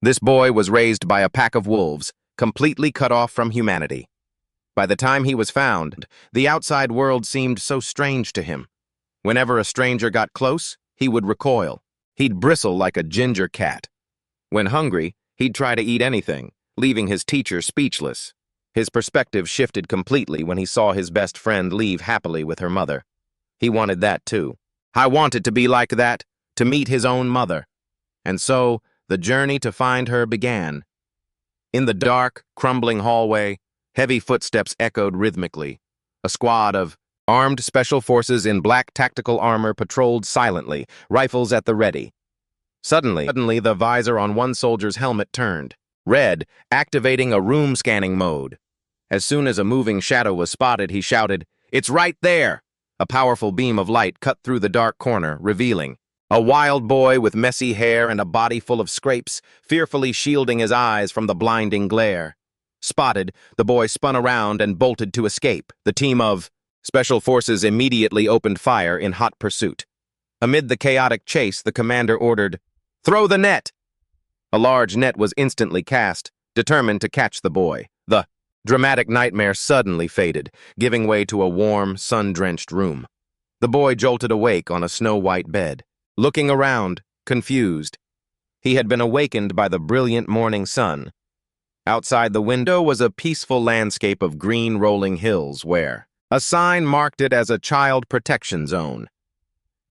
This boy was raised by a pack of wolves, completely cut off from humanity. By the time he was found, the outside world seemed so strange to him. Whenever a stranger got close, he would recoil. He'd bristle like a ginger cat. When hungry, he'd try to eat anything, leaving his teacher speechless. His perspective shifted completely when he saw his best friend leave happily with her mother. He wanted that too. I wanted to be like that, to meet his own mother. And so, the journey to find her began. In the dark, crumbling hallway, heavy footsteps echoed rhythmically. A squad of armed special forces in black tactical armor patrolled silently, rifles at the ready. Suddenly, the visor on one soldier's helmet turned red, activating a room scanning mode. As soon as a moving shadow was spotted, he shouted, "It's right there!" A powerful beam of light cut through the dark corner, revealing a wild boy with messy hair and a body full of scrapes, fearfully shielding his eyes from the blinding glare. Spotted, the boy spun around and bolted to escape. The team of special forces immediately opened fire in hot pursuit. Amid the chaotic chase, the commander ordered, "Throw the net!" A large net was instantly cast, determined to catch the boy. The dramatic nightmare suddenly faded, giving way to a warm, sun-drenched room. The boy jolted awake on a snow-white bed, looking around, confused. He had been awakened by the brilliant morning sun. Outside the window was a peaceful landscape of green rolling hills where a sign marked it as a child protection zone.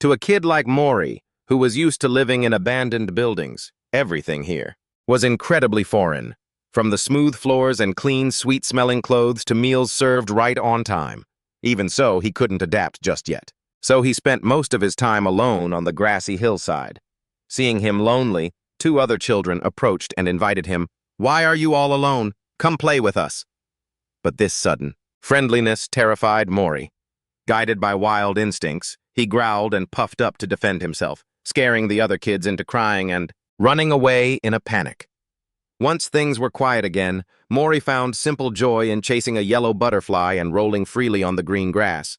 To a kid like Mori, who was used to living in abandoned buildings, everything here was incredibly foreign, from the smooth floors and clean, sweet-smelling clothes to meals served right on time. Even so, he couldn't adapt just yet. So he spent most of his time alone on the grassy hillside. Seeing him lonely, two other children approached and invited him, "Why are you all alone? Come play with us." But this sudden friendliness terrified Mori. Guided by wild instincts, he growled and puffed up to defend himself, scaring the other kids into crying and running away in a panic. Once things were quiet again, Mori found simple joy in chasing a yellow butterfly and rolling freely on the green grass.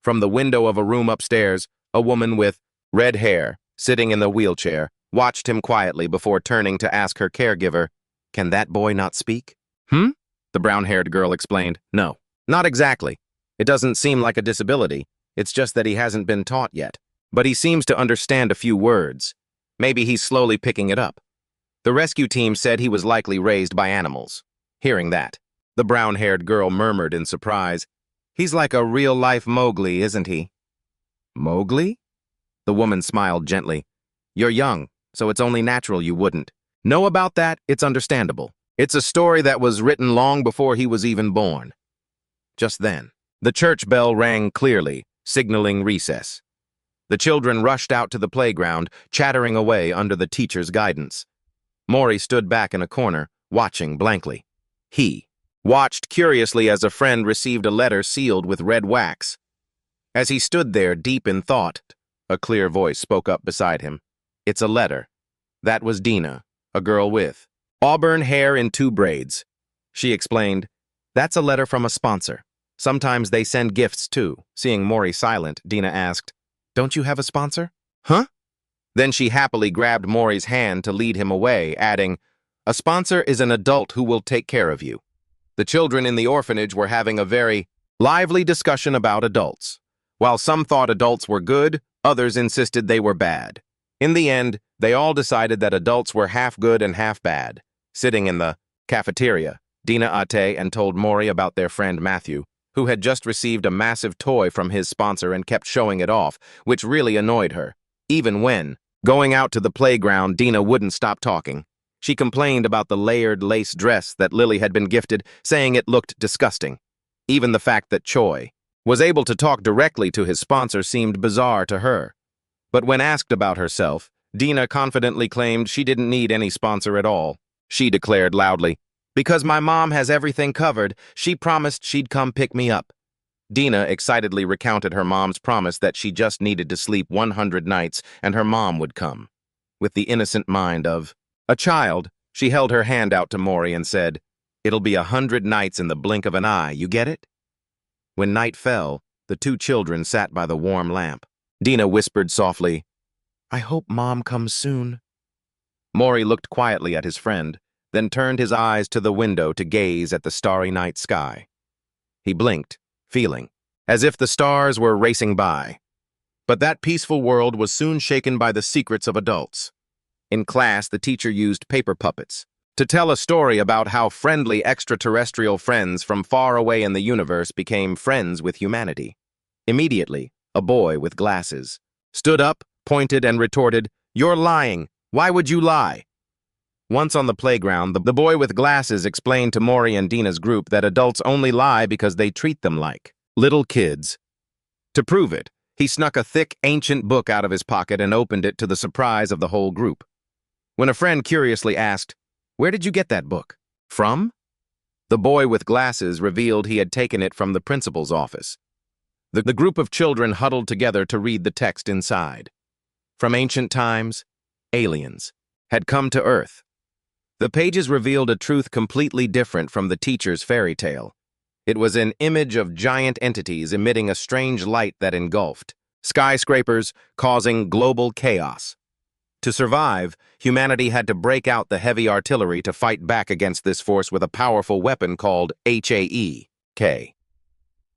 From the window of a room upstairs, a woman with red hair, sitting in the wheelchair, watched him quietly before turning to ask her caregiver, "Can that boy not speak?" The brown-haired girl explained, "No, not exactly. It doesn't seem like a disability. It's just that he hasn't been taught yet. But he seems to understand a few words. Maybe he's slowly picking it up." The rescue team said he was likely raised by animals. Hearing that, the brown-haired girl murmured in surprise, "He's like a real-life Mowgli, isn't he?" "Mowgli?" The woman smiled gently. "You're young, so it's only natural you wouldn't know about that. It's understandable. It's a story that was written long before he was even born." Just then, the church bell rang clearly, signaling recess. The children rushed out to the playground, chattering away under the teacher's guidance. Mori stood back in a corner, watching blankly. He watched curiously as a friend received a letter sealed with red wax. As he stood there, deep in thought, a clear voice spoke up beside him. "It's a letter." That was Dina, a girl with auburn hair in 2 braids. She explained, "That's a letter from a sponsor. Sometimes they send gifts too." Seeing Mori silent, Dina asked, "Don't you have a sponsor?" "Huh?" Then she happily grabbed Mori's hand to lead him away, adding, "A sponsor is an adult who will take care of you." The children in the orphanage were having a very lively discussion about adults. While some thought adults were good, others insisted they were bad. In the end, they all decided that adults were half good and half bad. Sitting in the cafeteria, Dina ate and told Mori about their friend Matthew, who had just received a massive toy from his sponsor and kept showing it off, which really annoyed her. Even when going out to the playground, Dina wouldn't stop talking. She complained about the layered lace dress that Lily had been gifted, saying it looked disgusting. Even the fact that Choi was able to talk directly to his sponsor seemed bizarre to her. But when asked about herself, Dina confidently claimed she didn't need any sponsor at all. She declared loudly, "Because my mom has everything covered, she promised she'd come pick me up." Dina excitedly recounted her mom's promise that she just needed to sleep 100 nights and her mom would come. With the innocent mind of a child, she held her hand out to Mori and said, "It'll be 100 nights in the blink of an eye, you get it?" When night fell, the 2 children sat by the warm lamp. Dina whispered softly, "I hope Mom comes soon." Mori looked quietly at his friend, then turned his eyes to the window to gaze at the starry night sky. He blinked, feeling as if the stars were racing by. But that peaceful world was soon shaken by the secrets of adults. In class, the teacher used paper puppets to tell a story about how friendly extraterrestrial friends from far away in the universe became friends with humanity. Immediately, a boy with glasses stood up, pointed, and retorted, "You're lying. Why would you lie?" Once on the playground, the boy with glasses explained to Mori and Dina's group that adults only lie because they treat them like little kids. To prove it, he snuck a thick, ancient book out of his pocket and opened it to the surprise of the whole group. When a friend curiously asked, "Where did you get that book from?" the boy with glasses revealed he had taken it from the principal's office. The group of children huddled together to read the text inside. From ancient times, aliens had come to Earth. The pages revealed a truth completely different from the teacher's fairy tale. It was an image of giant entities emitting a strange light that engulfed skyscrapers, causing global chaos. To survive, humanity had to break out the heavy artillery to fight back against this force with a powerful weapon called HAEK.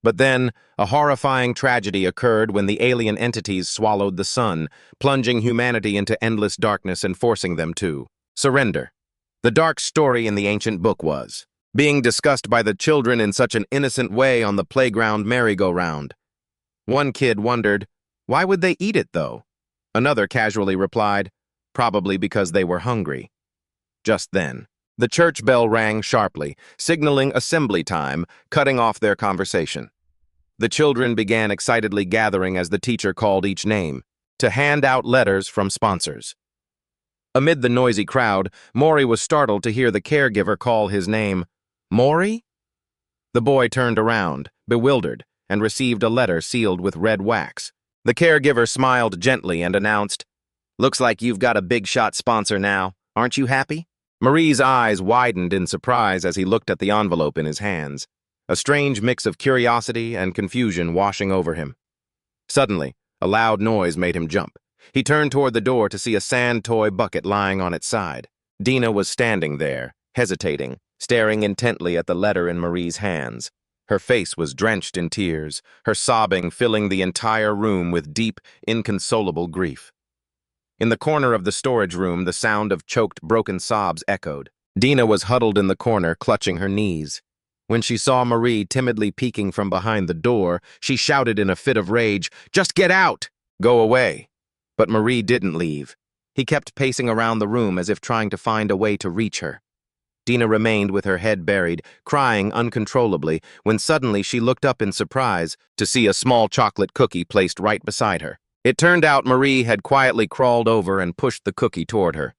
But then, a horrifying tragedy occurred when the alien entities swallowed the sun, plunging humanity into endless darkness and forcing them to surrender. The dark story in the ancient book was being discussed by the children in such an innocent way on the playground merry-go-round. One kid wondered, why would they eat it, though? Another casually replied, probably because they were hungry. Just then, the church bell rang sharply, signaling assembly time, cutting off their conversation. The children began excitedly gathering as the teacher called each name, to hand out letters from sponsors. Amid the noisy crowd, Mori was startled to hear the caregiver call his name. Mori? The boy turned around, bewildered, and received a letter sealed with red wax. The caregiver smiled gently and announced, "Looks like you've got a big-shot sponsor now. Aren't you happy?" Marie's eyes widened in surprise as he looked at the envelope in his hands, a strange mix of curiosity and confusion washing over him. Suddenly, a loud noise made him jump. He turned toward the door to see a sand toy bucket lying on its side. Dina was standing there, hesitating, staring intently at the letter in Marie's hands. Her face was drenched in tears, her sobbing filling the entire room with deep, inconsolable grief. In the corner of the storage room, the sound of choked, broken sobs echoed. Dina was huddled in the corner, clutching her knees. When she saw Marie timidly peeking from behind the door, she shouted in a fit of rage, "Just get out! Go away!" But Marie didn't leave. He kept pacing around the room as if trying to find a way to reach her. Dina remained with her head buried, crying uncontrollably, when suddenly she looked up in surprise to see a small chocolate cookie placed right beside her. It turned out Marie had quietly crawled over and pushed the cookie toward her.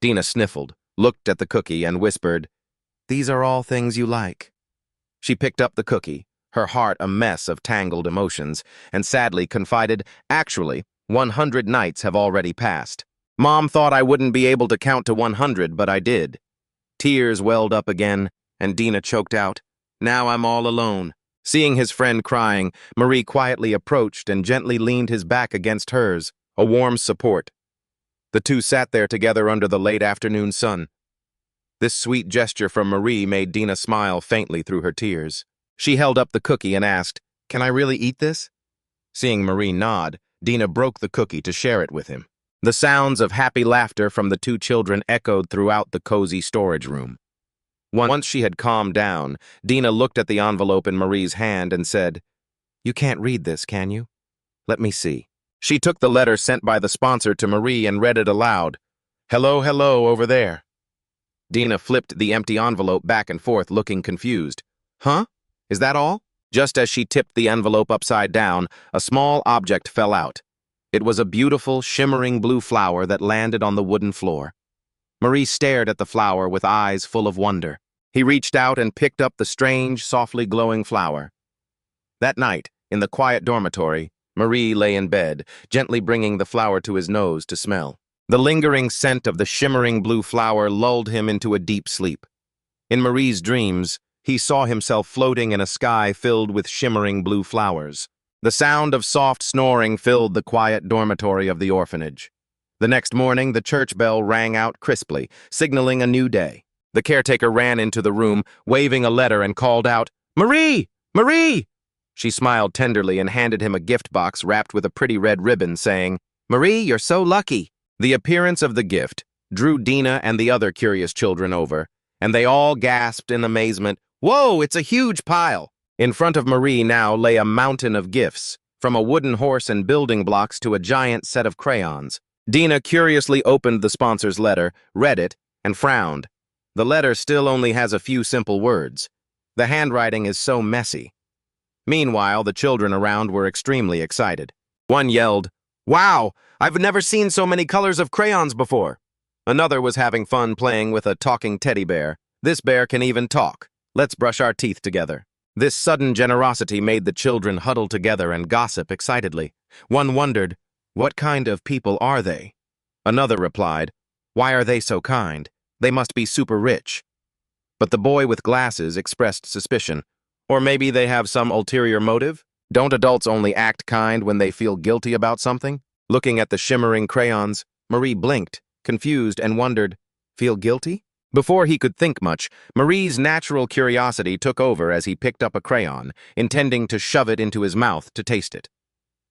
Dina sniffled, looked at the cookie, and whispered, "These are all things you like." She picked up the cookie, her heart a mess of tangled emotions, and sadly confided, "Actually, 100 nights have already passed. Mom thought I wouldn't be able to count to 100, but I did." Tears welled up again, and Dina choked out, "Now I'm all alone." Seeing his friend crying, Marie quietly approached and gently leaned his back against hers, a warm support. The two sat there together under the late afternoon sun. This sweet gesture from Marie made Dina smile faintly through her tears. She held up the cookie and asked, "Can I really eat this?" Seeing Marie nod, Dina broke the cookie to share it with him. The sounds of happy laughter from the two children echoed throughout the cozy storage room. Once she had calmed down, Dina looked at the envelope in Marie's hand and said, "You can't read this, can you? Let me see." She took the letter sent by the sponsor to Marie and read it aloud. "Hello, hello, over there." Dina flipped the empty envelope back and forth, looking confused. "Huh? Is that all?" Just as she tipped the envelope upside down, a small object fell out. It was a beautiful, shimmering blue flower that landed on the wooden floor. Marie stared at the flower with eyes full of wonder. He reached out and picked up the strange, softly glowing flower. That night, in the quiet dormitory, Marie lay in bed, gently bringing the flower to his nose to smell. The lingering scent of the shimmering blue flower lulled him into a deep sleep. In Marie's dreams, he saw himself floating in a sky filled with shimmering blue flowers. The sound of soft snoring filled the quiet dormitory of the orphanage. The next morning, the church bell rang out crisply, signaling a new day. The caretaker ran into the room, waving a letter, and called out, "Marie! Marie!" She smiled tenderly and handed him a gift box wrapped with a pretty red ribbon, saying, "Marie, you're so lucky." The appearance of the gift drew Dina and the other curious children over, and they all gasped in amazement, "Whoa, it's a huge pile!" In front of Marie now lay a mountain of gifts, from a wooden horse and building blocks to a giant set of crayons. Dina curiously opened the sponsor's letter, read it, and frowned. The letter still only has a few simple words. The handwriting is so messy. Meanwhile, the children around were extremely excited. One yelled, "Wow, I've never seen so many colors of crayons before." Another was having fun playing with a talking teddy bear. "This bear can even talk. Let's brush our teeth together." This sudden generosity made the children huddle together and gossip excitedly. One wondered, "What kind of people are they?" Another replied, "Why are they so kind? They must be super rich." But the boy with glasses expressed suspicion. Or maybe they have some ulterior motive? Don't adults only act kind when they feel guilty about something? Looking at the shimmering crayons, Marie blinked, confused, and wondered, "Feel guilty?" Before he could think much, Marie's natural curiosity took over as he picked up a crayon, intending to shove it into his mouth to taste it.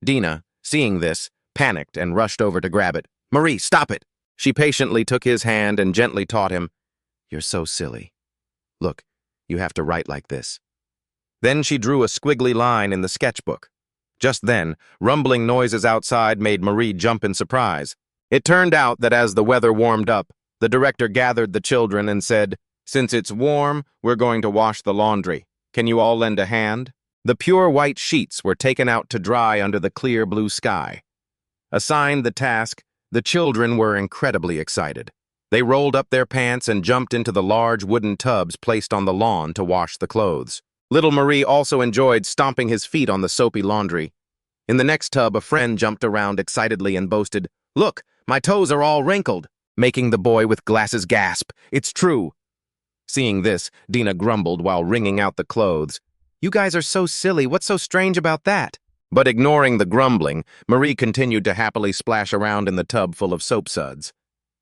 Dina, seeing this, panicked and rushed over to grab it. "Marie, stop it!" She patiently took his hand and gently taught him, "You're so silly. Look, you have to write like this." Then she drew a squiggly line in the sketchbook. Just then, rumbling noises outside made Marie jump in surprise. It turned out that as the weather warmed up, the director gathered the children and said, "Since it's warm, we're going to wash the laundry. Can you all lend a hand?" The pure white sheets were taken out to dry under the clear blue sky. Assigned the task, the children were incredibly excited. They rolled up their pants and jumped into the large wooden tubs placed on the lawn to wash the clothes. Little Marie also enjoyed stomping his feet on the soapy laundry. In the next tub, a friend jumped around excitedly and boasted, "Look, my toes are all wrinkled," making the boy with glasses gasp, "It's true." Seeing this, Dina grumbled while wringing out the clothes. "You guys are so silly, what's so strange about that?" But ignoring the grumbling, Marie continued to happily splash around in the tub full of soap suds.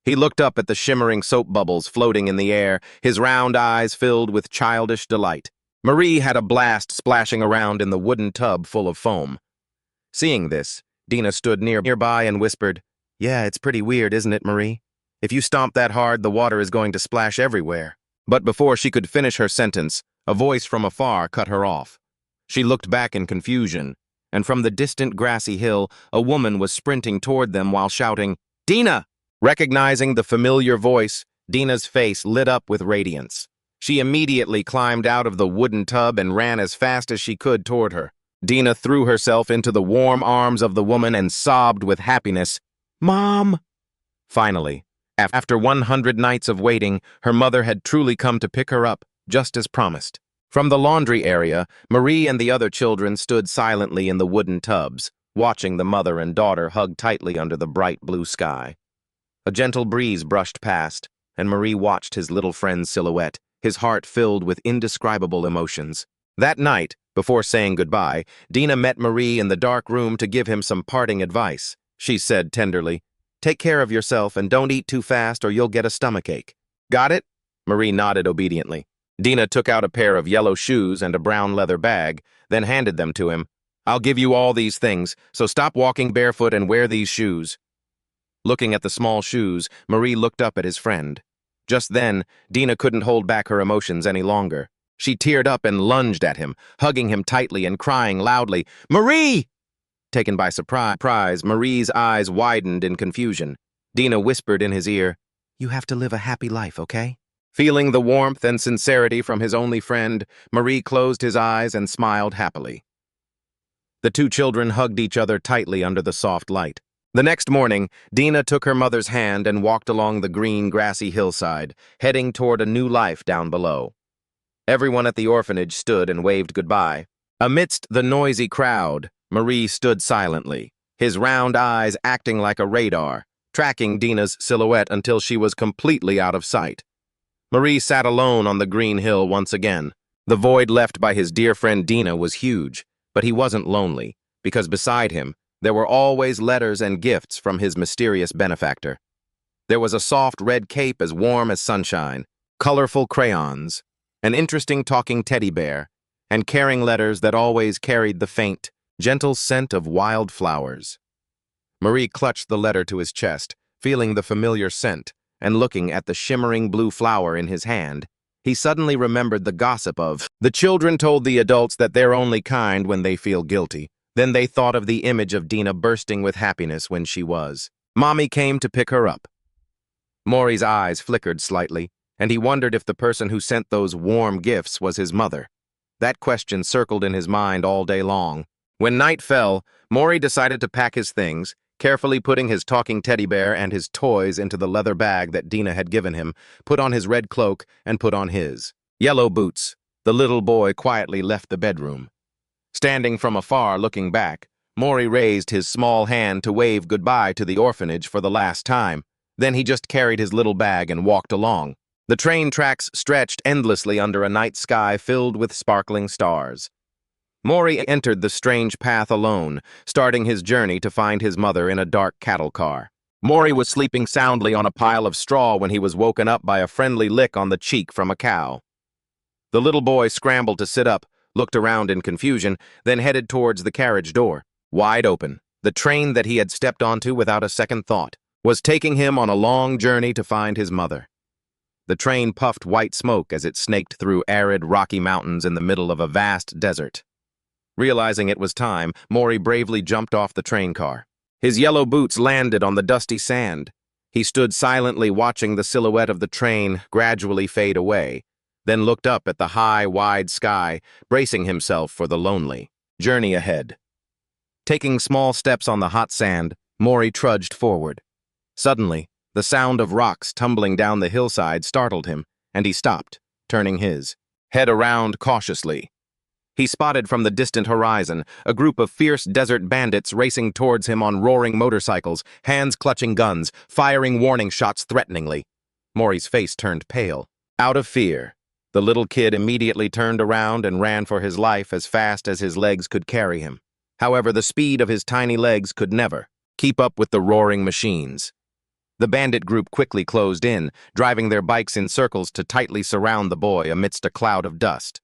He looked up at the shimmering soap bubbles floating in the air, his round eyes filled with childish delight. Marie had a blast splashing around in the wooden tub full of foam. Seeing this, Dina stood nearby and whispered, "Yeah, it's pretty weird, isn't it, Marie? If you stomp that hard, the water is going to splash everywhere." But before she could finish her sentence, a voice from afar cut her off. She looked back in confusion, and from the distant grassy hill, a woman was sprinting toward them while shouting, "Dina!" Recognizing the familiar voice, Dina's face lit up with radiance. She immediately climbed out of the wooden tub and ran as fast as she could toward her. Dina threw herself into the warm arms of the woman and sobbed with happiness, "Mom!" Finally, after 100 nights of waiting, her mother had truly come to pick her up, just as promised. From the laundry area, Marie and the other children stood silently in the wooden tubs, watching the mother and daughter hug tightly under the bright blue sky. A gentle breeze brushed past, and Marie watched his little friend's silhouette, his heart filled with indescribable emotions. That night, before saying goodbye, Dina met Marie in the dark room to give him some parting advice. She said tenderly, "Take care of yourself and don't eat too fast or you'll get a stomachache." "Got it?" Marie nodded obediently. Dina took out a pair of yellow shoes and a brown leather bag, then handed them to him. "I'll give you all these things, so stop walking barefoot and wear these shoes." Looking at the small shoes, Marie looked up at his friend. Just then, Dina couldn't hold back her emotions any longer. She teared up and lunged at him, hugging him tightly and crying loudly, "Marie!" Taken by surprise, Marie's eyes widened in confusion. Dina whispered in his ear, "You have to live a happy life, okay?" Feeling the warmth and sincerity from his only friend, Marie closed his eyes and smiled happily. The two children hugged each other tightly under the soft light. The next morning, Dina took her mother's hand and walked along the green, grassy hillside, heading toward a new life down below. Everyone at the orphanage stood and waved goodbye. Amidst the noisy crowd, Marie stood silently, his round eyes acting like a radar, tracking Dina's silhouette until she was completely out of sight. Marie sat alone on the green hill once again. The void left by his dear friend Dina was huge, but he wasn't lonely, because beside him, There were always letters and gifts from his mysterious benefactor. There was a soft red cape as warm as sunshine, colorful crayons, an interesting talking teddy bear, and caring letters that always carried the faint, gentle scent of wild flowers. Marie clutched the letter to his chest, feeling the familiar scent, and looking at the shimmering blue flower in his hand. He suddenly remembered the gossip of, "The children told the adults that they're only kind when they feel guilty." Then they thought of the image of Dina bursting with happiness when she was. Mommy came to pick her up. Maury's eyes flickered slightly, and he wondered if the person who sent those warm gifts was his mother. That question circled in his mind all day long. When night fell, Maury decided to pack his things, carefully putting his talking teddy bear and his toys into the leather bag that Dina had given him, put on his red cloak, and put on his yellow boots. The little boy quietly left the bedroom. Standing from afar looking back, Maury raised his small hand to wave goodbye to the orphanage for the last time. Then he just carried his little bag and walked along. The train tracks stretched endlessly under a night sky filled with sparkling stars. Maury entered the strange path alone, starting his journey to find his mother in a dark cattle car. Maury was sleeping soundly on a pile of straw when he was woken up by a friendly lick on the cheek from a cow. The little boy scrambled to sit up, looked around in confusion, then headed towards the carriage door. Wide open, the train that he had stepped onto without a second thought was taking him on a long journey to find his mother. The train puffed white smoke as it snaked through arid, rocky mountains in the middle of a vast desert. Realizing it was time, Maury bravely jumped off the train car. His yellow boots landed on the dusty sand. He stood silently watching the silhouette of the train gradually fade away, then looked up at the high, wide sky, bracing himself for the lonely journey ahead. Taking small steps on the hot sand, Maury trudged forward. Suddenly, the sound of rocks tumbling down the hillside startled him, and he stopped, turning his head around cautiously. He spotted from the distant horizon a group of fierce desert bandits racing towards him on roaring motorcycles, hands clutching guns, firing warning shots threateningly. Maury's face turned pale. Out of fear, the little kid immediately turned around and ran for his life as fast as his legs could carry him. However, the speed of his tiny legs could never keep up with the roaring machines. The bandit group quickly closed in, driving their bikes in circles to tightly surround the boy amidst a cloud of dust.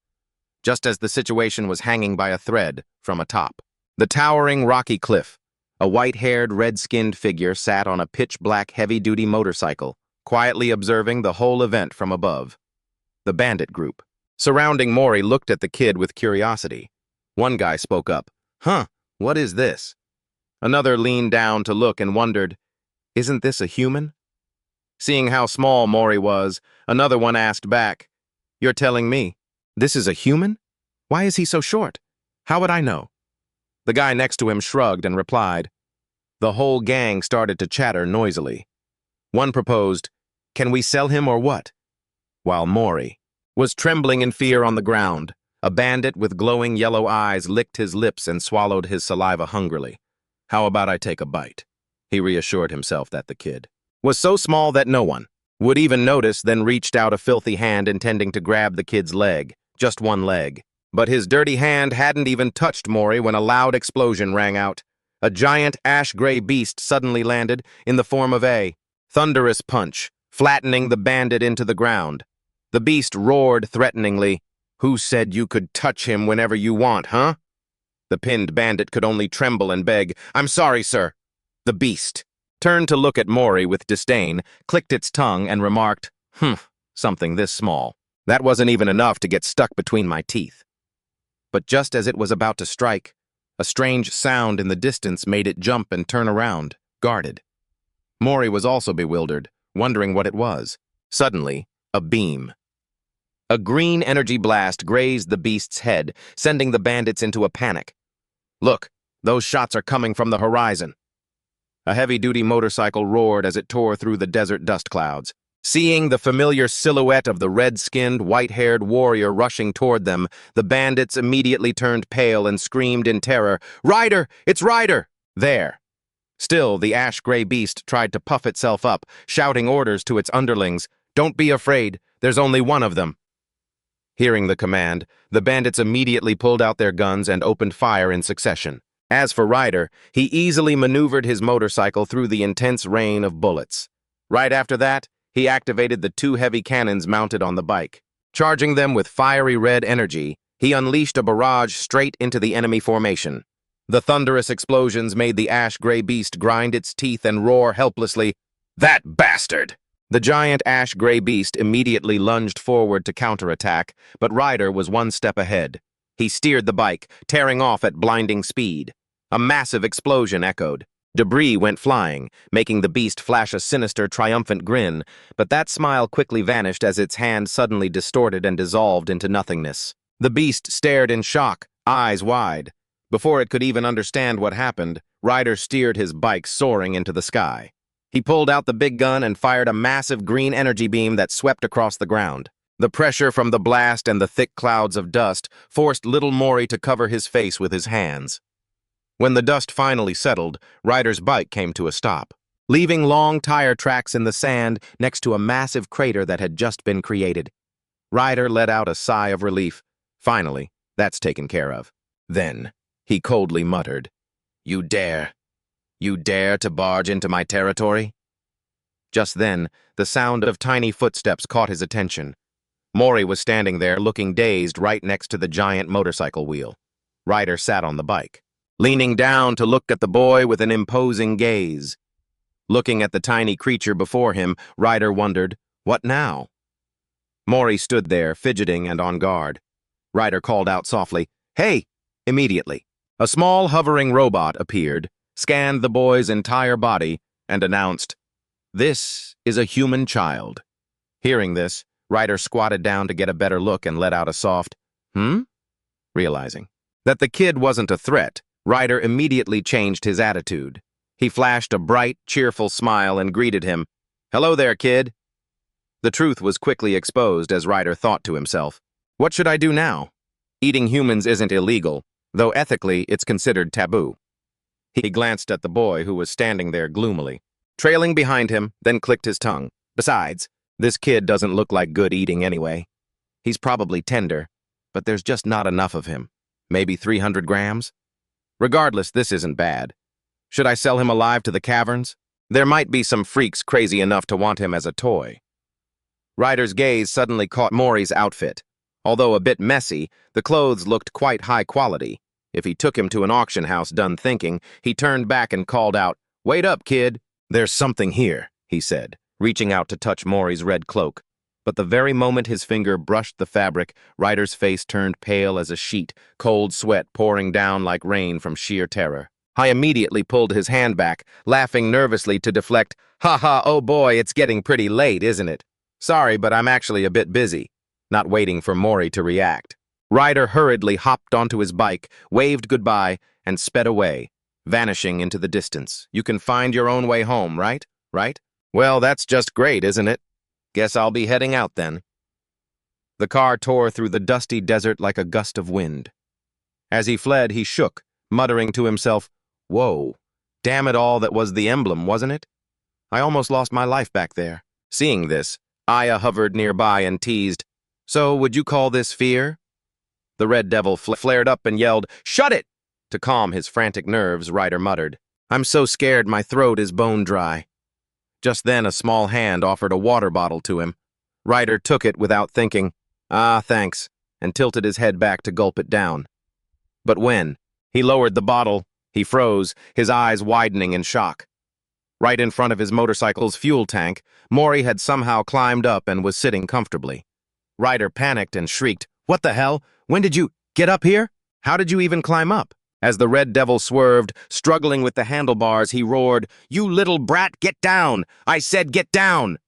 Just as the situation was hanging by a thread from atop the towering rocky cliff, a white-haired, red-skinned figure sat on a pitch-black heavy-duty motorcycle, quietly observing the whole event from above. The bandit group surrounding Maury looked at the kid with curiosity. One guy spoke up, "Huh, what is this?" Another leaned down to look and wondered, "Isn't this a human?" Seeing how small Maury was, another one asked back, "You're telling me this is a human? Why is he so short? How would I know?" The guy next to him shrugged and replied. The whole gang started to chatter noisily. One proposed, "Can we sell him or what?" While Maury was trembling in fear on the ground. A bandit with glowing yellow eyes licked his lips and swallowed his saliva hungrily. "How about I take a bite?" He reassured himself that the kid was so small that no one would even notice, then reached out a filthy hand intending to grab the kid's leg, just one leg. But his dirty hand hadn't even touched Maury when a loud explosion rang out. A giant ash-gray beast suddenly landed in the form of a thunderous punch, flattening the bandit into the ground. The beast roared threateningly, "Who said you could touch him whenever you want, huh?" The pinned bandit could only tremble and beg, "I'm sorry, sir." The beast turned to look at Maury with disdain, clicked its tongue, and remarked, Something this small. That wasn't even enough to get stuck between my teeth." But just as it was about to strike, a strange sound in the distance made it jump and turn around, guarded. Maury was also bewildered, wondering what it was. Suddenly, a beam. A green energy blast grazed the beast's head, sending the bandits into a panic. "Look, those shots are coming from the horizon." A heavy-duty motorcycle roared as it tore through the desert dust clouds. Seeing the familiar silhouette of the red-skinned, white-haired warrior rushing toward them, the bandits immediately turned pale and screamed in terror, "Ryder! It's Ryder!" There. Still, the ash-gray beast tried to puff itself up, shouting orders to its underlings, "Don't be afraid, there's only one of them." Hearing the command, the bandits immediately pulled out their guns and opened fire in succession. As for Ryder, he easily maneuvered his motorcycle through the intense rain of bullets. Right after that, he activated the 2 heavy cannons mounted on the bike. Charging them with fiery red energy, he unleashed a barrage straight into the enemy formation. The thunderous explosions made the ash-gray beast grind its teeth and roar helplessly, "That bastard!" The giant ash-gray beast immediately lunged forward to counterattack, but Ryder was one step ahead. He steered the bike, tearing off at blinding speed. A massive explosion echoed. Debris went flying, making the beast flash a sinister, triumphant grin, but that smile quickly vanished as its hand suddenly distorted and dissolved into nothingness. The beast stared in shock, eyes wide. Before it could even understand what happened, Ryder steered his bike soaring into the sky. He pulled out the big gun and fired a massive green energy beam that swept across the ground. The pressure from the blast and the thick clouds of dust forced little Mori to cover his face with his hands. When the dust finally settled, Ryder's bike came to a stop, leaving long tire tracks in the sand next to a massive crater that had just been created. Ryder let out a sigh of relief. Finally, that's taken care of. Then, he coldly muttered, You dare to barge into my territory?" Just then, the sound of tiny footsteps caught his attention. Mori was standing there looking dazed right next to the giant motorcycle wheel. Ryder sat on the bike, leaning down to look at the boy with an imposing gaze. Looking at the tiny creature before him, Ryder wondered, what now? Mori stood there, fidgeting and on guard. Ryder called out softly, "Hey!" Immediately, a small hovering robot appeared, scanned the boy's entire body, and announced, "This is a human child." Hearing this, Ryder squatted down to get a better look and let out a soft, Realizing that the kid wasn't a threat, Ryder immediately changed his attitude. He flashed a bright, cheerful smile and greeted him, "Hello there, kid." The truth was quickly exposed as Ryder thought to himself, "What should I do now? Eating humans isn't illegal, though ethically it's considered taboo." He glanced at the boy who was standing there gloomily, trailing behind him, then clicked his tongue. Besides, this kid doesn't look like good eating anyway. He's probably tender, but there's just not enough of him. Maybe 300 grams? Regardless, this isn't bad. Should I sell him alive to the caverns? There might be some freaks crazy enough to want him as a toy. Ryder's gaze suddenly caught Mori's outfit. Although a bit messy, the clothes looked quite high quality. If he took him to an auction house done thinking, he turned back and called out, "Wait up, kid. There's something here," he said, reaching out to touch Mori's red cloak. But the very moment his finger brushed the fabric, Ryder's face turned pale as a sheet, cold sweat pouring down like rain from sheer terror. I immediately pulled his hand back, laughing nervously to deflect, "Ha ha, oh boy, it's getting pretty late, isn't it? Sorry, but I'm actually a bit busy," not waiting for Mori to react. Ryder hurriedly hopped onto his bike, waved goodbye, and sped away, vanishing into the distance. You can find your own way home, right? Right? Well, that's just great, isn't it? Guess I'll be heading out then. The car tore through the dusty desert like a gust of wind. As he fled, he shook, muttering to himself, "Whoa, damn it all, that was the emblem, wasn't it? I almost lost my life back there." Seeing this, Aya hovered nearby and teased, "So, would you call this fear?" The red devil flared up and yelled, "Shut it!" To calm his frantic nerves, Ryder muttered, "I'm so scared my throat is bone dry." Just then, a small hand offered a water bottle to him. Ryder took it without thinking, "Ah, thanks," and tilted his head back to gulp it down. But when he lowered the bottle, he froze, his eyes widening in shock. Right in front of his motorcycle's fuel tank, Mori had somehow climbed up and was sitting comfortably. Ryder panicked and shrieked, "What the hell? When did you get up here? How did you even climb up?" As the red devil swerved, struggling with the handlebars, he roared, "You little brat, get down! I said get down!"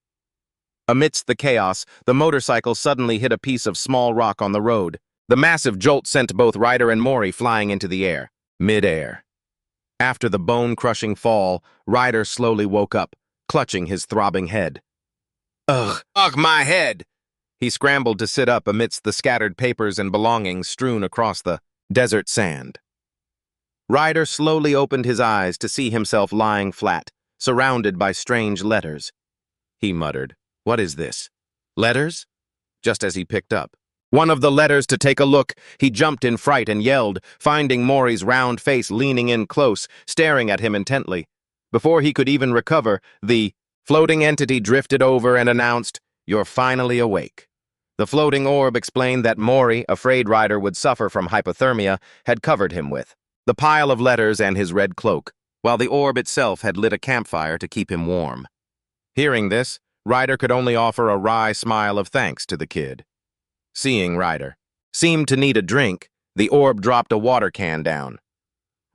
Amidst the chaos, the motorcycle suddenly hit a piece of small rock on the road. The massive jolt sent both Ryder and Mori flying into the air, mid-air. After the bone-crushing fall, Ryder slowly woke up, clutching his throbbing head. Ugh, my head! He scrambled to sit up amidst the scattered papers and belongings strewn across the desert sand. Ryder slowly opened his eyes to see himself lying flat, surrounded by strange letters. He muttered, "What is this? Letters?" Just as he picked up, one of the letters to take a look. He jumped in fright and yelled, finding Mori's round face leaning in close, staring at him intently. Before he could even recover, the floating entity drifted over and announced, "You're finally awake." The floating orb explained that Mori, afraid Ryder would suffer from hypothermia, had covered him with the pile of letters and his red cloak, while the orb itself had lit a campfire to keep him warm. Hearing this, Ryder could only offer a wry smile of thanks to the kid. Seeing Ryder seemed to need a drink, the orb dropped a water can down.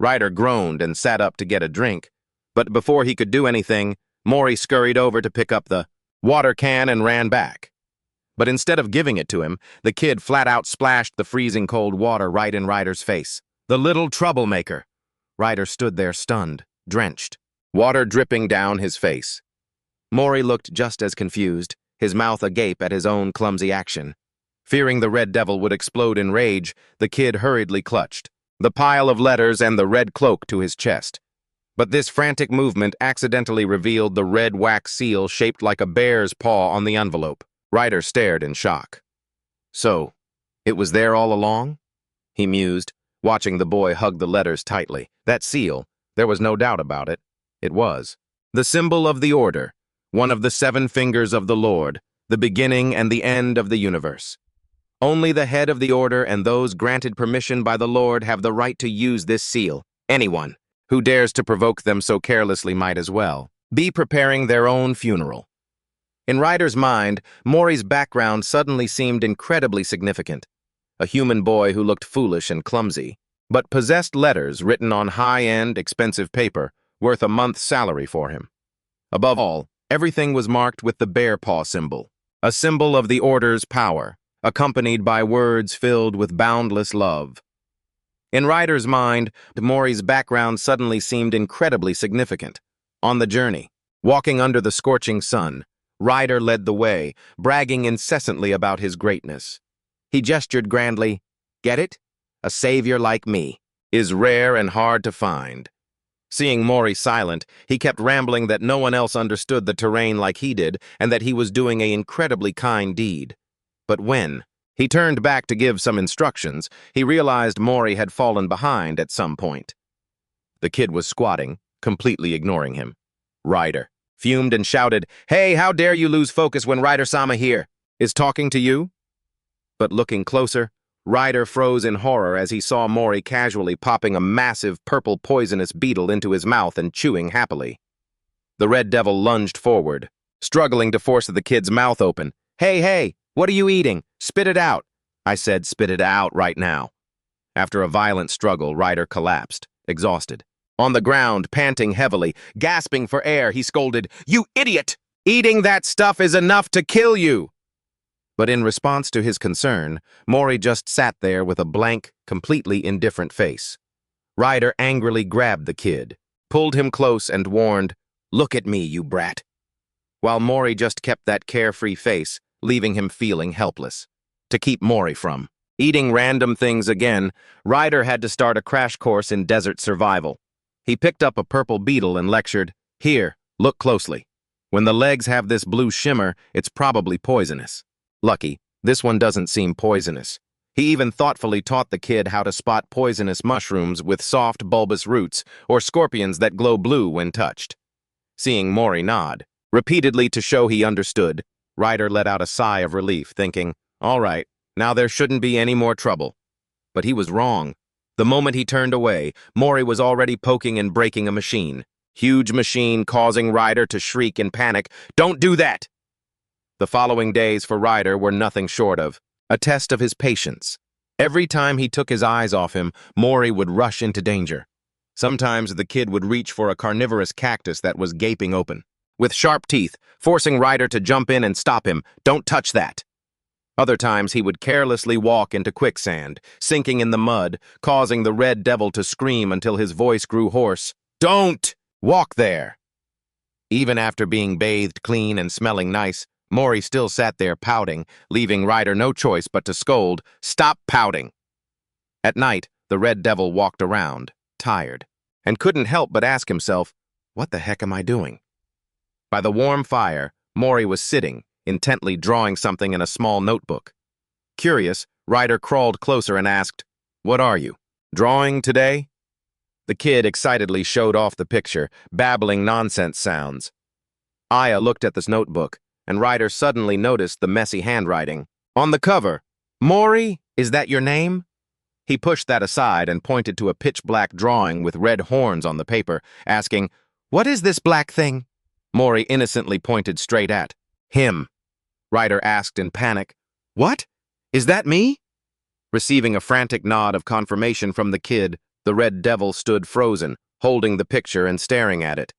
Ryder groaned and sat up to get a drink, but before he could do anything, Mori scurried over to pick up the water can and ran back. But instead of giving it to him, the kid flat out splashed the freezing cold water right in Ryder's face. The little troublemaker! Ryder stood there stunned, drenched, water dripping down his face. Mori looked just as confused, his mouth agape at his own clumsy action. Fearing the red devil would explode in rage, the kid hurriedly clutched the pile of letters and the red cloak to his chest. But this frantic movement accidentally revealed the red wax seal shaped like a bear's paw on the envelope. Ryder stared in shock. So, it was there all along? He mused, watching the boy hug the letters tightly. That seal, there was no doubt about it. It was the symbol of the Order, one of the 7 fingers of the Lord, the beginning and the end of the universe. Only the head of the Order and those granted permission by the Lord have the right to use this seal. Anyone who dares to provoke them so carelessly might as well be preparing their own funeral. In Ryder's mind, Mori's background suddenly seemed incredibly significant. A human boy who looked foolish and clumsy, but possessed letters written on high-end, expensive paper, worth a month's salary for him. Above all, everything was marked with the bear paw symbol, a symbol of the Order's power, accompanied by words filled with boundless love. In Ryder's mind, Mori's background suddenly seemed incredibly significant. On the journey, walking under the scorching sun, Ryder led the way, bragging incessantly about his greatness. He gestured grandly, "Get it? A savior like me is rare and hard to find." Seeing Mori silent, he kept rambling that no one else understood the terrain like he did and that he was doing an incredibly kind deed. But when he turned back to give some instructions, he realized Mori had fallen behind at some point. The kid was squatting, completely ignoring him. Ryder fumed and shouted, "Hey, how dare you lose focus when Ryder-sama here is talking to you?" But looking closer, Ryder froze in horror as he saw Mori casually popping a massive purple poisonous beetle into his mouth and chewing happily. The red devil lunged forward, struggling to force the kid's mouth open. Hey, what are you eating? Spit it out." I said, "Spit it out right now." After a violent struggle, Ryder collapsed, exhausted. On the ground, panting heavily, gasping for air, he scolded, "You idiot! Eating that stuff is enough to kill you!" But in response to his concern, Mori just sat there with a blank, completely indifferent face. Ryder angrily grabbed the kid, pulled him close and warned, "Look at me, you brat," while Mori just kept that carefree face, leaving him feeling helpless. To keep Mori from eating random things again, Ryder had to start a crash course in desert survival. He picked up a purple beetle and lectured, "Here, look closely. When the legs have this blue shimmer, it's probably poisonous. Lucky, this one doesn't seem poisonous." He even thoughtfully taught the kid how to spot poisonous mushrooms with soft, bulbous roots or scorpions that glow blue when touched. Seeing Mori nod, repeatedly to show he understood, Ryder let out a sigh of relief, thinking, "All right, now there shouldn't be any more trouble." But he was wrong. The moment he turned away, Mori was already poking and breaking a machine. Huge machine causing Ryder to shriek in panic, "Don't do that!" The following days for Ryder were nothing short of a test of his patience. Every time he took his eyes off him, Mori would rush into danger. Sometimes the kid would reach for a carnivorous cactus that was gaping open, with sharp teeth, forcing Ryder to jump in and stop him. "Don't touch that." Other times he would carelessly walk into quicksand, sinking in the mud, causing the red devil to scream until his voice grew hoarse. "Don't walk there!" Even after being bathed clean and smelling nice, Mori still sat there pouting, leaving Ryder no choice but to scold, "Stop pouting!" At night, the red devil walked around, tired, and couldn't help but ask himself, "What the heck am I doing?" By the warm fire, Mori was sitting, intently drawing something in a small notebook. Curious, Ryder crawled closer and asked, "What are you? Drawing today?" The kid excitedly showed off the picture, babbling nonsense sounds. Aya looked at this notebook, and Ryder suddenly noticed the messy handwriting. On the cover, "Mori, is that your name?" He pushed that aside and pointed to a pitch-black drawing with red horns on the paper, asking, "What is this black thing?" Mori innocently pointed straight at him. Ryder asked in panic, "What? Is that me?" Receiving a frantic nod of confirmation from the kid, the red devil stood frozen, holding the picture and staring at it.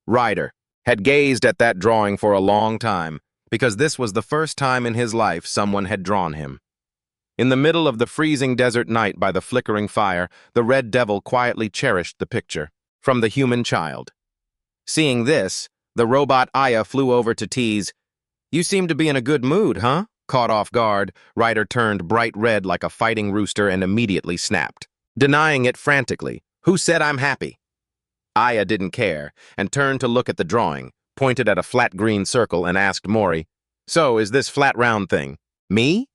Ryder had gazed at that drawing for a long time, because this was the first time in his life someone had drawn him. In the middle of the freezing desert night by the flickering fire, the red devil quietly cherished the picture from the human child. Seeing this, the robot Aya flew over to tease, "You seem to be in a good mood, huh?" Caught off guard, Ryder turned bright red like a fighting rooster and immediately snapped, denying it frantically. "Who said I'm happy?" Aya didn't care and turned to look at the drawing, pointed at a flat green circle and asked Mori, "So, is this flat round thing me?"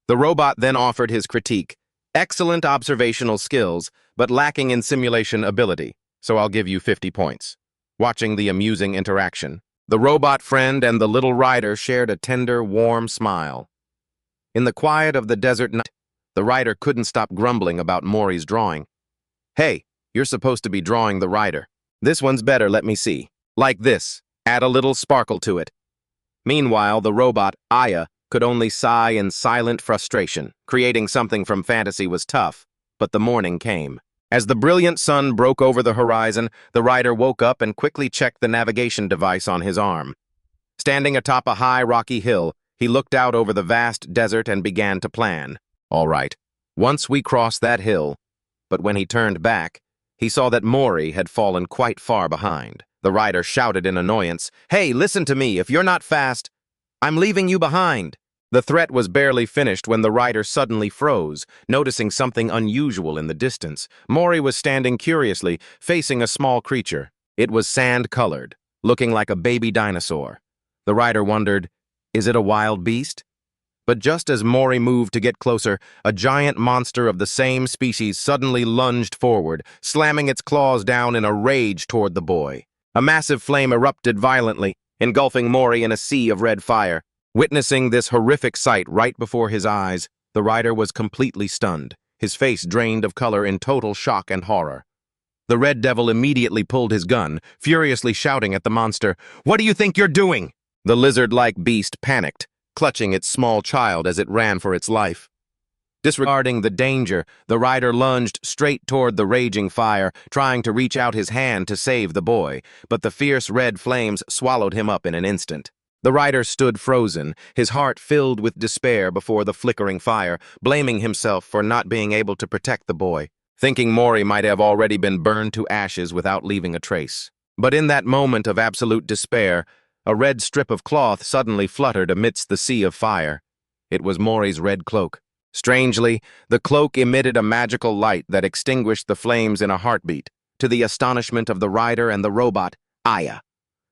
The robot then offered his critique. "Excellent observational skills, but lacking in simulation ability, so I'll give you 50 points. Watching the amusing interaction, the robot friend and the little Ryder shared a tender, warm smile. In the quiet of the desert night, the Ryder couldn't stop grumbling about Mori's drawing. "Hey, you're supposed to be drawing the Ryder. This one's better, let me see. Like this, add a little sparkle to it." Meanwhile, the robot, Aya, could only sigh in silent frustration. Creating something from fantasy was tough, but the morning came. As the brilliant sun broke over the horizon, the Ryder woke up and quickly checked the navigation device on his arm. Standing atop a high, rocky hill, he looked out over the vast desert and began to plan. "All right, once we cross that hill," but when he turned back, he saw that Mori had fallen quite far behind. The Ryder shouted in annoyance, "Hey, listen to me, if you're not fast, I'm leaving you behind." The threat was barely finished when the Ryder suddenly froze, noticing something unusual in the distance. Mori was standing curiously, facing a small creature. It was sand-colored, looking like a baby dinosaur. The Ryder wondered, is it a wild beast? But just as Mori moved to get closer, a giant monster of the same species suddenly lunged forward, slamming its claws down in a rage toward the boy. A massive flame erupted violently, engulfing Mori in a sea of red fire. Witnessing this horrific sight right before his eyes, the Ryder was completely stunned, his face drained of color in total shock and horror. The red devil immediately pulled his gun, furiously shouting at the monster, "What do you think you're doing?" The lizard-like beast panicked, clutching its small child as it ran for its life. Disregarding the danger, the Ryder lunged straight toward the raging fire, trying to reach out his hand to save the boy, but the fierce red flames swallowed him up in an instant. The Ryder stood frozen, his heart filled with despair before the flickering fire, blaming himself for not being able to protect the boy, thinking Mori might have already been burned to ashes without leaving a trace. But in that moment of absolute despair, a red strip of cloth suddenly fluttered amidst the sea of fire. It was Mori's red cloak. Strangely, the cloak emitted a magical light that extinguished the flames in a heartbeat, to the astonishment of the Ryder and the robot, Aya.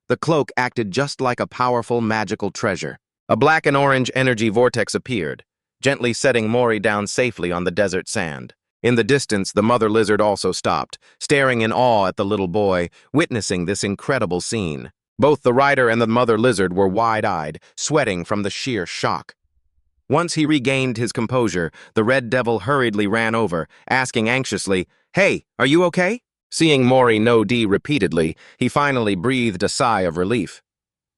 The cloak acted just like a powerful magical treasure. A black and orange energy vortex appeared, gently setting Mori down safely on the desert sand. In the distance, the mother lizard also stopped, staring in awe at the little boy, witnessing this incredible scene. Both the Ryder and the mother lizard were wide-eyed, sweating from the sheer shock. Once he regained his composure, the red devil hurriedly ran over, asking anxiously, "Hey, are you okay?" Seeing Mori no D repeatedly, he finally breathed a sigh of relief.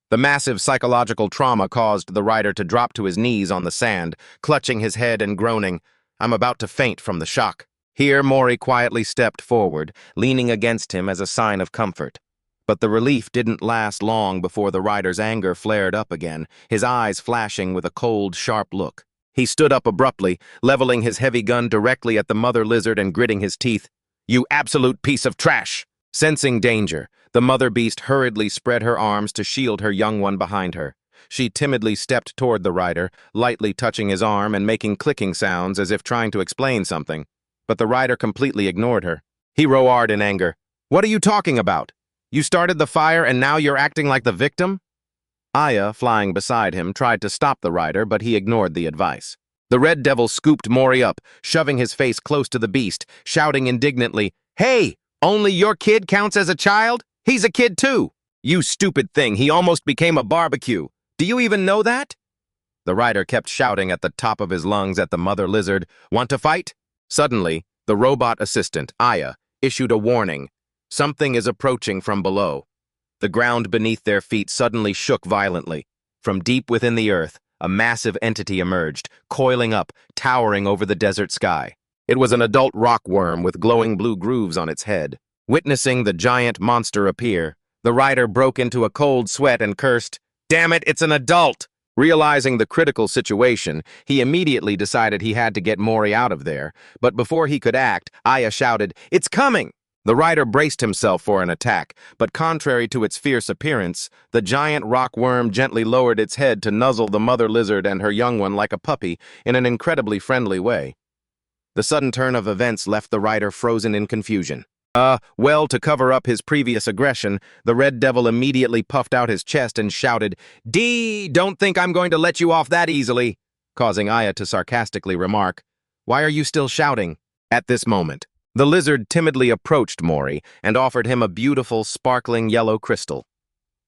The massive psychological trauma caused the Ryder to drop to his knees on the sand, clutching his head and groaning, "I'm about to faint from the shock." Here Mori quietly stepped forward, leaning against him as a sign of comfort. But the relief didn't last long before the Ryder's anger flared up again, his eyes flashing with a cold, sharp look. He stood up abruptly, leveling his heavy gun directly at the mother lizard and gritting his teeth. "You absolute piece of trash!" Sensing danger, the mother beast hurriedly spread her arms to shield her young one behind her. She timidly stepped toward the Ryder, lightly touching his arm and making clicking sounds as if trying to explain something. But the Ryder completely ignored her. He roared in anger. "What are you talking about? You started the fire and now you're acting like the victim?" Aya, flying beside him, tried to stop the Ryder, but he ignored the advice. The red devil scooped Mori up, shoving his face close to the beast, shouting indignantly, "Hey, only your kid counts as a child? He's a kid too! You stupid thing, he almost became a barbecue. Do you even know that?" The rider kept shouting at the top of his lungs at the mother lizard, "Want to fight?" Suddenly, the robot assistant, Aya, issued a warning. Something is approaching from below. The ground beneath their feet suddenly shook violently. From deep within the earth, a massive entity emerged, coiling up, towering over the desert sky. It was an adult rockworm with glowing blue grooves on its head. Witnessing the giant monster appear, the rider broke into a cold sweat and cursed, "Damn it, it's an adult!" Realizing the critical situation, he immediately decided he had to get Mori out of there, but before he could act, Aya shouted, "It's coming!" The rider braced himself for an attack, but contrary to its fierce appearance, the giant rockworm gently lowered its head to nuzzle the mother lizard and her young one like a puppy in an incredibly friendly way. The sudden turn of events left the rider frozen in confusion. Well, to cover up his previous aggression, the red devil immediately puffed out his chest and shouted, Don't think I'm going to let you off that easily," causing Aya to sarcastically remark, "Why are you still shouting?" At this moment, the lizard timidly approached Mori and offered him a beautiful, sparkling yellow crystal.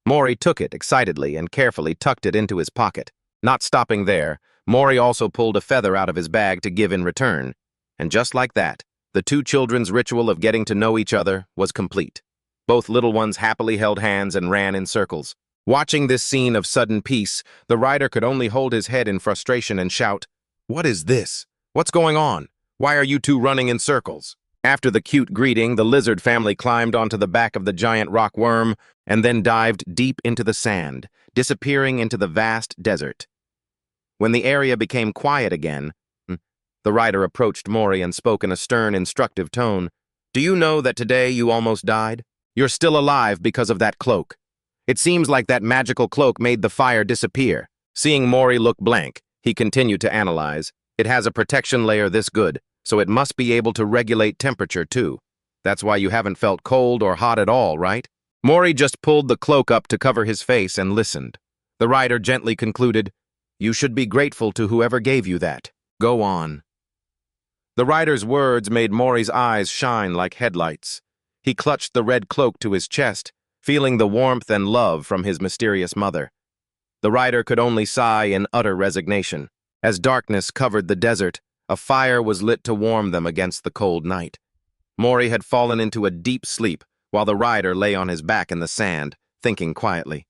Mori took it excitedly and carefully tucked it into his pocket. Not stopping there, Mori also pulled a feather out of his bag to give in return. And just like that, the two children's ritual of getting to know each other was complete. Both little ones happily held hands and ran in circles. Watching this scene of sudden peace, the rider could only hold his head in frustration and shout, "What is this? What's going on? Why are you two running in circles?" After the cute greeting, the lizard family climbed onto the back of the giant rock worm and then dived deep into the sand, disappearing into the vast desert. When the area became quiet again, the rider approached Mori and spoke in a stern, instructive tone. "Do you know that today you almost died? You're still alive because of that cloak. It seems like that magical cloak made the fire disappear." Seeing Mori look blank, he continued to analyze. "It has a protection layer this good, so it must be able to regulate temperature too. That's why you haven't felt cold or hot at all, right?" Mori just pulled the cloak up to cover his face and listened. The rider gently concluded, "You should be grateful to whoever gave you that. Go on." The rider's words made Mori's eyes shine like headlights. He clutched the red cloak to his chest, feeling the warmth and love from his mysterious mother. The rider could only sigh in utter resignation. As darkness covered the desert, a fire was lit to warm them against the cold night. Mori had fallen into a deep sleep while the rider lay on his back in the sand, thinking quietly.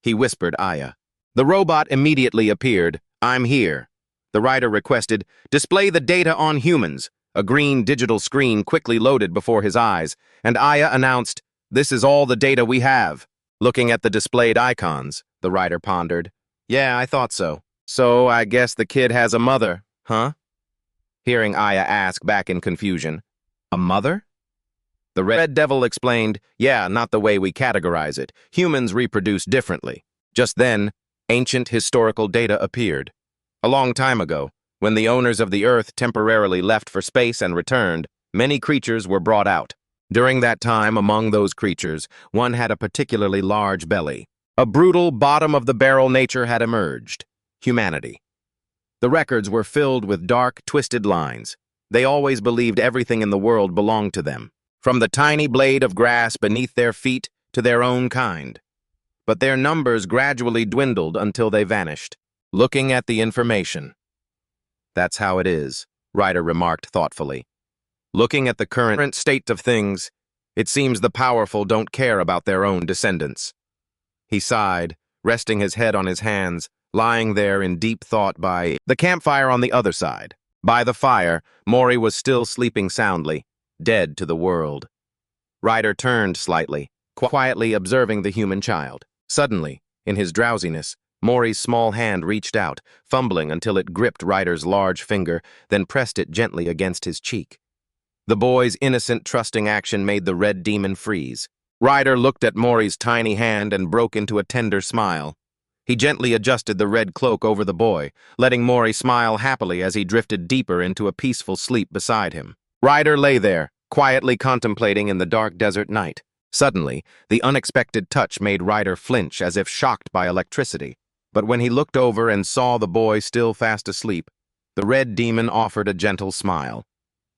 He whispered Aya. The robot immediately appeared. "I'm here." The rider requested, "Display the data on humans." A green digital screen quickly loaded before his eyes, and Aya announced, "This is all the data we have." Looking at the displayed icons, the rider pondered. "Yeah, I thought so. So I guess the kid has a mother, huh?" Hearing Aya ask back in confusion, "A mother?" The red devil explained, "Yeah, not the way we categorize it. Humans reproduce differently." Just then, ancient historical data appeared. A long time ago, when the owners of the earth temporarily left for space and returned, many creatures were brought out. During that time, among those creatures, one had a particularly large belly. A brutal, bottom-of-the-barrel nature had emerged: humanity. The records were filled with dark, twisted lines. They always believed everything in the world belonged to them, from the tiny blade of grass beneath their feet to their own kind. But their numbers gradually dwindled until they vanished. Looking at the information. "That's how it is," Ryder remarked thoughtfully. "Looking at the current state of things, it seems the powerful don't care about their own descendants." He sighed, resting his head on his hands, lying there in deep thought by the campfire on the other side. By the fire, Mori was still sleeping soundly, dead to the world. Ryder turned slightly, quietly observing the human child. Suddenly, in his drowsiness, Mori's small hand reached out, fumbling until it gripped Ryder's large finger, then pressed it gently against his cheek. The boy's innocent, trusting action made the red demon freeze. Ryder looked at Mori's tiny hand and broke into a tender smile. He gently adjusted the red cloak over the boy, letting Mori smile happily as he drifted deeper into a peaceful sleep beside him. Ryder lay there, quietly contemplating in the dark desert night. Suddenly, the unexpected touch made Ryder flinch as if shocked by electricity. But when he looked over and saw the boy still fast asleep, The red demon offered a gentle smile.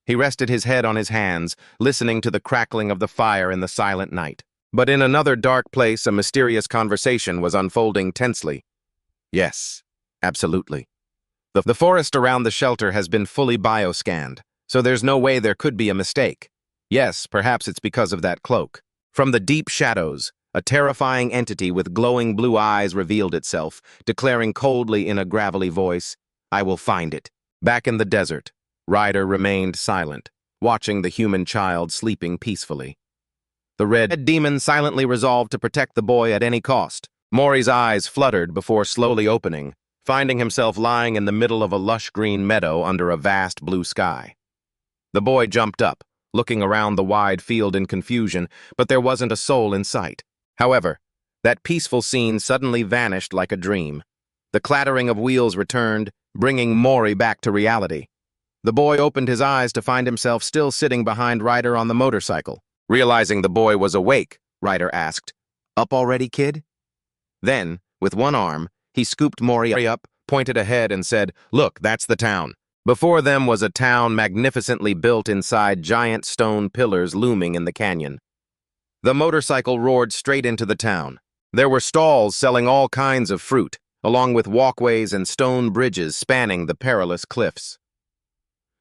He rested his head on his hands, listening to the crackling of the fire in the silent night. But in another dark place, a mysterious conversation was unfolding tensely. Yes, absolutely. The forest around the shelter has been fully bioscanned, so there's no way there could be a mistake. Yes, perhaps it's because of that cloak. From the deep shadows, a terrifying entity with glowing blue eyes revealed itself, declaring coldly in a gravelly voice, "I will find it." Back in the desert, Ryder remained silent, watching the human child sleeping peacefully. The red demon silently resolved to protect the boy at any cost. Mori's eyes fluttered before slowly opening, finding himself lying in the middle of a lush green meadow under a vast blue sky. The boy jumped up, looking around the wide field in confusion, but there wasn't a soul in sight. However, that peaceful scene suddenly vanished like a dream. The clattering of wheels returned, bringing Mori back to reality. The boy opened his eyes to find himself still sitting behind Ryder on the motorcycle. Realizing the boy was awake, Ryder asked, "Up already, kid?" Then, with one arm, he scooped Mori up, pointed ahead, and said, "Look, that's the town." Before them was a town magnificently built inside giant stone pillars looming in the canyon. The motorcycle roared straight into the town. There were stalls selling all kinds of fruit, along with walkways and stone bridges spanning the perilous cliffs.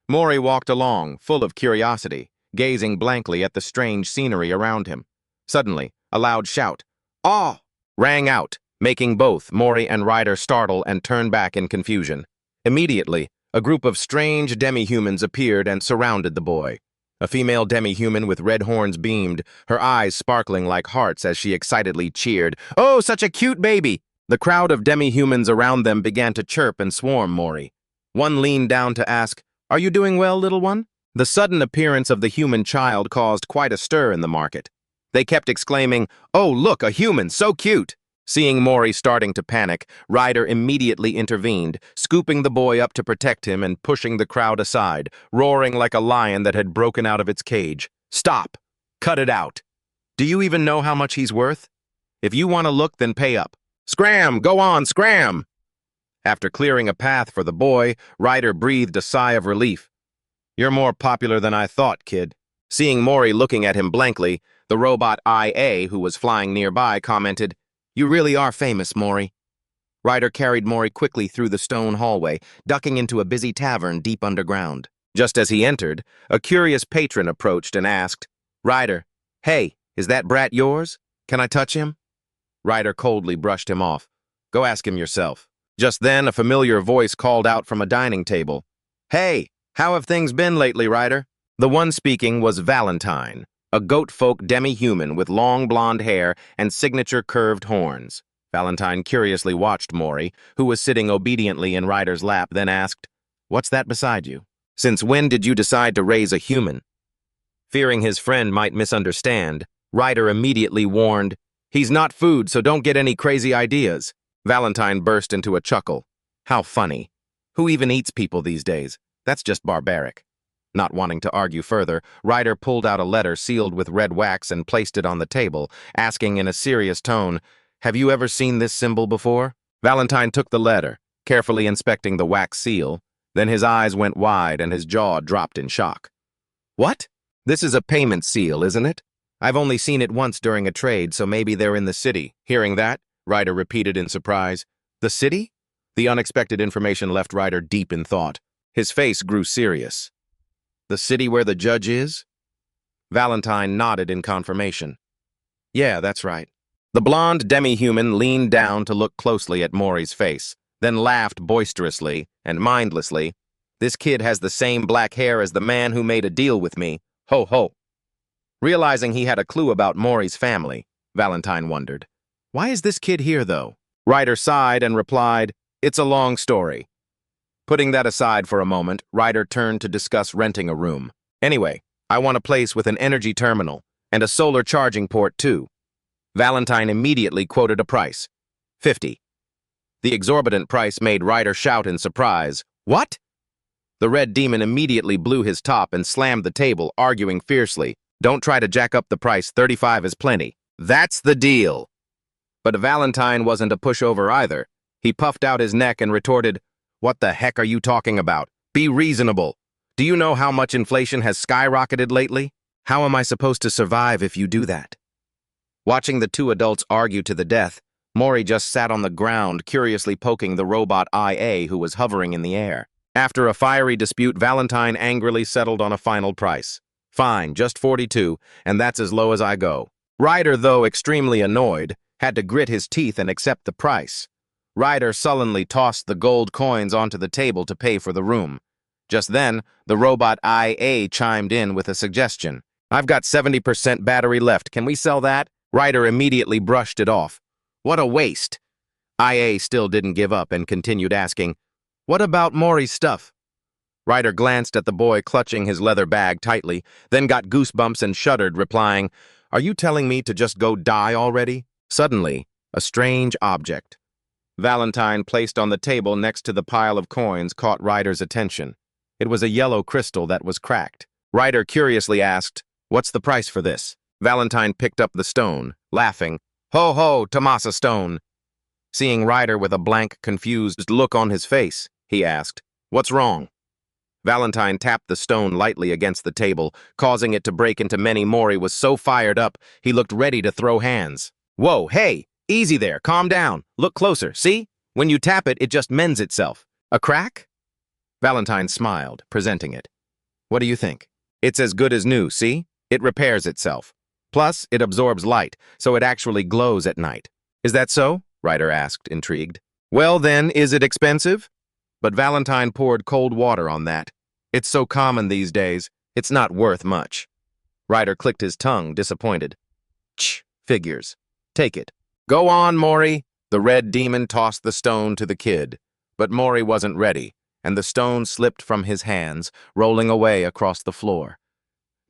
Mori walked along, full of curiosity, gazing blankly at the strange scenery around him. Suddenly, a loud shout, "Ah!" rang out, making both Mori and Ryder startle and turn back in confusion. Immediately, a group of strange demi-humans appeared and surrounded the boy. A female demi-human with red horns beamed, her eyes sparkling like hearts as she excitedly cheered, "Oh, such a cute baby!" The crowd of demi-humans around them began to chirp and swarm Mori. One leaned down to ask, "Are you doing well, little one?" The sudden appearance of the human child caused quite a stir in the market. They kept exclaiming, "Oh, look, a human, so cute!" Seeing Mori starting to panic, Ryder immediately intervened, scooping the boy up to protect him and pushing the crowd aside, roaring like a lion that had broken out of its cage. "Stop! Cut it out! Do you even know how much he's worth? If you want to look, then pay up. Scram! Go on, scram!" After clearing a path for the boy, Ryder breathed a sigh of relief. "You're more popular than I thought, kid." Seeing Mori looking at him blankly, the robot IA, who was flying nearby, commented, "You really are famous, Mori." Ryder carried Mori quickly through the stone hallway, ducking into a busy tavern deep underground. Just as he entered, a curious patron approached and asked, "Ryder, hey, is that brat yours? Can I touch him?" Ryder coldly brushed him off. "Go ask him yourself." Just then, a familiar voice called out from a dining table, "Hey, how have things been lately, Ryder?" The one speaking was Valentine, a goat-folk demi-human with long blonde hair and signature curved horns. Valentine curiously watched Mori, who was sitting obediently in Ryder's lap, then asked, "What's that beside you? Since when did you decide to raise a human?" Fearing his friend might misunderstand, Ryder immediately warned, "He's not food, so don't get any crazy ideas." Valentine burst into a chuckle. "How funny. Who even eats people these days? That's just barbaric." Not wanting to argue further, Ryder pulled out a letter sealed with red wax and placed it on the table, asking in a serious tone, "Have you ever seen this symbol before?" Valentine took the letter, carefully inspecting the wax seal. Then his eyes went wide and his jaw dropped in shock. "What? This is a payment seal, isn't it? I've only seen it once during a trade, so maybe they're in the city." Hearing that, Ryder repeated in surprise, "The city?" The unexpected information left Ryder deep in thought. His face grew serious. "The city where the judge is?" Valentine nodded in confirmation. "Yeah, that's right." The blonde demi-human leaned down to look closely at Mori's face, then laughed boisterously and mindlessly. "This kid has the same black hair as the man who made a deal with me. Ho ho." Realizing he had a clue about Mori's family, Valentine wondered, "Why is this kid here, though?" Ryder sighed and replied, "It's a long story." Putting that aside for a moment, Ryder turned to discuss renting a room. "Anyway, I want a place with an energy terminal, and a solar charging port, too." Valentine immediately quoted a price, 50. The exorbitant price made Ryder shout in surprise, "What?" The red demon immediately blew his top and slammed the table, arguing fiercely, "Don't try to jack up the price, 35 is plenty. That's the deal." But Valentine wasn't a pushover either. He puffed out his neck and retorted, What the heck are you talking about? Be reasonable. Do you know how much inflation has skyrocketed lately? How am I supposed to survive if you do that? Watching the two adults argue to the death, Mori just sat on the ground, curiously poking the robot IA who was hovering in the air. After a fiery dispute, Valentine angrily settled on a final price. Fine, just 42, and that's as low as I go. Ryder, though extremely annoyed, had to grit his teeth and accept the price. Ryder sullenly tossed the gold coins onto the table to pay for the room. Just then, the robot IA chimed in with a suggestion. I've got 70% battery left. Can we sell that? Ryder immediately brushed it off. What a waste. IA still didn't give up and continued asking, what about Mori's stuff? Ryder glanced at the boy clutching his leather bag tightly, then got goosebumps and shuddered, replying, Are you telling me to just go die already? Suddenly, a strange object, Valentine placed on the table next to the pile of coins, caught Ryder's attention. It was a yellow crystal that was cracked. Ryder curiously asked, What's the price for this? Valentine picked up the stone, laughing. Ho ho, Tomasa stone. Seeing Ryder with a blank, confused look on his face, he asked, What's wrong? Valentine tapped the stone lightly against the table, causing it to break into many. Mori was so fired up, he looked ready to throw hands. Whoa, hey, easy there, calm down. Look closer, see? When you tap it, it just mends itself. A crack? Valentine smiled, presenting it. What do you think? It's as good as new, see? It repairs itself. Plus, it absorbs light, so it actually glows at night. Is that so? Ryder asked, intrigued. Well then, is it expensive? But Valentine poured cold water on that. It's so common these days, it's not worth much. Ryder clicked his tongue, disappointed. Tch, figures. Take it. Go on, Mori. The red demon tossed the stone to the kid. But Mori wasn't ready, and the stone slipped from his hands, rolling away across the floor.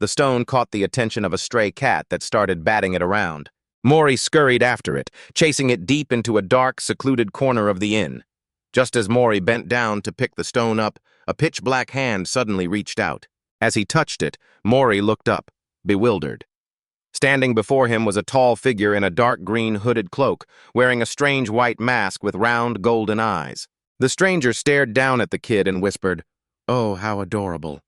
The stone caught the attention of a stray cat that started batting it around. Mori scurried after it, chasing it deep into a dark, secluded corner of the inn. Just as Mori bent down to pick the stone up, a pitch-black hand suddenly reached out. As he touched it, Mori looked up, bewildered. Standing before him was a tall figure in a dark green hooded cloak, wearing a strange white mask with round golden eyes. The stranger stared down at the kid and whispered, Oh, how adorable.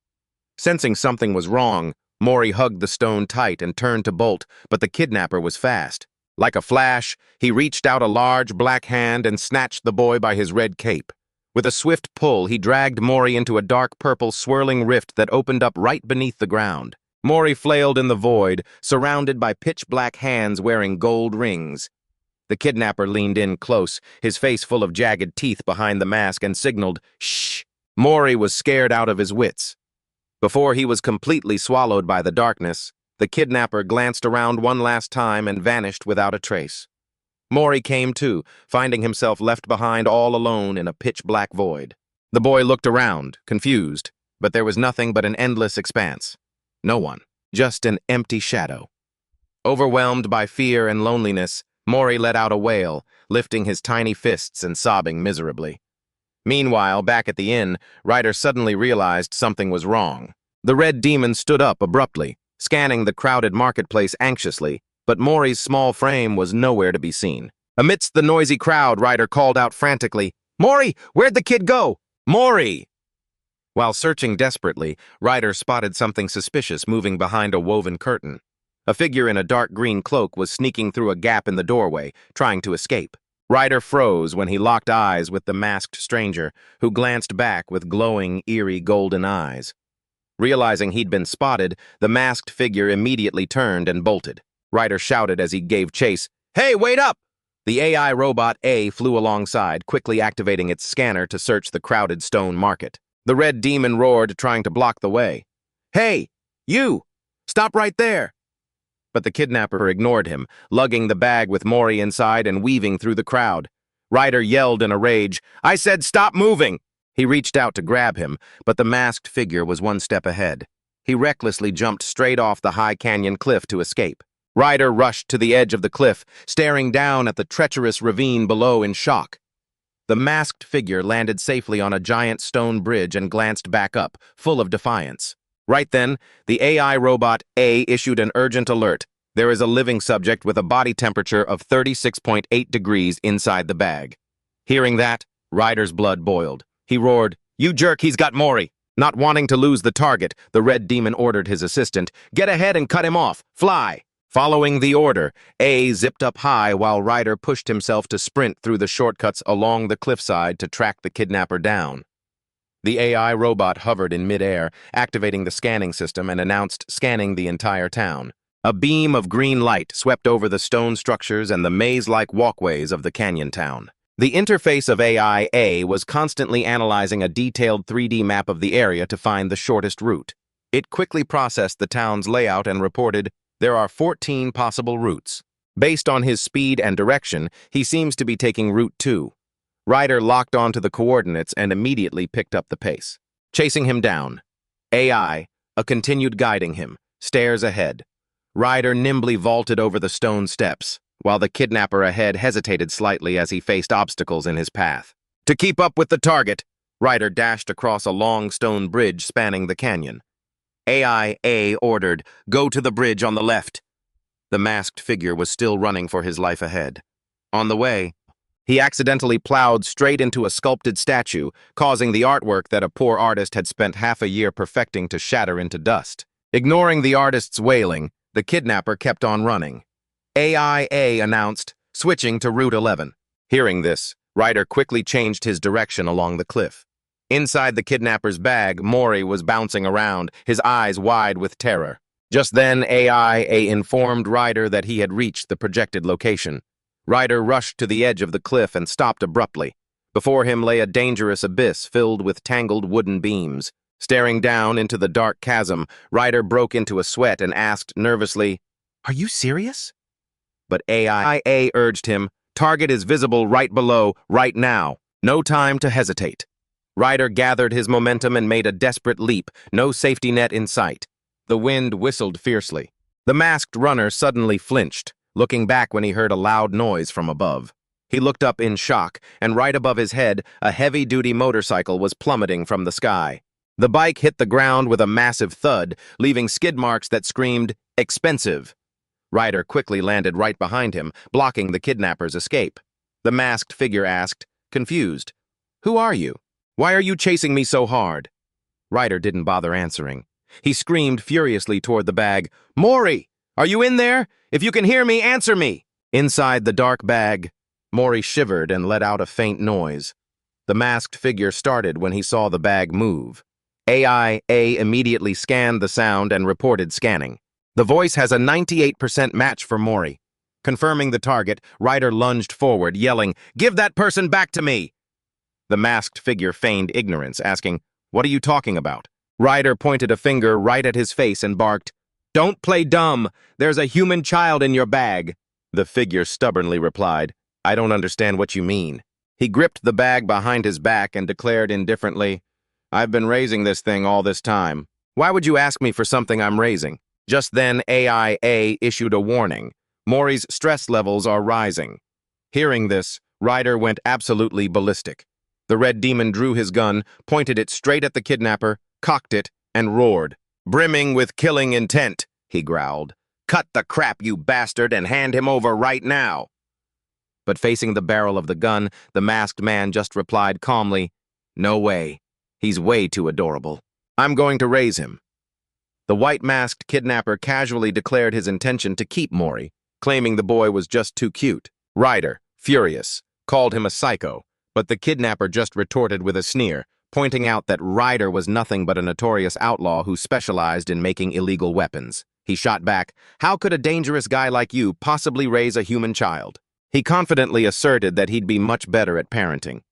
Sensing something was wrong, Mori hugged the stone tight and turned to bolt, but the kidnapper was fast. Like a flash, he reached out a large black hand and snatched the boy by his red cape. With a swift pull, he dragged Mori into a dark purple swirling rift that opened up right beneath the ground. Mori flailed in the void, surrounded by pitch-black hands wearing gold rings. The kidnapper leaned in close, his face full of jagged teeth behind the mask, and signaled, Shh! Mori was scared out of his wits. Before he was completely swallowed by the darkness, the kidnapper glanced around one last time and vanished without a trace. Mori came to, finding himself left behind all alone in a pitch-black void. The boy looked around, confused, but there was nothing but an endless expanse. No one, just an empty shadow. Overwhelmed by fear and loneliness, Mori let out a wail, lifting his tiny fists and sobbing miserably. Meanwhile, back at the inn, Ryder suddenly realized something was wrong. The red demon stood up abruptly, scanning the crowded marketplace anxiously, but Mori's small frame was nowhere to be seen. Amidst the noisy crowd, Ryder called out frantically, Mori, where'd the kid go? Mori! While searching desperately, Ryder spotted something suspicious moving behind a woven curtain. A figure in a dark green cloak was sneaking through a gap in the doorway, trying to escape. Ryder froze when he locked eyes with the masked stranger, who glanced back with glowing, eerie golden eyes. Realizing he'd been spotted, the masked figure immediately turned and bolted. Ryder shouted as he gave chase, Hey, wait up! The AI robot A flew alongside, quickly activating its scanner to search the crowded stone market. The red demon roared, trying to block the way. Hey, you! Stop right there! But the kidnapper ignored him, lugging the bag with Mori inside and weaving through the crowd. Ryder yelled in a rage, I said stop moving! He reached out to grab him, but the masked figure was one step ahead. He recklessly jumped straight off the high canyon cliff to escape. Ryder rushed to the edge of the cliff, staring down at the treacherous ravine below in shock. The masked figure landed safely on a giant stone bridge and glanced back up, full of defiance. Right then, the AI robot A issued an urgent alert. There is a living subject with a body temperature of 36.8 degrees inside the bag. Hearing that, Ryder's blood boiled. He roared, "You jerk, he's got Mori!" Not wanting to lose the target, the red demon ordered his assistant, "Get ahead and cut him off! Fly!" Following the order, A zipped up high while Ryder pushed himself to sprint through the shortcuts along the cliffside to track the kidnapper down. The AI robot hovered in midair, activating the scanning system and announced scanning the entire town. A beam of green light swept over the stone structures and the maze-like walkways of the canyon town. The interface of AI-A was constantly analyzing a detailed 3D map of the area to find the shortest route. It quickly processed the town's layout and reported, "There are 14 possible routes." Based on his speed and direction, he seems to be taking Route 2. Ryder locked onto the coordinates and immediately picked up the pace. Chasing him down. AI, continued guiding him, stairs ahead. Ryder nimbly vaulted over the stone steps, while the kidnapper ahead hesitated slightly as he faced obstacles in his path. To keep up with the target, Ryder dashed across a long stone bridge spanning the canyon. AI-A ordered, "Go to the bridge on the left." The masked figure was still running for his life ahead. On the way, he accidentally plowed straight into a sculpted statue, causing the artwork that a poor artist had spent half a year perfecting to shatter into dust. Ignoring the artist's wailing, the kidnapper kept on running. AI-A announced, switching to Route 11. Hearing this, Ryder quickly changed his direction along the cliff. Inside the kidnapper's bag, Mori was bouncing around, his eyes wide with terror. Just then, AI-A informed Ryder that he had reached the projected location. Ryder rushed to the edge of the cliff and stopped abruptly. Before him lay a dangerous abyss filled with tangled wooden beams. Staring down into the dark chasm, Ryder broke into a sweat and asked nervously, "Are you serious?" But AI-A urged him, "Target is visible right below, right now. No time to hesitate." Ryder gathered his momentum and made a desperate leap, no safety net in sight. The wind whistled fiercely. The masked runner suddenly flinched, looking back when he heard a loud noise from above. He looked up in shock, and right above his head, a heavy-duty motorcycle was plummeting from the sky. The bike hit the ground with a massive thud, leaving skid marks that screamed, "Expensive." Ryder quickly landed right behind him, blocking the kidnapper's escape. The masked figure asked, confused, "Who are you? Why are you chasing me so hard?" Ryder didn't bother answering. He screamed furiously toward the bag, "Mori! Are you in there? If you can hear me, answer me!" Inside the dark bag, Mori shivered and let out a faint noise. The masked figure started when he saw the bag move. AI-A immediately scanned the sound and reported scanning. The voice has a 98% match for Mori. Confirming the target, Ryder lunged forward, yelling, "Give that person back to me!" The masked figure feigned ignorance, asking, "What are you talking about?" Ryder pointed a finger right at his face and barked, "Don't play dumb! There's a human child in your bag!" The figure stubbornly replied, "I don't understand what you mean." He gripped the bag behind his back and declared indifferently, "I've been raising this thing all this time. Why would you ask me for something I'm raising?" Just then, AI-A issued a warning. Mori's stress levels are rising. Hearing this, Ryder went absolutely ballistic. The red demon drew his gun, pointed it straight at the kidnapper, cocked it, and roared. "Brimming with killing intent," he growled. "Cut the crap, you bastard, and hand him over right now." But facing the barrel of the gun, the masked man just replied calmly, "No way. He's way too adorable. I'm going to raise him." The white-masked kidnapper casually declared his intention to keep Mori, claiming the boy was just too cute. Ryder, furious, called him a psycho, but the kidnapper just retorted with a sneer, pointing out that Ryder was nothing but a notorious outlaw who specialized in making illegal weapons. He shot back, "How could a dangerous guy like you possibly raise a human child?" He confidently asserted that he'd be much better at parenting.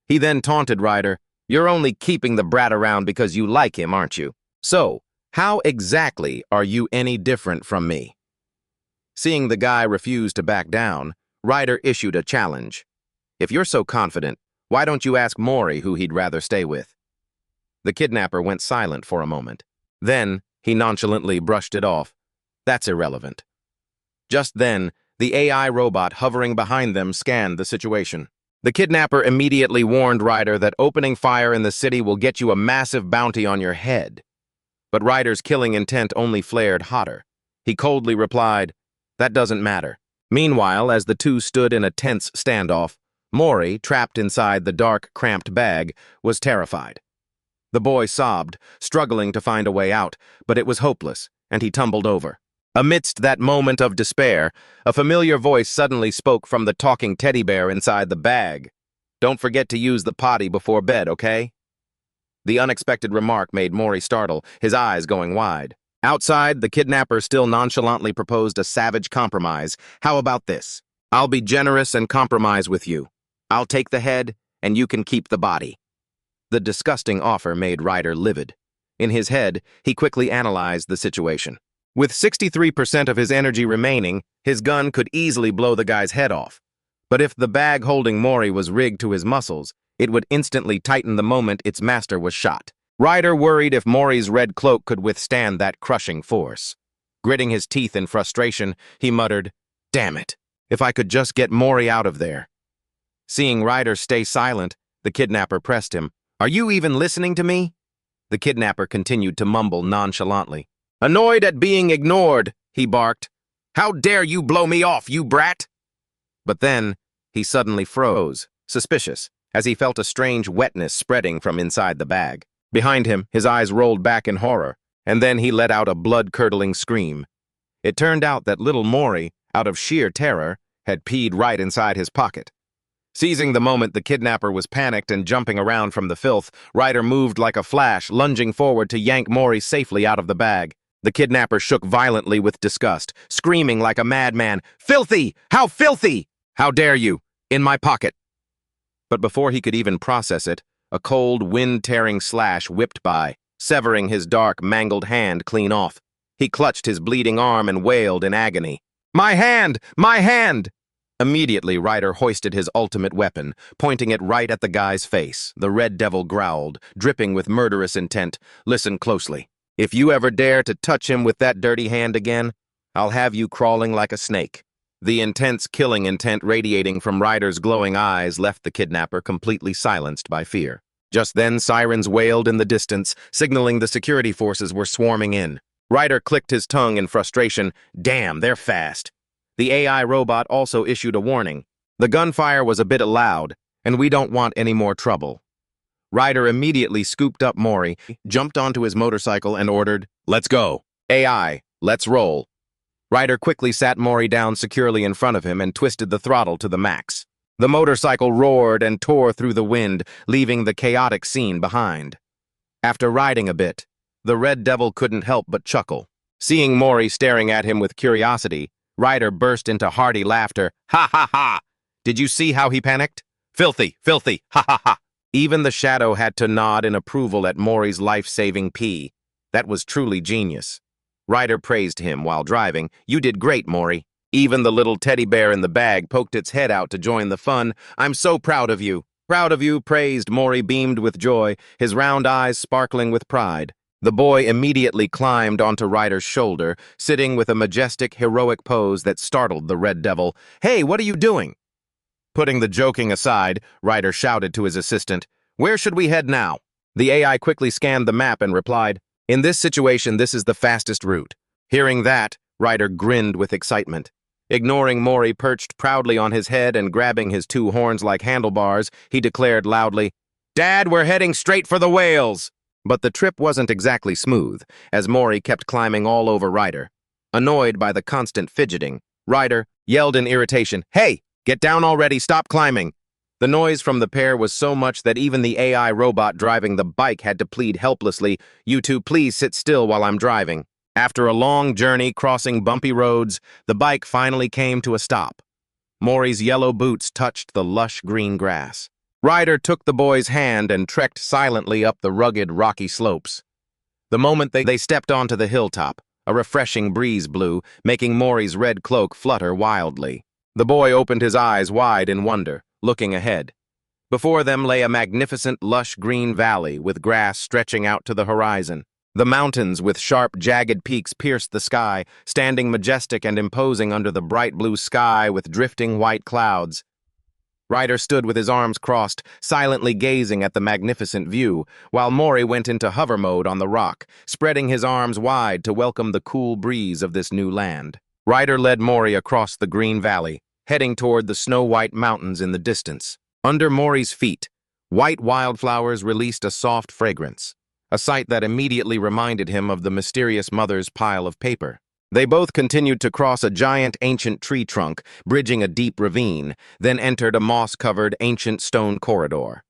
He then taunted Ryder, "You're only keeping the brat around because you like him, aren't you? So, how exactly are you any different from me?" Seeing the guy refuse to back down, Ryder issued a challenge. "If you're so confident, why don't you ask Mori who he'd rather stay with?" The kidnapper went silent for a moment. Then, he nonchalantly brushed it off. "That's irrelevant." Just then, the AI robot hovering behind them scanned the situation. The kidnapper immediately warned Ryder that opening fire in the city will get you a massive bounty on your head. But Ryder's killing intent only flared hotter. He coldly replied, "That doesn't matter." Meanwhile, as the two stood in a tense standoff, Mori, trapped inside the dark, cramped bag, was terrified. The boy sobbed, struggling to find a way out, but it was hopeless, and he tumbled over. Amidst that moment of despair, a familiar voice suddenly spoke from the talking teddy bear inside the bag. "Don't forget to use the potty before bed, okay?" The unexpected remark made Mori startle, his eyes going wide. Outside, the kidnapper still nonchalantly proposed a savage compromise. "How about this? I'll be generous and compromise with you. I'll take the head, and you can keep the body." The disgusting offer made Ryder livid. In his head, he quickly analyzed the situation. With 63% of his energy remaining, his gun could easily blow the guy's head off. But if the bag holding Mori was rigged to his muscles, it would instantly tighten the moment its master was shot. Ryder worried if Mori's red cloak could withstand that crushing force. Gritting his teeth in frustration, he muttered, "Damn it, if I could just get Mori out of there." Seeing Ryder stay silent, the kidnapper pressed him. "Are you even listening to me?" The kidnapper continued to mumble nonchalantly. "Annoyed at being ignored," he barked. "How dare you blow me off, you brat!" But then, he suddenly froze, suspicious, as he felt a strange wetness spreading from inside the bag. Behind him, his eyes rolled back in horror, and then he let out a blood-curdling scream. It turned out that little Mori, out of sheer terror, had peed right inside his pocket. Seizing the moment the kidnapper was panicked and jumping around from the filth, Ryder moved like a flash, lunging forward to yank Mori safely out of the bag. The kidnapper shook violently with disgust, screaming like a madman, "Filthy! How filthy! How dare you! In my pocket!" But before he could even process it, a cold, wind-tearing slash whipped by, severing his dark, mangled hand clean off. He clutched his bleeding arm and wailed in agony. "My hand! My hand!" Immediately, Ryder hoisted his ultimate weapon, pointing it right at the guy's face. The Red Devil growled, dripping with murderous intent. "Listen closely. If you ever dare to touch him with that dirty hand again, I'll have you crawling like a snake." The intense killing intent radiating from Ryder's glowing eyes left the kidnapper completely silenced by fear. Just then, sirens wailed in the distance, signaling the security forces were swarming in. Ryder clicked his tongue in frustration. "Damn, they're fast." The AI robot also issued a warning. "The gunfire was a bit loud, and we don't want any more trouble." Ryder immediately scooped up Mori, jumped onto his motorcycle, and ordered, "Let's go. AI, let's roll." Ryder quickly sat Mori down securely in front of him and twisted the throttle to the max. The motorcycle roared and tore through the wind, leaving the chaotic scene behind. After riding a bit, the Red Devil couldn't help but chuckle. Seeing Mori staring at him with curiosity, Ryder burst into hearty laughter. "Ha ha ha! Did you see how he panicked? Filthy, filthy, ha ha ha!" Even the Shadow had to nod in approval at Mori's life-saving pee. That was truly genius. Ryder praised him while driving. "You did great, Mori." Even the little teddy bear in the bag poked its head out to join the fun. "I'm so proud of you." "Proud of you," praised Mori, beamed with joy, his round eyes sparkling with pride. The boy immediately climbed onto Ryder's shoulder, sitting with a majestic, heroic pose that startled the Red Devil. "Hey, what are you doing?" Putting the joking aside, Ryder shouted to his assistant, "Where should we head now?" The AI quickly scanned the map and replied, "In this situation, this is the fastest route." Hearing that, Ryder grinned with excitement. Ignoring Mori perched proudly on his head and grabbing his two horns like handlebars, he declared loudly, "Dad, we're heading straight for the whales!" But the trip wasn't exactly smooth, as Mori kept climbing all over Ryder. Annoyed by the constant fidgeting, Ryder yelled in irritation, "Hey, get down already, stop climbing!" The noise from the pair was so much that even the AI robot driving the bike had to plead helplessly, "You two, please sit still while I'm driving." After a long journey crossing bumpy roads, the bike finally came to a stop. Mori's yellow boots touched the lush green grass. Ryder took the boy's hand and trekked silently up the rugged, rocky slopes. The moment they stepped onto the hilltop, a refreshing breeze blew, making Mori's red cloak flutter wildly. The boy opened his eyes wide in wonder, looking ahead. Before them lay a magnificent, lush green valley with grass stretching out to the horizon. The mountains with sharp, jagged peaks pierced the sky, standing majestic and imposing under the bright blue sky with drifting white clouds. Ryder stood with his arms crossed, silently gazing at the magnificent view, while Mori went into hover mode on the rock, spreading his arms wide to welcome the cool breeze of this new land. Ryder led Mori across the green valley, heading toward the snow-white mountains in the distance. Under Mori's feet, white wildflowers released a soft fragrance, a sight that immediately reminded him of the mysterious mother's pile of paper. They both continued to cross a giant ancient tree trunk, bridging a deep ravine, then entered a moss-covered ancient stone corridor.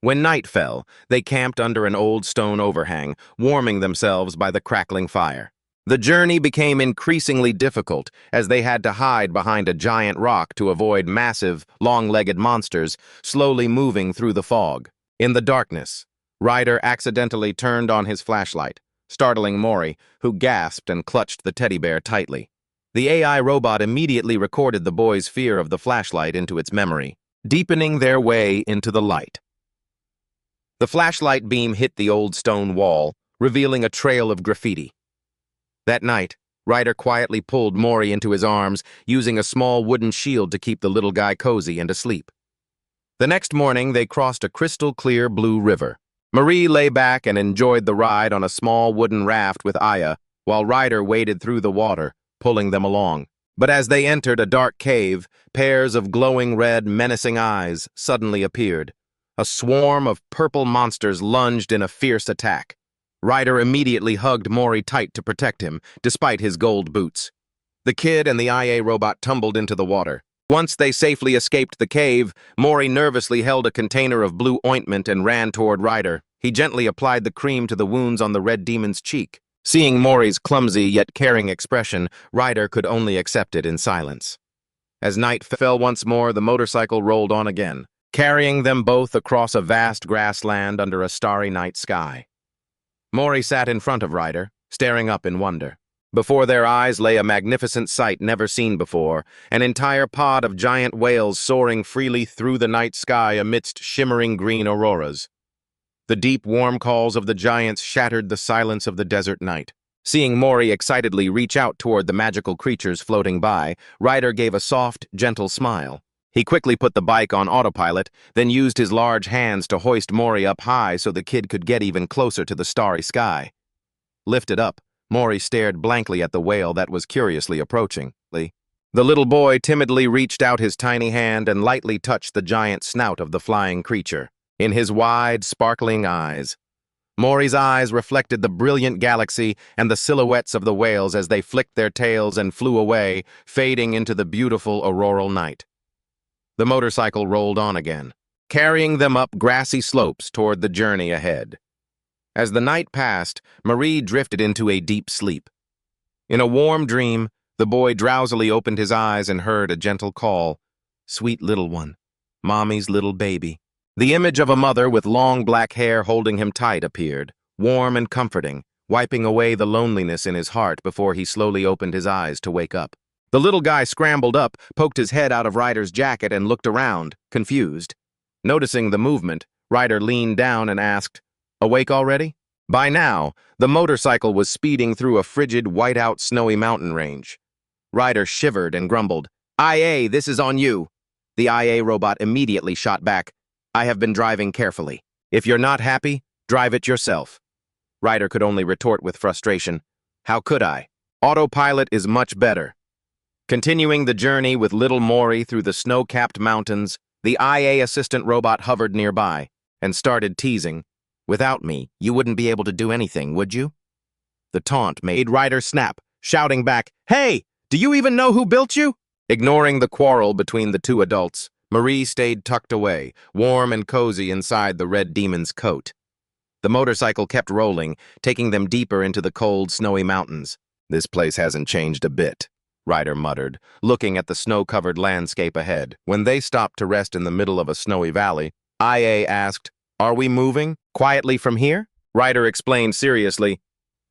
When night fell, they camped under an old stone overhang, warming themselves by the crackling fire. The journey became increasingly difficult as they had to hide behind a giant rock to avoid massive, long-legged monsters slowly moving through the fog. In the darkness, Ryder accidentally turned on his flashlight, startling Mori, who gasped and clutched the teddy bear tightly. The AI robot immediately recorded the boy's fear of the flashlight into its memory, deepening their way into the light. The flashlight beam hit the old stone wall, revealing a trail of graffiti. That night, Ryder quietly pulled Mori into his arms, using a small wooden shield to keep the little guy cozy and asleep. The next morning, they crossed a crystal-clear blue river. Marie lay back and enjoyed the ride on a small wooden raft with Aya, while Ryder waded through the water, pulling them along. But as they entered a dark cave, pairs of glowing red, menacing eyes suddenly appeared. A swarm of purple monsters lunged in a fierce attack. Ryder immediately hugged Mori tight to protect him, despite his gold boots. The kid and the IA robot tumbled into the water. Once they safely escaped the cave, Mori nervously held a container of blue ointment and ran toward Ryder. He gently applied the cream to the wounds on the red demon's cheek. Seeing Mori's clumsy yet caring expression, Ryder could only accept it in silence. As night fell once more, the motorcycle rolled on again, carrying them both across a vast grassland under a starry night sky. Mori sat in front of Ryder, staring up in wonder. Before their eyes lay a magnificent sight never seen before, an entire pod of giant whales soaring freely through the night sky amidst shimmering green auroras. The deep, warm calls of the giants shattered the silence of the desert night. Seeing Mori excitedly reach out toward the magical creatures floating by, Ryder gave a soft, gentle smile. He quickly put the bike on autopilot, then used his large hands to hoist Mori up high so the kid could get even closer to the starry sky. Lifted up, Mori stared blankly at the whale that was curiously approaching. The little boy timidly reached out his tiny hand and lightly touched the giant snout of the flying creature. In his wide, sparkling eyes, Mori's eyes reflected the brilliant galaxy and the silhouettes of the whales as they flicked their tails and flew away, fading into the beautiful auroral night. The motorcycle rolled on again, carrying them up grassy slopes toward the journey ahead. As the night passed, Marie drifted into a deep sleep. In a warm dream, the boy drowsily opened his eyes and heard a gentle call, "Sweet little one, Mommy's little baby." The image of a mother with long black hair holding him tight appeared, warm and comforting, wiping away the loneliness in his heart before he slowly opened his eyes to wake up. The little guy scrambled up, poked his head out of Ryder's jacket and looked around, confused. Noticing the movement, Ryder leaned down and asked, "Awake already?" By now, the motorcycle was speeding through a frigid, white-out snowy mountain range. Ryder shivered and grumbled, "IA, this is on you." The IA robot immediately shot back, "I have been driving carefully. If you're not happy, drive it yourself." Ryder could only retort with frustration, "How could I? Autopilot is much better." Continuing the journey with little Mori through the snow-capped mountains, the IA assistant robot hovered nearby and started teasing, "Without me, you wouldn't be able to do anything, would you?" The taunt made Ryder snap, shouting back, "Hey, do you even know who built you?" Ignoring the quarrel between the two adults, Marie stayed tucked away, warm and cozy inside the red demon's coat. The motorcycle kept rolling, taking them deeper into the cold, snowy mountains. "This place hasn't changed a bit," Ryder muttered, looking at the snow-covered landscape ahead. When they stopped to rest in the middle of a snowy valley, IA asked, "Are we moving quietly from here?" Ryder explained seriously,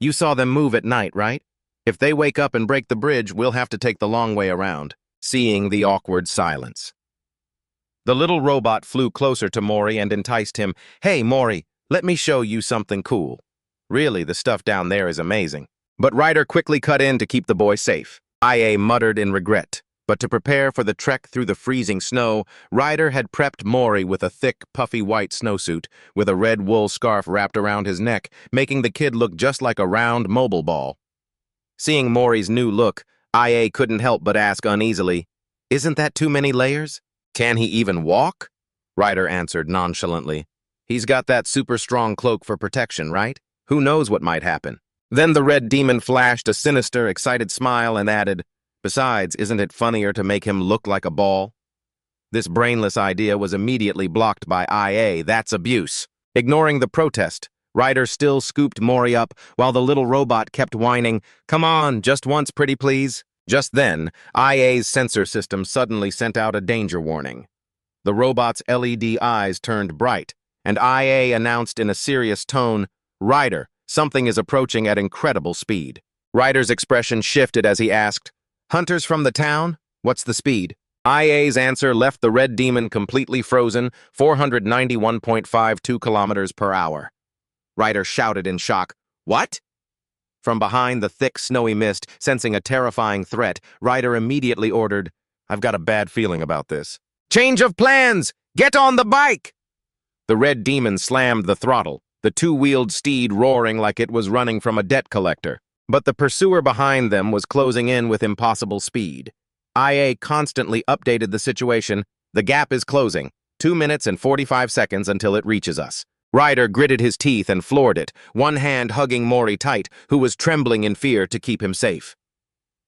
"You saw them move at night, right? If they wake up and break the bridge, we'll have to take the long way around." Seeing the awkward silence, the little robot flew closer to Mori and enticed him, "Hey, Mori, let me show you something cool. Really, the stuff down there is amazing." But Ryder quickly cut in to keep the boy safe. IA muttered in regret, but to prepare for the trek through the freezing snow, Ryder had prepped Mori with a thick, puffy white snowsuit with a red wool scarf wrapped around his neck, making the kid look just like a round mobile ball. Seeing Mori's new look, IA couldn't help but ask uneasily, Isn't that too many layers? Can he even walk? Ryder answered nonchalantly. He's got that super strong cloak for protection, right? Who knows what might happen? Then the red demon flashed a sinister, excited smile and added, Besides, isn't it funnier to make him look like a ball? This brainless idea was immediately blocked by IA. That's abuse. Ignoring the protest, Ryder still scooped Mori up while the little robot kept whining, Come on, just once, pretty please. Just then, IA's sensor system suddenly sent out a danger warning. The robot's LED eyes turned bright, and IA announced in a serious tone, Ryder, something is approaching at incredible speed. Ryder's expression shifted as he asked, Hunters from the town? What's the speed? IA's answer left the red demon completely frozen, 491.52 kilometers per hour. Ryder shouted in shock, What? From behind the thick, snowy mist, sensing a terrifying threat, Ryder immediately ordered, I've got a bad feeling about this. Change of plans! Get on the bike! The red demon slammed the throttle, the two-wheeled steed roaring like it was running from a debt collector. But the pursuer behind them was closing in with impossible speed. IA constantly updated the situation. The gap is closing. 2 minutes and 45 seconds until it reaches us. Ryder gritted his teeth and floored it, one hand hugging Mori tight, who was trembling in fear to keep him safe.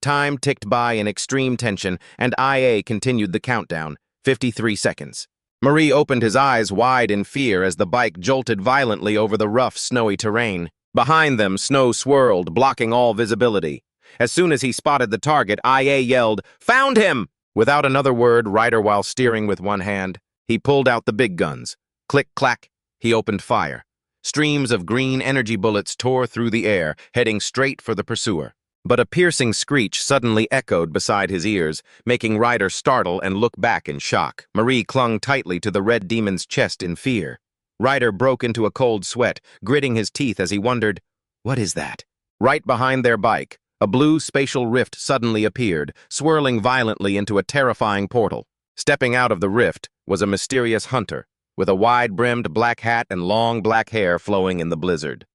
Time ticked by in extreme tension, and IA continued the countdown, 53 seconds. Marie opened his eyes wide in fear as the bike jolted violently over the rough, snowy terrain. Behind them, snow swirled, blocking all visibility. As soon as he spotted the target, IA yelled, Found him! Without another word, Ryder, while steering with one hand, he pulled out the big guns. Click-clack. He opened fire. Streams of green energy bullets tore through the air, heading straight for the pursuer. But a piercing screech suddenly echoed beside his ears, making Ryder startle and look back in shock. Marie clung tightly to the red demon's chest in fear. Ryder broke into a cold sweat, gritting his teeth as he wondered, What is that? Right behind their bike, a blue spatial rift suddenly appeared, swirling violently into a terrifying portal. Stepping out of the rift was a mysterious hunter, with a wide-brimmed black hat and long black hair flowing in the blizzard.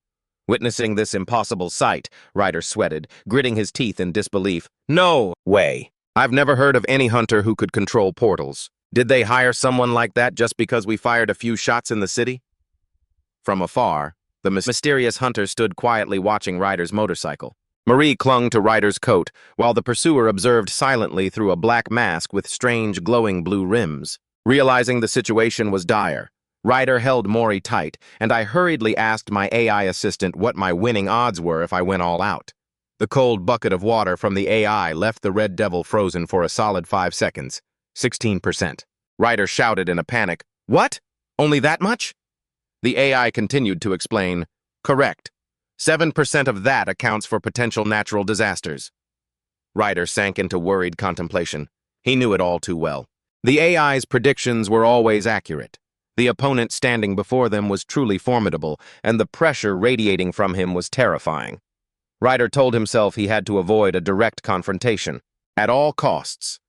Witnessing this impossible sight, Ryder sweated, gritting his teeth in disbelief. No way! I've never heard of any hunter who could control portals. Did they hire someone like that just because we fired a few shots in the city? From afar, the mysterious hunter stood quietly watching Ryder's motorcycle. Marie clung to Ryder's coat, while the pursuer observed silently through a black mask with strange glowing blue rims. Realizing the situation was dire, Ryder held Mori tight, and I hurriedly asked my AI assistant what my winning odds were if I went all out. The cold bucket of water from the AI left the red devil frozen for a solid 5 seconds. 16%. Ryder shouted in a panic, What? Only that much? The AI continued to explain, Correct. 7% of that accounts for potential natural disasters. Ryder sank into worried contemplation. He knew it all too well. The AI's predictions were always accurate. The opponent standing before them was truly formidable, and the pressure radiating from him was terrifying. Ryder told himself he had to avoid a direct confrontation, at all costs.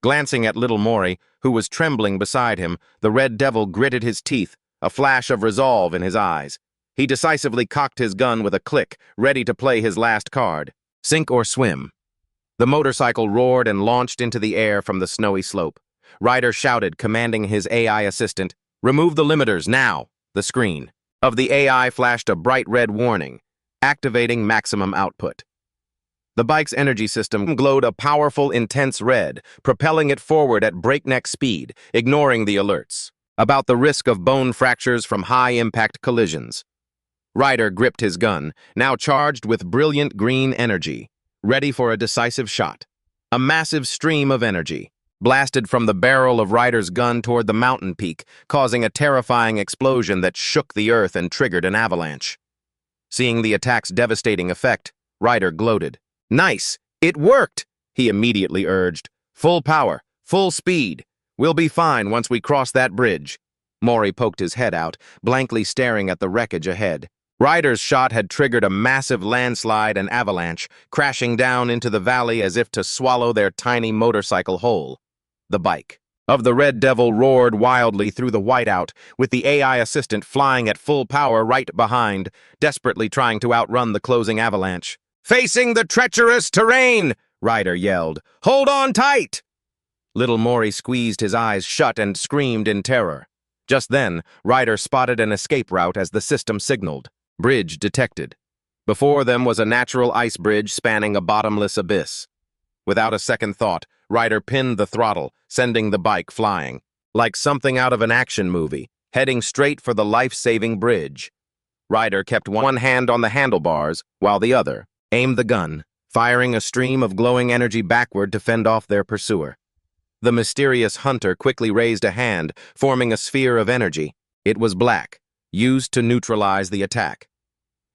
Glancing at little Mori, who was trembling beside him, the red devil gritted his teeth, a flash of resolve in his eyes. He decisively cocked his gun with a click, ready to play his last card. Sink or swim. The motorcycle roared and launched into the air from the snowy slope. Ryder shouted, commanding his AI assistant, Remove the limiters, now! The screen of the AI flashed a bright red warning, activating maximum output. The bike's energy system glowed a powerful, intense red, propelling it forward at breakneck speed, ignoring the alerts about the risk of bone fractures from high-impact collisions. Ryder gripped his gun, now charged with brilliant green energy, ready for a decisive shot. A massive stream of energy blasted from the barrel of Ryder's gun toward the mountain peak, causing a terrifying explosion that shook the earth and triggered an avalanche. Seeing the attack's devastating effect, Ryder gloated. Nice! It worked! He immediately urged. Full power, full speed. We'll be fine once we cross that bridge. Mori poked his head out, blankly staring at the wreckage ahead. Ryder's shot had triggered a massive landslide and avalanche, crashing down into the valley as if to swallow their tiny motorcycle whole. The bike of the Red Devil roared wildly through the whiteout, with the AI assistant flying at full power right behind, desperately trying to outrun the closing avalanche. Facing the treacherous terrain, Ryder yelled. Hold on tight! Little Mori squeezed his eyes shut and screamed in terror. Just then, Ryder spotted an escape route as the system signaled. Bridge detected. Before them was a natural ice bridge spanning a bottomless abyss. Without a second thought, Ryder pinned the throttle, sending the bike flying. Like something out of an action movie, heading straight for the life-saving bridge. Ryder kept one hand on the handlebars, while the other aimed the gun, firing a stream of glowing energy backward to fend off their pursuer. The mysterious hunter quickly raised a hand, forming a sphere of energy. It was black, used to neutralize the attack.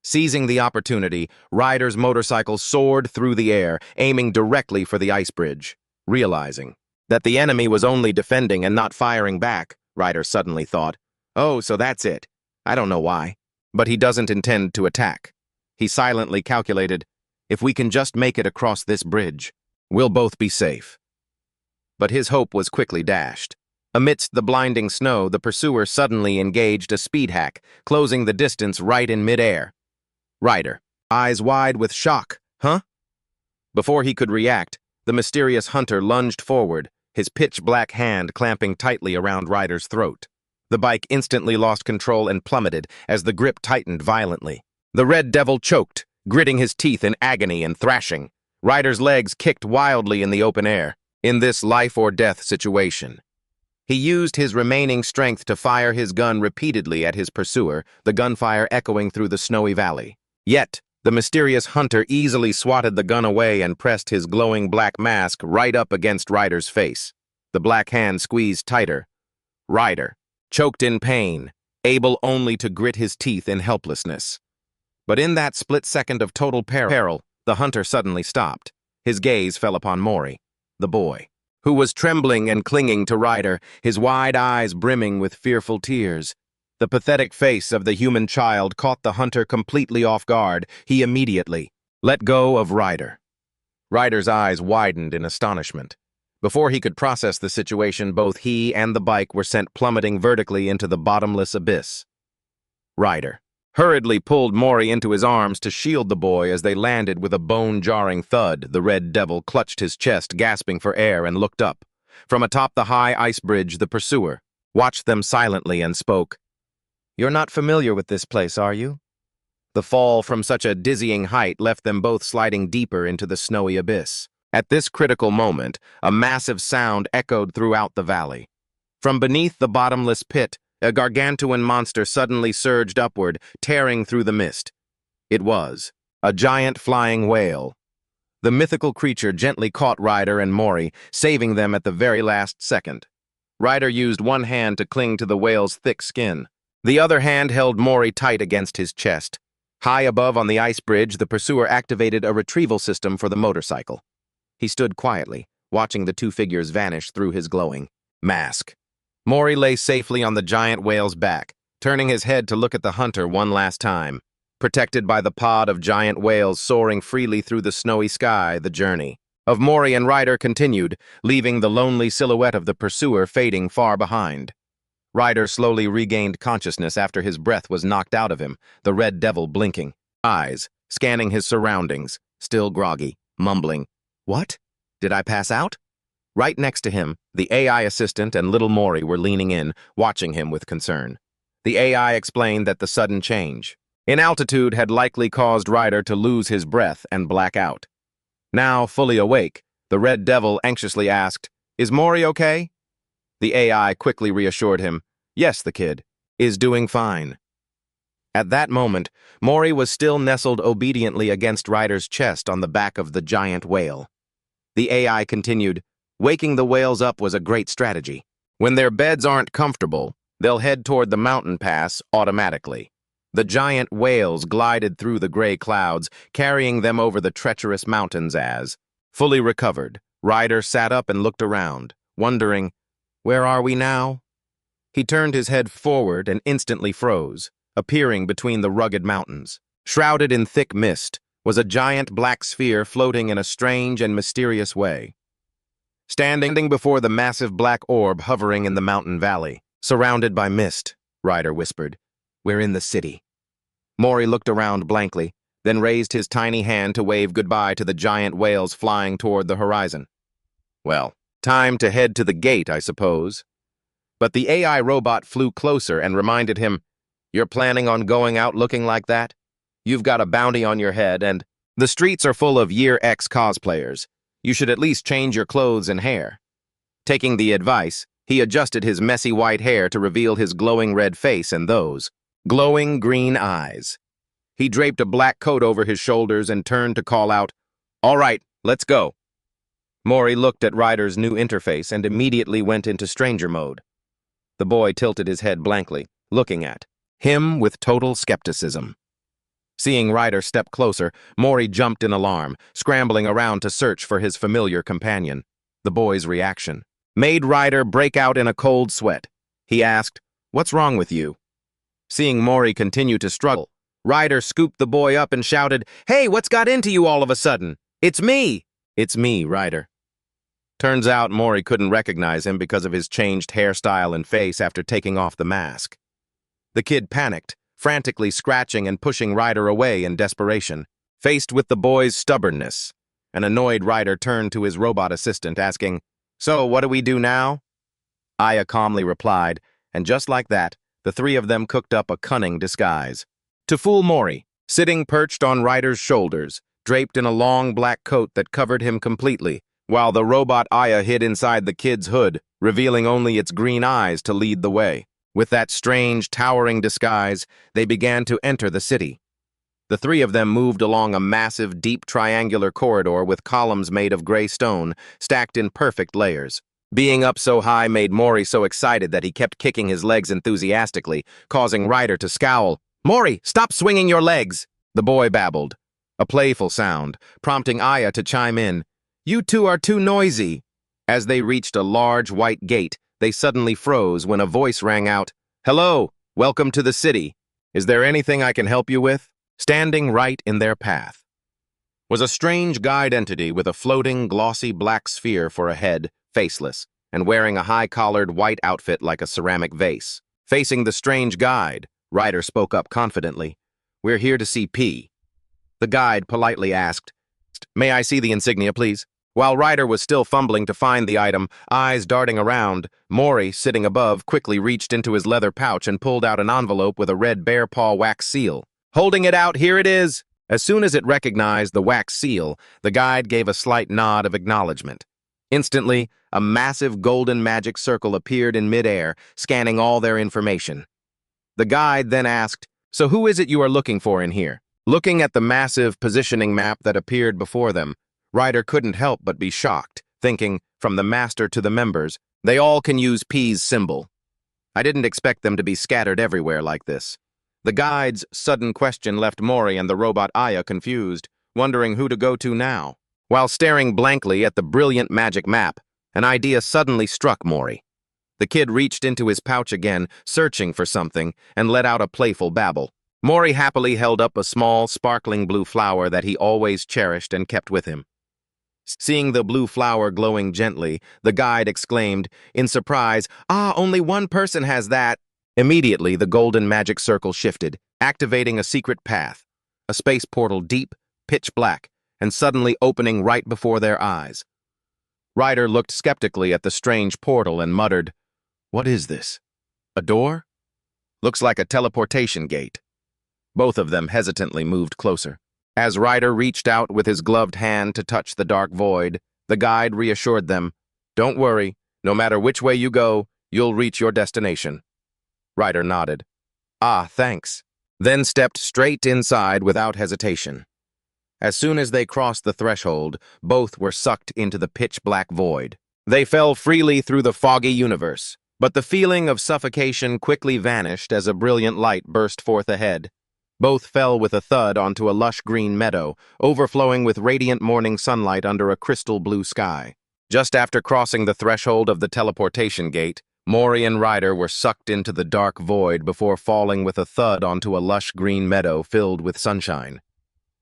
Seizing the opportunity, Ryder's motorcycle soared through the air, aiming directly for the ice bridge. Realizing that the enemy was only defending and not firing back, Ryder suddenly thought, "Oh, so that's it. I don't know why. But he doesn't intend to attack." He silently calculated, "If we can just make it across this bridge, we'll both be safe." But his hope was quickly dashed. Amidst the blinding snow, the pursuer suddenly engaged a speed hack, closing the distance right in midair. Ryder, eyes wide with shock. "Huh?" Before he could react, the mysterious hunter lunged forward, his pitch-black hand clamping tightly around Ryder's throat. The bike instantly lost control and plummeted as the grip tightened violently. The Red Devil choked, gritting his teeth in agony and thrashing. Ryder's legs kicked wildly in the open air, in this life-or-death situation. He used his remaining strength to fire his gun repeatedly at his pursuer, the gunfire echoing through the snowy valley. Yet, the mysterious hunter easily swatted the gun away and pressed his glowing black mask right up against Ryder's face. The black hand squeezed tighter. Ryder, choked in pain, able only to grit his teeth in helplessness. But in that split second of total peril, the hunter suddenly stopped. His gaze fell upon Mori, the boy, who was trembling and clinging to Ryder, his wide eyes brimming with fearful tears. The pathetic face of the human child caught the hunter completely off guard. He immediately let go of Ryder. Ryder's eyes widened in astonishment. Before he could process the situation, both he and the bike were sent plummeting vertically into the bottomless abyss. Ryder hurriedly pulled Mori into his arms to shield the boy as they landed with a bone-jarring thud. The Red Devil clutched his chest, gasping for air, and looked up. From atop the high ice bridge, the pursuer watched them silently and spoke. "You're not familiar with this place, are you?" The fall from such a dizzying height left them both sliding deeper into the snowy abyss. At this critical moment, a massive sound echoed throughout the valley. From beneath the bottomless pit, a gargantuan monster suddenly surged upward, tearing through the mist. It was a giant flying whale. The mythical creature gently caught Ryder and Mori, saving them at the very last second. Ryder used one hand to cling to the whale's thick skin. The other hand held Mori tight against his chest. High above on the ice bridge, the pursuer activated a retrieval system for the motorcycle. He stood quietly, watching the two figures vanish through his glowing mask. Mori lay safely on the giant whale's back, turning his head to look at the hunter one last time. Protected by the pod of giant whales soaring freely through the snowy sky, the journey of Mori and Ryder continued, leaving the lonely silhouette of the pursuer fading far behind. Ryder slowly regained consciousness after his breath was knocked out of him, the Red Devil blinking eyes, scanning his surroundings, still groggy, mumbling, "What? Did I pass out?" Right next to him, the AI assistant and little Mori were leaning in, watching him with concern. The AI explained that the sudden change in altitude had likely caused Ryder to lose his breath and black out. Now, fully awake, the Red Devil anxiously asked, "Is Mori okay?" The AI quickly reassured him, "Yes, the kid is doing fine." At that moment, Mori was still nestled obediently against Ryder's chest on the back of the giant whale. The AI continued, "Waking the whales up was a great strategy. When their beds aren't comfortable, they'll head toward the mountain pass automatically." The giant whales glided through the gray clouds, carrying them over the treacherous mountains as, fully recovered, Ryder sat up and looked around, wondering, "Where are we now?" He turned his head forward and instantly froze, appearing between the rugged mountains. Shrouded in thick mist was a giant black sphere floating in a strange and mysterious way. Standing before the massive black orb hovering in the mountain valley, surrounded by mist, Ryder whispered, "We're in the city." Mori looked around blankly, then raised his tiny hand to wave goodbye to the giant whales flying toward the horizon. "Well, Time to head to the gate, I suppose. But the AI robot flew closer and reminded him, "You're planning on going out looking like that? You've got a bounty on your head, and the streets are full of Year X cosplayers. You should at least change your clothes and hair." Taking the advice, he adjusted his messy white hair to reveal his glowing red face and those glowing green eyes. He draped a black coat over his shoulders and turned to call out, "All right, let's go." Mori looked at Ryder's new interface and immediately went into stranger mode. The boy tilted his head blankly, looking at him with total skepticism. Seeing Ryder step closer, Mori jumped in alarm, scrambling around to search for his familiar companion. The boy's reaction made Ryder break out in a cold sweat. He asked, "What's wrong with you?" Seeing Mori continue to struggle, Ryder scooped the boy up and shouted, "Hey, what's got into you all of a sudden? It's me!" "It's me, Ryder." Turns out Mori couldn't recognize him because of his changed hairstyle and face after taking off the mask. The kid panicked, frantically scratching and pushing Ryder away in desperation. Faced with the boy's stubbornness, an annoyed Ryder turned to his robot assistant, asking, "So, what do we do now?" Aya calmly replied, and just like that, the three of them cooked up a cunning disguise. To fool Mori, sitting perched on Ryder's shoulders, draped in a long black coat that covered him completely, while the robot Aya hid inside the kid's hood, revealing only its green eyes to lead the way. With that strange, towering disguise, they began to enter the city. The three of them moved along a massive, deep triangular corridor with columns made of gray stone, stacked in perfect layers. Being up so high made Mori so excited that he kept kicking his legs enthusiastically, causing Ryder to scowl. "Mori, stop swinging your legs!" the boy babbled, a playful sound, prompting Aya to chime in. "You two are too noisy." As they reached a large white gate, they suddenly froze when a voice rang out, "Hello, welcome to the city. Is there anything I can help you with?" Standing right in their path was a strange guide entity with a floating, glossy black sphere for a head, faceless, and wearing a high-collared white outfit like a ceramic vase. Facing the strange guide, Ryder spoke up confidently, "We're here to see P." The guide politely asked, "May I see the insignia, please?" While Ryder was still fumbling to find the item, eyes darting around, Mori, sitting above, quickly reached into his leather pouch and pulled out an envelope with a red bear paw wax seal. Holding it out, "Here it is!" As soon as it recognized the wax seal, the guide gave a slight nod of acknowledgement. Instantly, a massive golden magic circle appeared in midair, scanning all their information. The guide then asked, "So who is it you are looking for in here?" Looking at the massive positioning map that appeared before them, Ryder couldn't help but be shocked, thinking, from the master to the members, they all can use P's symbol. I didn't expect them to be scattered everywhere like this. The guide's sudden question left Mori and the robot Aya confused, wondering who to go to now. While staring blankly at the brilliant magic map, an idea suddenly struck Mori. The kid reached into his pouch again, searching for something, and let out a playful babble. Mori happily held up a small, sparkling blue flower that he always cherished and kept with him. Seeing the blue flower glowing gently, the guide exclaimed, in surprise, "Ah, only one person has that." Immediately, the golden magic circle shifted, activating a secret path, a space portal deep, pitch black, and suddenly opening right before their eyes. Ryder looked skeptically at the strange portal and muttered, "What is this? A door? Looks like a teleportation gate." Both of them hesitantly moved closer. As Ryder reached out with his gloved hand to touch the dark void, the guide reassured them, "Don't worry, no matter which way you go, you'll reach your destination." Ryder nodded. "Ah, thanks," then stepped straight inside without hesitation. As soon as they crossed the threshold, both were sucked into the pitch-black void. They fell freely through the foggy universe, but the feeling of suffocation quickly vanished as a brilliant light burst forth ahead. Both fell with a thud onto a lush green meadow, overflowing with radiant morning sunlight under a crystal blue sky. Just after crossing the threshold of the teleportation gate, Mori and Ryder were sucked into the dark void before falling with a thud onto a lush green meadow filled with sunshine.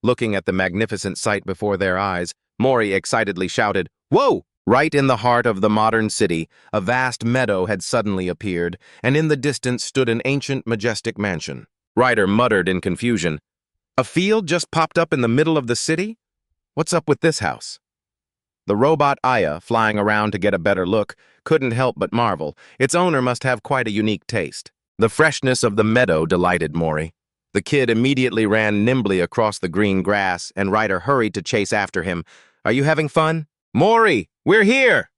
Looking at the magnificent sight before their eyes, Mori excitedly shouted, "Whoa!" Right in the heart of the modern city, a vast meadow had suddenly appeared, and in the distance stood an ancient, majestic mansion. Ryder muttered in confusion, "A field just popped up in the middle of the city? What's up with this house?" The robot Aya, flying around to get a better look, couldn't help but marvel. Its owner must have quite a unique taste. The freshness of the meadow delighted Mori. The kid immediately ran nimbly across the green grass, and Ryder hurried to chase after him. "Are you having fun?" "Mori, we're here!"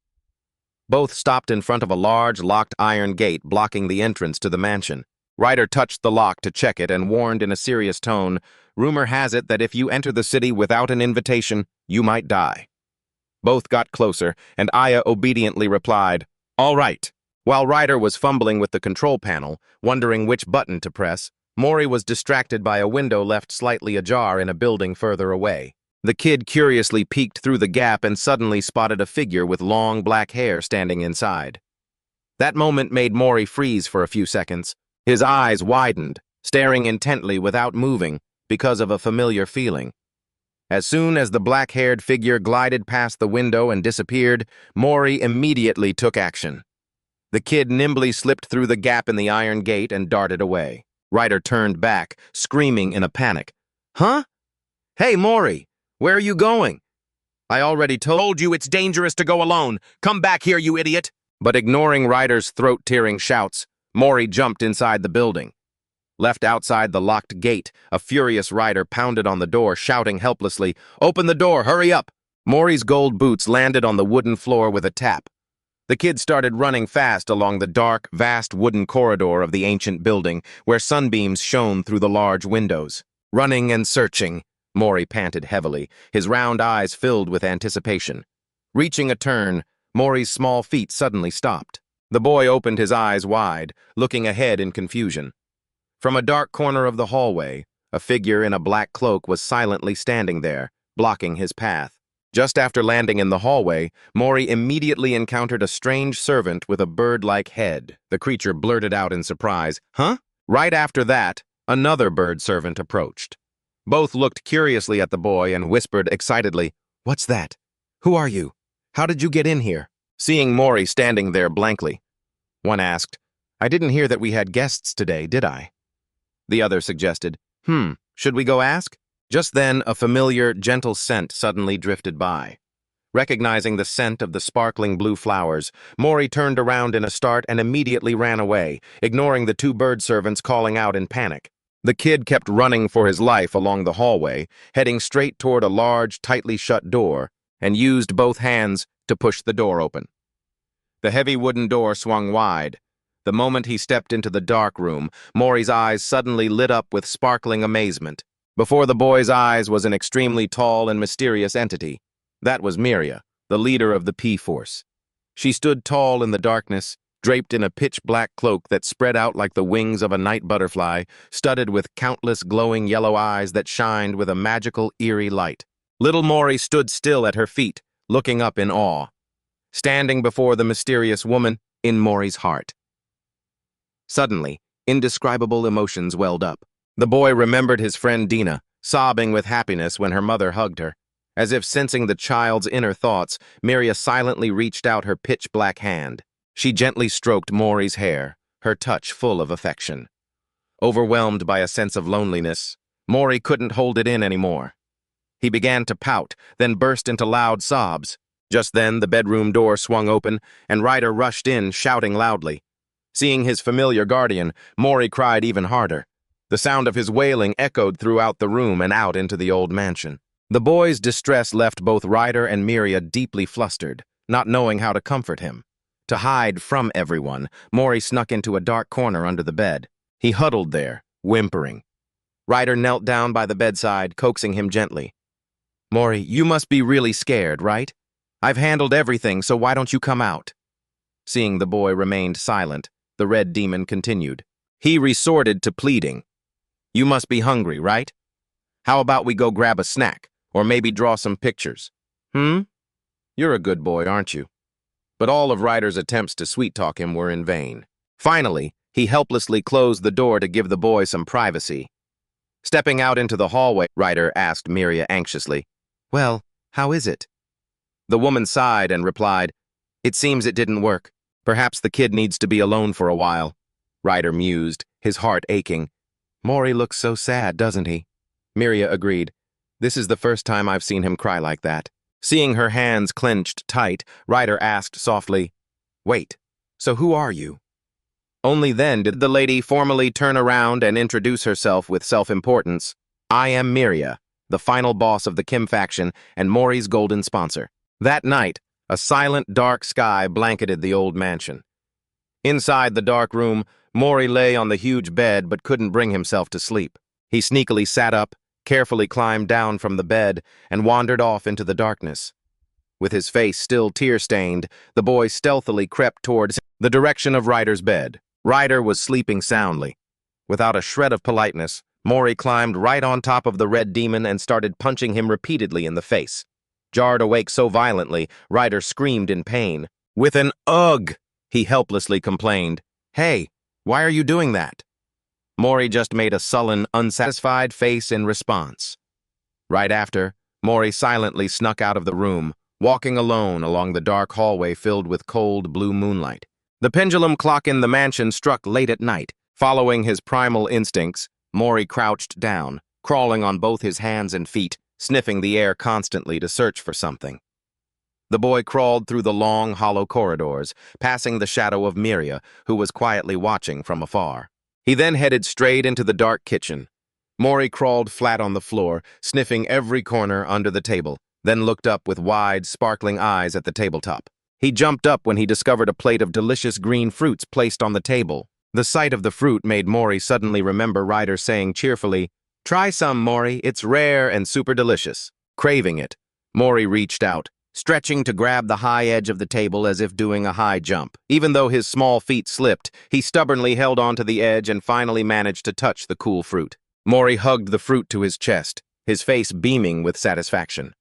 Both stopped in front of a large, locked iron gate blocking the entrance to the mansion. Ryder touched the lock to check it and warned in a serious tone, "Rumor has it that if you enter the city without an invitation, you might die." Both got closer, and Aya obediently replied, "All right." While Ryder was fumbling with the control panel, wondering which button to press, Mori was distracted by a window left slightly ajar in a building further away. The kid curiously peeked through the gap and suddenly spotted a figure with long black hair standing inside. That moment made Mori freeze for a few seconds. His eyes widened, staring intently without moving because of a familiar feeling. As soon as the black-haired figure glided past the window and disappeared, Mori immediately took action. The kid nimbly slipped through the gap in the iron gate and darted away. Ryder turned back, screaming in a panic. "Huh? Hey, Mori, where are you going?" "I already told you it's dangerous to go alone. Come back here, you idiot!" But ignoring Ryder's throat-tearing shouts, Mori jumped inside the building. Left outside the locked gate, a furious Ryder pounded on the door, shouting helplessly, "Open the door, hurry up!" Mori's gold boots landed on the wooden floor with a tap. The kid started running fast along the dark, vast wooden corridor of the ancient building, where sunbeams shone through the large windows. Running and searching, Mori panted heavily, his round eyes filled with anticipation. Reaching a turn, Mori's small feet suddenly stopped. The boy opened his eyes wide, looking ahead in confusion. From a dark corner of the hallway, a figure in a black cloak was silently standing there, blocking his path. Just after landing in the hallway, Mori immediately encountered a strange servant with a bird-like head. The creature blurted out in surprise, "Huh?" Right after that, another bird servant approached. Both looked curiously at the boy and whispered excitedly, "What's that? Who are you? How did you get in here?" Seeing Mori standing there blankly, one asked, "I didn't hear that we had guests today, did I?" The other suggested, Should we go ask?" Just then, a familiar, gentle scent suddenly drifted by. Recognizing the scent of the sparkling blue flowers, Mori turned around in a start and immediately ran away, ignoring the two bird servants calling out in panic. The kid kept running for his life along the hallway, heading straight toward a large, tightly shut door, and used both hands to push the door open. The heavy wooden door swung wide. The moment he stepped into the dark room, Mori's eyes suddenly lit up with sparkling amazement. Before the boy's eyes was an extremely tall and mysterious entity. That was Miria, the leader of the P-Force. She stood tall in the darkness, draped in a pitch-black cloak that spread out like the wings of a night butterfly, studded with countless glowing yellow eyes that shined with a magical, eerie light. Little Mori stood still at her feet, looking up in awe. Standing before the mysterious woman, in Mori's heart. Suddenly, indescribable emotions welled up. The boy remembered his friend Dina, sobbing with happiness when her mother hugged her. As if sensing the child's inner thoughts, Miria silently reached out her pitch-black hand. She gently stroked Mori's hair, her touch full of affection. Overwhelmed by a sense of loneliness, Mori couldn't hold it in anymore. He began to pout, then burst into loud sobs. Just then, the bedroom door swung open, and Ryder rushed in, shouting loudly. Seeing his familiar guardian, Mori cried even harder. The sound of his wailing echoed throughout the room and out into the old mansion. The boy's distress left both Ryder and Miria deeply flustered, not knowing how to comfort him. To hide from everyone, Mori snuck into a dark corner under the bed. He huddled there, whimpering. Ryder knelt down by the bedside, coaxing him gently. "Mori, you must be really scared, right? I've handled everything, so why don't you come out?" Seeing the boy remained silent, the red demon continued. He resorted to pleading. "You must be hungry, right? How about we go grab a snack, or maybe draw some pictures? You're a good boy, aren't you?" But all of Ryder's attempts to sweet-talk him were in vain. Finally, he helplessly closed the door to give the boy some privacy. Stepping out into the hallway, Ryder asked Miria anxiously, "Well, how is it?" The woman sighed and replied, "It seems it didn't work. Perhaps the kid needs to be alone for a while." Ryder mused, his heart aching. "Mori looks so sad, doesn't he?" Miria agreed. "This is the first time I've seen him cry like that." Seeing her hands clenched tight, Ryder asked softly, "Wait, so who are you?" Only then did the lady formally turn around and introduce herself with self-importance. "I am Miria, the final boss of the Kim faction and Mori's golden sponsor." That night, a silent, dark sky blanketed the old mansion. Inside the dark room, Mori lay on the huge bed but couldn't bring himself to sleep. He sneakily sat up, carefully climbed down from the bed, and wandered off into the darkness. With his face still tear-stained, the boy stealthily crept towards the direction of Ryder's bed. Ryder was sleeping soundly. Without a shred of politeness, Mori climbed right on top of the red demon and started punching him repeatedly in the face. Jarred awake so violently, Ryder screamed in pain. With an "Ugh!" he helplessly complained, "Hey, why are you doing that?" Mori just made a sullen, unsatisfied face in response. Right after, Mori silently snuck out of the room, walking alone along the dark hallway filled with cold blue moonlight. The pendulum clock in the mansion struck late at night. Following his primal instincts, Mori crouched down, crawling on both his hands and feet, sniffing the air constantly to search for something. The boy crawled through the long, hollow corridors, passing the shadow of Miria, who was quietly watching from afar. He then headed straight into the dark kitchen. Mori crawled flat on the floor, sniffing every corner under the table, then looked up with wide, sparkling eyes at the tabletop. He jumped up when he discovered a plate of delicious green fruits placed on the table. The sight of the fruit made Mori suddenly remember Ryder saying cheerfully, "Try some, Mori, it's rare and super delicious." Craving it, Mori reached out, stretching to grab the high edge of the table as if doing a high jump. Even though his small feet slipped, he stubbornly held onto the edge and finally managed to touch the cool fruit. Mori hugged the fruit to his chest, his face beaming with satisfaction.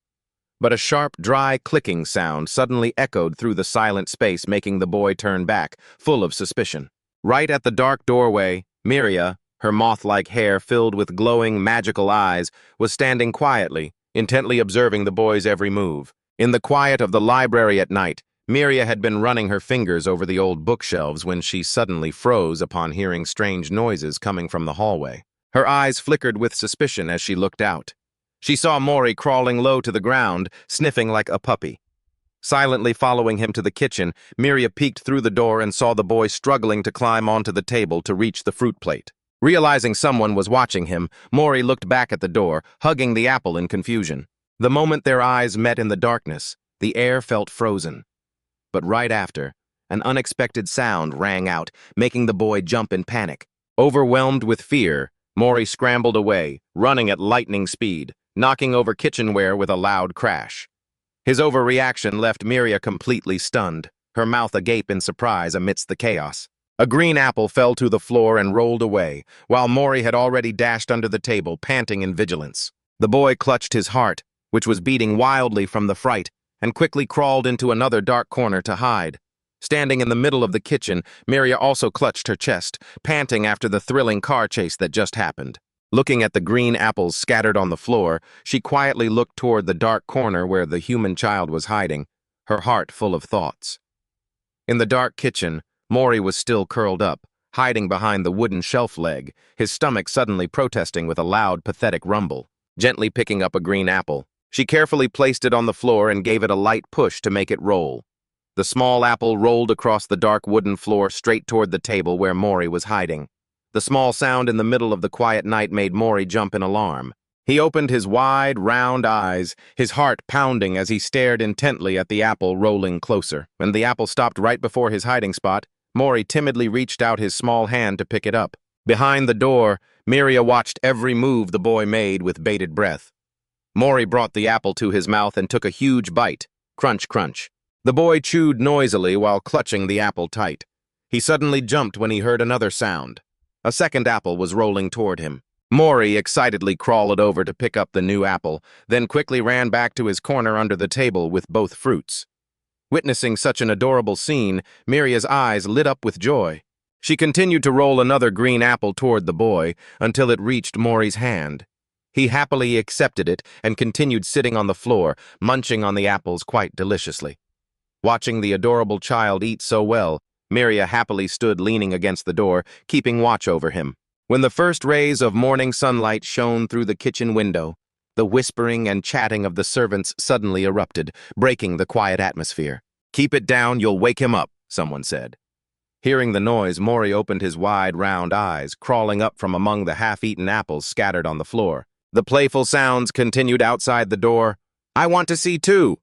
But a sharp, dry clicking sound suddenly echoed through the silent space, making the boy turn back, full of suspicion. Right at the dark doorway, Miria, her moth-like hair filled with glowing, magical eyes, was standing quietly, intently observing the boy's every move. In the quiet of the library at night, Miria had been running her fingers over the old bookshelves when she suddenly froze upon hearing strange noises coming from the hallway. Her eyes flickered with suspicion as she looked out. She saw Mori crawling low to the ground, sniffing like a puppy. Silently following him to the kitchen, Miria peeked through the door and saw the boy struggling to climb onto the table to reach the fruit plate. Realizing someone was watching him, Mori looked back at the door, hugging the apple in confusion. The moment their eyes met in the darkness, the air felt frozen. But right after, an unexpected sound rang out, making the boy jump in panic. Overwhelmed with fear, Mori scrambled away, running at lightning speed, knocking over kitchenware with a loud crash. His overreaction left Miria completely stunned, her mouth agape in surprise amidst the chaos. A green apple fell to the floor and rolled away, while Mori had already dashed under the table, panting in vigilance. The boy clutched his heart, which was beating wildly from the fright, and quickly crawled into another dark corner to hide. Standing in the middle of the kitchen, Miria also clutched her chest, panting after the thrilling car chase that just happened. Looking at the green apples scattered on the floor, she quietly looked toward the dark corner where the human child was hiding, her heart full of thoughts. In the dark kitchen, Mori was still curled up, hiding behind the wooden shelf leg, his stomach suddenly protesting with a loud, pathetic rumble. Gently picking up a green apple, she carefully placed it on the floor and gave it a light push to make it roll. The small apple rolled across the dark wooden floor straight toward the table where Mori was hiding. The small sound in the middle of the quiet night made Mori jump in alarm. He opened his wide, round eyes, his heart pounding as he stared intently at the apple rolling closer. When the apple stopped right before his hiding spot, Mori timidly reached out his small hand to pick it up. Behind the door, Miria watched every move the boy made with bated breath. Mori brought the apple to his mouth and took a huge bite. Crunch, crunch. The boy chewed noisily while clutching the apple tight. He suddenly jumped when he heard another sound. A second apple was rolling toward him. Mori excitedly crawled over to pick up the new apple, then quickly ran back to his corner under the table with both fruits. Witnessing such an adorable scene, Miria's eyes lit up with joy. She continued to roll another green apple toward the boy until it reached Mori's hand. He happily accepted it and continued sitting on the floor, munching on the apples quite deliciously. Watching the adorable child eat so well, Miria happily stood leaning against the door, keeping watch over him. When the first rays of morning sunlight shone through the kitchen window, The whispering and chatting of the servants suddenly erupted, breaking the quiet atmosphere. "Keep it down, you'll wake him up," someone said. Hearing the noise, Mori opened his wide, round eyes, crawling up from among the half-eaten apples scattered on the floor. The playful sounds continued outside the door. "I want to see too!"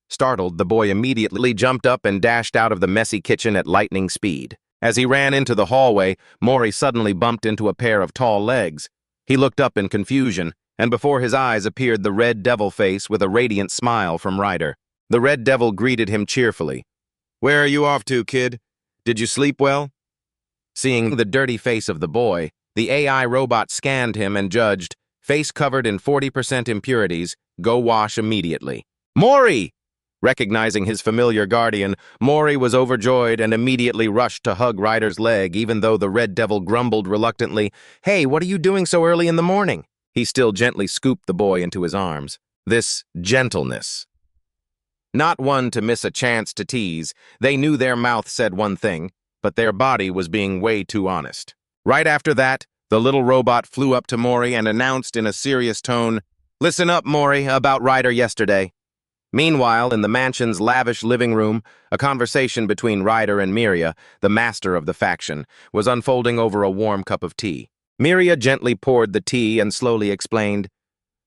Startled, the boy immediately jumped up and dashed out of the messy kitchen at lightning speed. As he ran into the hallway, Mori suddenly bumped into a pair of tall legs. He looked up in confusion, and before his eyes appeared the Red Devil face with a radiant smile from Ryder. The Red Devil greeted him cheerfully. "Where are you off to, kid? Did you sleep well?" Seeing the dirty face of the boy, the AI robot scanned him and judged, "Face covered in 40% impurities, go wash immediately." "Mori!" Recognizing his familiar guardian, Mori was overjoyed and immediately rushed to hug Ryder's leg, even though the Red Devil grumbled reluctantly, "Hey, what are you doing so early in the morning?" He still gently scooped the boy into his arms. This gentleness. Not one to miss a chance to tease, they knew their mouth said one thing, but their body was being way too honest. Right after that, the little robot flew up to Mori and announced in a serious tone, "Listen up, Mori, about Ryder yesterday." Meanwhile, in the mansion's lavish living room, a conversation between Ryder and Miria, the master of the faction, was unfolding over a warm cup of tea. Miria gently poured the tea and slowly explained,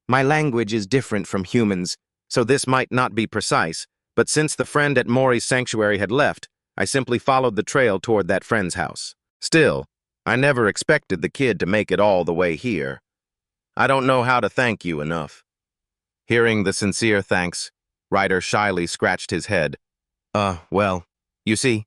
"My language is different from humans, so this might not be precise, but since the friend at Mori's sanctuary had left, I simply followed the trail toward that friend's house. Still, I never expected the kid to make it all the way here. I don't know how to thank you enough." Hearing the sincere thanks, Ryder shyly scratched his head. Well, you see."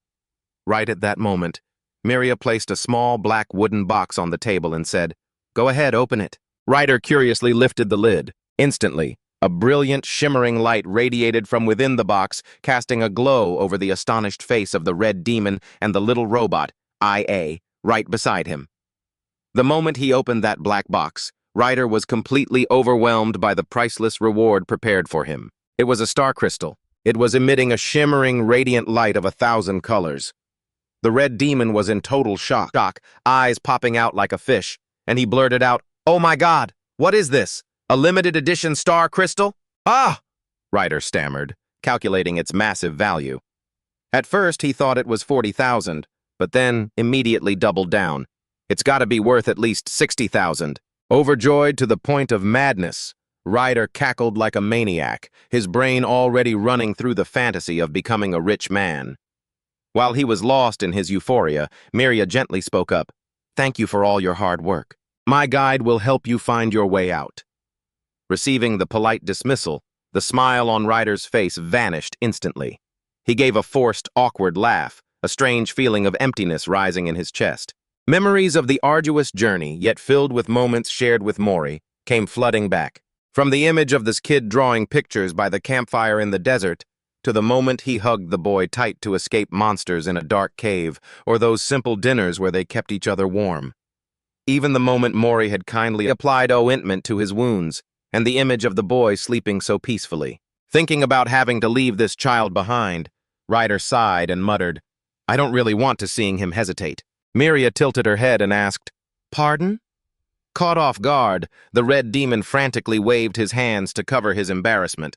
Right at that moment, Miria placed a small black wooden box on the table and said, "Go ahead, open it." Ryder curiously lifted the lid. Instantly, a brilliant, shimmering light radiated from within the box, casting a glow over the astonished face of the Red Demon and the little robot, IA, right beside him. The moment he opened that black box, Ryder was completely overwhelmed by the priceless reward prepared for him. It was a star crystal. It was emitting a shimmering, radiant light of 1,000 colors. The Red Demon was in total shock, eyes popping out like a fish, and he blurted out, "Oh my God, what is this? A limited edition star crystal?" "Ah!" Ryder stammered, calculating its massive value. At first, he thought it was 40,000, but then immediately doubled down. "It's got to be worth at least 60,000. Overjoyed to the point of madness, Ryder cackled like a maniac, his brain already running through the fantasy of becoming a rich man. While he was lost in his euphoria, Miria gently spoke up, "Thank you for all your hard work. My guide will help you find your way out." Receiving the polite dismissal, the smile on Ryder's face vanished instantly. He gave a forced, awkward laugh, a strange feeling of emptiness rising in his chest. Memories of the arduous journey, yet filled with moments shared with Mori, came flooding back. From the image of this kid drawing pictures by the campfire in the desert, to the moment he hugged the boy tight to escape monsters in a dark cave, or those simple dinners where they kept each other warm. Even the moment Mori had kindly applied ointment to his wounds, and the image of the boy sleeping so peacefully. Thinking about having to leave this child behind, Ryder sighed and muttered, "I don't really want to seeing him hesitate." Miria tilted her head and asked, "Pardon?" Caught off guard, the Red Demon frantically waved his hands to cover his embarrassment.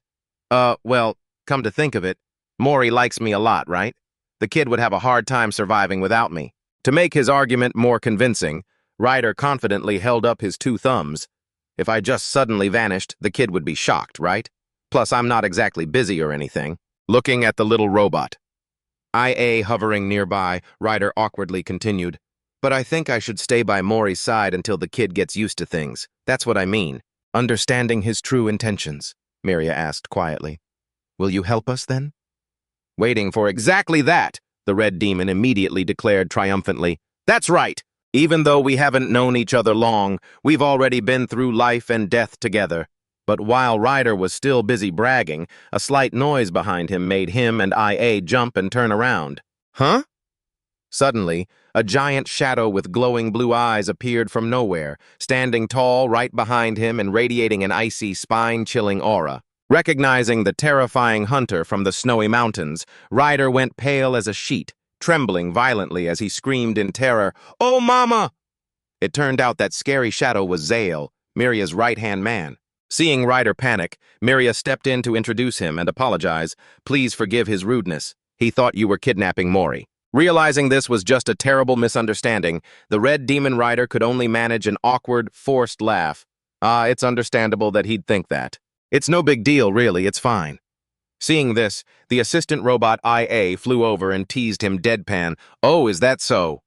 Well, come to think of it, Mori likes me a lot, right? The kid would have a hard time surviving without me." To make his argument more convincing, Ryder confidently held up his 2 thumbs. "If I just suddenly vanished, the kid would be shocked, right? Plus, I'm not exactly busy or anything." Looking at the little robot, IA hovering nearby, Ryder awkwardly continued, "But I think I should stay by Mori's side until the kid gets used to things. That's what I mean." Understanding his true intentions, Miria asked quietly, "Will you help us then?" Waiting for exactly that, the Red Demon immediately declared triumphantly, "That's right. Even though we haven't known each other long, we've already been through life and death together." But while Ryder was still busy bragging, a slight noise behind him made him and IA jump and turn around. "Huh?" Suddenly, a giant shadow with glowing blue eyes appeared from nowhere, standing tall right behind him and radiating an icy, spine-chilling aura. Recognizing the terrifying hunter from the snowy mountains, Ryder went pale as a sheet, trembling violently as he screamed in terror, "Oh, Mama!" It turned out that scary shadow was Zale, Miria's right-hand man. Seeing Ryder panic, Miria stepped in to introduce him and apologize. Please forgive his rudeness. He thought you were kidnapping Mori. Realizing this was just a terrible misunderstanding, the Red Demon Rider could only manage an awkward, forced laugh. It's understandable that he'd think that. It's no big deal, really, it's fine. Seeing this, the assistant robot IA flew over and teased him deadpan. Oh, is that so?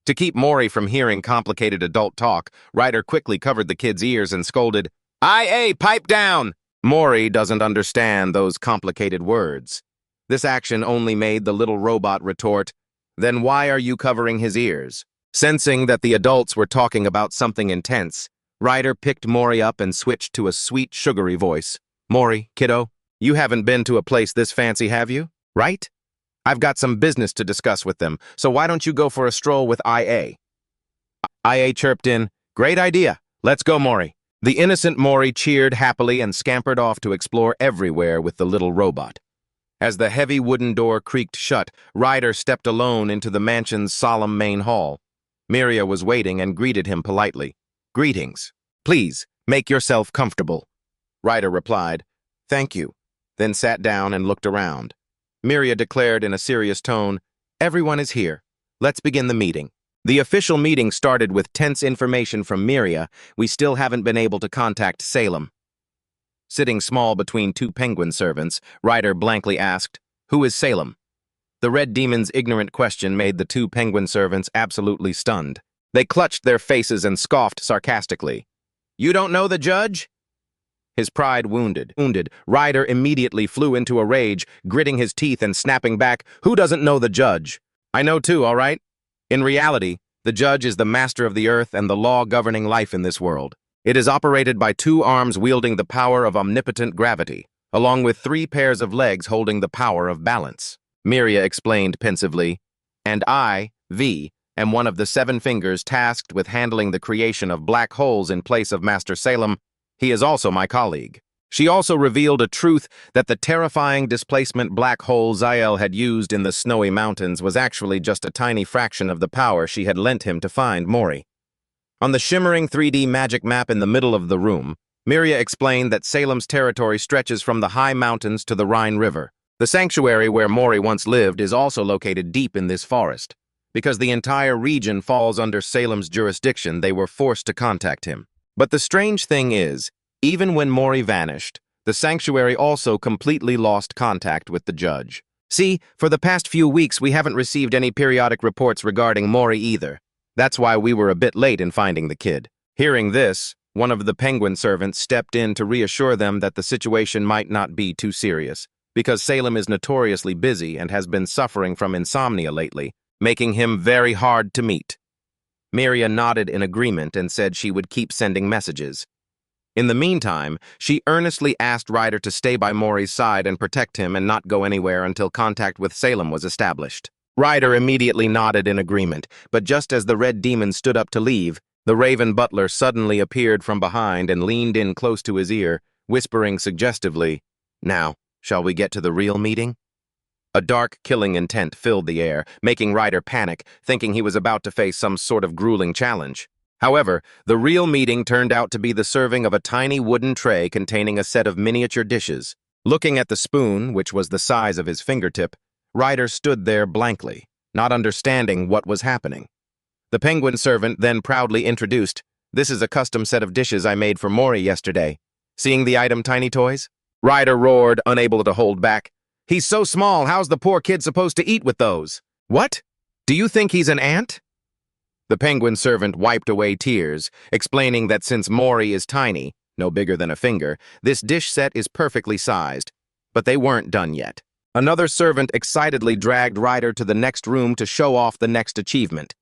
To keep Mori from hearing complicated adult talk, Ryder quickly covered the kid's ears and scolded, IA, pipe down! Mori doesn't understand those complicated words. This action only made the little robot retort, then why are you covering his ears? Sensing that the adults were talking about something intense, Ryder picked Mori up and switched to a sweet, sugary voice. Mori, kiddo, you haven't been to a place this fancy, have you? Right? I've got some business to discuss with them, so why don't you go for a stroll with IA? IA chirped in, great idea. Let's go, Mori. The innocent Mori cheered happily and scampered off to explore everywhere with the little robot. As the heavy wooden door creaked shut, Ryder stepped alone into the mansion's solemn main hall. Miria was waiting and greeted him politely. Greetings. Please, make yourself comfortable. Ryder replied, thank you, then sat down and looked around. Miria declared in a serious tone, everyone is here. Let's begin the meeting. The official meeting started with tense information from Miria. We still haven't been able to contact Salem. Sitting small between two penguin servants, Ryder blankly asked, who is Salem? The Red Demon's ignorant question made the two penguin servants absolutely stunned. They clutched their faces and scoffed sarcastically. You don't know the judge? His pride wounded. Ryder immediately flew into a rage, gritting his teeth and snapping back, who doesn't know the judge? I know too, all right? In reality, the judge is the master of the earth and the law governing life in this world. It is operated by two arms wielding the power of omnipotent gravity, along with three pairs of legs holding the power of balance. Miria explained pensively, and I, V, am one of the 7 fingers tasked with handling the creation of black holes in place of Master Salem. He is also my colleague. She also revealed a truth that the terrifying displacement black hole Yahello had used in the snowy mountains was actually just a tiny fraction of the power she had lent him to find Mori. On the shimmering 3D magic map in the middle of the room, Miria explained that Salem's territory stretches from the high mountains to the Rhine River. The sanctuary where Mori once lived is also located deep in this forest. Because the entire region falls under Salem's jurisdiction, they were forced to contact him. But the strange thing is, even when Mori vanished, the sanctuary also completely lost contact with the judge. See, for the past few weeks we haven't received any periodic reports regarding Mori either. That's why we were a bit late in finding the kid. Hearing this, one of the penguin servants stepped in to reassure them that the situation might not be too serious, because Salem is notoriously busy and has been suffering from insomnia lately, making him very hard to meet. Miria nodded in agreement and said she would keep sending messages. In the meantime, she earnestly asked Ryder to stay by Mori's side and protect him and not go anywhere until contact with Salem was established. Ryder immediately nodded in agreement, but just as the Red Demon stood up to leave, the Raven Butler suddenly appeared from behind and leaned in close to his ear, whispering suggestively, "Now, shall we get to the real meeting?" A dark, killing intent filled the air, making Ryder panic, thinking he was about to face some sort of grueling challenge. However, the real meeting turned out to be the serving of a tiny wooden tray containing a set of miniature dishes. Looking at the spoon, which was the size of his fingertip, Ryder stood there blankly, not understanding what was happening. The penguin servant then proudly introduced, "This is a custom set of dishes I made for Mori yesterday. Seeing the item, Tiny Toys?" Ryder roared, unable to hold back. "He's so small, how's the poor kid supposed to eat with those?" "What? Do you think he's an ant?" The penguin servant wiped away tears, explaining that since Mori is tiny, no bigger than a finger, this dish set is perfectly sized. But they weren't done yet. Another servant excitedly dragged Ryder to the next room to show off the next achievement.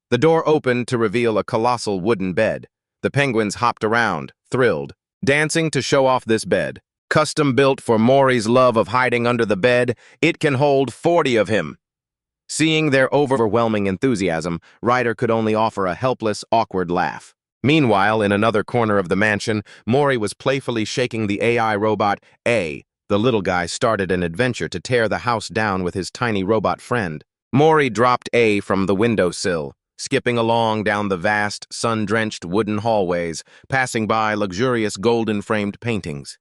The door opened to reveal a colossal wooden bed. The penguins hopped around, thrilled, dancing to show off this bed. Custom built for Mori's love of hiding under the bed, it can hold 40 of him. Seeing their overwhelming enthusiasm, Ryder could only offer a helpless, awkward laugh. Meanwhile, in another corner of the mansion, Mori was playfully shaking the AI robot A. The little guy started an adventure to tear the house down with his tiny robot friend. Mori dropped A from the windowsill, skipping along down the vast, sun-drenched wooden hallways, passing by luxurious golden-framed paintings.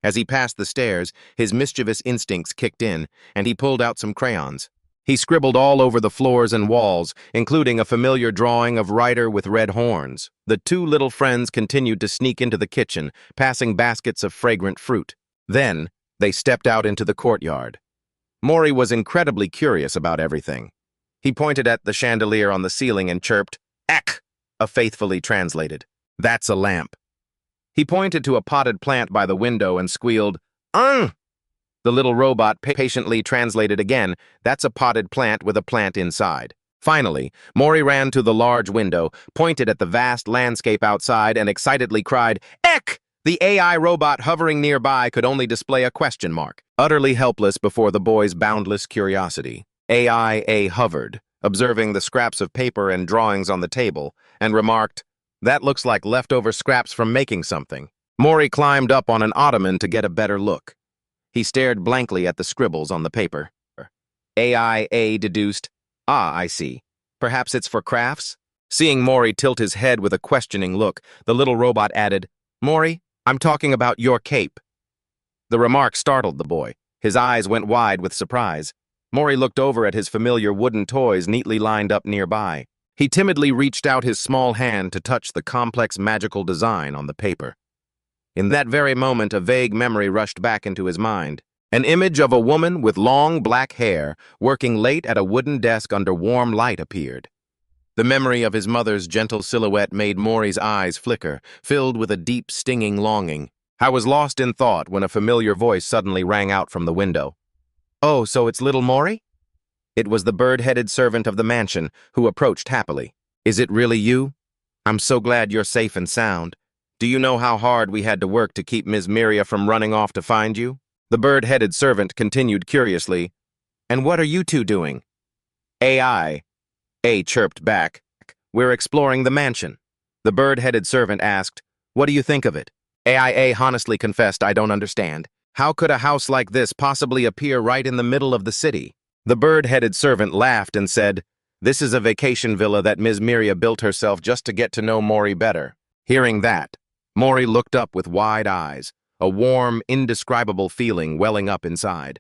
As he passed the stairs, his mischievous instincts kicked in, and he pulled out some crayons. He scribbled all over the floors and walls, including a familiar drawing of Ryder with red horns. The two little friends continued to sneak into the kitchen, passing baskets of fragrant fruit. Then, they stepped out into the courtyard. Mori was incredibly curious about everything. He pointed at the chandelier on the ceiling and chirped, "Ek!" faithfully translated. "That's a lamp." He pointed to a potted plant by the window and squealed, "Ung!" The little robot patiently translated again, "That's a potted plant with a plant inside." Finally, Mori ran to the large window, pointed at the vast landscape outside, and excitedly cried, "Ek!" The AI robot hovering nearby could only display a question mark, utterly helpless before the boy's boundless curiosity. AI hovered, observing the scraps of paper and drawings on the table, and remarked, "That looks like leftover scraps from making something." Mori climbed up on an ottoman to get a better look. He stared blankly at the scribbles on the paper. AI deduced, "Ah, I see. Perhaps it's for crafts?" Seeing Mori tilt his head with a questioning look, the little robot added, "Mori, I'm talking about your cape." The remark startled the boy. His eyes went wide with surprise. Mori looked over at his familiar wooden toys neatly lined up nearby. He timidly reached out his small hand to touch the complex magical design on the paper. In that very moment, a vague memory rushed back into his mind. An image of a woman with long black hair, working late at a wooden desk under warm light appeared. The memory of his mother's gentle silhouette made Mori's eyes flicker, filled with a deep, stinging longing. I was lost in thought when a familiar voice suddenly rang out from the window. "Oh, so it's little Mori?" It was the bird-headed servant of the mansion, who approached happily. "Is it really you? I'm so glad you're safe and sound. Do you know how hard we had to work to keep Ms. Miria from running off to find you?" The bird-headed servant continued curiously, "And what are you two doing?" "AI," A chirped back. "We're exploring the mansion." The bird-headed servant asked, "What do you think of it?" AIA honestly confessed, "I don't understand. How could a house like this possibly appear right in the middle of the city?" The bird-headed servant laughed and said, "This is a vacation villa that Ms. Miria built herself just to get to know Mori better." Hearing that, Mori looked up with wide eyes, a warm, indescribable feeling welling up inside.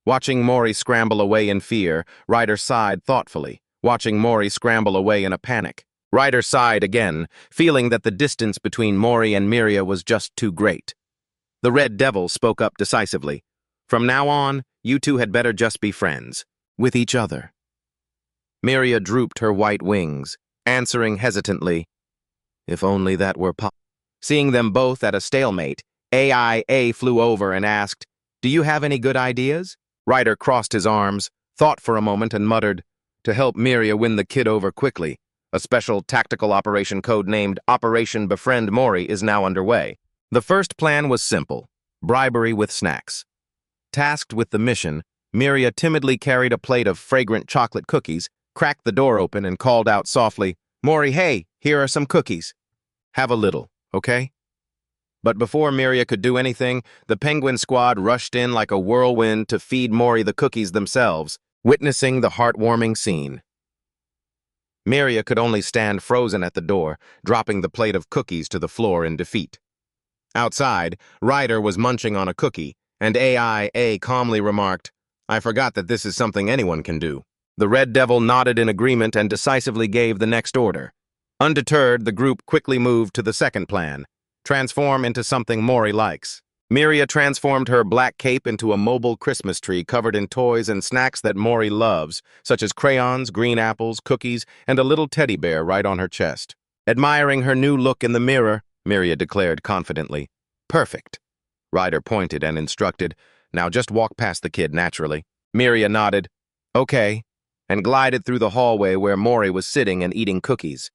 Watching Mori scramble away in fear, Ryder sighed thoughtfully, watching Mori scramble away in a panic. Ryder sighed again, feeling that the distance between Mori and Miria was just too great. The Red Devil spoke up decisively. "From now on, you two had better just be friends. With each other." Miria drooped her white wings, answering hesitantly, "If only that were possible." Seeing them both at a stalemate, AIA flew over and asked, "Do you have any good ideas?" Ryder crossed his arms, thought for a moment, and muttered, "To help Miria win the kid over quickly, a special tactical operation codenamed Operation Befriend Mori is now underway." The first plan was simple: bribery with snacks. Tasked with the mission, Miria timidly carried a plate of fragrant chocolate cookies, cracked the door open, and called out softly, "Mori, hey, here are some cookies. Have a little, okay?" But before Miria could do anything, the penguin squad rushed in like a whirlwind to feed Mori the cookies themselves, witnessing the heartwarming scene. Miria could only stand frozen at the door, dropping the plate of cookies to the floor in defeat. Outside, Ryder was munching on a cookie, and AIA calmly remarked, "I forgot that this is something anyone can do." The Red Devil nodded in agreement and decisively gave the next order. Undeterred, the group quickly moved to the second plan: transform into something Mori likes. Miria transformed her black cape into a mobile Christmas tree covered in toys and snacks that Mori loves, such as crayons, green apples, cookies, and a little teddy bear right on her chest. Admiring her new look in the mirror, Miria declared confidently, "Perfect." Ryder pointed and instructed, "Now just walk past the kid naturally." Miria nodded, "Okay," and glided through the hallway where Mori was sitting and eating cookies.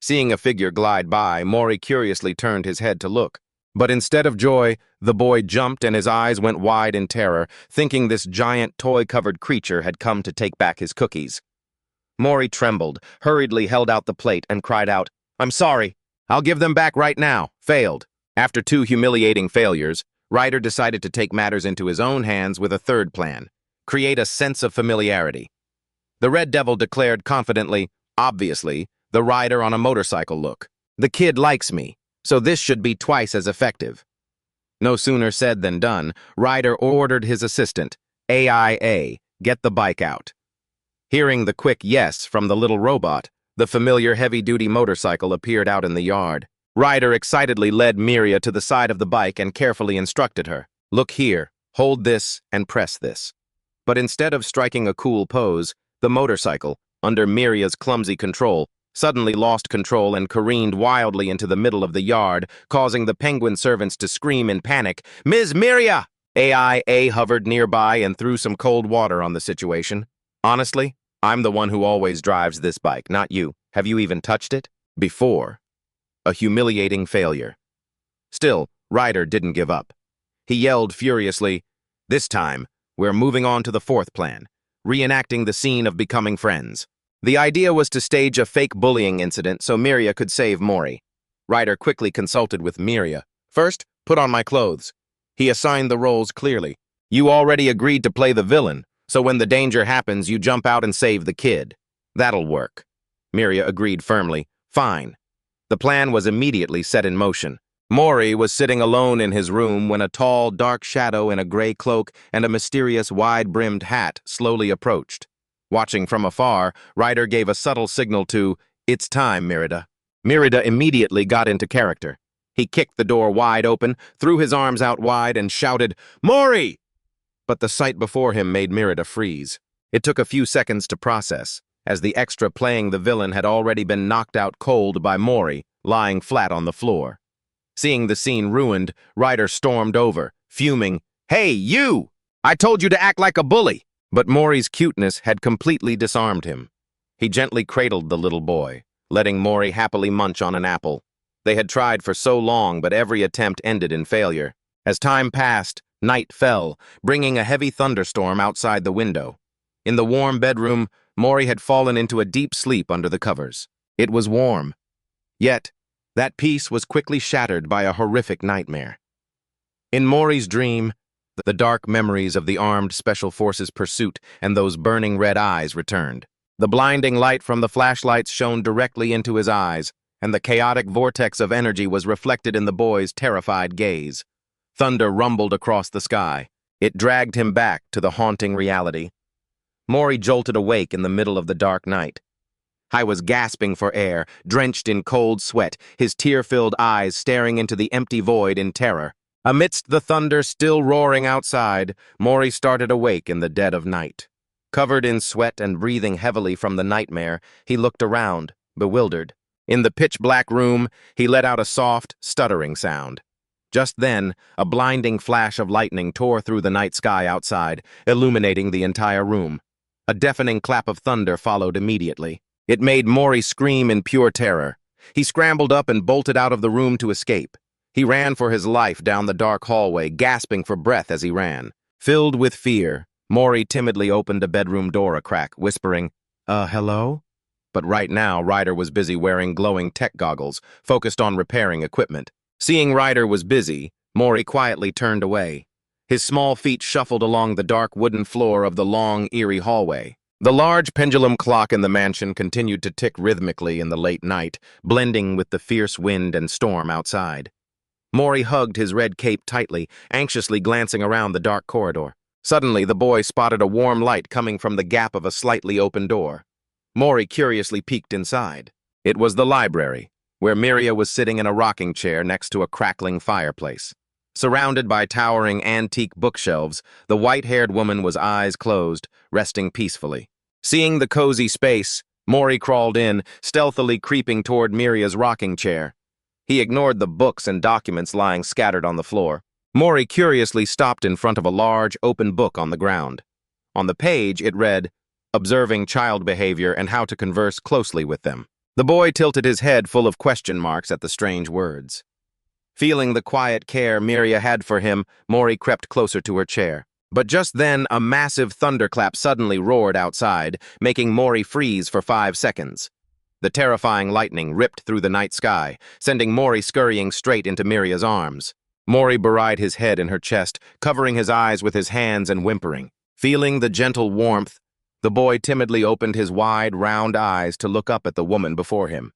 Seeing a figure glide by, Mori curiously turned his head to look. But instead of joy, the boy jumped and his eyes went wide in terror, thinking this giant toy-covered creature had come to take back his cookies. Mori trembled, hurriedly held out the plate, and cried out, "I'm sorry. I'll give them back right now." Failed. After 2 humiliating failures, Ryder decided to take matters into his own hands with a third plan: create a sense of familiarity. The Red Devil declared confidently, Obviously, the rider on a motorcycle look. The kid likes me, so this should be twice as effective. No sooner said than done, Ryder ordered his assistant, AIA, get the bike out. Hearing the quick yes from the little robot, the familiar heavy-duty motorcycle appeared out in the yard. Ryder excitedly led Miria to the side of the bike and carefully instructed her. Look here, hold this, and press this. But instead of striking a cool pose, the motorcycle, under Miria's clumsy control, suddenly lost control and careened wildly into the middle of the yard, causing the penguin servants to scream in panic, "Ms. Miria!" AIA hovered nearby and threw some cold water on the situation. Honestly, I'm the one who always drives this bike, not you. Have you even touched it? Before. A humiliating failure. Still, Ryder didn't give up. He yelled furiously, "This time, we're moving on to the fourth plan, reenacting the scene of becoming friends." The idea was to stage a fake bullying incident so Miria could save Mori. Ryder quickly consulted with Miria. "First, put on my clothes." He assigned the roles clearly. "You already agreed to play the villain, so when the danger happens, you jump out and save the kid." "That'll work." Miria agreed firmly. "Fine." The plan was immediately set in motion. Mori was sitting alone in his room when a tall, dark shadow in a gray cloak and a mysterious, wide-brimmed hat slowly approached. Watching from afar, Ryder gave a subtle signal to, "It's time, Merida." Merida immediately got into character. He kicked the door wide open, threw his arms out wide, and shouted, "Mori!" But the sight before him made Merida freeze. It took a few seconds to process, as the extra playing the villain had already been knocked out cold by Mori, lying flat on the floor. Seeing the scene ruined, Ryder stormed over, fuming, "Hey, you! I told you to act like a bully!" But Mori's cuteness had completely disarmed him. He gently cradled the little boy, letting Mori happily munch on an apple. They had tried for so long, but every attempt ended in failure. As time passed, night fell, bringing a heavy thunderstorm outside the window. In the warm bedroom, Mori had fallen into a deep sleep under the covers. It was warm. Yet, that peace was quickly shattered by a horrific nightmare. In Mori's dream, the dark memories of the armed special forces pursuit and those burning red eyes returned. The blinding light from the flashlights shone directly into his eyes, and the chaotic vortex of energy was reflected in the boy's terrified gaze. Thunder rumbled across the sky. It dragged him back to the haunting reality. Mori jolted awake in the middle of the dark night. I was gasping for air, drenched in cold sweat, his tear-filled eyes staring into the empty void in terror. Amidst the thunder still roaring outside, Mori started awake in the dead of night. Covered in sweat and breathing heavily from the nightmare, he looked around, bewildered. In the pitch-black room, he let out a soft, stuttering sound. Just then, a blinding flash of lightning tore through the night sky outside, illuminating the entire room. A deafening clap of thunder followed immediately. It made Mori scream in pure terror. He scrambled up and bolted out of the room to escape. He ran for his life down the dark hallway, gasping for breath as he ran. Filled with fear, Mori timidly opened a bedroom door a crack, whispering, hello?" But right now, Ryder was busy wearing glowing tech goggles, focused on repairing equipment. Seeing Ryder was busy, Mori quietly turned away. His small feet shuffled along the dark wooden floor of the long, eerie hallway. The large pendulum clock in the mansion continued to tick rhythmically in the late night, blending with the fierce wind and storm outside. Mori hugged his red cape tightly, anxiously glancing around the dark corridor. Suddenly, the boy spotted a warm light coming from the gap of a slightly open door. Mori curiously peeked inside. It was the library, where Miria was sitting in a rocking chair next to a crackling fireplace. Surrounded by towering antique bookshelves, the white-haired woman was eyes closed, resting peacefully. Seeing the cozy space, Mori crawled in, stealthily creeping toward Miria's rocking chair. He ignored the books and documents lying scattered on the floor. Mori curiously stopped in front of a large, open book on the ground. On the page, it read, "Observing Child Behavior and How to Converse Closely with Them." The boy tilted his head full of question marks at the strange words. Feeling the quiet care Miria had for him, Mori crept closer to her chair. But just then, a massive thunderclap suddenly roared outside, making Mori freeze for 5 seconds. The terrifying lightning ripped through the night sky, sending Mori scurrying straight into Miria's arms. Mori buried his head in her chest, covering his eyes with his hands and whimpering. Feeling the gentle warmth, The boy timidly opened his wide, round eyes to look up at the woman before him.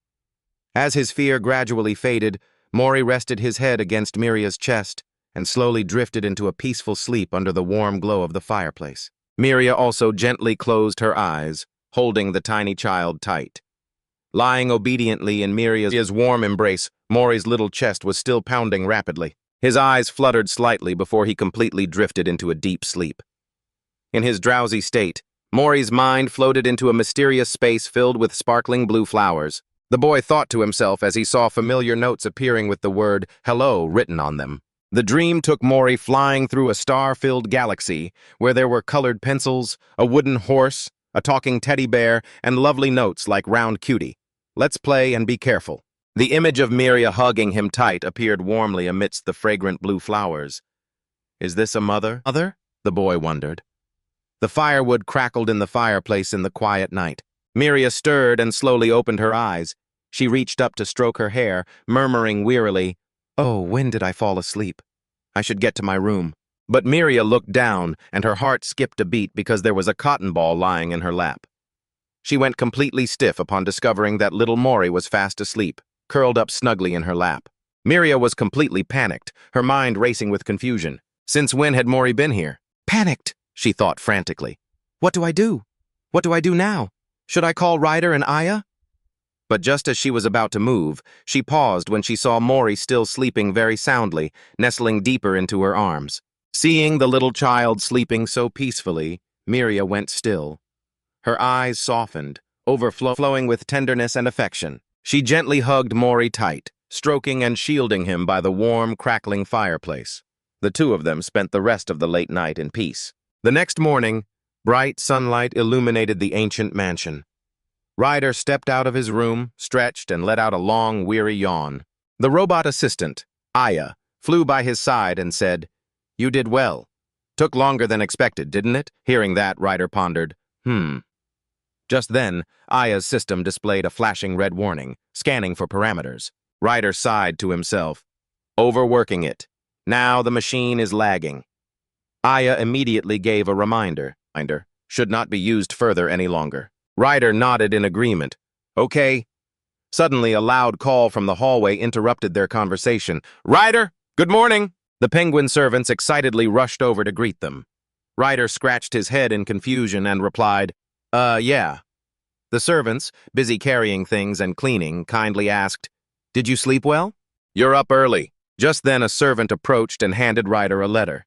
As his fear gradually faded, Mori rested his head against Miria's chest and slowly drifted into a peaceful sleep under the warm glow of the fireplace. Miria also gently closed her eyes, holding the tiny child tight. Lying obediently in Miria's warm embrace, Mori's little chest was still pounding rapidly. His eyes fluttered slightly before he completely drifted into a deep sleep. In his drowsy state, Mori's mind floated into a mysterious space filled with sparkling blue flowers. The boy thought to himself as he saw familiar notes appearing with the word "hello" written on them. The dream took Mori flying through a star-filled galaxy where there were colored pencils, a wooden horse, a talking teddy bear, and lovely notes like "round cutie. Let's play and be careful." The image of Miria hugging him tight appeared warmly amidst the fragrant blue flowers. Is this a mother? Mother? The boy wondered. The firewood crackled in the fireplace in the quiet night. Miria stirred and slowly opened her eyes. She reached up to stroke her hair, murmuring wearily, "Oh, when did I fall asleep? I should get to my room." But Miria looked down, and her heart skipped a beat because there was a cotton ball lying in her lap. She went completely stiff upon discovering that little Mori was fast asleep, curled up snugly in her lap. Miria was completely panicked, her mind racing with confusion. Since when had Mori been here? Panicked, she thought frantically. What do I do? What do I do now? Should I call Ryder and Aya? But just as she was about to move, she paused when she saw Mori still sleeping very soundly, nestling deeper into her arms. Seeing the little child sleeping so peacefully, Miria went still. Her eyes softened, overflowing with tenderness and affection. She gently hugged Mori tight, stroking and shielding him by the warm, crackling fireplace. The two of them spent the rest of the late night in peace. The next morning, bright sunlight illuminated the ancient mansion. Ryder stepped out of his room, stretched, and let out a long, weary yawn. The robot assistant, Aya, flew by his side and said, "You did well. Took longer than expected, didn't it?" Hearing that, Ryder pondered, Just then, Aya's system displayed a flashing red warning, scanning for parameters. Ryder sighed to himself. Overworking it. Now the machine is lagging. Aya immediately gave a reminder. Should not be used further any longer. Ryder nodded in agreement. Okay. Suddenly, a loud call from the hallway interrupted their conversation. Ryder, good morning! The penguin servants excitedly rushed over to greet them. Ryder scratched his head in confusion and replied, yeah. The servants, busy carrying things and cleaning, kindly asked, Did you sleep well? You're up early. Just then a servant approached and handed Ryder a letter.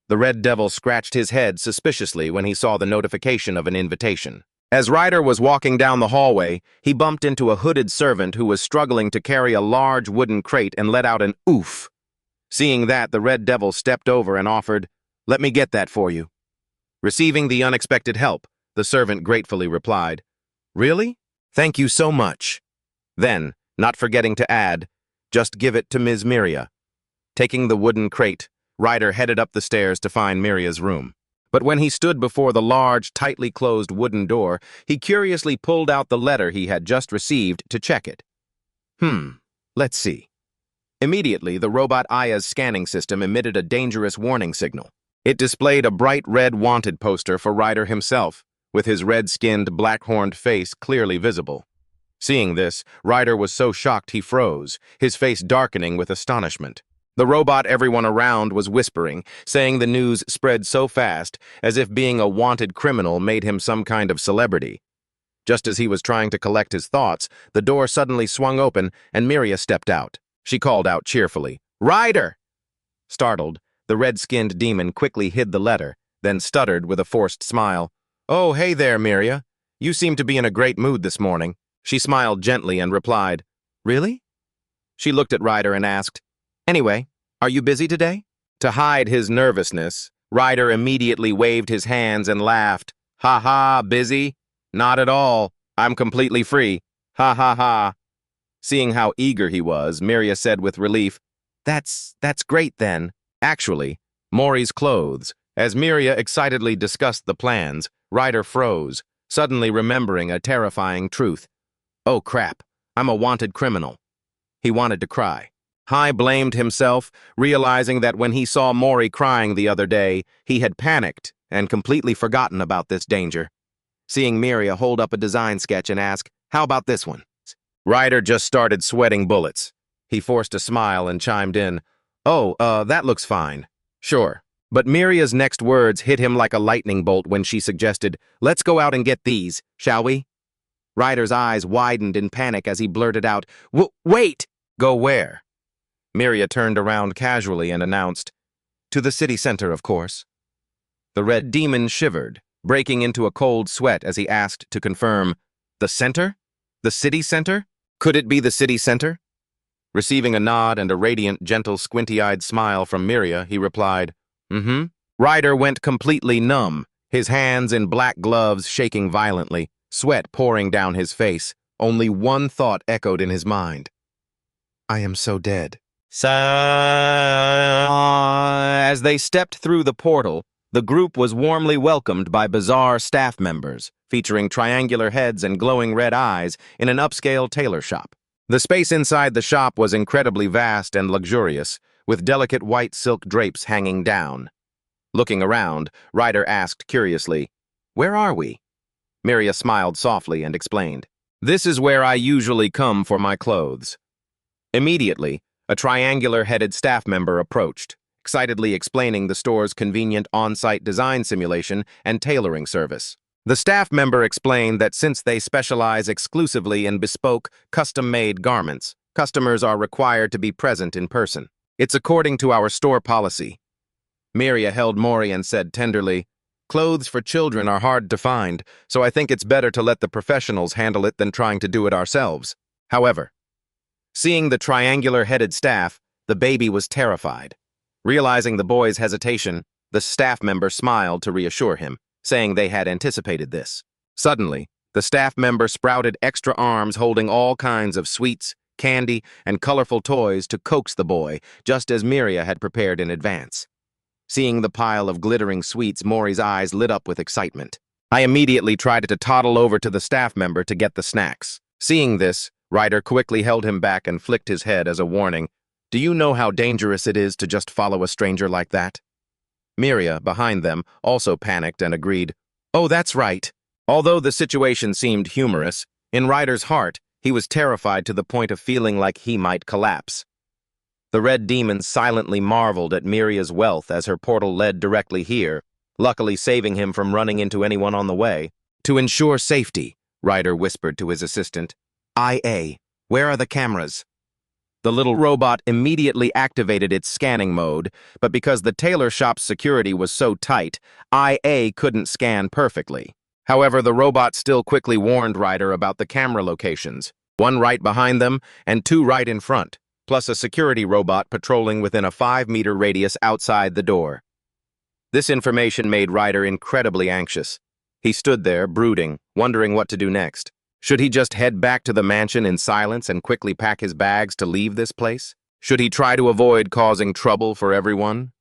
The Red Devil scratched his head suspiciously when he saw the notification of an invitation. As Ryder was walking down the hallway, he bumped into a hooded servant who was struggling to carry a large wooden crate and let out an oof. Seeing that, the Red Devil stepped over and offered, Let me get that for you. Receiving the unexpected help, the servant gratefully replied, Really? Thank you so much. Then, not forgetting to add, Just give it to Ms. Miria. Taking the wooden crate, Ryder headed up the stairs to find Miria's room. But when he stood before the large, tightly closed wooden door, he curiously pulled out the letter he had just received to check it. Let's see. Immediately, the robot Aya's scanning system emitted a dangerous warning signal. It displayed a bright red wanted poster for Ryder himself, with his red-skinned, black-horned face clearly visible. Seeing this, Ryder was so shocked he froze, his face darkening with astonishment. The robot everyone around was whispering, saying the news spread so fast, as if being a wanted criminal made him some kind of celebrity. Just as he was trying to collect his thoughts, the door suddenly swung open and Miria stepped out. She called out cheerfully, Ryder! Startled, the red-skinned demon quickly hid the letter, then stuttered with a forced smile. Oh, hey there, Miria. You seem to be in a great mood this morning. She smiled gently and replied, Really? She looked at Ryder and asked, Anyway, are you busy today? To hide his nervousness, Ryder immediately waved his hands and laughed. Ha ha, busy? Not at all. I'm completely free. Ha ha ha. Seeing how eager he was, Miria said with relief, That's great then. Actually, Mori's clothes. As Miria excitedly discussed the plans, Ryder froze, suddenly remembering a terrifying truth. Oh crap, I'm a wanted criminal. He wanted to cry. Hai blamed himself, realizing that when he saw Mori crying the other day, he had panicked and completely forgotten about this danger. seeing Miria hold up a design sketch and ask, "How about this one?" Ryder just started sweating bullets. He forced a smile and chimed in, "Oh, that looks fine. Sure." But Miria's next words hit him like a lightning bolt when she suggested, "Let's go out and get these, shall we?" Ryder's eyes widened in panic as he blurted out, "Wait!" "Go where?" Miria turned around casually and announced, "To the city center, of course." The red demon shivered, breaking into a cold sweat as he asked to confirm, "The center? The city center? Could it be the city center?" Receiving a nod and a radiant, gentle, squinty-eyed smile from Miria, he replied, "Mm-hmm." Ryder went completely numb, his hands in black gloves shaking violently, sweat pouring down his face. Only one thought echoed in his mind. "I am so dead." As they stepped through the portal, the group was warmly welcomed by bizarre staff members, featuring triangular heads and glowing red eyes in an upscale tailor shop. The space inside the shop was incredibly vast and luxurious, with delicate white silk drapes hanging down. Looking around, Ryder asked curiously, "Where are we?" Miria smiled softly and explained, "This is where I usually come for my clothes." Immediately, a triangular-headed staff member approached, excitedly explaining the store's convenient on-site design simulation and tailoring service. The staff member explained that since they specialize exclusively in bespoke, custom-made garments, customers are required to be present in person. "It's according to our store policy." Miria held Mori and said tenderly, "Clothes for children are hard to find, so I think it's better to let the professionals handle it than trying to do it ourselves." However, seeing the triangular-headed staff, the baby was terrified. Realizing the boy's hesitation, the staff member smiled to reassure him, saying they had anticipated this. Suddenly, the staff member sprouted extra arms holding all kinds of sweets, candy, and colorful toys to coax the boy, just as Miria had prepared in advance. Seeing the pile of glittering sweets, Mori's eyes lit up with excitement. I immediately tried to toddle over to the staff member to get the snacks. Seeing this, Ryder quickly held him back and flicked his head as a warning. "Do you know how dangerous it is to just follow a stranger like that?" Miria, behind them, also panicked and agreed, "Oh, that's right." Although the situation seemed humorous, in Ryder's heart, he was terrified to the point of feeling like he might collapse. The red demon silently marveled at Miria's wealth as her portal led directly here, luckily saving him from running into anyone on the way. "To ensure safety," Ryder whispered to his assistant, "IA, where are the cameras?" The little robot immediately activated its scanning mode, but because the tailor shop's security was so tight, IA couldn't scan perfectly. However, the robot still quickly warned Ryder about the camera locations, one right behind them and two right in front, plus a security robot patrolling within a 5-meter radius outside the door. This information made Ryder incredibly anxious. He stood there, brooding, wondering what to do next. Should he just head back to the mansion in silence and quickly pack his bags to leave this place? Should he try to avoid causing trouble for everyone?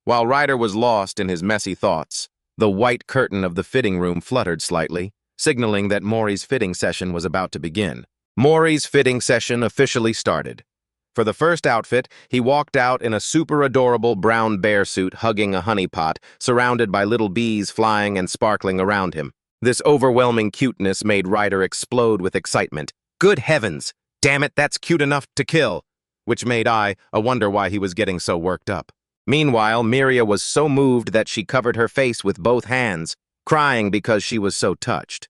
While Ryder was lost in his messy thoughts, the white curtain of the fitting room fluttered slightly, signaling that Mori's fitting session was about to begin. Mori's fitting session officially started. For the first outfit, he walked out in a super adorable brown bear suit hugging a honeypot, surrounded by little bees flying and sparkling around him. This overwhelming cuteness made Ryder explode with excitement. Good heavens! Damn it, that's cute enough to kill! Which made I wonder why he was getting so worked up. Meanwhile, Miria was so moved that she covered her face with both hands, crying because she was so touched.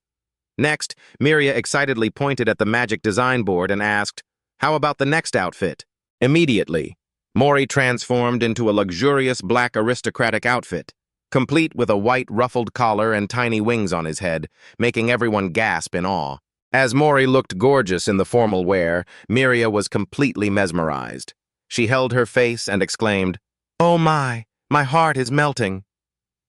Next, Miria excitedly pointed at the magic design board and asked, "How about the next outfit?" Immediately, Mori transformed into a luxurious black aristocratic outfit, complete with a white ruffled collar and tiny wings on his head, making everyone gasp in awe. As Mori looked gorgeous in the formal wear, Miria was completely mesmerized. She held her face and exclaimed, "Oh my heart is melting."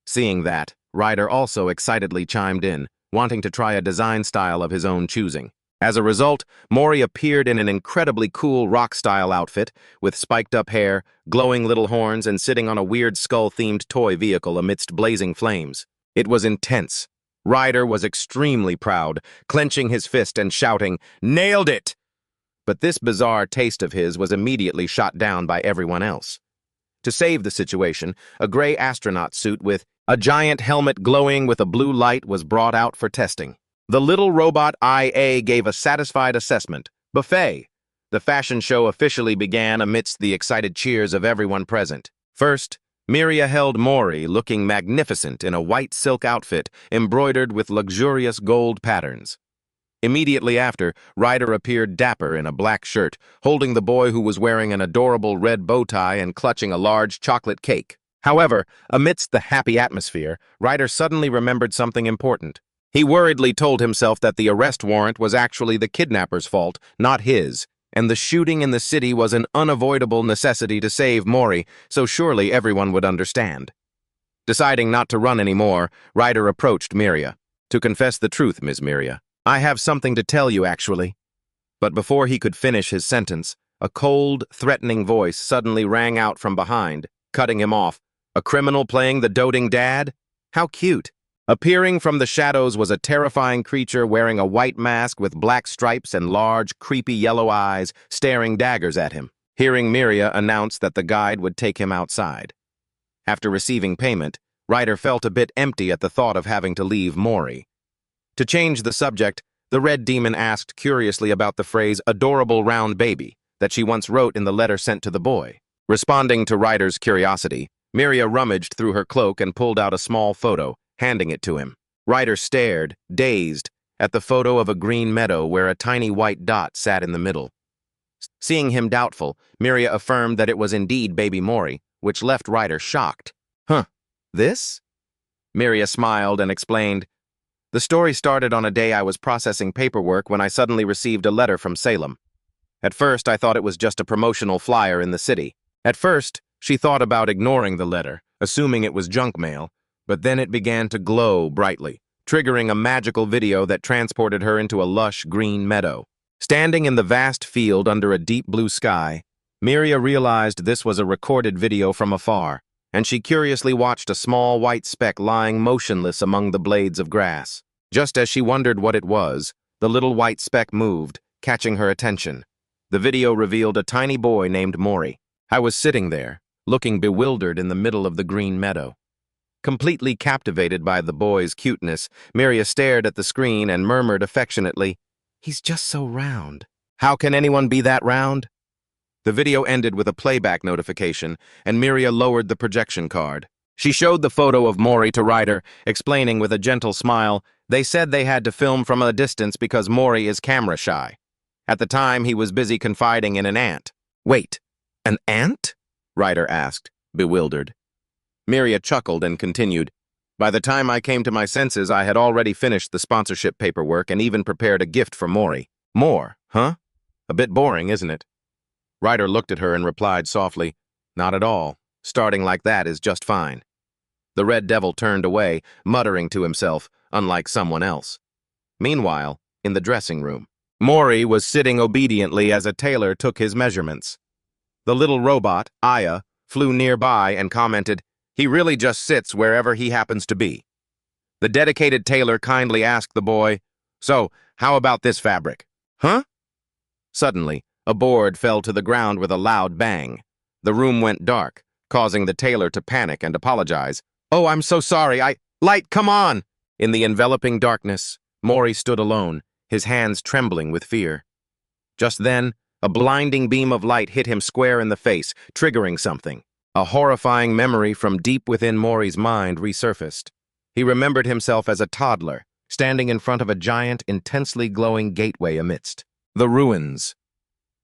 Seeing that, Ryder also excitedly chimed in, wanting to try a design style of his own choosing. As a result, Mori appeared in an incredibly cool rock-style outfit, with spiked-up hair, glowing little horns, and sitting on a weird skull-themed toy vehicle amidst blazing flames. It was intense. Ryder was extremely proud, clenching his fist and shouting, "Nailed it!" But this bizarre taste of his was immediately shot down by everyone else. To save the situation, a gray astronaut suit with a giant helmet glowing with a blue light was brought out for testing. The little robot IA gave a satisfied assessment. Buffet. The fashion show officially began amidst the excited cheers of everyone present. First, Miria held Mori, looking magnificent in a white silk outfit embroidered with luxurious gold patterns. Immediately after, Ryder appeared dapper in a black shirt, holding the boy who was wearing an adorable red bow tie and clutching a large chocolate cake. However, amidst the happy atmosphere, Ryder suddenly remembered something important. He worriedly told himself that the arrest warrant was actually the kidnapper's fault, not his, and the shooting in the city was an unavoidable necessity to save Mori, so surely everyone would understand. Deciding not to run anymore, Ryder approached Miria. "To confess the truth, Ms. Miria, I have something to tell you, actually." But before he could finish his sentence, a cold, threatening voice suddenly rang out from behind, cutting him off. "A criminal playing the doting dad? How cute." Appearing from the shadows was a terrifying creature wearing a white mask with black stripes and large, creepy yellow eyes staring daggers at him. Hearing Miria announce that the guide would take him outside. After receiving payment, Ryder felt a bit empty at the thought of having to leave Mori. To change the subject, the Red Demon asked curiously about the phrase "adorable round baby" that she once wrote in the letter sent to the boy. Responding to Ryder's curiosity, Miria rummaged through her cloak and pulled out a small photo, handing it to him. Ryder stared, dazed, at the photo of a green meadow where a tiny white dot sat in the middle. Seeing him doubtful, Miria affirmed that it was indeed baby Mori, which left Ryder shocked. "Huh, this?" Miria smiled and explained, "The story started on a day I was processing paperwork when I suddenly received a letter from Salem. At first, I thought it was just a promotional flyer in the city. At first, she thought about ignoring the letter, assuming it was junk mail, but then it began to glow brightly, triggering a magical video that transported her into a lush green meadow. Standing in the vast field under a deep blue sky, Miria realized this was a recorded video from afar, and she curiously watched a small white speck lying motionless among the blades of grass. Just as she wondered what it was, the little white speck moved, catching her attention. The video revealed a tiny boy named Mori. I was sitting there, looking bewildered in the middle of the green meadow. Completely captivated by the boy's cuteness, Miria stared at the screen and murmured affectionately, "He's just so round." "How can anyone be that round?" The video ended with a playback notification, and Miria lowered the projection card. She showed the photo of Mori to Ryder, explaining with a gentle smile, "They said they had to film from a distance because Mori is camera shy. At the time, he was busy confiding in an ant." "Wait, an ant?" Ryder asked, bewildered. Miria chuckled and continued, "By the time I came to my senses, I had already finished the sponsorship paperwork and even prepared a gift for Mori." "More, huh? A bit boring, isn't it?" Ryder looked at her and replied softly, "Not at all. Starting like that is just fine." The Red Devil turned away, muttering to himself, unlike someone else. Meanwhile, in the dressing room, Mori was sitting obediently as a tailor took his measurements. The little robot, Aya, flew nearby and commented, "He really just sits wherever he happens to be." The dedicated tailor kindly asked the boy, "So, how about this fabric?" "Huh?" Suddenly, a board fell to the ground with a loud bang. The room went dark, causing the tailor to panic and apologize. "Oh, I'm so sorry, Light, come on!" In the enveloping darkness, Mori stood alone, his hands trembling with fear. Just then, a blinding beam of light hit him square in the face, triggering something. A horrifying memory from deep within Mori's mind resurfaced. He remembered himself as a toddler, standing in front of a giant, intensely glowing gateway amidst the ruins.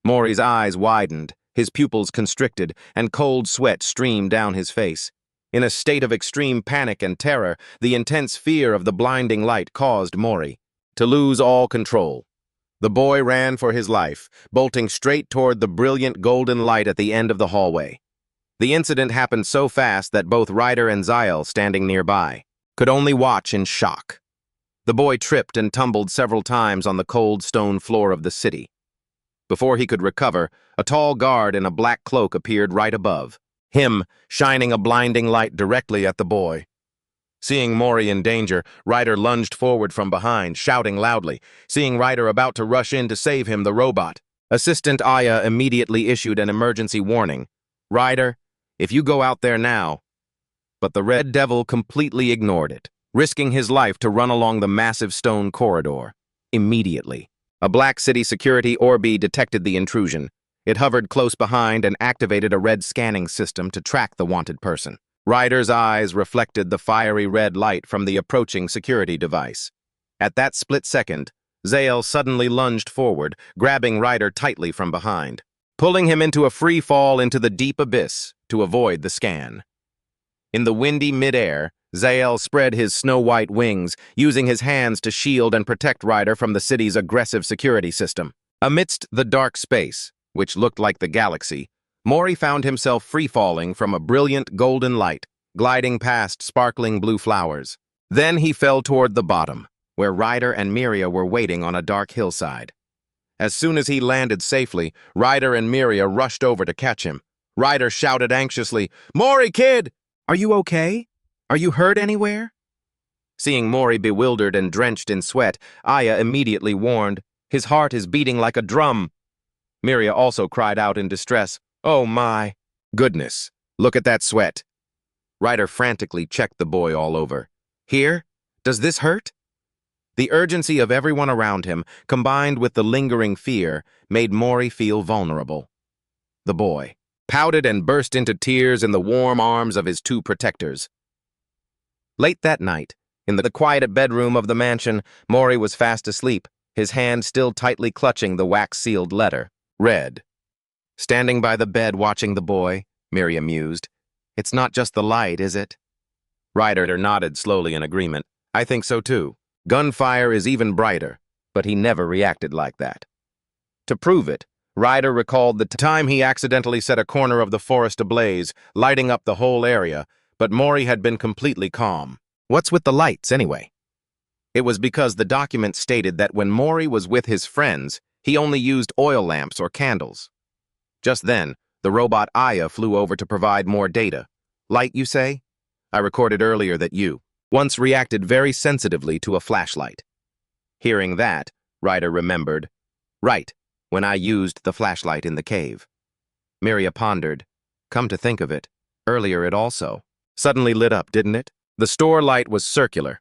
Mori's eyes widened, his pupils constricted, and cold sweat streamed down his face. In a state of extreme panic and terror, the intense fear of the blinding light caused Mori to lose all control. The boy ran for his life, bolting straight toward the brilliant golden light at the end of the hallway. The incident happened so fast that both Ryder and Yahello, standing nearby, could only watch in shock. The boy tripped and tumbled several times on the cold stone floor of the city. Before he could recover, a tall guard in a black cloak appeared right above, him shining a blinding light directly at the boy. Seeing Mori in danger, Ryder lunged forward from behind, shouting loudly. Seeing Ryder about to rush in to save him, the robot, Assistant Aya immediately issued an emergency warning. "Ryder, If you go out there now. But the Red Devil completely ignored it, risking his life to run along the massive stone corridor. Immediately, a Black City security Orbi detected the intrusion. It hovered close behind and activated a red scanning system to track the wanted person. Ryder's eyes reflected the fiery red light from the approaching security device. At that split second, Zale suddenly lunged forward, grabbing Ryder tightly from behind, pulling him into a free fall into the deep abyss to avoid the scan. In the windy midair, Zale spread his snow-white wings, using his hands to shield and protect Ryder from the city's aggressive security system. Amidst the dark space, which looked like the galaxy, Mori found himself free-falling from a brilliant golden light, gliding past sparkling blue flowers. Then he fell toward the bottom, where Ryder and Miria were waiting on a dark hillside. As soon as he landed safely, Ryder and Miria rushed over to catch him. Ryder shouted anxiously, "Mori, kid! Are you okay? Are you hurt anywhere?" Seeing Mori bewildered and drenched in sweat, Aya immediately warned, "His heart is beating like a drum." Miria also cried out in distress, "Oh my goodness, look at that sweat." Ryder frantically checked the boy all over. "Here? Does this hurt?" The urgency of everyone around him, combined with the lingering fear, made Mori feel vulnerable. The boy pouted and burst into tears in the warm arms of his two protectors. Late that night, in the quiet bedroom of the mansion, Mori was fast asleep, his hand still tightly clutching the wax-sealed letter. Read. Standing by the bed watching the boy, Miria mused, "It's not just the light, is it?" Ryder nodded slowly in agreement. "I think so too. Gunfire is even brighter," but he never reacted like that. To prove it, Ryder recalled the time he accidentally set a corner of the forest ablaze, lighting up the whole area, but Mori had been completely calm. What's with the lights, anyway? It was because the document stated that when Mori was with his friends, he only used oil lamps or candles. Just then, the robot Aya flew over to provide more data. "Light, you say? I recorded earlier that you once reacted very sensitively to a flashlight." Hearing that, Ryder remembered. "Right, when I used the flashlight in the cave." Miria pondered. Come to think of it, earlier it also suddenly lit up, didn't it? The store light was circular.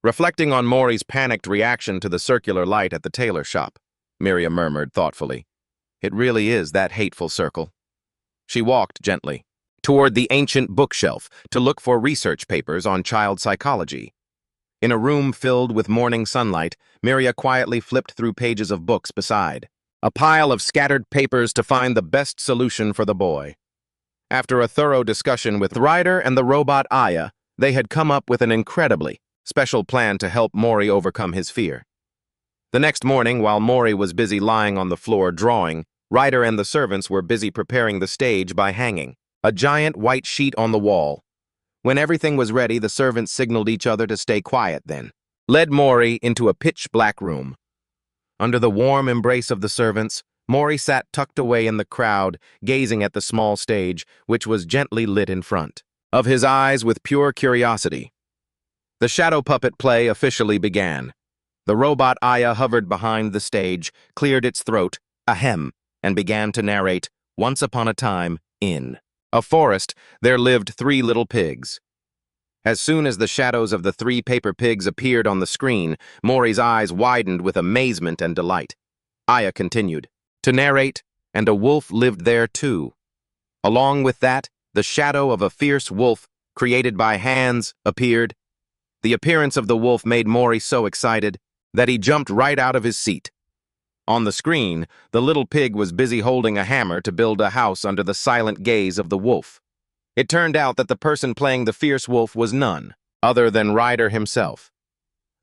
Reflecting on Mori's panicked reaction to the circular light at the tailor shop, Miria murmured thoughtfully. It really is that hateful circle. She walked gently toward the ancient bookshelf to look for research papers on child psychology. In a room filled with morning sunlight, Miria quietly flipped through pages of books beside, a pile of scattered papers to find the best solution for the boy. After a thorough discussion with Ryder and the robot Aya, they had come up with an incredibly special plan to help Mori overcome his fear. The next morning, while Mori was busy lying on the floor drawing, Ryder and the servants were busy preparing the stage by hanging a giant white sheet on the wall. When everything was ready, the servants signaled each other to stay quiet then, led Mori into a pitch-black room. Under the warm embrace of the servants, Mori sat tucked away in the crowd, gazing at the small stage, which was gently lit in front of his eyes with pure curiosity. The shadow puppet play officially began. The robot Aya hovered behind the stage, cleared its throat, ahem, and began to narrate, "Once upon a time, in a forest, there lived 3 little pigs." As soon as the shadows of the 3 paper pigs appeared on the screen, Mori's eyes widened with amazement and delight. Aya continued to narrate, "And a wolf lived there too. Along with that, the shadow of a fierce wolf, created by hands, appeared. The appearance of the wolf made Mori so excited that he jumped right out of his seat. On the screen, the little pig was busy holding a hammer to build a house under the silent gaze of the wolf. It turned out that the person playing the fierce wolf was none other than Ryder himself.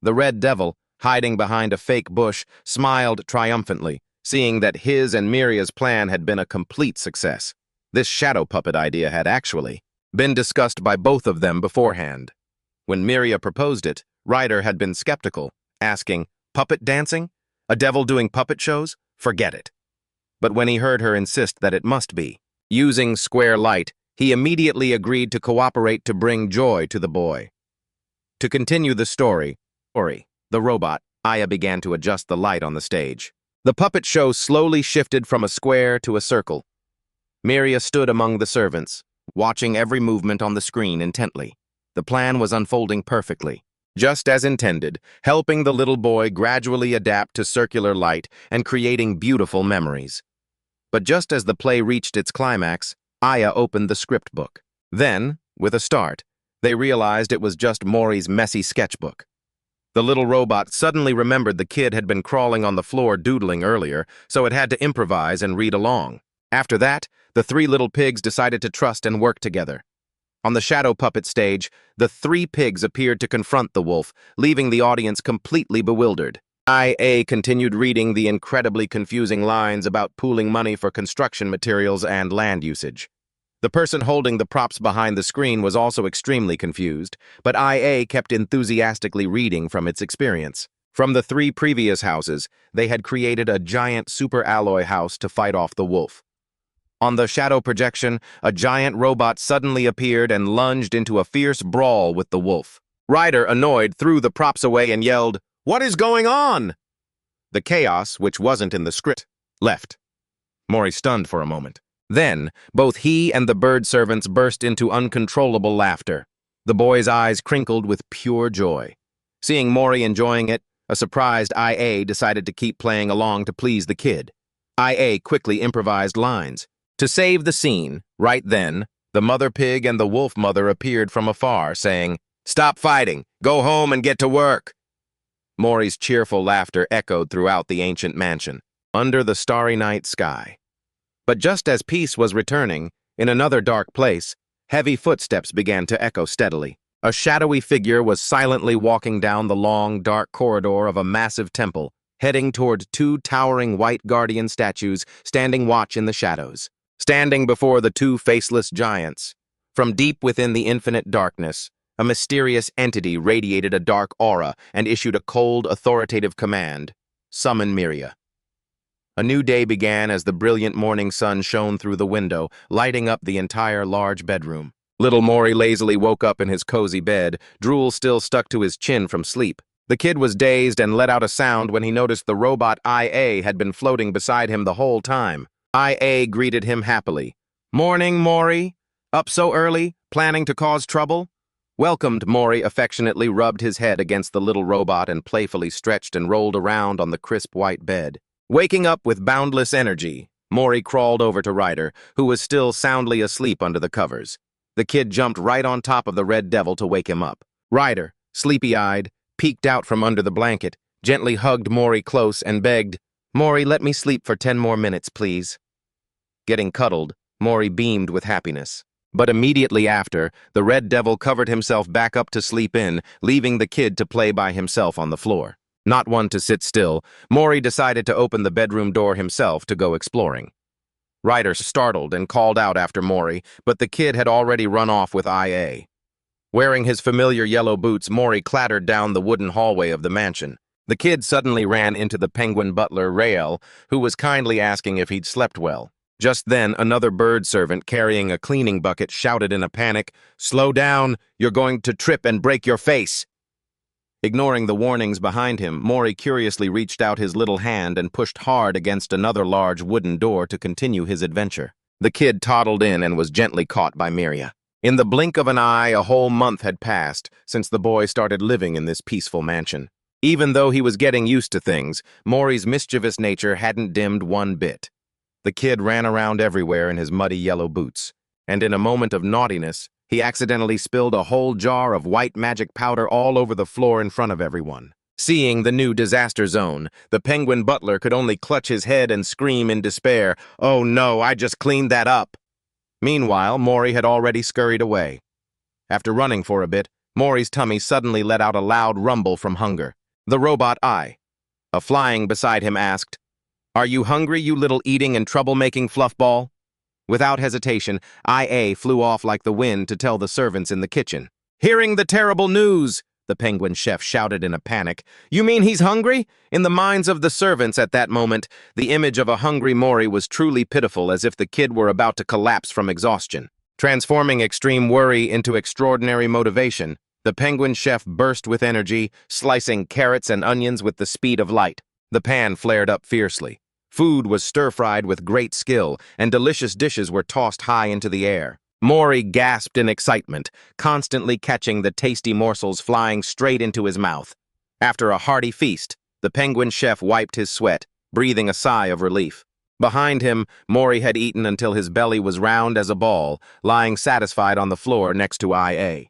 The Red Devil, hiding behind a fake bush, smiled triumphantly, seeing that his and Miria's plan had been a complete success. This shadow puppet idea had actually been discussed by both of them beforehand. When Miria proposed it, Ryder had been skeptical, asking, "Puppet dancing? A devil doing puppet shows? Forget it." But when he heard her insist that it must be using square light, he immediately agreed to cooperate to bring joy to the boy. To continue the story, the robot, Aya began to adjust the light on the stage. The puppet show slowly shifted from a square to a circle. Miria stood among the servants, watching every movement on the screen intently. The plan was unfolding perfectly, just as intended, helping the little boy gradually adapt to circular light and creating beautiful memories. But just as the play reached its climax, Aya opened the script book. Then, with a start, they realized it was just Mori's messy sketchbook. The little robot suddenly remembered the kid had been crawling on the floor doodling earlier, so it had to improvise and read along. After that, the three little pigs decided to trust and work together. On the shadow puppet stage, the three pigs appeared to confront the wolf, leaving the audience completely bewildered. IA continued reading the incredibly confusing lines about pooling money for construction materials and land usage. The person holding the props behind the screen was also extremely confused, but IA kept enthusiastically reading from its experience. From the three previous houses, they had created a giant super alloy house to fight off the wolf. On the shadow projection, a giant robot suddenly appeared and lunged into a fierce brawl with the wolf. Ryder, annoyed, threw the props away and yelled, "What is going on?" The chaos, which wasn't in the script, left. Mori stunned for a moment. Then, both he and the bird servants burst into uncontrollable laughter. The boy's eyes crinkled with pure joy. Seeing Mori enjoying it, a surprised IA decided to keep playing along to please the kid. IA quickly improvised lines. To save the scene, right then, the mother pig and the wolf mother appeared from afar, saying, "Stop fighting, go home and get to work." Mori's cheerful laughter echoed throughout the ancient mansion, under the starry night sky. But just as peace was returning, in another dark place, heavy footsteps began to echo steadily. A shadowy figure was silently walking down the long, dark corridor of a massive temple, heading toward two towering white guardian statues standing watch in the shadows. Standing before the two faceless giants, from deep within the infinite darkness, a mysterious entity radiated a dark aura and issued a cold, authoritative command: "Summon Miria." A new day began as the brilliant morning sun shone through the window, lighting up the entire large bedroom. Little Mori lazily woke up in his cozy bed, drool still stuck to his chin from sleep. The kid was dazed and let out a sound when he noticed the robot IA had been floating beside him the whole time. IA greeted him happily. "Morning, Mori. Up so early, planning to cause trouble?" Welcomed, Mori affectionately rubbed his head against the little robot and playfully stretched and rolled around on the crisp white bed. Waking up with boundless energy, Mori crawled over to Ryder, who was still soundly asleep under the covers. The kid jumped right on top of the red devil to wake him up. Ryder, sleepy-eyed, peeked out from under the blanket, gently hugged Mori close and begged, "Mori, let me sleep for 10 more minutes, please." Getting cuddled, Mori beamed with happiness. But immediately after, the red devil covered himself back up to sleep in, leaving the kid to play by himself on the floor. Not one to sit still, Mori decided to open the bedroom door himself to go exploring. Ryder startled and called out after Mori, but the kid had already run off with IA. Wearing his familiar yellow boots, Mori clattered down the wooden hallway of the mansion. The kid suddenly ran into the penguin butler, Rael, who was kindly asking if he'd slept well. Just then, another bird servant carrying a cleaning bucket shouted in a panic, "Slow down, you're going to trip and break your face." Ignoring the warnings behind him, Mori curiously reached out his little hand and pushed hard against another large wooden door to continue his adventure. The kid toddled in and was gently caught by Miria. In the blink of an eye, a whole month had passed since the boy started living in this peaceful mansion. Even though he was getting used to things, Mori's mischievous nature hadn't dimmed one bit. The kid ran around everywhere in his muddy yellow boots, and in a moment of naughtiness, he accidentally spilled a whole jar of white magic powder all over the floor in front of everyone. Seeing the new disaster zone, the penguin butler could only clutch his head and scream in despair, "Oh no, I just cleaned that up." Meanwhile, Mori had already scurried away. After running for a bit, Mori's tummy suddenly let out a loud rumble from hunger. The robot flying beside him asked, "Are you hungry, you little eating and troublemaking fluffball?" Without hesitation, IA flew off like the wind to tell the servants in the kitchen. "Hearing the terrible news," the penguin chef shouted in a panic. "You mean he's hungry?" In the minds of the servants at that moment, the image of a hungry Mori was truly pitiful, as if the kid were about to collapse from exhaustion. Transforming extreme worry into extraordinary motivation, the penguin chef burst with energy, slicing carrots and onions with the speed of light. The pan flared up fiercely. Food was stir-fried with great skill, and delicious dishes were tossed high into the air. Mori gasped in excitement, constantly catching the tasty morsels flying straight into his mouth. After a hearty feast, the penguin chef wiped his sweat, breathing a sigh of relief. Behind him, Mori had eaten until his belly was round as a ball, lying satisfied on the floor next to IA.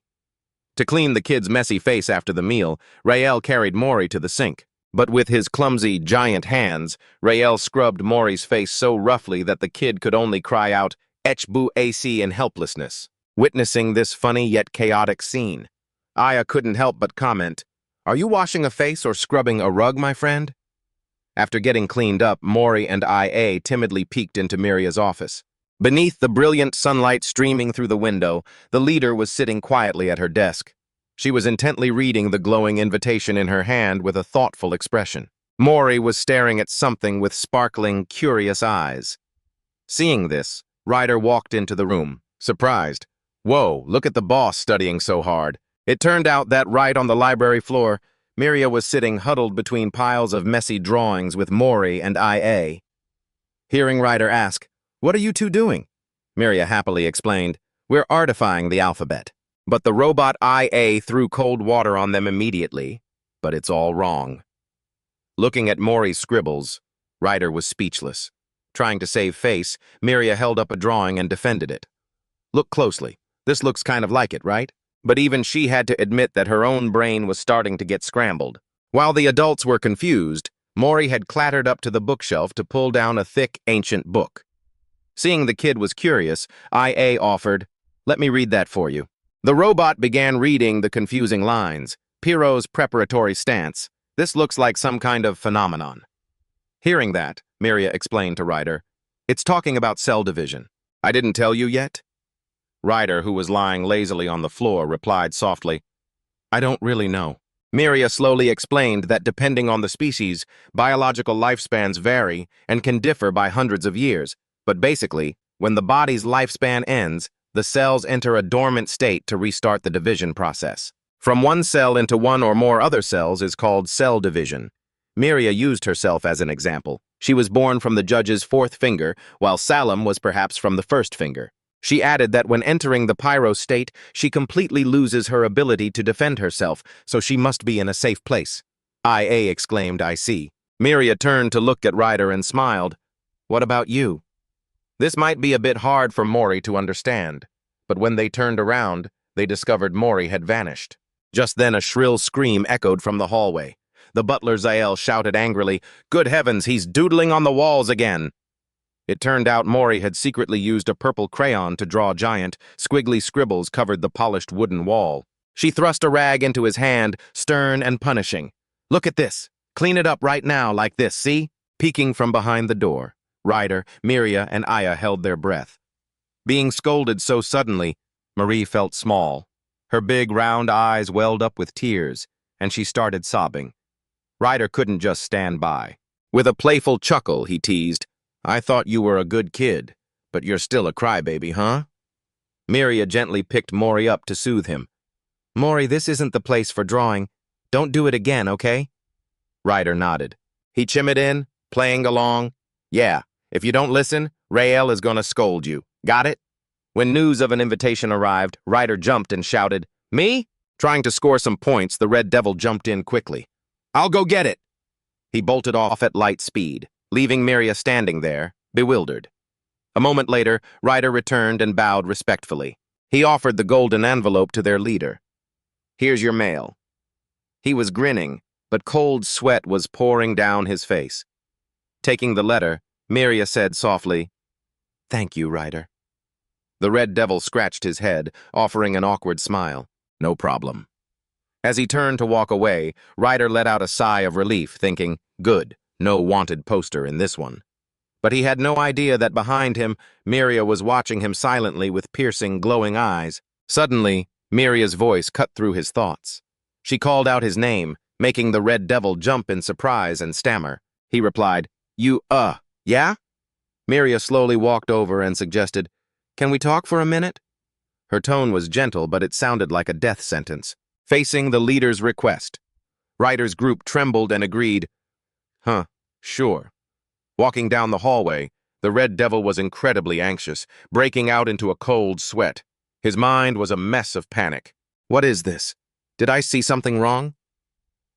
To clean the kid's messy face after the meal, Rael carried Mori to the sink. But with his clumsy, giant hands, Rael scrubbed Mori's face so roughly that the kid could only cry out, "Echbu AC" in helplessness. Witnessing this funny yet chaotic scene, Aya couldn't help but comment, "Are you washing a face or scrubbing a rug, my friend?" After getting cleaned up, Mori and IA timidly peeked into Miria's office. Beneath the brilliant sunlight streaming through the window, the leader was sitting quietly at her desk. She was intently reading the glowing invitation in her hand with a thoughtful expression. Mori was staring at something with sparkling, curious eyes. Seeing this, Ryder walked into the room, surprised. "Whoa, look at the boss studying so hard." It turned out that right on the library floor, Miria was sitting huddled between piles of messy drawings with Mori and IA. Hearing Ryder ask, "What are you two doing?" Miria happily explained, "We're artifying the alphabet." But the robot IA threw cold water on them immediately. But it's all wrong. Looking at Mori's scribbles, Ryder was speechless. Trying to save face, Miria held up a drawing and defended it. "Look closely. This looks kind of like it, right?" But even she had to admit that her own brain was starting to get scrambled. While the adults were confused, Mori had clattered up to the bookshelf to pull down a thick, ancient book. Seeing the kid was curious, IA offered, "Let me read that for you." The robot began reading the confusing lines. Pierrot's preparatory stance. "This looks like some kind of phenomenon." Hearing that, Miria explained to Ryder, "It's talking about cell division." "I didn't tell you yet?" Ryder, who was lying lazily on the floor, replied softly, "I don't really know." Miria slowly explained that depending on the species, biological lifespans vary and can differ by hundreds of years. But basically, when the body's lifespan ends, the cells enter a dormant state to restart the division process. From one cell into one or more other cells is called cell division. Miria used herself as an example. She was born from the judge's fourth finger, while Salim was perhaps from the first finger. She added that when entering the pyro state, she completely loses her ability to defend herself, so she must be in a safe place. IA exclaimed, "I see." Miria turned to look at Ryder and smiled. "What about you?" This might be a bit hard for Mori to understand, but when they turned around, they discovered Mori had vanished. Just then a shrill scream echoed from the hallway. The butler Zael shouted angrily, "Good heavens, he's doodling on the walls again!" It turned out Mori had secretly used a purple crayon to draw giant, squiggly scribbles covered the polished wooden wall. She thrust a rag into his hand, stern and punishing. "Look at this. Clean it up right now like this, see?" Peeking from behind the door, Ryder, Miria, and Aya held their breath. Being scolded so suddenly, Marie felt small. Her big, round eyes welled up with tears, and she started sobbing. Ryder couldn't just stand by. With a playful chuckle, he teased, "I thought you were a good kid, but you're still a crybaby, huh?" Miria gently picked Mori up to soothe him. "Mori, this isn't the place for drawing. Don't do it again, okay?" Ryder nodded. He chimed in, playing along. "Yeah, if you don't listen, Rael is gonna scold you. Got it?" When news of an invitation arrived, Ryder jumped and shouted, "Me?" Trying to score some points, the Red Devil jumped in quickly. "I'll go get it." He bolted off at light speed, leaving Miria standing there, bewildered. A moment later, Ryder returned and bowed respectfully. He offered the golden envelope to their leader. "Here's your mail." He was grinning, but cold sweat was pouring down his face. Taking the letter, Miria said softly, "Thank you, Ryder." The Red Devil scratched his head, offering an awkward smile. "No problem." As he turned to walk away, Ryder let out a sigh of relief, thinking, "Good, no wanted poster in this one." But he had no idea that behind him, Miria was watching him silently with piercing, glowing eyes. Suddenly, Miria's voice cut through his thoughts. She called out his name, making the Red Devil jump in surprise and stammer. He replied, "You, yeah?" Miria slowly walked over and suggested, "Can we talk for a minute?" Her tone was gentle, but it sounded like a death sentence. Facing the leader's request, Ryder's group trembled and agreed, "Huh, sure." Walking down the hallway, The Red Devil was incredibly anxious, breaking out into a cold sweat. His mind was a mess of panic. What is this? Did I see something wrong?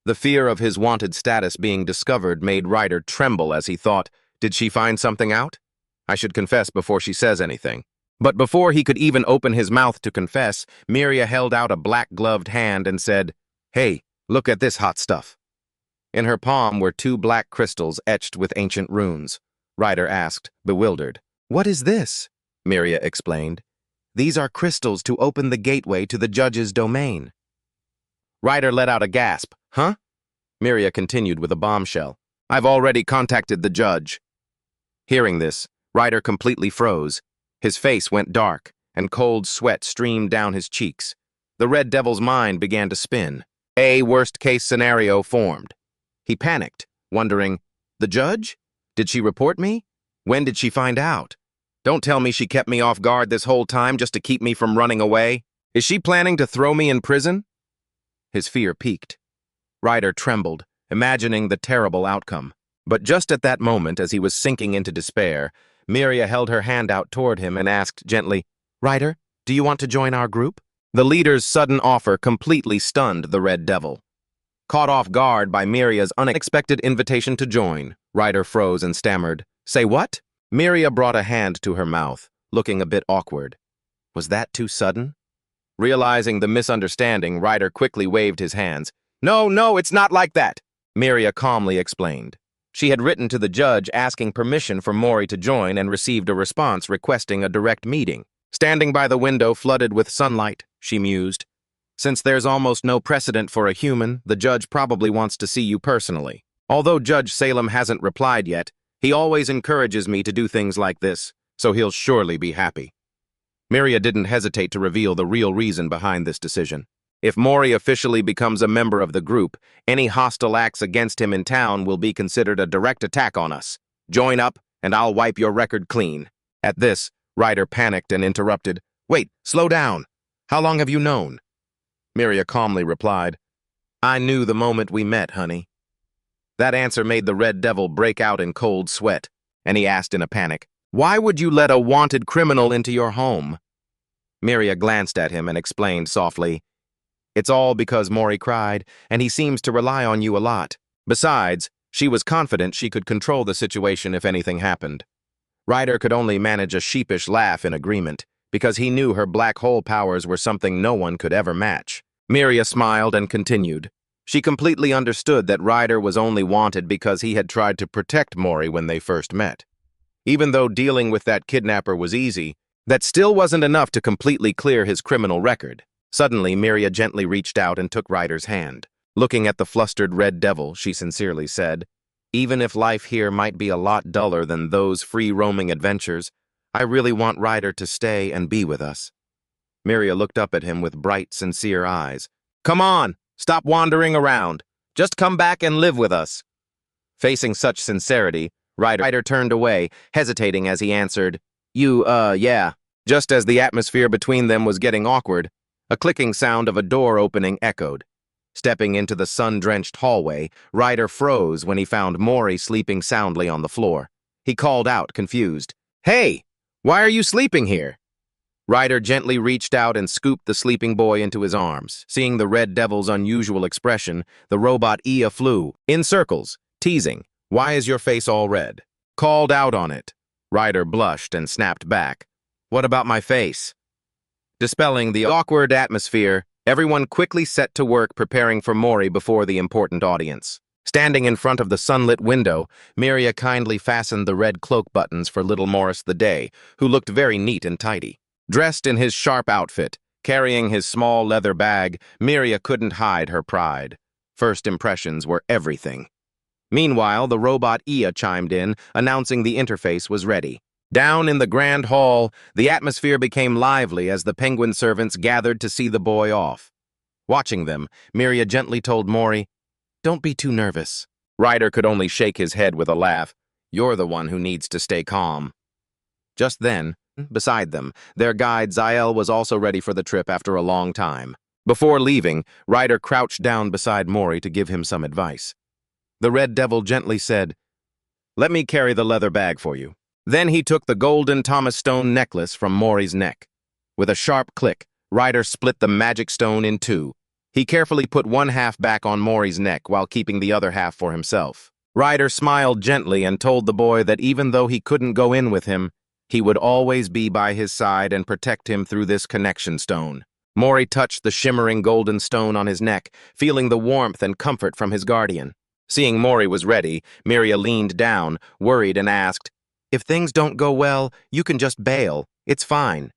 The fear of his wanted status being discovered made Ryder tremble as he thought, did she find something out? I should confess before she says anything. But before he could even open his mouth to confess, Miria held out a black-gloved hand and said, "Hey, look at this hot stuff." In her palm were 2 black crystals etched with ancient runes. Ryder asked, bewildered. "What is this?" Miria explained. "These are crystals to open the gateway to the judge's domain." Ryder let out a gasp. "Huh?" Miria continued with a bombshell. "I've already contacted the judge." Hearing this, Ryder completely froze. His face went dark, and cold sweat streamed down his cheeks. The Red Devil's mind began to spin. A worst-case scenario formed. He panicked, wondering, the judge? Did she report me? When did she find out? Don't tell me she kept me off guard this whole time just to keep me from running away. Is she planning to throw me in prison? His fear peaked. Ryder trembled, imagining the terrible outcome. But just at that moment, as he was sinking into despair, Miria held her hand out toward him and asked gently, "Ryder, do you want to join our group?" The leader's sudden offer completely stunned the Red Devil. Caught off guard by Miria's unexpected invitation to join, Ryder froze and stammered, "Say what?" Miria brought a hand to her mouth, looking a bit awkward. Was that too sudden? Realizing the misunderstanding, Ryder quickly waved his hands. No, it's not like that," Miria calmly explained. She had written to the judge asking permission for Mori to join and received a response requesting a direct meeting. Standing by the window flooded with sunlight, she mused. Since there's almost no precedent for a human, the judge probably wants to see you personally. Although Judge Salem hasn't replied yet, he always encourages me to do things like this, so he'll surely be happy. Miria didn't hesitate to reveal the real reason behind this decision. If Mori officially becomes a member of the group, any hostile acts against him in town will be considered a direct attack on us. Join up, and I'll wipe your record clean. At this, Ryder panicked and interrupted. "Wait, slow down. How long have you known?" Miria calmly replied, "I knew the moment we met, honey." That answer made the Red Devil break out in cold sweat, and he asked in a panic, "Why would you let a wanted criminal into your home?" Miria glanced at him and explained softly, "It's all because Mori cried, and he seems to rely on you a lot. Besides, she was confident she could control the situation if anything happened." Ryder could only manage a sheepish laugh in agreement, because he knew her black hole powers were something no one could ever match. Miria smiled and continued. She completely understood that Ryder was only wanted because he had tried to protect Mori when they first met. Even though dealing with that kidnapper was easy, that still wasn't enough to completely clear his criminal record. Suddenly, Miria gently reached out and took Ryder's hand. Looking at the flustered Red Devil, she sincerely said, "Even if life here might be a lot duller than those free-roaming adventures, I really want Ryder to stay and be with us." Miria looked up at him with bright, sincere eyes. "Come on, stop wandering around. Just come back and live with us." Facing such sincerity, Ryder turned away, hesitating as he answered, Yeah." Just as the atmosphere between them was getting awkward, a clicking sound of a door opening echoed. Stepping into the sun-drenched hallway, Ryder froze when he found Mori sleeping soundly on the floor. He called out, confused, "Hey, why are you sleeping here?" Ryder gently reached out and scooped the sleeping boy into his arms. Seeing the Red Devil's unusual expression, the robot Ia flew, in circles, teasing, "Why is your face all red?" Called out on it. Ryder blushed and snapped back, "What about my face?" Dispelling the awkward atmosphere, everyone quickly set to work preparing for Mori before the important audience. Standing in front of the sunlit window, Miria kindly fastened the red cloak buttons for little Morris the Day, who looked very neat and tidy. Dressed in his sharp outfit, carrying his small leather bag, Miria couldn't hide her pride. First impressions were everything. Meanwhile, the robot Ia chimed in, announcing the interface was ready. Down in the grand hall, the atmosphere became lively as the penguin servants gathered to see the boy off. Watching them, Miria gently told Mori, "Don't be too nervous." Ryder could only shake his head with a laugh. "You're the one who needs to stay calm." Just then, beside them, their guide Yahello was also ready for the trip after a long time. Before leaving, Ryder crouched down beside Mori to give him some advice. The Red Devil gently said, "Let me carry the leather bag for you. Then he took the golden Thomas Stone necklace from Mori's neck. With a sharp click, Ryder split the magic stone in two. He carefully put one half back on Mori's neck while keeping the other half for himself. Ryder smiled gently and told the boy that even though he couldn't go in with him, he would always be by his side and protect him through this connection stone. Mori touched the shimmering golden stone on his neck, feeling the warmth and comfort from his guardian. Seeing Mori was ready, Miria leaned down, worried, and asked, "If things don't go well, you can just bail. It's fine."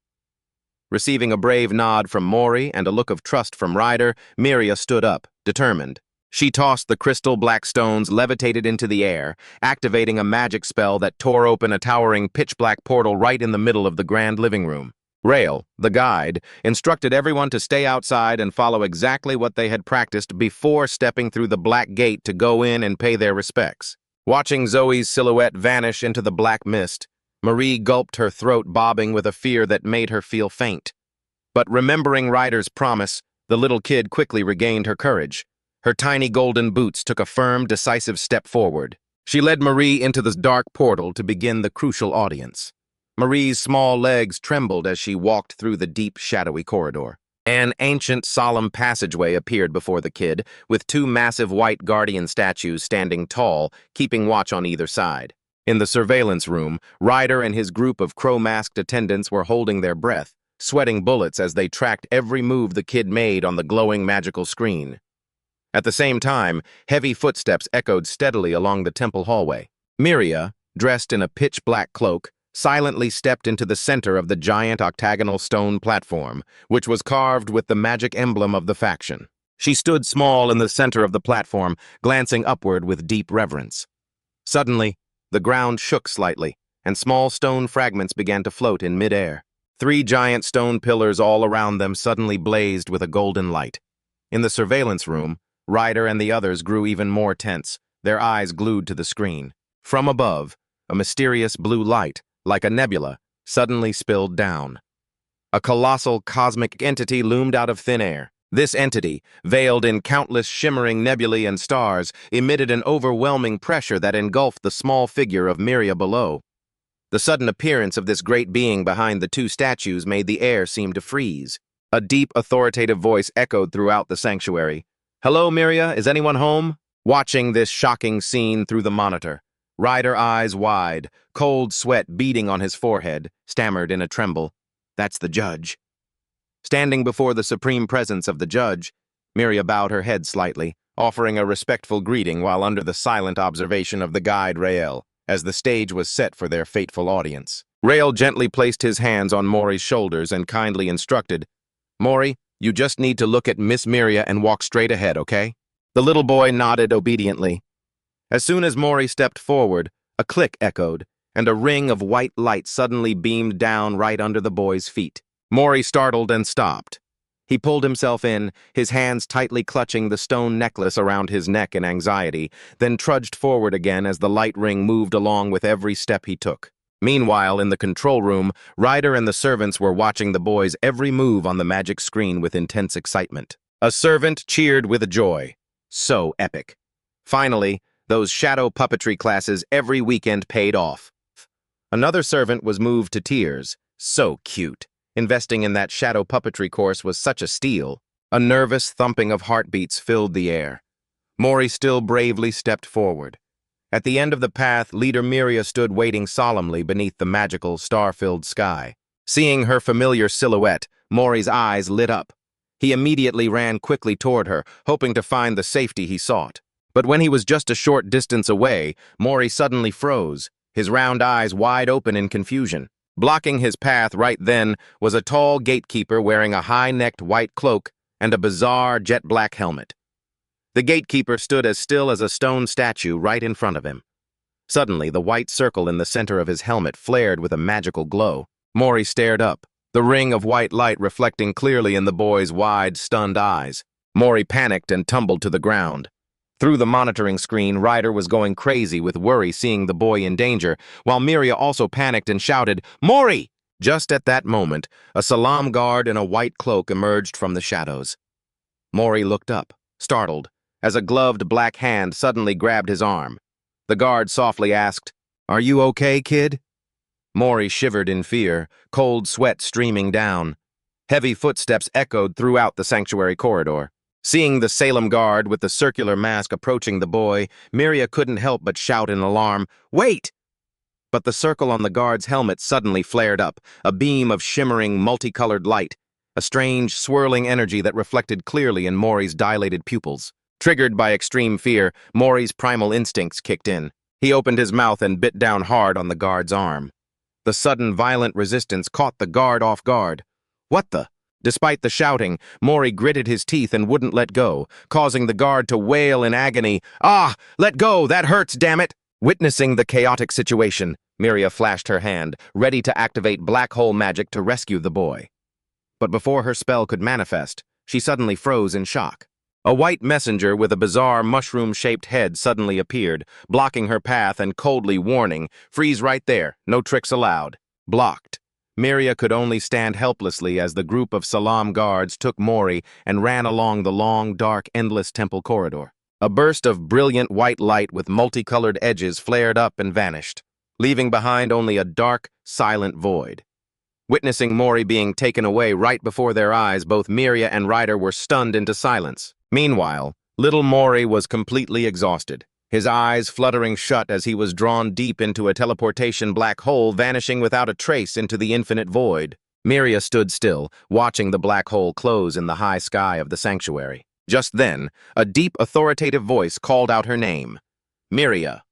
Receiving a brave nod from Mori and a look of trust from Ryder, Miria stood up, determined. She tossed the crystal black stones levitated into the air, activating a magic spell that tore open a towering pitch-black portal right in the middle of the grand living room. Rael, the guide, instructed everyone to stay outside and follow exactly what they had practiced before stepping through the black gate to go in and pay their respects. Watching Zoe's silhouette vanish into the black mist, Marie gulped, her throat bobbing with a fear that made her feel faint. But remembering Ryder's promise, the little kid quickly regained her courage. Her tiny golden boots took a firm, decisive step forward. She led Marie into the dark portal to begin the crucial audience. Marie's small legs trembled as she walked through the deep, shadowy corridor. An ancient, solemn passageway appeared before the kid, with two massive white guardian statues standing tall, keeping watch on either side. In the surveillance room, Ryder and his group of crow-masked attendants were holding their breath, sweating bullets as they tracked every move the kid made on the glowing magical screen. At the same time, heavy footsteps echoed steadily along the temple hallway. Miria, dressed in a pitch-black cloak, silently stepped into the center of the giant octagonal stone platform, which was carved with the magic emblem of the faction. She stood small in the center of the platform, glancing upward with deep reverence. Suddenly, the ground shook slightly, and small stone fragments began to float in midair. 3 giant stone pillars all around them suddenly blazed with a golden light. In the surveillance room, Ryder and the others grew even more tense, their eyes glued to the screen. From above, a mysterious blue light, like a nebula, suddenly spilled down. A colossal cosmic entity loomed out of thin air. This entity, veiled in countless shimmering nebulae and stars, emitted an overwhelming pressure that engulfed the small figure of Miria below. The sudden appearance of this great being behind the 2 statues made the air seem to freeze. A deep, authoritative voice echoed throughout the sanctuary. "Hello, Miria, is anyone home?" Watching this shocking scene through the monitor, Ryder, eyes wide, cold sweat beading on his forehead, stammered in a tremble, "That's the judge." Standing before the supreme presence of the judge, Miria bowed her head slightly, offering a respectful greeting while under the silent observation of the guide Rael, as the stage was set for their fateful audience. Rael gently placed his hands on Mori's shoulders and kindly instructed, "Mori, you just need to look at Miss Miria and walk straight ahead, okay?" The little boy nodded obediently. As soon as Mori stepped forward, a click echoed, and a ring of white light suddenly beamed down right under the boy's feet. Mori startled and stopped. He pulled himself in, his hands tightly clutching the stone necklace around his neck in anxiety, then trudged forward again as the light ring moved along with every step he took. Meanwhile, in the control room, Ryder and the servants were watching the boy's every move on the magic screen with intense excitement. A servant cheered with joy. So epic. Finally, those shadow puppetry classes every weekend paid off. Another servant was moved to tears. So cute. Investing in that shadow puppetry course was such a steal. A nervous thumping of heartbeats filled the air. Mori still bravely stepped forward. At the end of the path, Leader Miria stood waiting solemnly beneath the magical, star-filled sky. Seeing her familiar silhouette, Mori's eyes lit up. He immediately ran quickly toward her, hoping to find the safety he sought. But when he was just a short distance away, Mori suddenly froze, his round eyes wide open in confusion. Blocking his path right then was a tall gatekeeper wearing a high-necked white cloak and a bizarre jet-black helmet. The gatekeeper stood as still as a stone statue right in front of him. Suddenly, the white circle in the center of his helmet flared with a magical glow. Mori stared up, the ring of white light reflecting clearly in the boy's wide, stunned eyes. Mori panicked and tumbled to the ground. Through the monitoring screen, Ryder was going crazy with worry seeing the boy in danger, while Miria also panicked and shouted, "Mori!" Just at that moment, a salam guard in a white cloak emerged from the shadows. Mori looked up, startled, as a gloved black hand suddenly grabbed his arm. The guard softly asked, "Are you okay, kid?" Mori shivered in fear, cold sweat streaming down. Heavy footsteps echoed throughout the sanctuary corridor. Seeing the Salem guard with the circular mask approaching the boy, Miria couldn't help but shout in alarm, "Wait!" But the circle on the guard's helmet suddenly flared up, a beam of shimmering, multicolored light, a strange, swirling energy that reflected clearly in Mori's dilated pupils. Triggered by extreme fear, Mori's primal instincts kicked in. He opened his mouth and bit down hard on the guard's arm. The sudden, violent resistance caught the guard off guard. What the? Despite the shouting, Mori gritted his teeth and wouldn't let go, causing the guard to wail in agony. "Ah! Let go! That hurts, damn it!" Witnessing the chaotic situation, Miria flashed her hand, ready to activate black hole magic to rescue the boy. But before her spell could manifest, she suddenly froze in shock. A white messenger with a bizarre mushroom-shaped head suddenly appeared, blocking her path and coldly warning, "Freeze right there, no tricks allowed." Blocked. Miria could only stand helplessly as the group of Salam guards took Mori and ran along the long, dark, endless temple corridor. A burst of brilliant white light with multicolored edges flared up and vanished, leaving behind only a dark, silent void. Witnessing Mori being taken away right before their eyes, both Miria and Ryder were stunned into silence. Meanwhile, little Mori was completely exhausted, his eyes fluttering shut as he was drawn deep into a teleportation black hole, vanishing without a trace into the infinite void. Miria stood still, watching the black hole close in the high sky of the sanctuary. Just then, a deep, authoritative voice called out her name. Miria.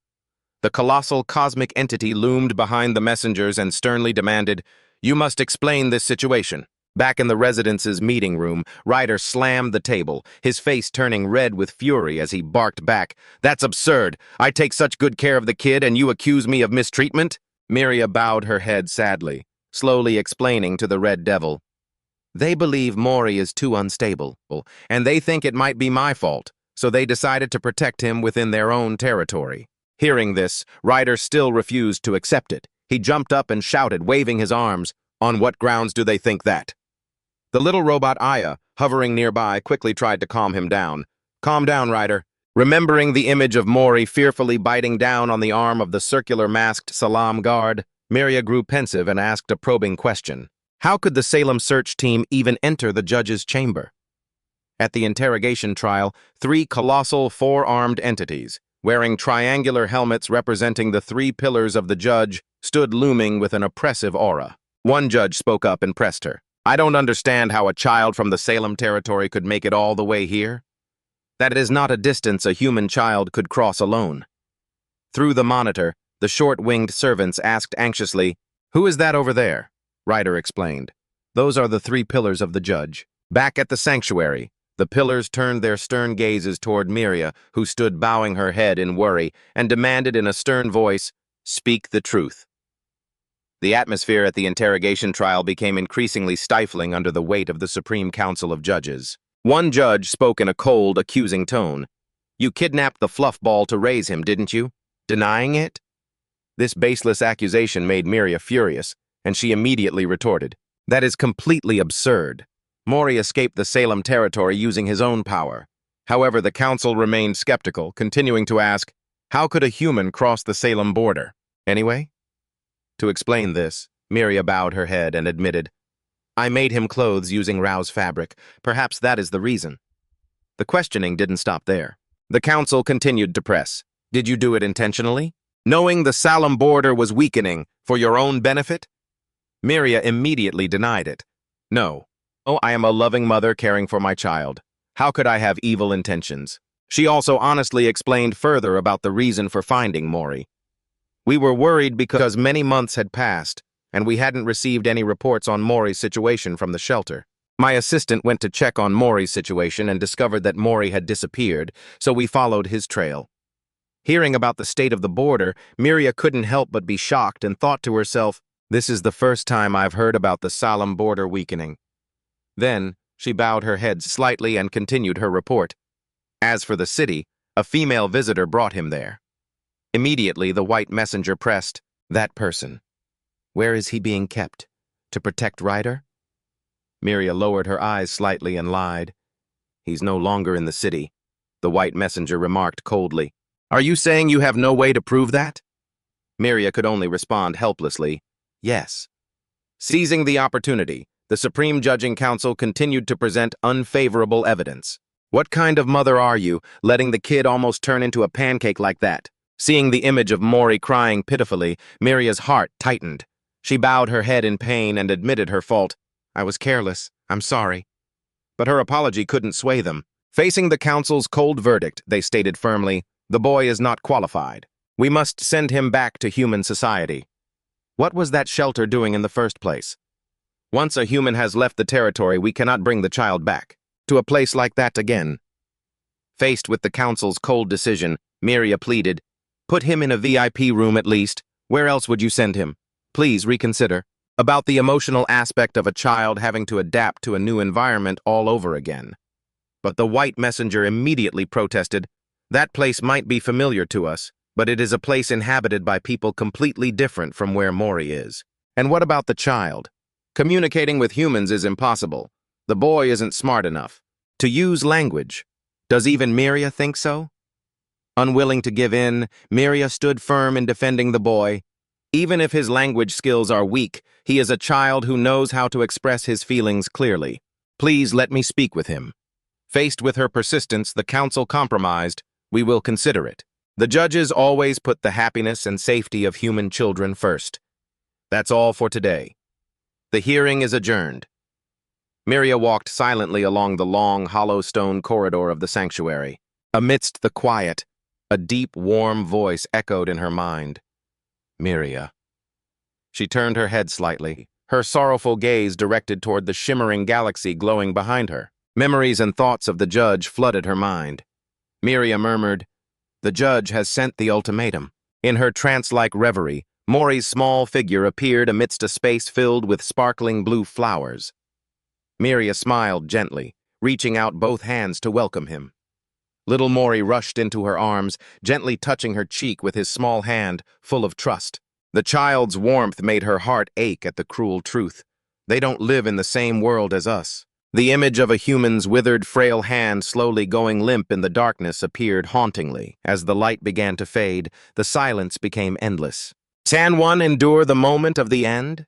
The colossal cosmic entity loomed behind the messengers and sternly demanded, "You must explain this situation." Back in the residence's meeting room, Ryder slammed the table, his face turning red with fury as he barked back, "That's absurd! I take such good care of the kid and you accuse me of mistreatment?" Miria bowed her head sadly, slowly explaining to the Red Devil, "They believe Mori is too unstable, and they think it might be my fault, so they decided to protect him within their own territory." Hearing this, Ryder still refused to accept it. He jumped up and shouted, waving his arms, "On what grounds do they think that?" The little robot Aya, hovering nearby, quickly tried to calm him down. "Calm down, Ryder." Remembering the image of Mori fearfully biting down on the arm of the circular-masked Salam guard, Miria grew pensive and asked a probing question. How could the Salem search team even enter the judge's chamber? At the interrogation trial, 3 colossal, 4-armed entities, wearing triangular helmets representing the 3 pillars of the judge, stood looming with an oppressive aura. One judge spoke up and pressed her. "I don't understand how a child from the Salem territory could make it all the way here. That is not a distance a human child could cross alone." Through the monitor, the short-winged servants asked anxiously, "Who is that over there?" Ryder explained. "Those are the 3 pillars of the judge." Back at the sanctuary, the pillars turned their stern gazes toward Miria, who stood bowing her head in worry, and demanded in a stern voice, "Speak the truth." The atmosphere at the interrogation trial became increasingly stifling under the weight of the Supreme Council of Judges. One judge spoke in a cold, accusing tone. "You kidnapped the fluff ball to raise him, didn't you? Denying it?" This baseless accusation made Miria furious, and she immediately retorted, "That is completely absurd. Mori escaped the Salem territory using his own power." However, the council remained skeptical, continuing to ask, how could a human cross the Salem border? Anyway? To explain this, Miria bowed her head and admitted, "I made him clothes using Rao's fabric. Perhaps that is the reason." The questioning didn't stop there. The council continued to press. "Did you do it intentionally? Knowing the Salem border was weakening for your own benefit?" Miria immediately denied it. "No. Oh, I am a loving mother caring for my child. How could I have evil intentions?" She also honestly explained further about the reason for finding Mori. "We were worried because many months had passed, and we hadn't received any reports on Mori's situation from the shelter. My assistant went to check on Mori's situation and discovered that Mori had disappeared, so we followed his trail." Hearing about the state of the border, Miria couldn't help but be shocked and thought to herself, "This is the first time I've heard about the Salem border weakening." Then, she bowed her head slightly and continued her report. As for the city, a female visitor brought him there. Immediately, the white messenger pressed, "That person. Where is he being kept? To protect Ryder?" Miria lowered her eyes slightly and lied. "He's no longer in the city," the white messenger remarked coldly. "Are you saying you have no way to prove that?" Miria could only respond helplessly, Yes. Seizing the opportunity, the Supreme Judging Council continued to present unfavorable evidence. What kind of mother are you, letting the kid almost turn into a pancake like that? Seeing the image of Mori crying pitifully, Miria's heart tightened. She bowed her head in pain and admitted her fault. I was careless. I'm sorry. But her apology couldn't sway them. Facing the council's cold verdict, they stated firmly, the boy is not qualified. We must send him back to human society. What was that shelter doing in the first place? Once a human has left the territory, we cannot bring the child back to a place like that again. Faced with the council's cold decision, Miria pleaded, put him in a VIP room at least. Where else would you send him? Please reconsider. About the emotional aspect of a child having to adapt to a new environment all over again. But the white messenger immediately protested, that place might be familiar to us, but it is a place inhabited by people completely different from where Mori is. And what about the child? Communicating with humans is impossible. The boy isn't smart enough to use language. Does even Miria think so? Unwilling to give in, Miria stood firm in defending the boy. Even if his language skills are weak, he is a child who knows how to express his feelings clearly. Please let me speak with him. Faced with her persistence, the council compromised. We will consider it. The judges always put the happiness and safety of human children first. That's all for today. The hearing is adjourned. Miria walked silently along the long, hollow stone corridor of the sanctuary. Amidst the quiet, a deep, warm voice echoed in her mind. Miria. She turned her head slightly, her sorrowful gaze directed toward the shimmering galaxy glowing behind her. Memories and thoughts of the judge flooded her mind. Miria murmured, the judge has sent the ultimatum. In her trance-like reverie, Mori's small figure appeared amidst a space filled with sparkling blue flowers. Miria smiled gently, reaching out both hands to welcome him. Little Mori rushed into her arms, gently touching her cheek with his small hand, full of trust. The child's warmth made her heart ache at the cruel truth. They don't live in the same world as us. The image of a human's withered, frail hand slowly going limp in the darkness appeared hauntingly. As the light began to fade, the silence became endless. Can one endure the moment of the end?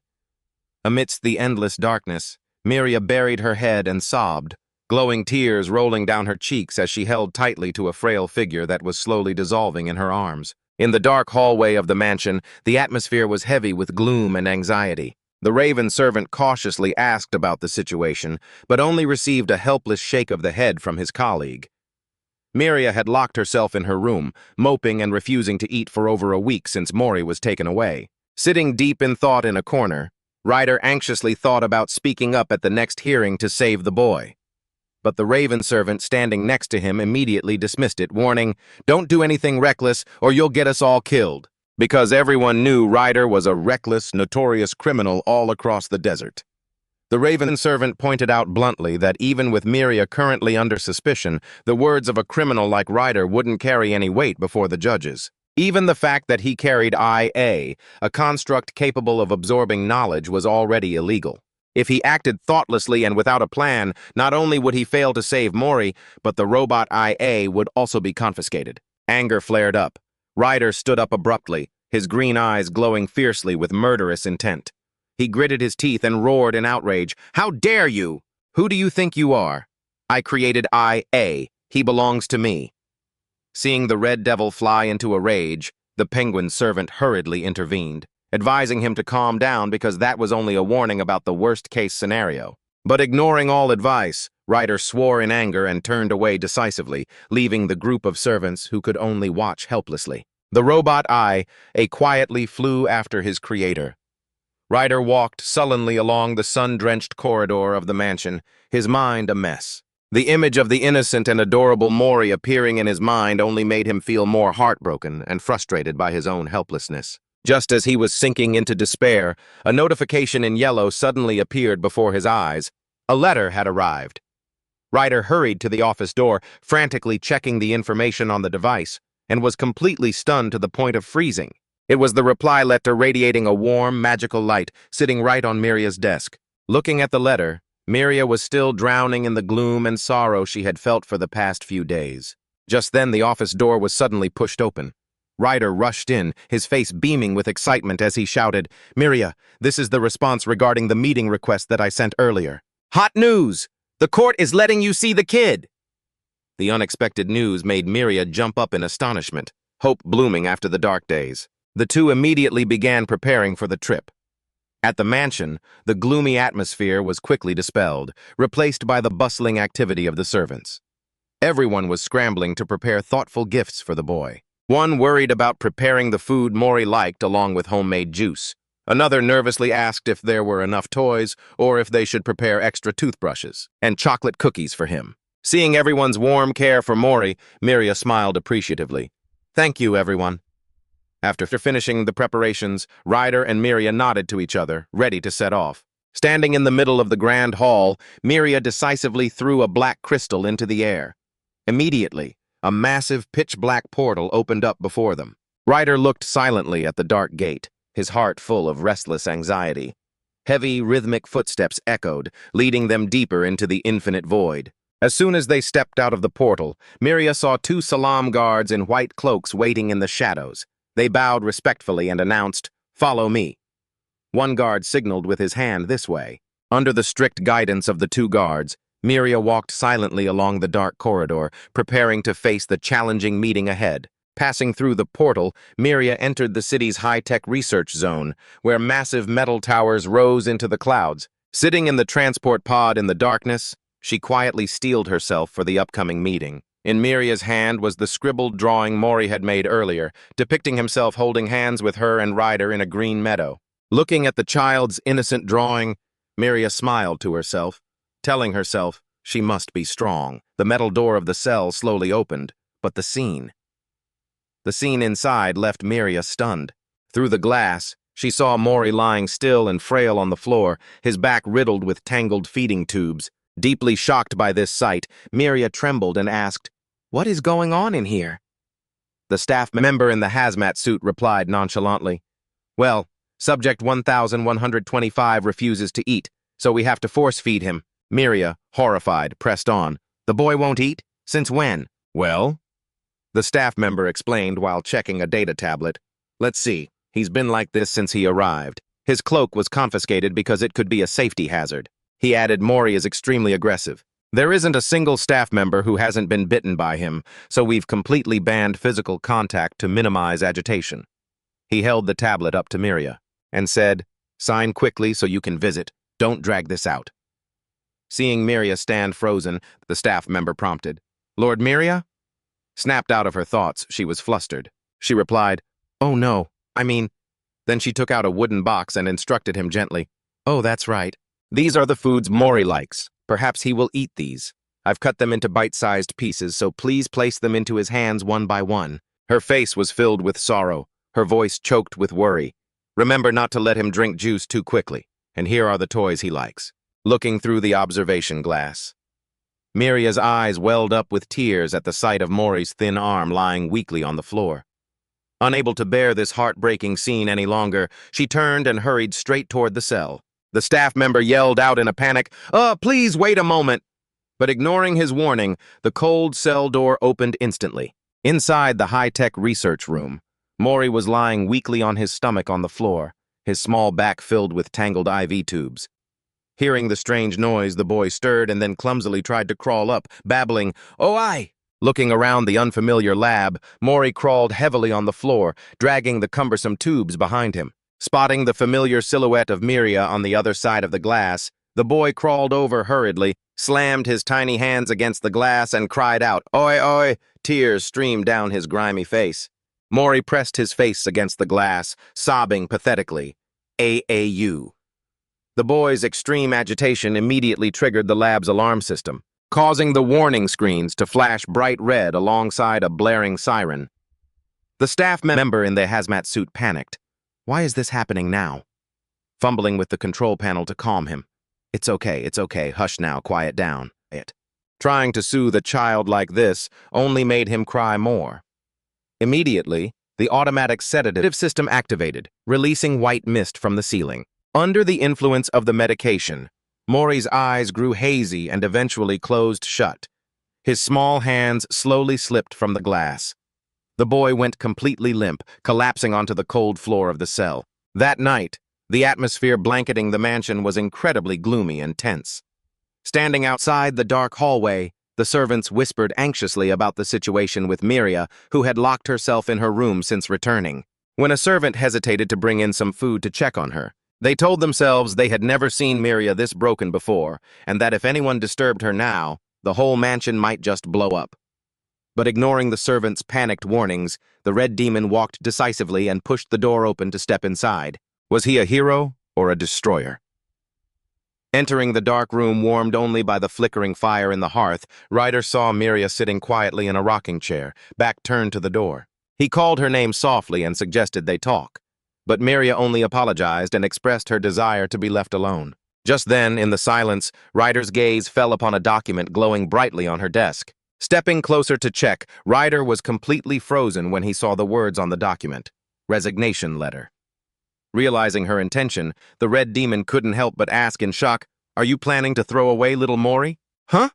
Amidst the endless darkness, Miria buried her head and sobbed, glowing tears rolling down her cheeks as she held tightly to a frail figure that was slowly dissolving in her arms. In the dark hallway of the mansion, the atmosphere was heavy with gloom and anxiety. The raven servant cautiously asked about the situation, but only received a helpless shake of the head from his colleague. Miria had locked herself in her room, moping and refusing to eat for over a week since Mori was taken away. Sitting deep in thought in a corner, Ryder anxiously thought about speaking up at the next hearing to save the boy. But the raven servant standing next to him immediately dismissed it, warning, don't do anything reckless or you'll get us all killed. Because everyone knew Ryder was a reckless, notorious criminal all across the desert. The raven servant pointed out bluntly that even with Miria currently under suspicion, the words of a criminal like Ryder wouldn't carry any weight before the judges. Even the fact that he carried IA, a construct capable of absorbing knowledge, was already illegal. If he acted thoughtlessly and without a plan, not only would he fail to save Mori, but the robot IA would also be confiscated. Anger flared up. Ryder stood up abruptly, his green eyes glowing fiercely with murderous intent. He gritted his teeth and roared in outrage. How dare you? Who do you think you are? I created IA. He belongs to me. Seeing the red devil fly into a rage, the penguin servant hurriedly intervened, advising him to calm down because that was only a warning about the worst-case scenario. But ignoring all advice, Ryder swore in anger and turned away decisively, leaving the group of servants who could only watch helplessly. The robot IA quietly flew after his creator. Ryder walked sullenly along the sun-drenched corridor of the mansion, his mind a mess. The image of the innocent and adorable Mori appearing in his mind only made him feel more heartbroken and frustrated by his own helplessness. Just as he was sinking into despair, a notification in yellow suddenly appeared before his eyes. A letter had arrived. Ryder hurried to the office door, frantically checking the information on the device, and was completely stunned to the point of freezing. It was the reply letter radiating a warm, magical light, sitting right on Miria's desk. Looking at the letter, Miria was still drowning in the gloom and sorrow she had felt for the past few days. Just then, the office door was suddenly pushed open. Ryder rushed in, his face beaming with excitement as he shouted, "Miria, this is the response regarding the meeting request that I sent earlier. Hot news! The court is letting you see the kid!" The unexpected news made Miria jump up in astonishment, hope blooming after the dark days. The two immediately began preparing for the trip. At the mansion, the gloomy atmosphere was quickly dispelled, replaced by the bustling activity of the servants. Everyone was scrambling to prepare thoughtful gifts for the boy. One worried about preparing the food Mori liked along with homemade juice. Another nervously asked if there were enough toys or if they should prepare extra toothbrushes and chocolate cookies for him. Seeing everyone's warm care for Mori, Miria smiled appreciatively. "Thank you, everyone." After finishing the preparations, Ryder and Miria nodded to each other, ready to set off. Standing in the middle of the grand hall, Miria decisively threw a black crystal into the air. Immediately, a massive pitch-black portal opened up before them. Ryder looked silently at the dark gate, his heart full of restless anxiety. Heavy, rhythmic footsteps echoed, leading them deeper into the infinite void. As soon as they stepped out of the portal, Miria saw two salam guards in white cloaks waiting in the shadows. They bowed respectfully and announced, "Follow me." One guard signaled with his hand this way. Under the strict guidance of the two guards, Miria walked silently along the dark corridor, preparing to face the challenging meeting ahead. Passing through the portal, Miria entered the city's high-tech research zone, where massive metal towers rose into the clouds. Sitting in the transport pod in the darkness, she quietly steeled herself for the upcoming meeting. In Miria's hand was the scribbled drawing Mori had made earlier, depicting himself holding hands with her and Ryder in a green meadow. Looking at the child's innocent drawing, Miria smiled to herself, telling herself she must be strong. The metal door of the cell slowly opened, but the scene inside left Miria stunned. Through the glass, she saw Mori lying still and frail on the floor, his back riddled with tangled feeding tubes. Deeply shocked by this sight, Miria trembled and asked, "What is going on in here?" The staff member in the hazmat suit replied nonchalantly, "Well, subject 1125 refuses to eat, so we have to force feed him." Miria, horrified, pressed on. "The boy won't eat? Since when?" "Well," the staff member explained while checking a data tablet. "Let's see. He's been like this since he arrived. His cloak was confiscated because it could be a safety hazard." He added, "Mori is extremely aggressive. There isn't a single staff member who hasn't been bitten by him, so we've completely banned physical contact to minimize agitation." He held the tablet up to Miria and said, "Sign quickly so you can visit. Don't drag this out." Seeing Miria stand frozen, the staff member prompted, "Lord Miria?" Snapped out of her thoughts, she was flustered. She replied, "Oh no, I mean..." Then she took out a wooden box and instructed him gently, "Oh, that's right. These are the foods Mori likes. Perhaps he will eat these. I've cut them into bite-sized pieces, so please place them into his hands one by one." Her face was filled with sorrow, her voice choked with worry. "Remember not to let him drink juice too quickly, and here are the toys he likes." Looking through the observation glass, Miria's eyes welled up with tears at the sight of Mori's thin arm lying weakly on the floor. Unable to bear this heartbreaking scene any longer, she turned and hurried straight toward the cell. The staff member yelled out in a panic, Please wait a moment." But ignoring his warning, the cold cell door opened instantly. Inside the high-tech research room, Mori was lying weakly on his stomach on the floor, his small back filled with tangled IV tubes. Hearing the strange noise, the boy stirred and then clumsily tried to crawl up, babbling, "Oh, I!" Looking around the unfamiliar lab, Mori crawled heavily on the floor, dragging the cumbersome tubes behind him. Spotting the familiar silhouette of Miria on the other side of the glass, the boy crawled over hurriedly, slammed his tiny hands against the glass, and cried out, "Oi, oi!" Tears streamed down his grimy face. Mori pressed his face against the glass, sobbing pathetically, "AAU." The boy's extreme agitation immediately triggered the lab's alarm system, causing the warning screens to flash bright red alongside a blaring siren. The staff member in the hazmat suit panicked. Why is this happening now? Fumbling with the control panel to calm him. It's okay, hush now, quiet down." Trying to soothe a child like this only made him cry more. Immediately, the automatic sedative system activated, releasing white mist from the ceiling. Under the influence of the medication, Mori's eyes grew hazy and eventually closed shut. His small hands slowly slipped from the glass. The boy went completely limp, collapsing onto the cold floor of the cell. That night, the atmosphere blanketing the mansion was incredibly gloomy and tense. Standing outside the dark hallway, the servants whispered anxiously about the situation with Miria, who had locked herself in her room since returning. When a servant hesitated to bring in some food to check on her, they told themselves they had never seen Miria this broken before, and that if anyone disturbed her now, the whole mansion might just blow up. But ignoring the servants' panicked warnings, the red demon walked decisively and pushed the door open to step inside. Was he a hero or a destroyer? Entering the dark room warmed only by the flickering fire in the hearth, Ryder saw Miria sitting quietly in a rocking chair, back turned to the door. He called her name softly and suggested they talk. But Miria only apologized and expressed her desire to be left alone. Just then, in the silence, Ryder's gaze fell upon a document glowing brightly on her desk. Stepping closer to check, Ryder was completely frozen when he saw the words on the document. Resignation letter. Realizing her intention, the red demon couldn't help but ask in shock, "Are you planning to throw away little Mori?" "Huh?"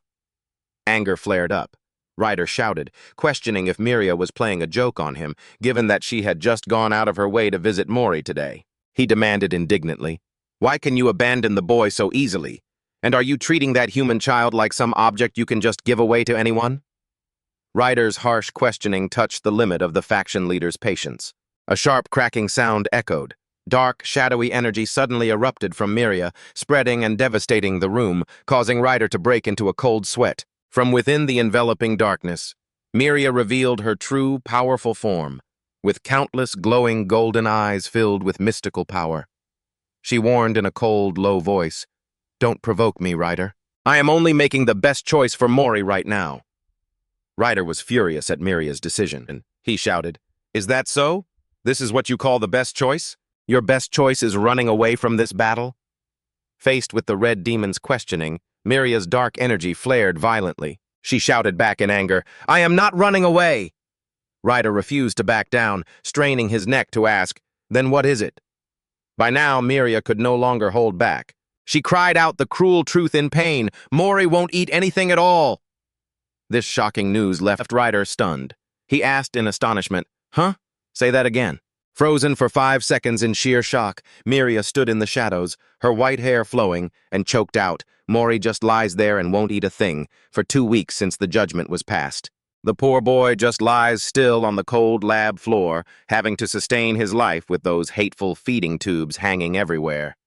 Anger flared up. Ryder shouted, questioning if Miria was playing a joke on him, given that she had just gone out of her way to visit Mori today. He demanded indignantly, "Why can you abandon the boy so easily? And are you treating that human child like some object you can just give away to anyone?" Ryder's harsh questioning touched the limit of the faction leader's patience. A sharp cracking sound echoed. Dark, shadowy energy suddenly erupted from Miria, spreading and devastating the room, causing Ryder to break into a cold sweat. From within the enveloping darkness, Miria revealed her true, powerful form, with countless glowing golden eyes filled with mystical power. She warned in a cold, low voice, "Don't provoke me, Ryder. I am only making the best choice for Mori right now." Ryder was furious at Miria's decision, and he shouted, "Is that so? This is what you call the best choice? Your best choice is running away from this battle?" Faced with the red demon's questioning, Miria's dark energy flared violently. She shouted back in anger, "I am not running away!" Ryder refused to back down, straining his neck to ask, "Then what is it?" By now, Miria could no longer hold back. She cried out the cruel truth in pain, "Mori won't eat anything at all!" This shocking news left Ryder stunned. He asked in astonishment, "Huh? Say that again." Frozen for 5 seconds in sheer shock, Miria stood in the shadows, her white hair flowing, and choked out, "Mori just lies there and won't eat a thing, for 2 weeks since the judgment was passed. The poor boy just lies still on the cold lab floor, having to sustain his life with those hateful feeding tubes hanging everywhere."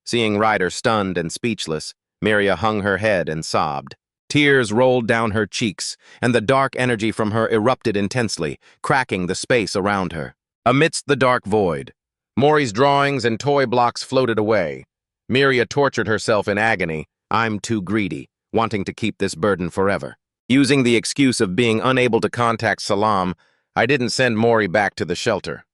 Seeing Ryder stunned and speechless, Miria hung her head and sobbed. Tears rolled down her cheeks, and the dark energy from her erupted intensely, cracking the space around her. Amidst the dark void, Mori's drawings and toy blocks floated away. Miria tortured herself in agony. "I'm too greedy, wanting to keep this burden forever." Using the excuse of being unable to contact Salam, I didn't send Mori back to the shelter.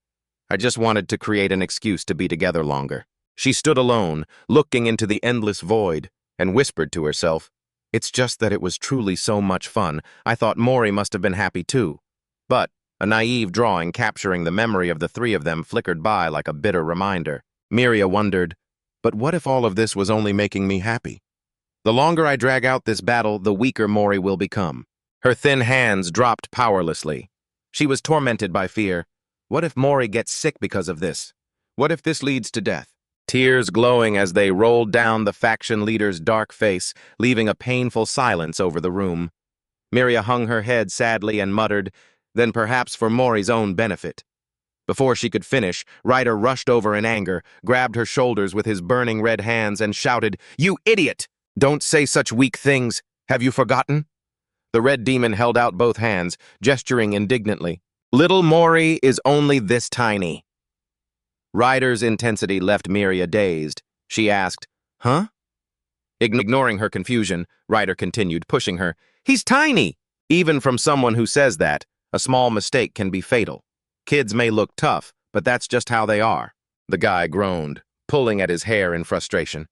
I just wanted to create an excuse to be together longer. She stood alone, looking into the endless void, and whispered to herself, "It's just that it was truly so much fun. I thought Mori must have been happy too." But a naive drawing capturing the memory of the three of them flickered by like a bitter reminder. Miria wondered, "But what if all of this was only making me happy? The longer I drag out this battle, the weaker Mori will become." Her thin hands dropped powerlessly. She was tormented by fear. What if Mori gets sick because of this? What if this leads to death? Tears glowing as they rolled down the faction leader's dark face, leaving a painful silence over the room. Miria hung her head sadly and muttered, "Then perhaps for Mori's own benefit." Before she could finish, Ryder rushed over in anger, grabbed her shoulders with his burning red hands, and shouted, "You idiot! Don't say such weak things! Have you forgotten?" The red demon held out both hands, gesturing indignantly. "Little Mori is only this tiny." Ryder's intensity left Miria dazed. She asked, "Huh?" Ignoring her confusion, Ryder continued, pushing her. "He's tiny!" Even from someone who says that, a small mistake can be fatal. Kids may look tough, but that's just how they are. The guy groaned, pulling at his hair in frustration.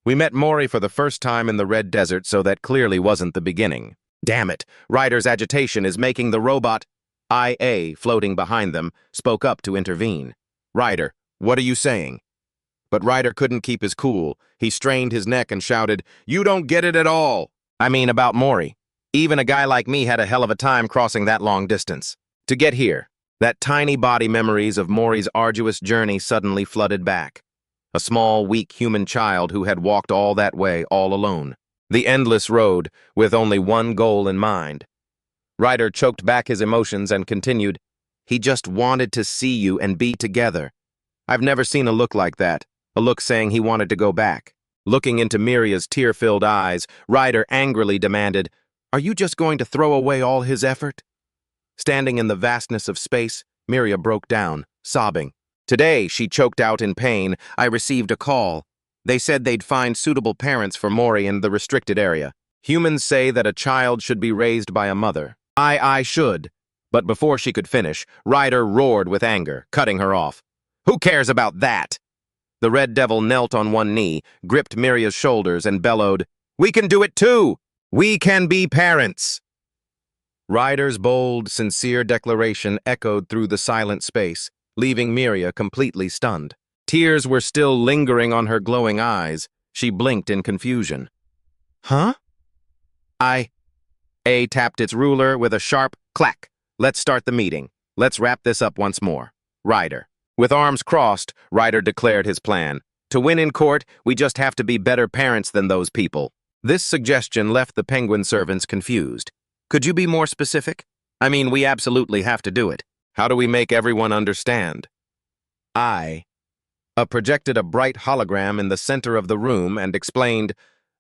"We met Mori for the first time in the Red Desert, so that clearly wasn't the beginning." "Damn it, Ryder's agitation is making the robot—" IA, floating behind them, spoke up to intervene. "Ryder, what are you saying?" But Ryder couldn't keep his cool. He strained his neck and shouted, "You don't get it at all. I mean about Mori. Even a guy like me had a hell of a time crossing that long distance. To get here, that tiny body memories of Mori's arduous journey suddenly flooded back. A small, weak human child who had walked all that way all alone. The endless road, with only one goal in mind. Ryder choked back his emotions and continued, "He just wanted to see you and be together. I've never seen a look like that, a look saying he wanted to go back." Looking into Miria's tear-filled eyes, Ryder angrily demanded, "Are you just going to throw away all his effort?" Standing in the vastness of space, Miria broke down, sobbing. "Today," she choked out in pain, "I received a call. They said they'd find suitable parents for Mori in the restricted area. Humans say that a child should be raised by a mother. I should." But before she could finish, Ryder roared with anger, cutting her off. "Who cares about that?" The Red Devil knelt on one knee, gripped Miria's shoulders, and bellowed, "We can do it too! We can be parents!" Ryder's bold, sincere declaration echoed through the silent space, leaving Miria completely stunned. Tears were still lingering on her glowing eyes. She blinked in confusion. "Huh?" A tapped its ruler with a sharp clack. "Let's start the meeting. Let's wrap this up once more. Ryder." With arms crossed, Ryder declared his plan. "To win in court, we just have to be better parents than those people." This suggestion left the penguin servants confused. "Could you be more specific? I mean, we absolutely have to do it. How do we make everyone understand?" Projected a bright hologram in the center of the room and explained,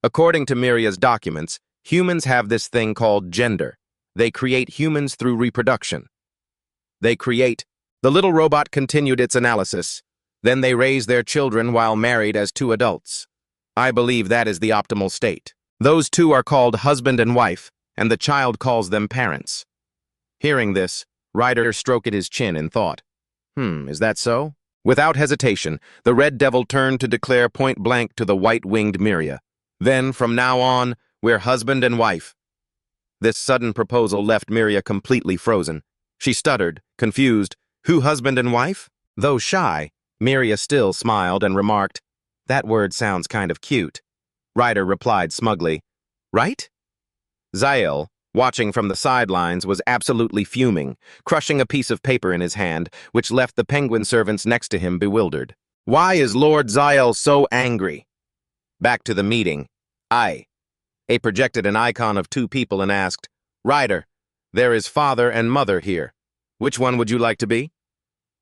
"According to Miria's documents, humans have this thing called gender. They create humans through reproduction. The little robot continued its analysis. Then they raise their children while married as two adults. I believe that is the optimal state. Those two are called husband and wife, and the child calls them parents." Hearing this, Ryder stroked his chin in thought. Is that so? Without hesitation, the Red Devil turned to declare point-blank to the white-winged Miria. "Then, from now on, we're husband and wife." This sudden proposal left Miria completely frozen. She stuttered, confused. "Who husband and wife?" Though shy, Miria still smiled and remarked, "That word sounds kind of cute." Ryder replied smugly, "Right?" Yahello, watching from the sidelines, was absolutely fuming, crushing a piece of paper in his hand, which left the penguin servants next to him bewildered. "Why is Lord Yahello so angry?" Back to the meeting. A projected an icon of two people and asked, "Ryder, there is father and mother here. Which one would you like to be?"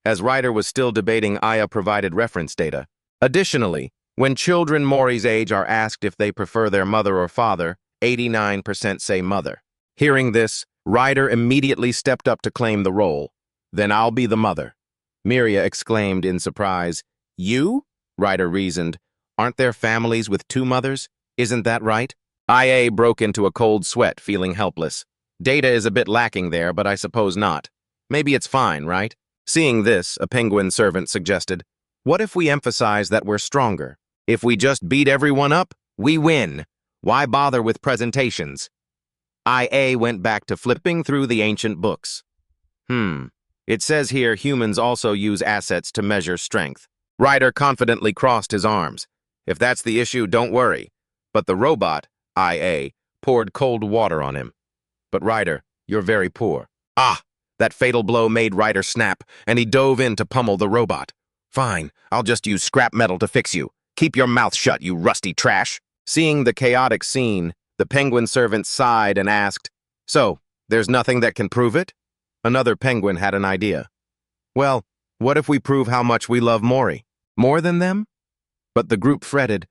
As Ryder was still debating, Aya provided reference data. Additionally, when children Mori's age are asked if they prefer their mother or father, 89% say mother. Hearing this, Ryder immediately stepped up to claim the role. "Then I'll be the mother." Miria exclaimed in surprise. "You?" Ryder reasoned. "Aren't there families with two mothers? Isn't that right?" IA broke into a cold sweat, feeling helpless. "Data is a bit lacking there, but I suppose not. Maybe it's fine, right?" Seeing this, a penguin servant suggested, "What if we emphasize that we're stronger? If we just beat everyone up, we win. Why bother with presentations?" IA went back to flipping through the ancient books. It says here humans also use assets to measure strength. Ryder confidently crossed his arms. "If that's the issue, don't worry." But the robot, IA, poured cold water on him. "But Ryder, you're very poor." That fatal blow made Ryder snap, and he dove in to pummel the robot. "Fine, I'll just use scrap metal to fix you. Keep your mouth shut, you rusty trash." Seeing the chaotic scene, the penguin servant sighed and asked, "So, there's nothing that can prove it?" Another penguin had an idea. "Well, what if we prove how much we love Mori? More than them?" But the group fretted.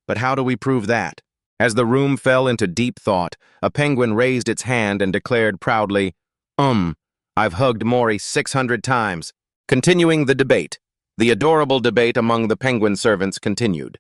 "But how do we prove that?" As the room fell into deep thought, a penguin raised its hand and declared proudly, I've hugged Mori 600 times." Continuing the debate, the adorable debate among the penguin servants continued.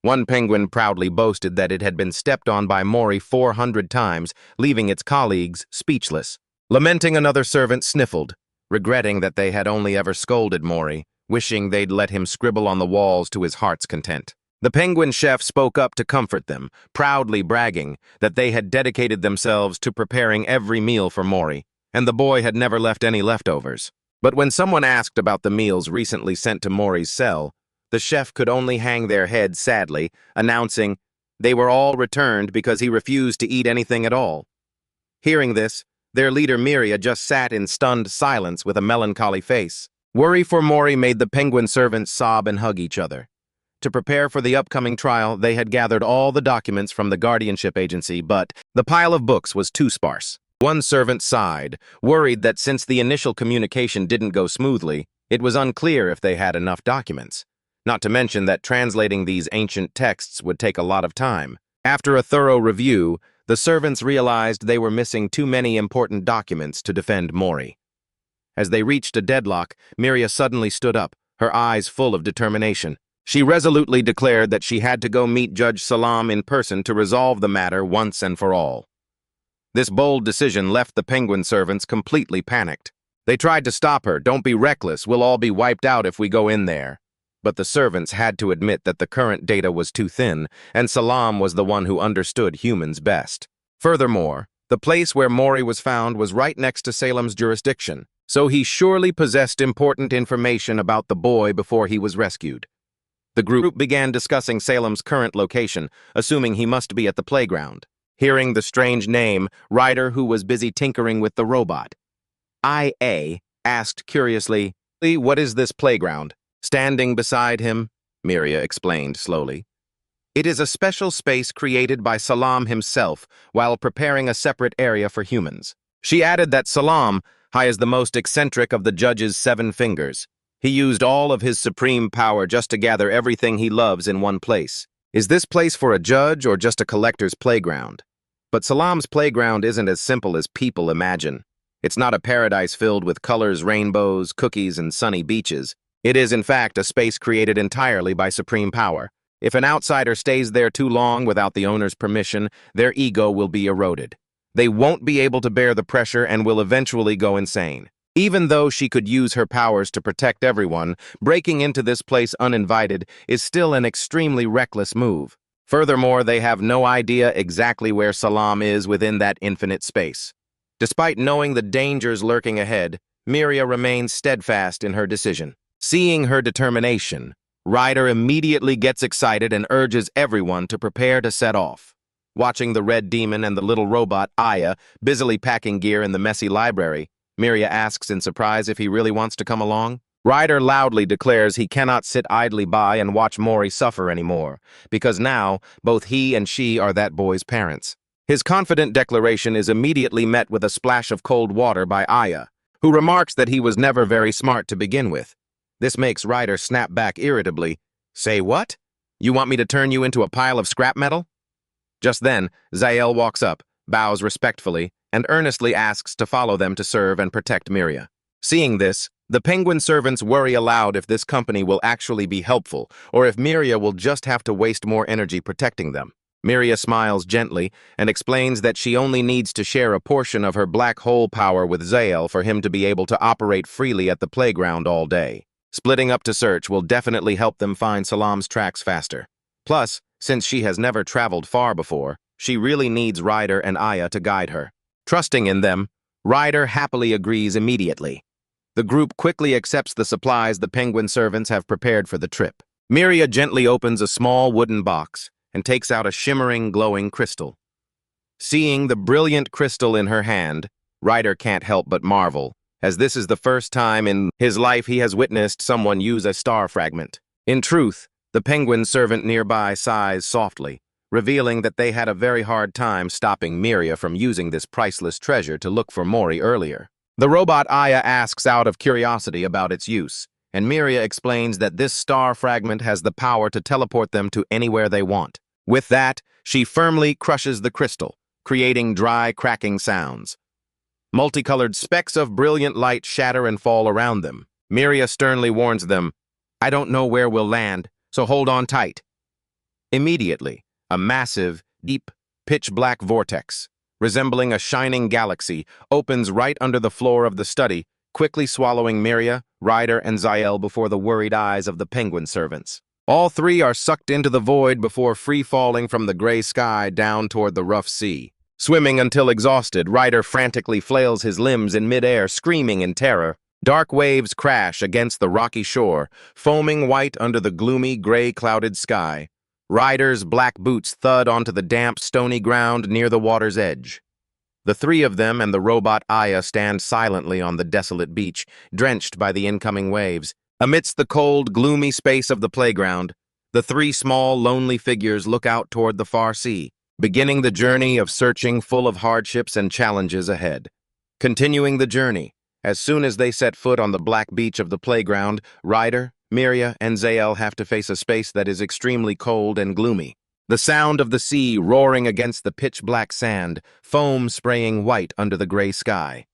One penguin proudly boasted that it had been stepped on by Mori 400 times, leaving its colleagues speechless. Lamenting, another servant sniffled, regretting that they had only ever scolded Mori, wishing they'd let him scribble on the walls to his heart's content. The penguin chef spoke up to comfort them, proudly bragging that they had dedicated themselves to preparing every meal for Mori, and the boy had never left any leftovers. But when someone asked about the meals recently sent to Mori's cell, the chef could only hang their head sadly, announcing they were all returned because he refused to eat anything at all. Hearing this, Their leader Miria just sat in stunned silence with a melancholy face. Worry for Mori made the penguin servants sob and hug each other. To prepare for the upcoming trial, they had gathered all the documents from the guardianship agency, but the pile of books was too sparse. One servant sighed, worried that since the initial communication didn't go smoothly, it was unclear if they had enough documents. Not to mention that translating these ancient texts would take a lot of time. After a thorough review, the servants realized they were missing too many important documents to defend Mori. As they reached a deadlock, Miria suddenly stood up, her eyes full of determination. She resolutely declared that she had to go meet Judge Salam in person to resolve the matter once and for all. This bold decision left the penguin servants completely panicked. They tried to stop her. "Don't be reckless, we'll all be wiped out if we go in there." But the servants had to admit that the current data was too thin, and Salam was the one who understood humans best. Furthermore, the place where Mori was found was right next to Salem's jurisdiction, so he surely possessed important information about the boy before he was rescued. The group began discussing Salem's current location, assuming he must be at the playground. Hearing the strange name, Ryder, who was busy tinkering with the robot, IA, asked curiously, "What is this playground?" Standing beside him, Miria explained slowly, "It is a special space created by Salam himself while preparing a separate area for humans." She added that Salam is the most eccentric of the judge's 7 fingers. He used all of his supreme power just to gather everything he loves in one place. Is this place for a judge or just a collector's playground? But Salam's playground isn't as simple as people imagine. It's not a paradise filled with colors, rainbows, cookies, and sunny beaches. It is, in fact, a space created entirely by supreme power. If an outsider stays there too long without the owner's permission, their ego will be eroded. They won't be able to bear the pressure and will eventually go insane. Even though she could use her powers to protect everyone, breaking into this place uninvited is still an extremely reckless move. Furthermore, they have no idea exactly where Salam is within that infinite space. Despite knowing the dangers lurking ahead, Miria remains steadfast in her decision. Seeing her determination, Ryder immediately gets excited and urges everyone to prepare to set off. Watching the red demon and the little robot, Aya, busily packing gear in the messy library, Miria asks in surprise if he really wants to come along. Ryder loudly declares he cannot sit idly by and watch Mori suffer anymore, because now both he and she are that boy's parents. His confident declaration is immediately met with a splash of cold water by Aya, who remarks that he was never very smart to begin with. This makes Ryder snap back irritably. "Say what? You want me to turn you into a pile of scrap metal?" Just then, Yahello walks up, bows respectfully, and earnestly asks to follow them to serve and protect Miria. Seeing this, the penguin servants worry aloud if this company will actually be helpful, or if Miria will just have to waste more energy protecting them. Miria smiles gently and explains that she only needs to share a portion of her black hole power with Yahello for him to be able to operate freely at the playground all day. Splitting up to search will definitely help them find Salam's tracks faster. Plus, since she has never traveled far before, she really needs Ryder and Aya to guide her. Trusting in them, Ryder happily agrees immediately. The group quickly accepts the supplies the penguin servants have prepared for the trip. Miria gently opens a small wooden box and takes out a shimmering, glowing crystal. Seeing the brilliant crystal in her hand, Ryder can't help but marvel, as this is the first time in his life he has witnessed someone use a star fragment. In truth, the penguin servant nearby sighs softly, revealing that they had a very hard time stopping Miria from using this priceless treasure to look for Mori earlier. The robot Aya asks out of curiosity about its use, and Miria explains that this star fragment has the power to teleport them to anywhere they want. With that, she firmly crushes the crystal, creating dry, cracking sounds. Multicolored specks of brilliant light shatter and fall around them. Miria sternly warns them, "I don't know where we'll land, so hold on tight." Immediately, a massive, deep, pitch-black vortex, resembling a shining galaxy, opens right under the floor of the study, quickly swallowing Miria, Ryder, and Yahello before the worried eyes of the penguin servants. All three are sucked into the void before free-falling from the gray sky down toward the rough sea. Swimming until exhausted, Ryder frantically flails his limbs in midair, screaming in terror. Dark waves crash against the rocky shore, foaming white under the gloomy, gray-clouded sky. Ryder's black boots thud onto the damp, stony ground near the water's edge. The three of them and the robot Aya stand silently on the desolate beach, drenched by the incoming waves. Amidst the cold, gloomy space of the playground, the three small, lonely figures look out toward the far sea, beginning the journey of searching full of hardships and challenges ahead. Continuing the journey, as soon as they set foot on the black beach of the playground, Ryder, Miria, and Zael have to face a space that is extremely cold and gloomy. The sound of the sea roaring against the pitch-black sand, foam spraying white under the gray sky.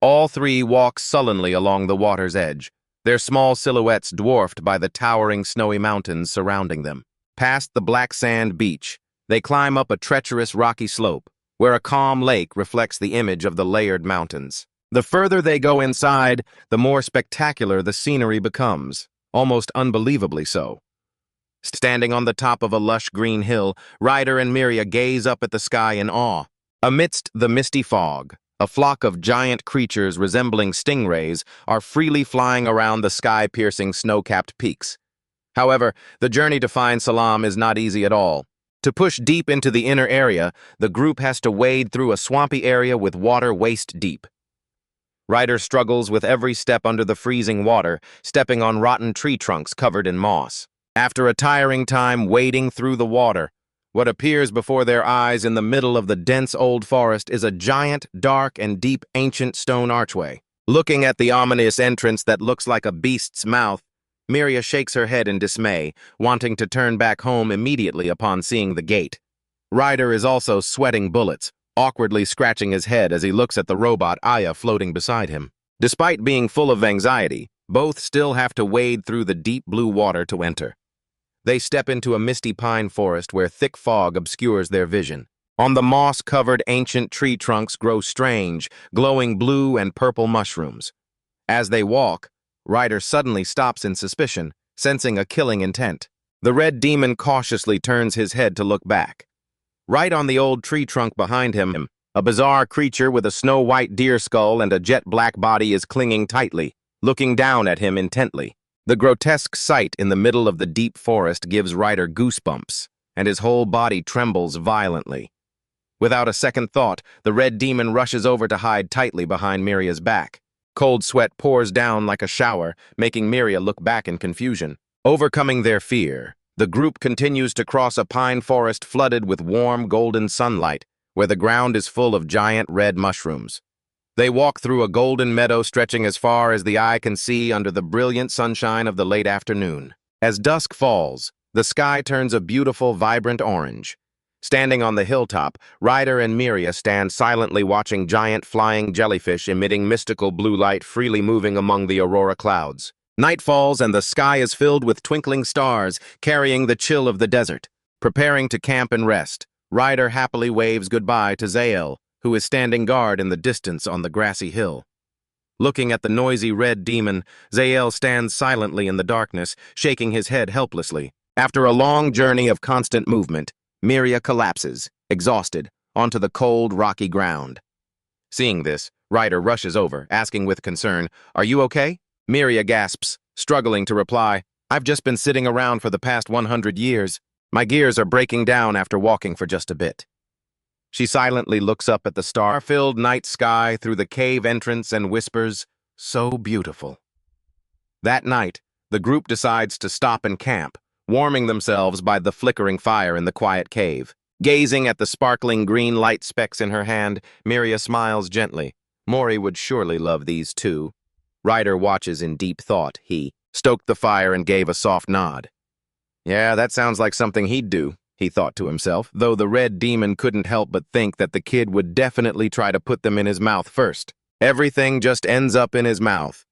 All three walk sullenly along the water's edge, their small silhouettes dwarfed by the towering snowy mountains surrounding them. Past the black sand beach, they climb up a treacherous rocky slope, where a calm lake reflects the image of the layered mountains. The further they go inside, the more spectacular the scenery becomes, almost unbelievably so. Standing on the top of a lush green hill, Ryder and Miria gaze up at the sky in awe. Amidst the misty fog, a flock of giant creatures resembling stingrays are freely flying around the sky-piercing snow-capped peaks. However, the journey to find Salam is not easy at all. To push deep into the inner area, the group has to wade through a swampy area with water waist-deep. Ryder struggles with every step under the freezing water, stepping on rotten tree trunks covered in moss. After a tiring time wading through the water, what appears before their eyes in the middle of the dense old forest is a giant, dark, and deep ancient stone archway. Looking at the ominous entrance that looks like a beast's mouth, Miria shakes her head in dismay, wanting to turn back home immediately upon seeing the gate. Ryder is also sweating bullets, awkwardly scratching his head as he looks at the robot Aya floating beside him. Despite being full of anxiety, both still have to wade through the deep blue water to enter. They step into a misty pine forest where thick fog obscures their vision. On the moss-covered ancient tree trunks grow strange, glowing blue and purple mushrooms. As they walk, Ryder suddenly stops in suspicion, sensing a killing intent. The red demon cautiously turns his head to look back. Right on the old tree trunk behind him, a bizarre creature with a snow-white deer skull and a jet-black body is clinging tightly, looking down at him intently. The grotesque sight in the middle of the deep forest gives Ryder goosebumps, and his whole body trembles violently. Without a second thought, the red demon rushes over to hide tightly behind Miria's back. Cold sweat pours down like a shower, making Miria look back in confusion. Overcoming their fear, the group continues to cross a pine forest flooded with warm, golden sunlight, where the ground is full of giant red mushrooms. They walk through a golden meadow stretching as far as the eye can see under the brilliant sunshine of the late afternoon. As dusk falls, the sky turns a beautiful, vibrant orange. Standing on the hilltop, Ryder and Miria stand silently watching giant flying jellyfish emitting mystical blue light freely moving among the aurora clouds. Night falls and the sky is filled with twinkling stars, carrying the chill of the desert. Preparing to camp and rest, Ryder happily waves goodbye to Zael, who is standing guard in the distance on the grassy hill. Looking at the noisy red demon, Zael stands silently in the darkness, shaking his head helplessly. After a long journey of constant movement, Miria collapses, exhausted, onto the cold, rocky ground. Seeing this, Ryder rushes over, asking with concern, "Are you okay?" Miria gasps, struggling to reply, "I've just been sitting around for the past 100 years. My gears are breaking down after walking for just a bit." She silently looks up at the star-filled night sky through the cave entrance and whispers, "So beautiful." That night, the group decides to stop and camp, warming themselves by the flickering fire in the quiet cave. Gazing at the sparkling green light specks in her hand, Miria smiles gently. Mori would surely love these too. Ryder watches in deep thought. He stoked the fire and gave a soft nod. Yeah, that sounds like something he'd do, he thought to himself, though the red demon couldn't help but think that the kid would definitely try to put them in his mouth first. Everything just ends up in his mouth.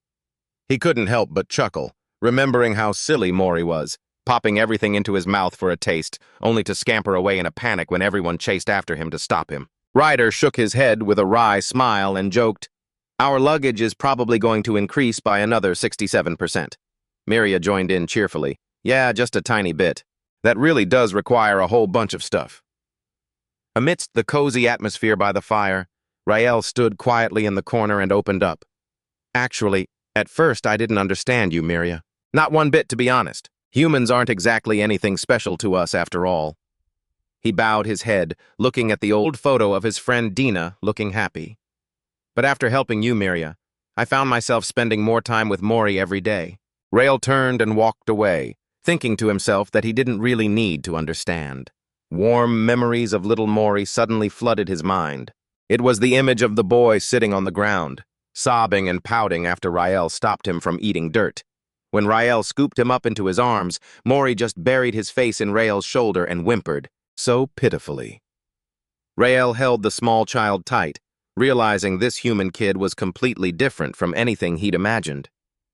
He couldn't help but chuckle, remembering how silly Mori was, popping everything into his mouth for a taste, only to scamper away in a panic when everyone chased after him to stop him. Ryder shook his head with a wry smile and joked, "Our luggage is probably going to increase by another 67%. Miria joined in cheerfully. "Yeah, just a tiny bit. That really does require a whole bunch of stuff." Amidst the cozy atmosphere by the fire, Rael stood quietly in the corner and opened up. "Actually, at first I didn't understand you, Miria. Not one bit, to be honest. Humans aren't exactly anything special to us after all." He bowed his head, looking at the old photo of his friend Dina, looking happy. But after helping you, Miria, I found myself spending more time with Mori every day. Rael turned and walked away, thinking to himself that he didn't really need to understand. Warm memories of little Mori suddenly flooded his mind. It was the image of the boy sitting on the ground, sobbing and pouting after Rael stopped him from eating dirt. When Rael scooped him up into his arms, Mori just buried his face in Rael's shoulder and whimpered, so pitifully. Rael held the small child tight, realizing this human kid was completely different from anything he'd imagined.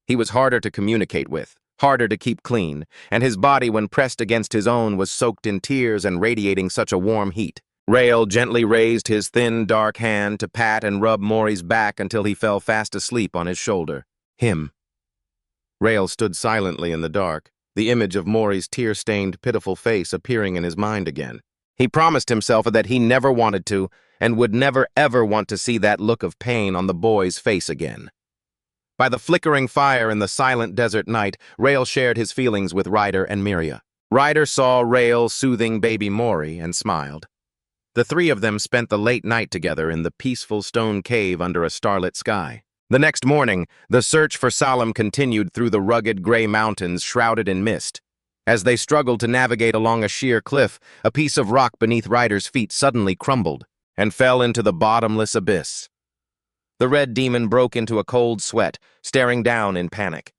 He was harder to communicate with, harder to keep clean, and his body when pressed against his own was soaked in tears and radiating such a warm heat. Rael gently raised his thin, dark hand to pat and rub Mori's back until he fell fast asleep on his shoulder. Him. Rael stood silently in the dark, the image of Mori's tear-stained, pitiful face appearing in his mind again. He promised himself that he never wanted to, and would never ever want to see that look of pain on the boy's face again. By the flickering fire in the silent desert night, Rael shared his feelings with Ryder and Miria. Ryder saw Rael soothing baby Mori and smiled. The three of them spent the late night together in the peaceful stone cave under a starlit sky. The next morning, the search for Salam continued through the rugged gray mountains shrouded in mist. As they struggled to navigate along a sheer cliff, a piece of rock beneath Ryder's feet suddenly crumbled and fell into the bottomless abyss. The red demon broke into a cold sweat, staring down in panic.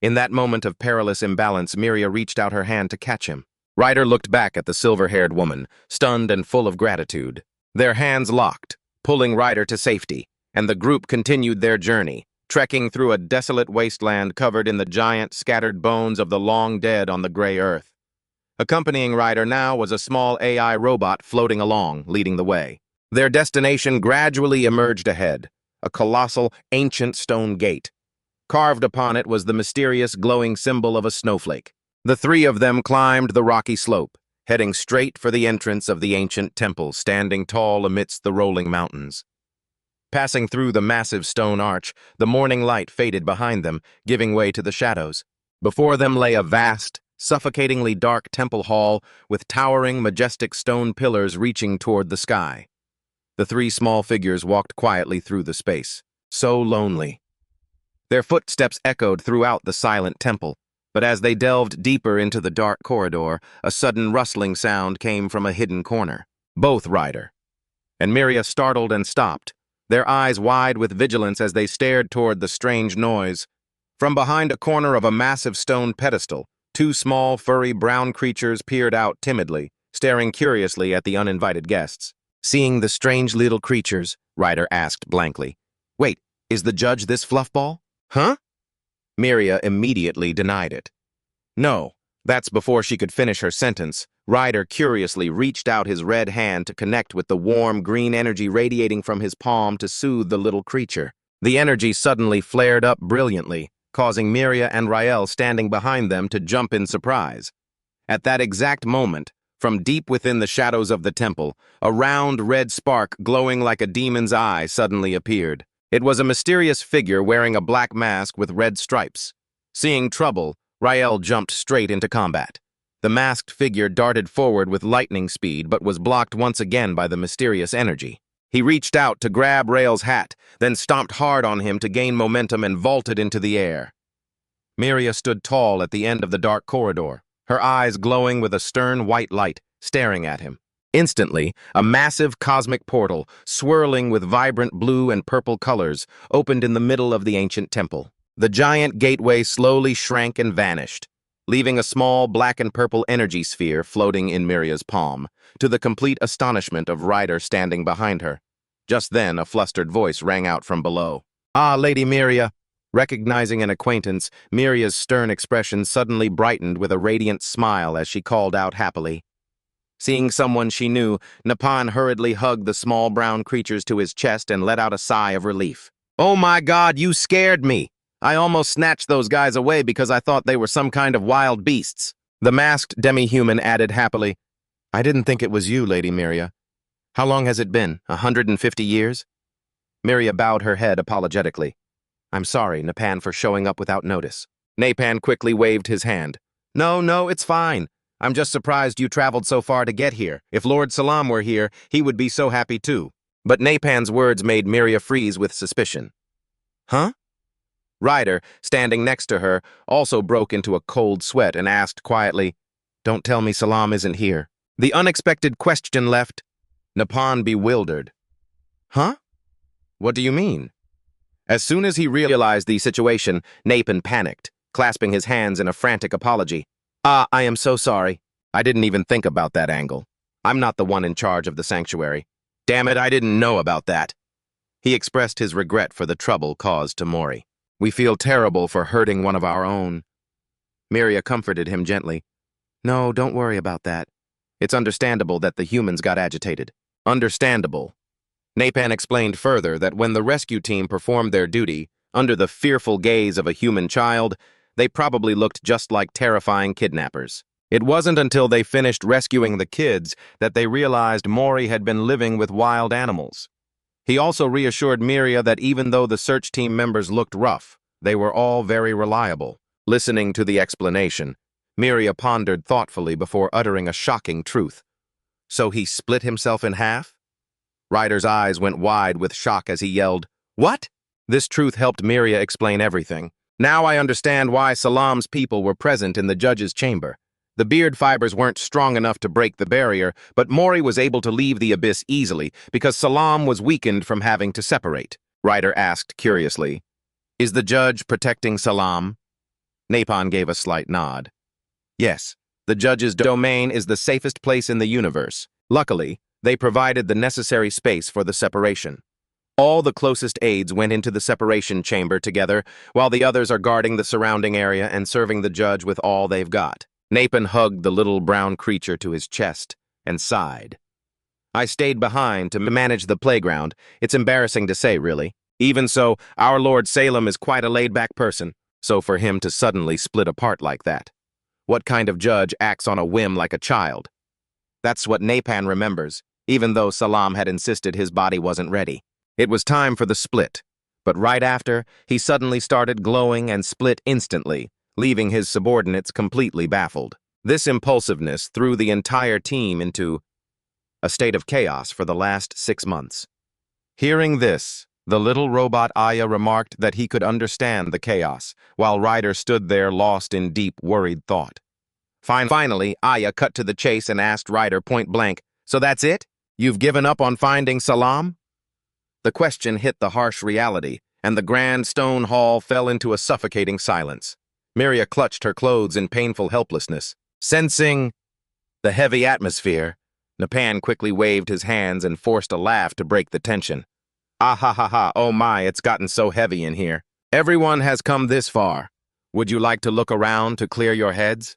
In that moment of perilous imbalance, Miria reached out her hand to catch him. Ryder looked back at the silver-haired woman, stunned and full of gratitude. Their hands locked, pulling Ryder to safety, and the group continued their journey, trekking through a desolate wasteland covered in the giant, scattered bones of the long dead on the gray earth. Accompanying Ryder now was a small AI robot floating along, leading the way. Their destination gradually emerged ahead, a colossal, ancient stone gate. Carved upon it was the mysterious, glowing symbol of a snowflake. The three of them climbed the rocky slope, heading straight for the entrance of the ancient temple, standing tall amidst the rolling mountains. Passing through the massive stone arch, the morning light faded behind them, giving way to the shadows. Before them lay a vast, suffocatingly dark temple hall with towering, majestic stone pillars reaching toward the sky. The three small figures walked quietly through the space, so lonely. Their footsteps echoed throughout the silent temple, but as they delved deeper into the dark corridor, a sudden rustling sound came from a hidden corner. Both Ryder and Miria startled and stopped, their eyes wide with vigilance as they stared toward the strange noise. From behind a corner of a massive stone pedestal, two small, furry brown creatures peered out timidly, staring curiously at the uninvited guests. Seeing the strange little creatures, Ryder asked blankly, "Wait, is the judge this fluffball?" "Huh?" Miria immediately denied it. No, that's before she could finish her sentence. Ryder curiously reached out his red hand to connect with the warm green energy radiating from his palm to soothe the little creature. The energy suddenly flared up brilliantly, causing Miria and Rael standing behind them to jump in surprise. At that exact moment, from deep within the shadows of the temple, a round red spark glowing like a demon's eye suddenly appeared. It was a mysterious figure wearing a black mask with red stripes. Seeing trouble, Rael jumped straight into combat. The masked figure darted forward with lightning speed but was blocked once again by the mysterious energy. He reached out to grab Rael's hat, then stomped hard on him to gain momentum and vaulted into the air. Miria stood tall at the end of the dark corridor, her eyes glowing with a stern white light, staring at him. Instantly, a massive cosmic portal, swirling with vibrant blue and purple colors, opened in the middle of the ancient temple. The giant gateway slowly shrank and vanished, leaving a small black and purple energy sphere floating in Miria's palm, to the complete astonishment of Ryder standing behind her. Just then, a flustered voice rang out from below. "Ah, Lady Miria." Recognizing an acquaintance, Miria's stern expression suddenly brightened with a radiant smile as she called out happily. Seeing someone she knew, Napan hurriedly hugged the small brown creatures to his chest and let out a sigh of relief. "Oh my God, you scared me! I almost snatched those guys away because I thought they were some kind of wild beasts." The masked demi-human added happily, "I didn't think it was you, Lady Miria. How long has it been? 150 years? Miria bowed her head apologetically. "I'm sorry, Napan, for showing up without notice." Napan quickly waved his hand. No, it's fine. I'm just surprised you traveled so far to get here. If Lord Salam were here, he would be so happy too. But Napan's words made Miria freeze with suspicion. Huh? Ryder, standing next to her, also broke into a cold sweat and asked quietly, Don't tell me Salam isn't here. The unexpected question left Napan bewildered. Huh? What do you mean? As soon as he realized the situation, Napan panicked, clasping his hands in a frantic apology. I am so sorry. I didn't even think about that angle. I'm not the one in charge of the sanctuary. Damn it, I didn't know about that. He expressed his regret for the trouble caused to Mori. We feel terrible for hurting one of our own. Miria comforted him gently. No, don't worry about that. It's understandable that the humans got agitated. Understandable. Napan explained further that when the rescue team performed their duty, under the fearful gaze of a human child, they probably looked just like terrifying kidnappers. It wasn't until they finished rescuing the kids that they realized Mori had been living with wild animals. He also reassured Miria that even though the search team members looked rough, they were all very reliable. Listening to the explanation, Miria pondered thoughtfully before uttering a shocking truth. So he split himself in half? Ryder's eyes went wide with shock as he yelled, What? This truth helped Miria explain everything. Now I understand why Salam's people were present in the judge's chamber. The beard fibers weren't strong enough to break the barrier, but Mori was able to leave the abyss easily because Salam was weakened from having to separate. Ryder asked curiously, Is the judge protecting Salam? Napan gave a slight nod. Yes, the judge's domain is the safest place in the universe. Luckily, they provided the necessary space for the separation. All the closest aides went into the separation chamber together, while the others are guarding the surrounding area and serving the judge with all they've got. Napan hugged the little brown creature to his chest and sighed. I stayed behind to manage the playground. It's embarrassing to say, really. Even so, our Lord Salem is quite a laid-back person, so for him to suddenly split apart like that. What kind of judge acts on a whim like a child? That's what Napan remembers, even though Salam had insisted his body wasn't ready. It was time for the split, but right after, he suddenly started glowing and split instantly, leaving his subordinates completely baffled. This impulsiveness threw the entire team into a state of chaos for the last 6 months. Hearing this, the little robot Aya remarked that he could understand the chaos, while Ryder stood there lost in deep, worried thought. Finally, Aya cut to the chase and asked Ryder point-blank, So that's it? You've given up on finding Salam? The question hit the harsh reality, and the grand stone hall fell into a suffocating silence. Miria clutched her clothes in painful helplessness. Sensing the heavy atmosphere, Napan quickly waved his hands and forced a laugh to break the tension. Ah ha ha ha, oh my, it's gotten so heavy in here. Everyone has come this far. Would you like to look around to clear your heads?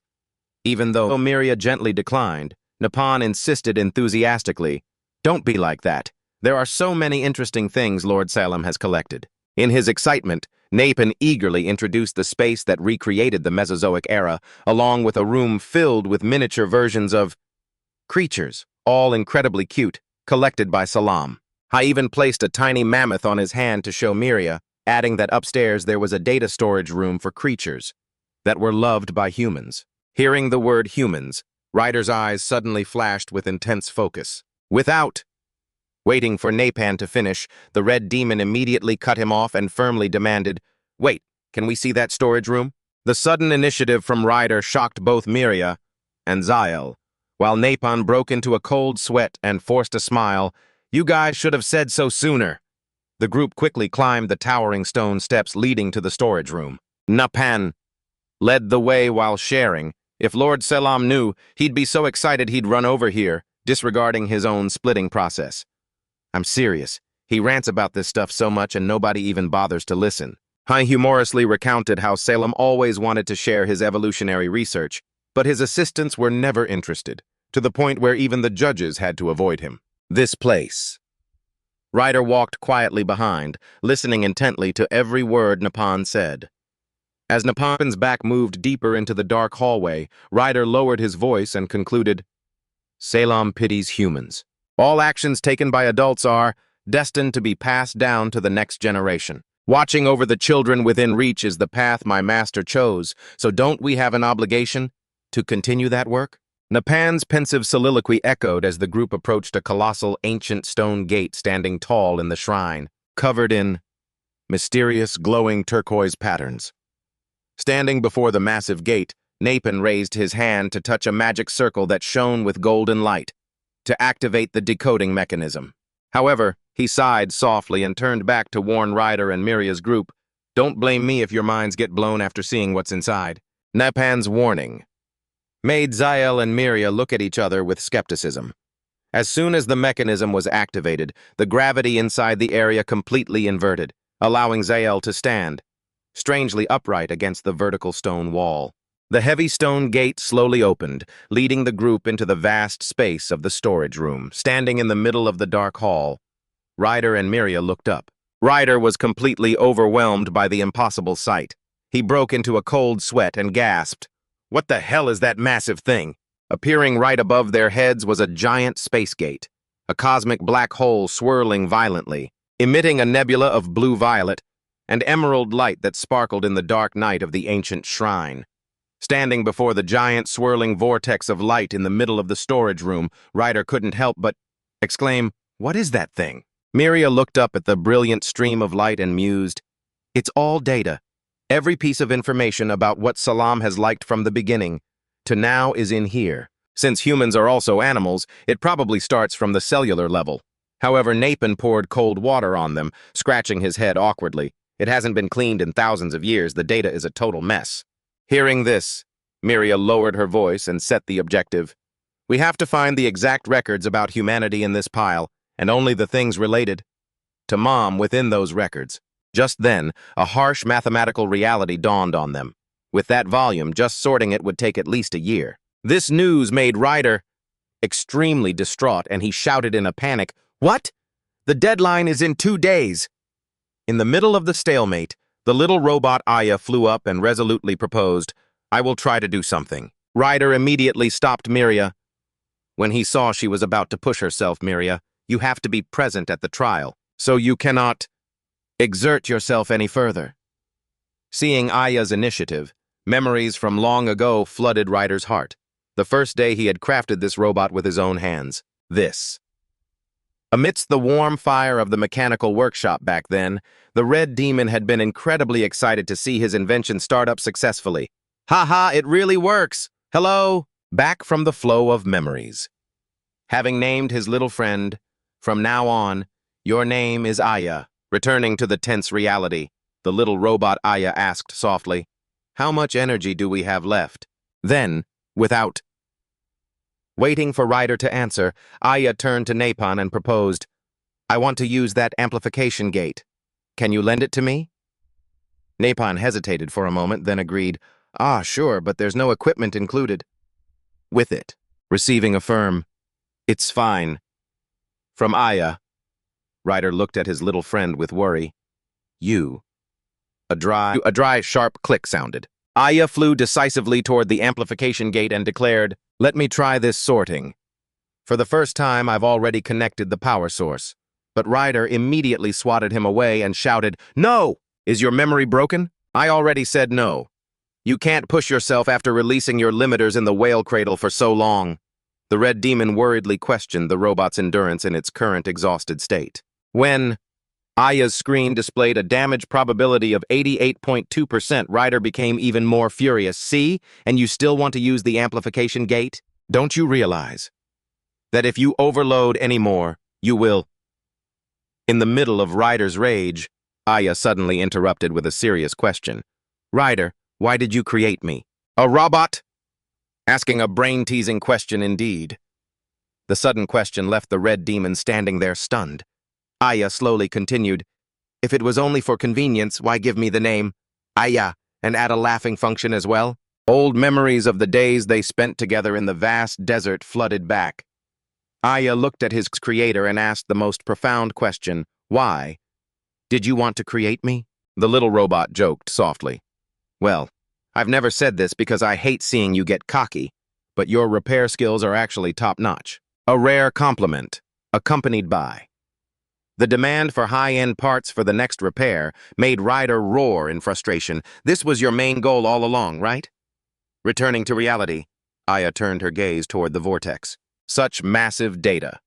Even though Miria gently declined, Napan insisted enthusiastically, Don't be like that. There are so many interesting things Lord Salem has collected. In his excitement, Napan eagerly introduced the space that recreated the Mesozoic era, along with a room filled with miniature versions of creatures, all incredibly cute, collected by Salam. I even placed a tiny mammoth on his hand to show Miria, adding that upstairs there was a data storage room for creatures that were loved by humans. Hearing the word humans, Ryder's eyes suddenly flashed with intense focus. Waiting for Napan to finish, the red demon immediately cut him off and firmly demanded, Wait, can we see that storage room? The sudden initiative from Ryder shocked both Miria and Yahello, while Napan broke into a cold sweat and forced a smile. You guys should have said so sooner. The group quickly climbed the towering stone steps leading to the storage room. Napan led the way while sharing. If Lord Salam knew, he'd be so excited he'd run over here, disregarding his own splitting process. I'm serious. He rants about this stuff so much and nobody even bothers to listen. He humorously recounted how Salem always wanted to share his evolutionary research, but his assistants were never interested, to the point where even the judges had to avoid him. This place. Ryder walked quietly behind, listening intently to every word Napan said. As Napan's back moved deeper into the dark hallway, Ryder lowered his voice and concluded, Salem pities humans. All actions taken by adults are destined to be passed down to the next generation. Watching over the children within reach is the path my master chose, so don't we have an obligation to continue that work? Napan's pensive soliloquy echoed as the group approached a colossal ancient stone gate standing tall in the shrine, covered in mysterious glowing turquoise patterns. Standing before the massive gate, Napan raised his hand to touch a magic circle that shone with golden light, to activate the decoding mechanism. However, he sighed softly and turned back to warn Ryder and Miria's group, "Don't blame me if your minds get blown after seeing what's inside." Napan's warning made Yahello and Miria look at each other with skepticism. As soon as the mechanism was activated, the gravity inside the area completely inverted, allowing Yahello to stand, strangely upright against the vertical stone wall. The heavy stone gate slowly opened, leading the group into the vast space of the storage room. Standing in the middle of the dark hall, Ryder and Miria looked up. Ryder was completely overwhelmed by the impossible sight. He broke into a cold sweat and gasped, "What the hell is that massive thing?" Appearing right above their heads was a giant space gate, a cosmic black hole swirling violently, emitting a nebula of blue-violet and emerald light that sparkled in the dark night of the ancient shrine. Standing before the giant swirling vortex of light in the middle of the storage room, Ryder couldn't help but exclaim, "What is that thing?" Miria looked up at the brilliant stream of light and mused, "It's all data. Every piece of information about what Salam has liked from the beginning to now is in here. Since humans are also animals, it probably starts from the cellular level." However, Napan poured cold water on them, scratching his head awkwardly. "It hasn't been cleaned in thousands of years. The data is a total mess." Hearing this, Miria lowered her voice and set the objective. "We have to find the exact records about humanity in this pile, and only the things related to Mom within those records." Just then, a harsh mathematical reality dawned on them. With that volume, just sorting it would take at least a year. This news made Ryder extremely distraught, and he shouted in a panic, "What? The deadline is in 2 days!" In the middle of the stalemate, the little robot Aya flew up and resolutely proposed, "I will try to do something." Ryder immediately stopped Miria. When he saw she was about to push herself, "Miria, you have to be present at the trial, so you cannot exert yourself any further." Seeing Aya's initiative, memories from long ago flooded Ryder's heart. The first day he had crafted this robot with his own hands. Amidst the warm fire of the mechanical workshop back then, the Red Demon had been incredibly excited to see his invention start up successfully. "Ha, it really works! Hello!" Back from the flow of memories. Having named his little friend, "From now on, your name is Aya." Returning to the tense reality, the little robot Aya asked softly, "How much energy do we have left?" Then, without waiting for Ryder to answer, Aya turned to Napan and proposed, "I want to use that amplification gate. Can you lend it to me?" Napan hesitated for a moment, then agreed, Sure, but there's no equipment included." With it, receiving a firm, "It's fine" from Aya, Ryder looked at his little friend with worry. A dry, sharp click sounded. Aya flew decisively toward the amplification gate and declared, "Let me try this sorting. For the first time, I've already connected the power source." But Ryder immediately swatted him away and shouted, "No! Is your memory broken? I already said no. You can't push yourself after releasing your limiters in the whale cradle for so long." The Red Demon worriedly questioned the robot's endurance in its current exhausted state. When Aya's screen displayed a damage probability of 88.2%, Ryder became even more furious. "See? And you still want to use the amplification gate? Don't you realize that if you overload any more, you will..." In the middle of Ryder's rage, Aya suddenly interrupted with a serious question. "Ryder, why did you create me? A robot?" Asking a brain-teasing question indeed. The sudden question left the Red Demon standing there stunned. Aya slowly continued, "If it was only for convenience, why give me the name Aya and add a laughing function as well?" Old memories of the days they spent together in the vast desert flooded back. Aya looked at his creator and asked the most profound question, "Why did you want to create me?" The little robot joked softly, "Well, I've never said this because I hate seeing you get cocky, but your repair skills are actually top-notch. A rare compliment, accompanied by..." The demand for high-end parts for the next repair made Ryder roar in frustration. "This was your main goal all along, right?" Returning to reality, Aya turned her gaze toward the vortex. Such massive data.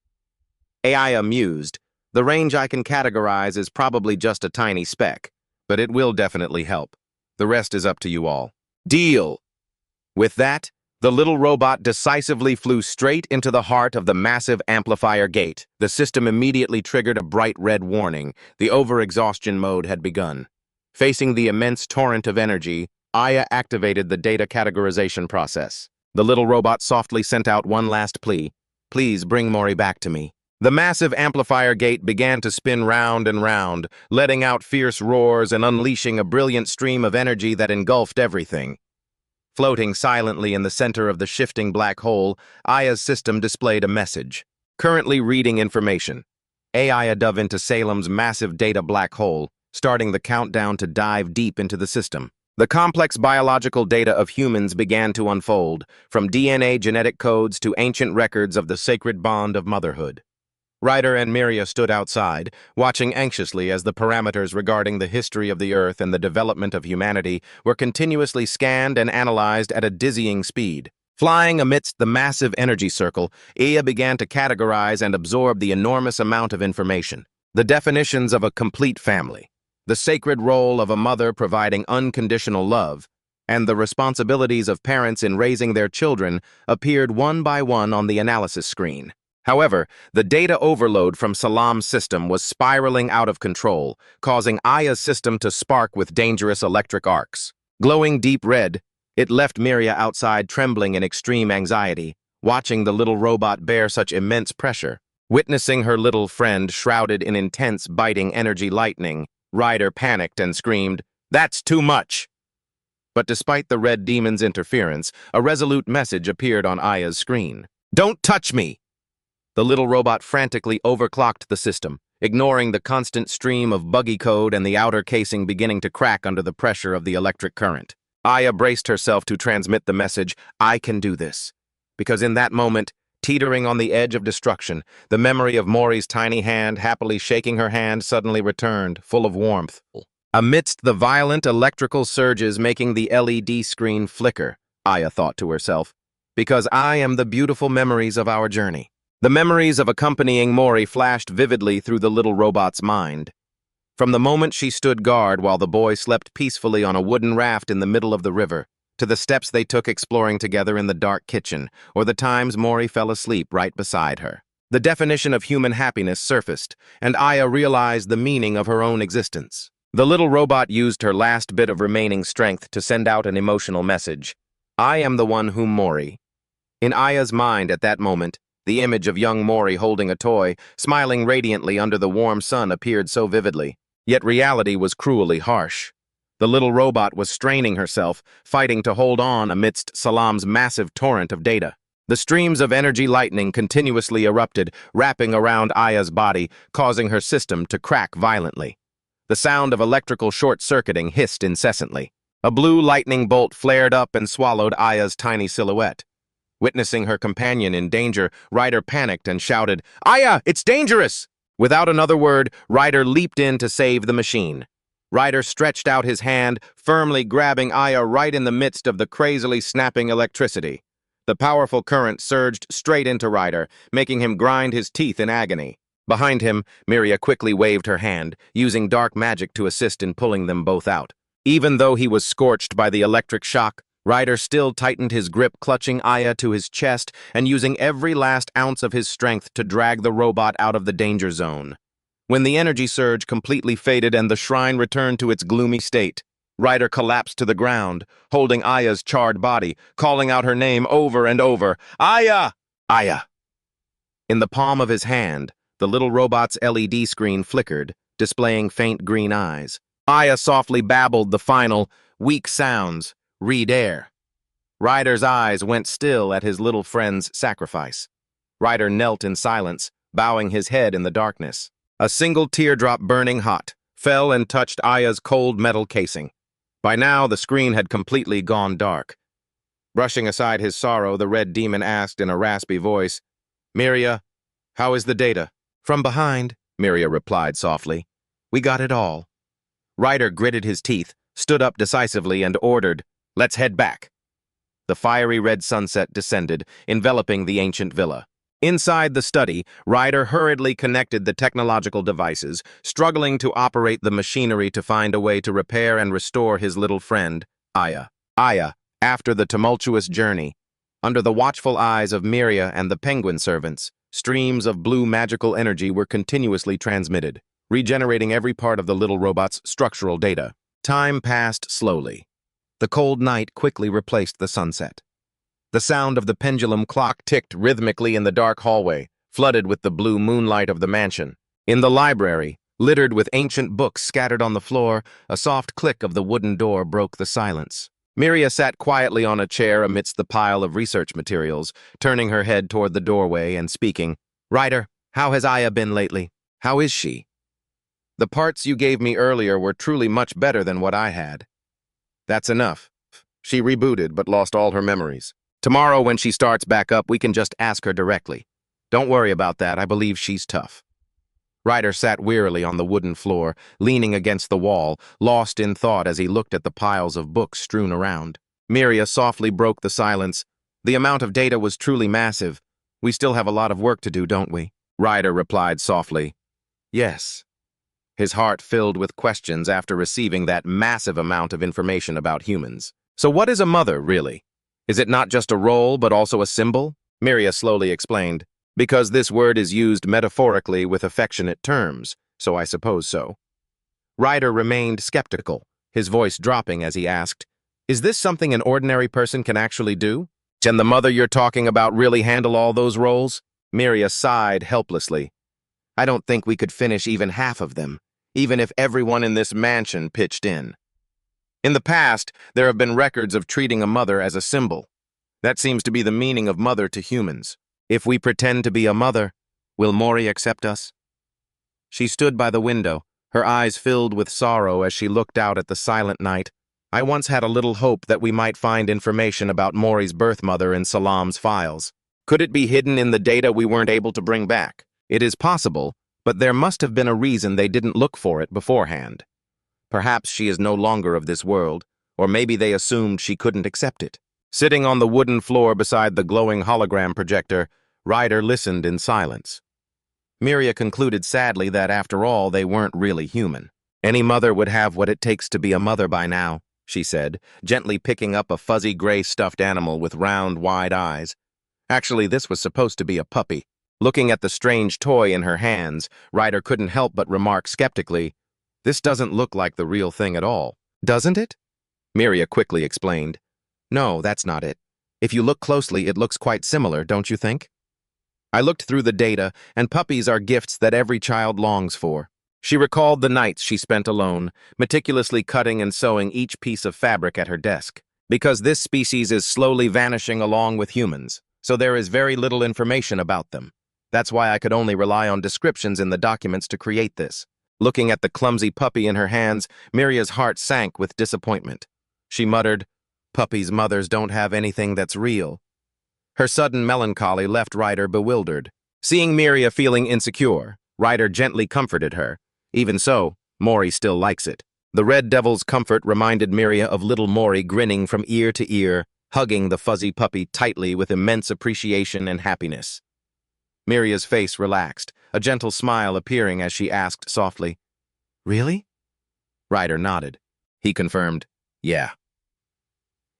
Aya mused. The range I can categorize is probably just a tiny speck, but it will definitely help. The rest is up to you all. Deal! With that, the little robot decisively flew straight into the heart of the massive amplifier gate. The system immediately triggered a bright red warning. The overexhaustion mode had begun. Facing the immense torrent of energy, Aya activated the data categorization process. The little robot softly sent out one last plea. Please bring Mori back to me. The massive amplifier gate began to spin round and round, letting out fierce roars and unleashing a brilliant stream of energy that engulfed everything. Floating silently in the center of the shifting black hole, Aya's system displayed a message. Currently reading information. Aya dove into Salem's massive data black hole, starting the countdown to dive deep into the system. The complex biological data of humans began to unfold, from DNA genetic codes to ancient records of the sacred bond of motherhood. Ryder and Miria stood outside, watching anxiously as the parameters regarding the history of the Earth and the development of humanity were continuously scanned and analyzed at a dizzying speed. Flying amidst the massive energy circle, Aya began to categorize and absorb the enormous amount of information. The definitions of a complete family, the sacred role of a mother providing unconditional love, and the responsibilities of parents in raising their children appeared one by one on the analysis screen. However, the data overload from Salam's system was spiraling out of control, causing Aya's system to spark with dangerous electric arcs. Glowing deep red, it left Miria outside trembling in extreme anxiety, watching the little robot bear such immense pressure. Witnessing her little friend shrouded in intense, biting energy lightning, Ryder panicked and screamed, "That's too much!" But despite the red demon's interference, a resolute message appeared on Aya's screen. "Don't touch me!" The little robot frantically overclocked the system, ignoring the constant stream of buggy code and the outer casing beginning to crack under the pressure of the electric current. Aya braced herself to transmit the message, "I can do this." Because in that moment, teetering on the edge of destruction, the memory of Mori's tiny hand happily shaking her hand suddenly returned, full of warmth. Amidst the violent electrical surges making the LED screen flicker, Aya thought to herself, because I am the beautiful memories of our journey. The memories of accompanying Mori flashed vividly through the little robot's mind. From the moment she stood guard while the boy slept peacefully on a wooden raft in the middle of the river, to the steps they took exploring together in the dark kitchen, or the times Mori fell asleep right beside her. The definition of human happiness surfaced, and Aya realized the meaning of her own existence. The little robot used her last bit of remaining strength to send out an emotional message. I am the one whom Mori. In Aya's mind at that moment, the image of young Mori holding a toy, smiling radiantly under the warm sun appeared so vividly. Yet reality was cruelly harsh. The little robot was straining herself, fighting to hold on amidst Salam's massive torrent of data. The streams of energy lightning continuously erupted, wrapping around Aya's body, causing her system to crack violently. The sound of electrical short-circuiting hissed incessantly. A blue lightning bolt flared up and swallowed Aya's tiny silhouette. Witnessing her companion in danger, Ryder panicked and shouted, "Aya, it's dangerous!" Without another word, Ryder leaped in to save the machine. Ryder stretched out his hand, firmly grabbing Aya right in the midst of the crazily snapping electricity. The powerful current surged straight into Ryder, making him grind his teeth in agony. Behind him, Miria quickly waved her hand, using dark magic to assist in pulling them both out. Even though he was scorched by the electric shock, Ryder still tightened his grip, clutching Aya to his chest and using every last ounce of his strength to drag the robot out of the danger zone. When the energy surge completely faded and the shrine returned to its gloomy state, Ryder collapsed to the ground, holding Aya's charred body, calling out her name over and over, "Aya! Aya!" In the palm of his hand, the little robot's LED screen flickered, displaying faint green eyes. Aya softly babbled the final, weak sounds, "Read air." Ryder's eyes went still at his little friend's sacrifice. Ryder knelt in silence, bowing his head in the darkness. A single teardrop burning hot fell and touched Aya's cold metal casing. By now, the screen had completely gone dark. Brushing aside his sorrow, the red demon asked in a raspy voice, "Miria, how is the data?" "From behind," Miria replied softly. "We got it all." Ryder gritted his teeth, stood up decisively, and ordered, "Let's head back." The fiery red sunset descended, enveloping the ancient villa. Inside the study, Ryder hurriedly connected the technological devices, struggling to operate the machinery to find a way to repair and restore his little friend, Aya. Aya, after the tumultuous journey, under the watchful eyes of Miria and the penguin servants, streams of blue magical energy were continuously transmitted, regenerating every part of the little robot's structural data. Time passed slowly. The cold night quickly replaced the sunset. The sound of the pendulum clock ticked rhythmically in the dark hallway, flooded with the blue moonlight of the mansion. In the library, littered with ancient books scattered on the floor, a soft click of the wooden door broke the silence. Miria sat quietly on a chair amidst the pile of research materials, turning her head toward the doorway and speaking. "Ryder, how has Aya been lately? How is she? The parts you gave me earlier were truly much better than what I had." "That's enough. She rebooted but lost all her memories. Tomorrow when she starts back up, we can just ask her directly. Don't worry about that, I believe she's tough." Ryder sat wearily on the wooden floor, leaning against the wall, lost in thought as he looked at the piles of books strewn around. Miria softly broke the silence. "The amount of data was truly massive. We still have a lot of work to do, don't we?" Ryder replied softly. "Yes." His heart filled with questions after receiving that massive amount of information about humans. "So what is a mother, really? Is it not just a role, but also a symbol?" Miria slowly explained. "Because this word is used metaphorically with affectionate terms, so I suppose so." Ryder remained skeptical, his voice dropping as he asked, "Is this something an ordinary person can actually do? Can the mother you're talking about really handle all those roles?" Miria sighed helplessly. "I don't think we could finish even half of them, even if everyone in this mansion pitched in. In the past, there have been records of treating a mother as a symbol. That seems to be the meaning of mother to humans. If we pretend to be a mother, will Mori accept us?" She stood by the window, her eyes filled with sorrow as she looked out at the silent night. "I once had a little hope that we might find information about Mori's birth mother in Salam's files. Could it be hidden in the data we weren't able to bring back? It is possible, but there must have been a reason they didn't look for it beforehand. Perhaps she is no longer of this world, or maybe they assumed she couldn't accept it." Sitting on the wooden floor beside the glowing hologram projector, Ryder listened in silence. Miria concluded sadly that after all, they weren't really human. "Any mother would have what it takes to be a mother by now," she said, gently picking up a fuzzy gray stuffed animal with round, wide eyes. Actually, this was supposed to be a puppy. Looking at the strange toy in her hands, Ryder couldn't help but remark skeptically, "This doesn't look like the real thing at all, doesn't it?" Miria quickly explained, "No, that's not it. If you look closely, it looks quite similar, don't you think? I looked through the data, and puppies are gifts that every child longs for." She recalled the nights she spent alone, meticulously cutting and sewing each piece of fabric at her desk. "Because this species is slowly vanishing along with humans, so there is very little information about them. That's why I could only rely on descriptions in the documents to create this." Looking at the clumsy puppy in her hands, Miria's heart sank with disappointment. She muttered, "Puppies' mothers don't have anything that's real." Her sudden melancholy left Ryder bewildered. Seeing Miria feeling insecure, Ryder gently comforted her. "Even so, Mori still likes it." The Red Devil's comfort reminded Miria of little Mori grinning from ear to ear, hugging the fuzzy puppy tightly with immense appreciation and happiness. Miria's face relaxed, a gentle smile appearing as she asked softly, "Really?" Ryder nodded. He confirmed, "Yeah."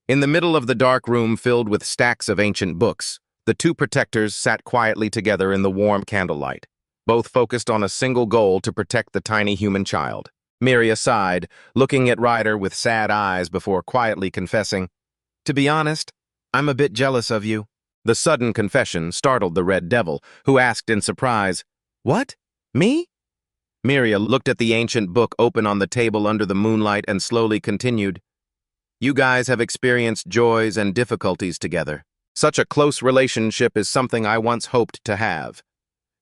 In the middle of the dark room filled with stacks of ancient books, the two protectors sat quietly together in the warm candlelight, both focused on a single goal to protect the tiny human child. Miria sighed, looking at Ryder with sad eyes before quietly confessing, "To be honest, I'm a bit jealous of you." The sudden confession startled the Red Devil, who asked in surprise, "What? Me?" Miria looked at the ancient book open on the table under the moonlight and slowly continued, "You guys have experienced joys and difficulties together. Such a close relationship is something I once hoped to have."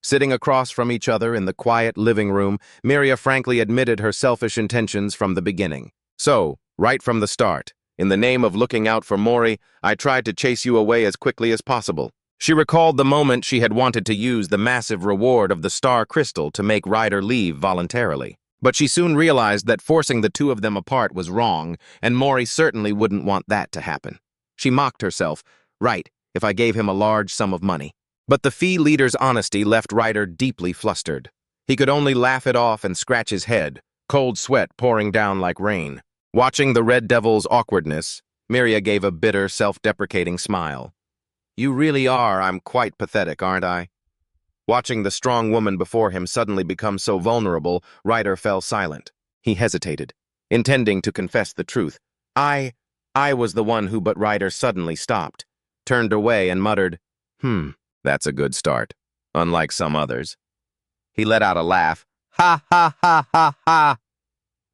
Sitting across from each other in the quiet living room, Miria frankly admitted her selfish intentions from the beginning. "So, right from the start, in the name of looking out for Mori, I tried to chase you away as quickly as possible." She recalled the moment she had wanted to use the massive reward of the star crystal to make Ryder leave voluntarily. But she soon realized that forcing the two of them apart was wrong, and Mori certainly wouldn't want that to happen. She mocked herself. Right, if I gave him a large sum of money. But the fee leader's honesty left Ryder deeply flustered. He could only laugh it off and scratch his head, cold sweat pouring down like rain. Watching the Red Devil's awkwardness, Miria gave a bitter, self-deprecating smile. You really are, I'm quite pathetic, aren't I? Watching the strong woman before him suddenly become so vulnerable, Ryder fell silent. He hesitated, intending to confess the truth. I was the one who, but Ryder suddenly stopped, turned away and muttered, that's a good start, unlike some others. He let out a laugh. Ha ha ha ha ha!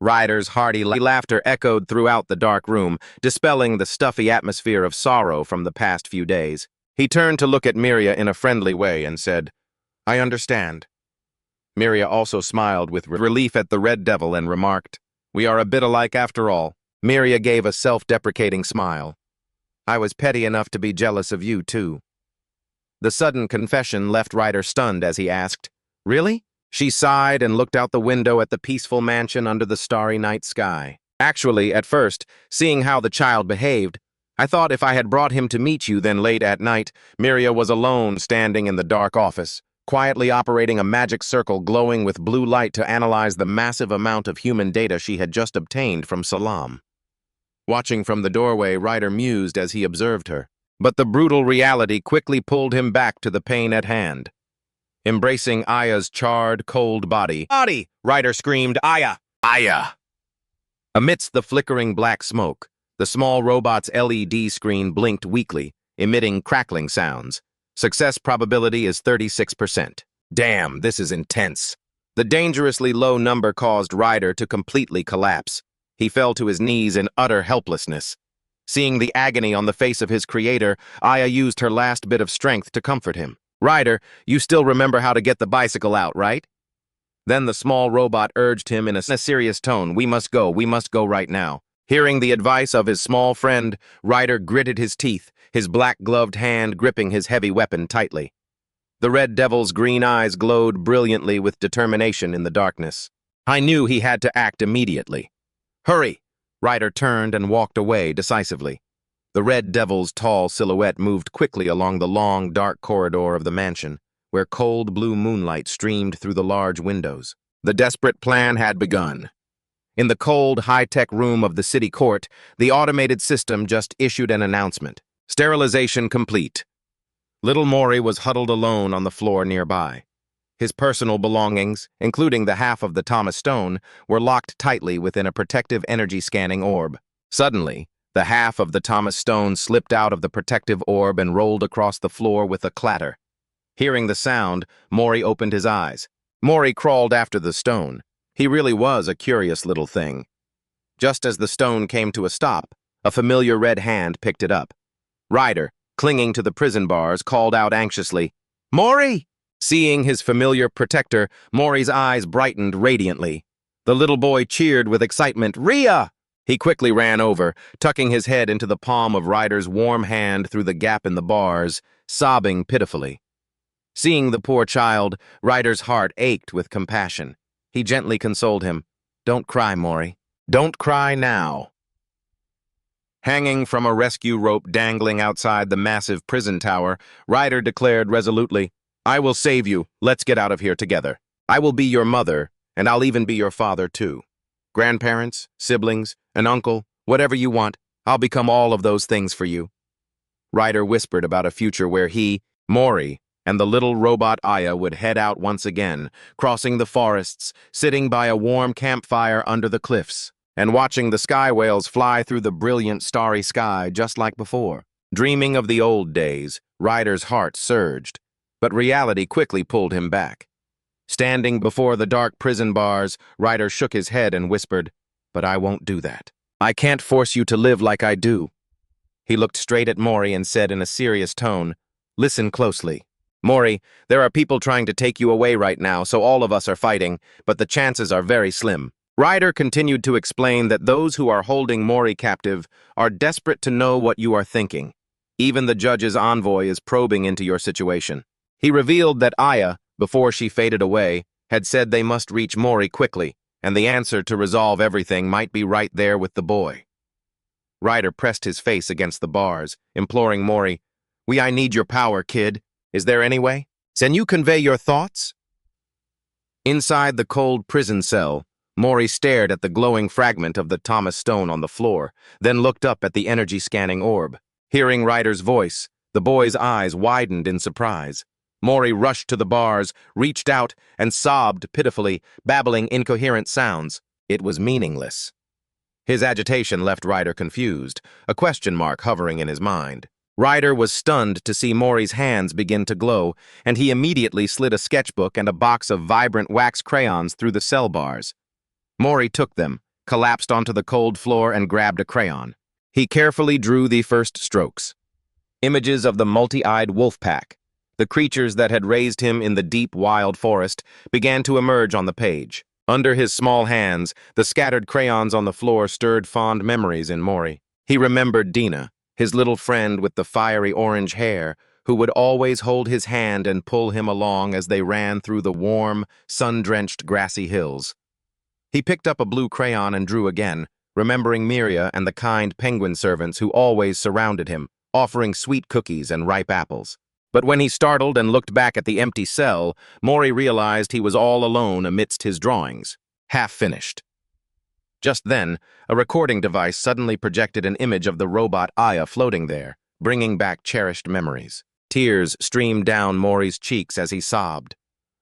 Ryder's hearty laughter echoed throughout the dark room, dispelling the stuffy atmosphere of sorrow from the past few days. He turned to look at Miria in a friendly way and said, I understand. Miria also smiled with relief at the Red Devil and remarked, We are a bit alike after all. Miria gave a self-deprecating smile. I was petty enough to be jealous of you, too. The sudden confession left Ryder stunned as he asked, Really? She sighed and looked out the window at the peaceful mansion under the starry night sky. Actually, at first, seeing how the child behaved, I thought if I had brought him to meet you, then late at night, Miria was alone standing in the dark office, quietly operating a magic circle glowing with blue light to analyze the massive amount of human data she had just obtained from Salam. Watching from the doorway, Ryder mused as he observed her. But the brutal reality quickly pulled him back to the pain at hand. Embracing Aya's charred, cold body, Ryder screamed, Aya! Aya! Amidst the flickering black smoke, the small robot's LED screen blinked weakly, emitting crackling sounds. Success probability is 36%. Damn, this is intense. The dangerously low number caused Ryder to completely collapse. He fell to his knees in utter helplessness. Seeing the agony on the face of his creator, Aya used her last bit of strength to comfort him. Ryder, you still remember how to get the bicycle out, right? Then the small robot urged him in a serious tone, we must go right now. Hearing the advice of his small friend, Ryder gritted his teeth, his black-gloved hand gripping his heavy weapon tightly. The Red Devil's green eyes glowed brilliantly with determination in the darkness. I knew he had to act immediately. Hurry! Ryder turned and walked away decisively. The Red Devil's tall silhouette moved quickly along the long, dark corridor of the mansion, where cold blue moonlight streamed through the large windows. The desperate plan had begun. In the cold, high-tech room of the city court, the automated system just issued an announcement. Sterilization complete. Little Mori was huddled alone on the floor nearby. His personal belongings, including the half of the Thomas Stone, were locked tightly within a protective energy-scanning orb. Suddenly, the half of the Thomas Stone slipped out of the protective orb and rolled across the floor with a clatter. Hearing the sound, Mori opened his eyes. Mori crawled after the stone. He really was a curious little thing. Just as the stone came to a stop, a familiar red hand picked it up. Ryder, clinging to the prison bars, called out anxiously, Mori! Seeing his familiar protector, Mori's eyes brightened radiantly. The little boy cheered with excitement, Rhea! He quickly ran over, tucking his head into the palm of Ryder's warm hand through the gap in the bars, sobbing pitifully. Seeing the poor child, Ryder's heart ached with compassion. He gently consoled him, Don't cry, Mori. Don't cry now. Hanging from a rescue rope dangling outside the massive prison tower, Ryder declared resolutely, I will save you. Let's get out of here together. I will be your mother, and I'll even be your father, too. Grandparents, siblings, an uncle, whatever you want, I'll become all of those things for you. Ryder whispered about a future where he, Mori, and the little robot Aya would head out once again, crossing the forests, sitting by a warm campfire under the cliffs, and watching the sky whales fly through the brilliant starry sky just like before. Dreaming of the old days, Ryder's heart surged, but reality quickly pulled him back. Standing before the dark prison bars, Ryder shook his head and whispered, But I won't do that. I can't force you to live like I do. He looked straight at Mori and said in a serious tone, Listen closely. Mori, there are people trying to take you away right now, so all of us are fighting, but the chances are very slim. Ryder continued to explain that those who are holding Mori captive are desperate to know what you are thinking. Even the judge's envoy is probing into your situation. He revealed that Aya, before she faded away, had said they must reach Mori quickly, and the answer to resolve everything might be right there with the boy. Ryder pressed his face against the bars, imploring Mori, I need your power, kid. Is there any way? Can you convey your thoughts? Inside the cold prison cell, Mori stared at the glowing fragment of the Thomas stone on the floor, then looked up at the energy-scanning orb. Hearing Ryder's voice, the boy's eyes widened in surprise. Mori rushed to the bars, reached out, and sobbed pitifully, babbling incoherent sounds. It was meaningless. His agitation left Ryder confused, a question mark hovering in his mind. Ryder was stunned to see Mori's hands begin to glow, and he immediately slid a sketchbook and a box of vibrant wax crayons through the cell bars. Mori took them, collapsed onto the cold floor, and grabbed a crayon. He carefully drew the first strokes. Images of the multi-eyed wolf pack, the creatures that had raised him in the deep, wild forest, began to emerge on the page. Under his small hands, the scattered crayons on the floor stirred fond memories in Mori. He remembered Dina, his little friend with the fiery orange hair, who would always hold his hand and pull him along as they ran through the warm, sun-drenched grassy hills. He picked up a blue crayon and drew again, remembering Miria and the kind penguin servants who always surrounded him, offering sweet cookies and ripe apples. But when he startled and looked back at the empty cell, Mori realized he was all alone amidst his drawings, half-finished. Just then, a recording device suddenly projected an image of the robot Aya floating there, bringing back cherished memories. Tears streamed down Mori's cheeks as he sobbed,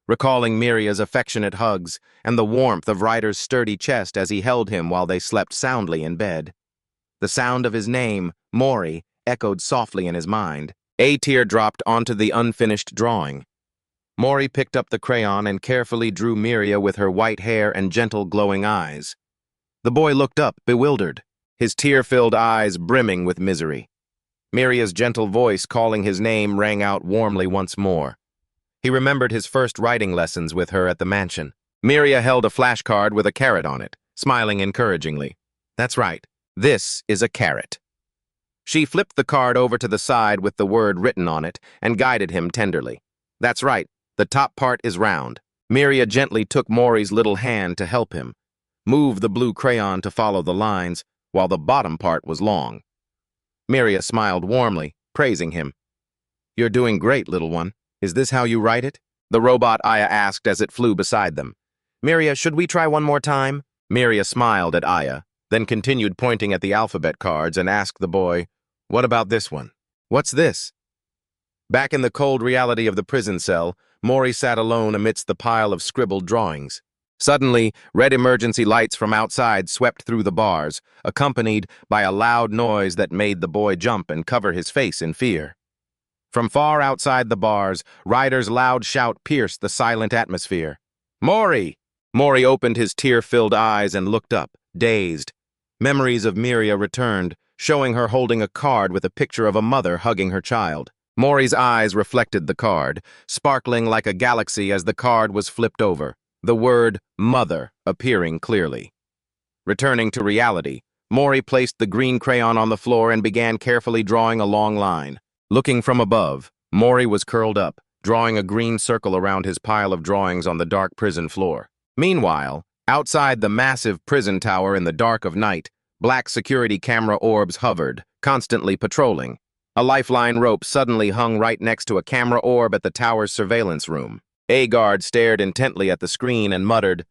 recalling Miria's affectionate hugs and the warmth of Ryder's sturdy chest as he held him while they slept soundly in bed. The sound of his name, Mori, echoed softly in his mind. A tear dropped onto the unfinished drawing. Mori picked up the crayon and carefully drew Miria with her white hair and gentle glowing eyes. The boy looked up, bewildered, his tear-filled eyes brimming with misery. Miria's gentle voice calling his name rang out warmly once more. He remembered his first writing lessons with her at the mansion. Miria held a flashcard with a carrot on it, smiling encouragingly. That's right, this is a carrot. She flipped the card over to the side with the word written on it and guided him tenderly. That's right, the top part is round. Miria gently took Mori's little hand to help him, move the blue crayon to follow the lines, while the bottom part was long. Miria smiled warmly, praising him. You're doing great, little one. Is this how you write it? The robot Aya asked as it flew beside them. Miria, should we try one more time? Miria smiled at Aya, then continued pointing at the alphabet cards and asked the boy, what about this one? What's this? Back in the cold reality of the prison cell, Mori sat alone amidst the pile of scribbled drawings. Suddenly, red emergency lights from outside swept through the bars, accompanied by a loud noise that made the boy jump and cover his face in fear. From far outside the bars, Ryder's loud shout pierced the silent atmosphere. Mori! Mori opened his tear-filled eyes and looked up, dazed. Memories of Miria returned, showing her holding a card with a picture of a mother hugging her child. Mori's eyes reflected the card, sparkling like a galaxy as the card was flipped over, the word mother appearing clearly. Returning to reality, Mori placed the green crayon on the floor and began carefully drawing a long line. Looking from above, Mori was curled up, drawing a green circle around his pile of drawings on the dark prison floor. Meanwhile, outside the massive prison tower in the dark of night, black security camera orbs hovered, constantly patrolling. A lifeline rope suddenly hung right next to a camera orb at the tower's surveillance room. A guard stared intently at the screen and muttered,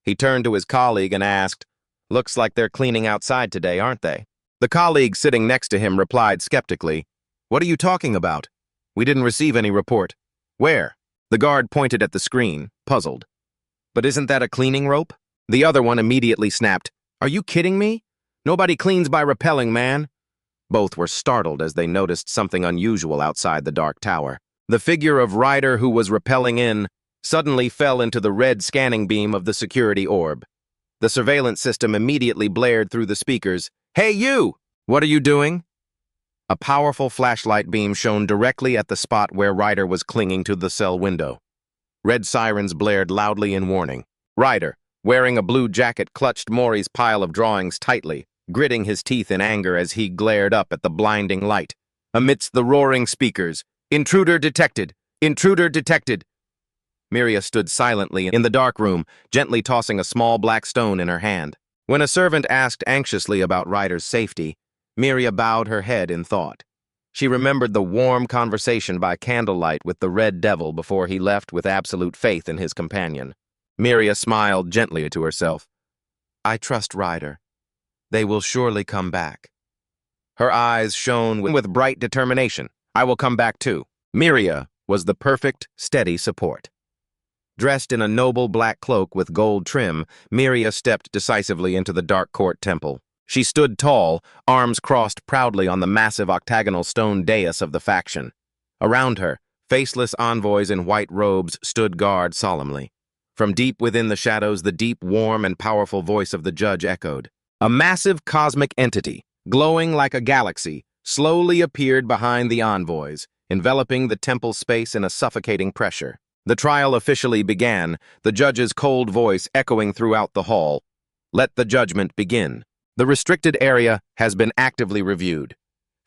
He turned to his colleague and asked, Looks like they're cleaning outside today, aren't they? The colleague sitting next to him replied skeptically, What are you talking about? We didn't receive any report. Where? The guard pointed at the screen, puzzled. But isn't that a cleaning rope? The other one immediately snapped, Are you kidding me? Nobody cleans by rappelling, man. Both were startled as they noticed something unusual outside the dark tower. The figure of Ryder who was rappelling in suddenly fell into the red scanning beam of the security orb. The surveillance system immediately blared through the speakers. Hey, you! What are you doing? A powerful flashlight beam shone directly at the spot where Ryder was clinging to the cell window. Red sirens blared loudly in warning. Ryder, wearing a blue jacket, clutched Mori's pile of drawings tightly, gritting his teeth in anger as he glared up at the blinding light. Amidst the roaring speakers, Intruder detected! Intruder detected! Miria stood silently in the dark room, gently tossing a small black stone in her hand. When a servant asked anxiously about Ryder's safety, Miria bowed her head in thought. She remembered the warm conversation by candlelight with the Red Devil before he left with absolute faith in his companion. Miria smiled gently to herself. I trust Ryder. They will surely come back. Her eyes shone with bright determination. I will come back too. Miria was the perfect, steady support. Dressed in a noble black cloak with gold trim, Miria stepped decisively into the dark court temple. She stood tall, arms crossed proudly on the massive octagonal stone dais of the faction. Around her, faceless envoys in white robes stood guard solemnly. From deep within the shadows, the deep, warm, and powerful voice of the judge echoed. A massive cosmic entity, glowing like a galaxy, slowly appeared behind the envoys, enveloping the temple space in a suffocating pressure. The trial officially began, the judge's cold voice echoing throughout the hall. Let the judgment begin. The restricted area has been actively reviewed.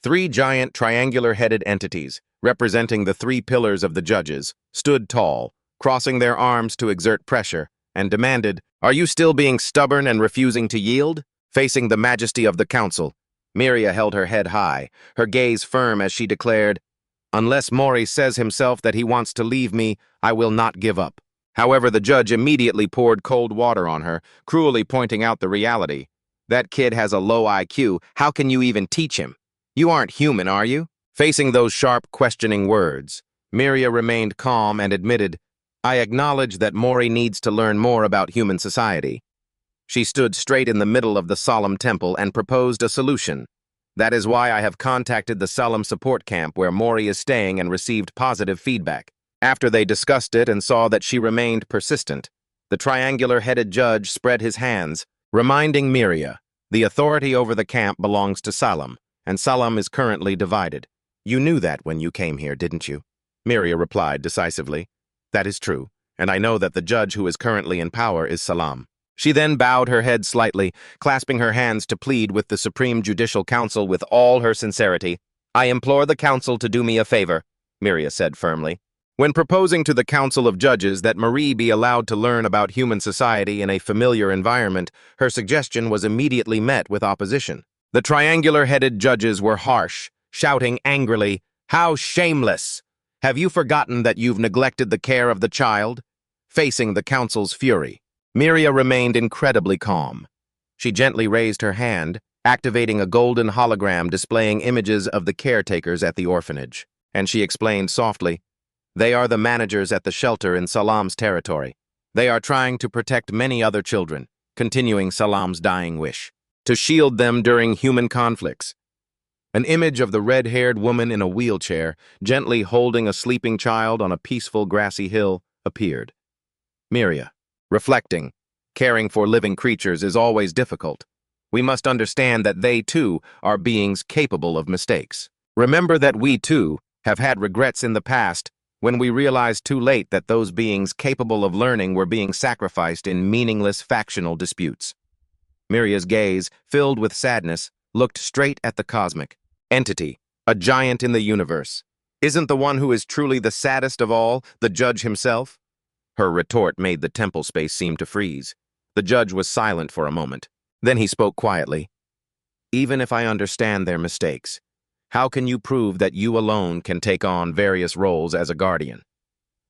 3 giant triangular-headed entities, representing the 3 pillars of the judges, stood tall, crossing their arms to exert pressure, and demanded, Are you still being stubborn and refusing to yield? Facing the majesty of the council, Miria held her head high, her gaze firm as she declared, Unless Mori says himself that he wants to leave me, I will not give up. However, the judge immediately poured cold water on her, cruelly pointing out the reality. That kid has a low IQ. How can you even teach him? You aren't human, are you? Facing those sharp, questioning words, Miria remained calm and admitted, I acknowledge that Mori needs to learn more about human society. She stood straight in the middle of the solemn temple and proposed a solution. That is why I have contacted the solemn support camp where Mori is staying and received positive feedback. After they discussed it and saw that she remained persistent, the triangular-headed judge spread his hands, reminding Miria, the authority over the camp belongs to Salam, and Salam is currently divided. You knew that when you came here, didn't you? Miria replied decisively. That is true, and I know that the judge who is currently in power is Salam. She then bowed her head slightly, clasping her hands to plead with the Supreme Judicial Council with all her sincerity. I implore the council to do me a favor, Miria said firmly. When proposing to the Council of Judges that Marie be allowed to learn about human society in a familiar environment, her suggestion was immediately met with opposition. The triangular-headed judges were harsh, shouting angrily, How shameless! Have you forgotten that you've neglected the care of the child? Facing the council's fury, Miria remained incredibly calm. She gently raised her hand, activating a golden hologram displaying images of the caretakers at the orphanage, and she explained softly, They are the managers at the shelter in Salam's territory. They are trying to protect many other children, continuing Salam's dying wish, to shield them during human conflicts. An image of the red-haired woman in a wheelchair, gently holding a sleeping child on a peaceful grassy hill, appeared. Miria, reflecting, caring for living creatures is always difficult. We must understand that they, too, are beings capable of mistakes. Remember that we, too, have had regrets in the past when we realized too late that those beings capable of learning were being sacrificed in meaningless factional disputes. Miria's gaze, filled with sadness, looked straight at the cosmic entity, a giant in the universe. Isn't the one who is truly the saddest of all the judge himself? Her retort made the temple space seem to freeze. The judge was silent for a moment. Then he spoke quietly. Even if I understand their mistakes, how can you prove that you alone can take on various roles as a guardian?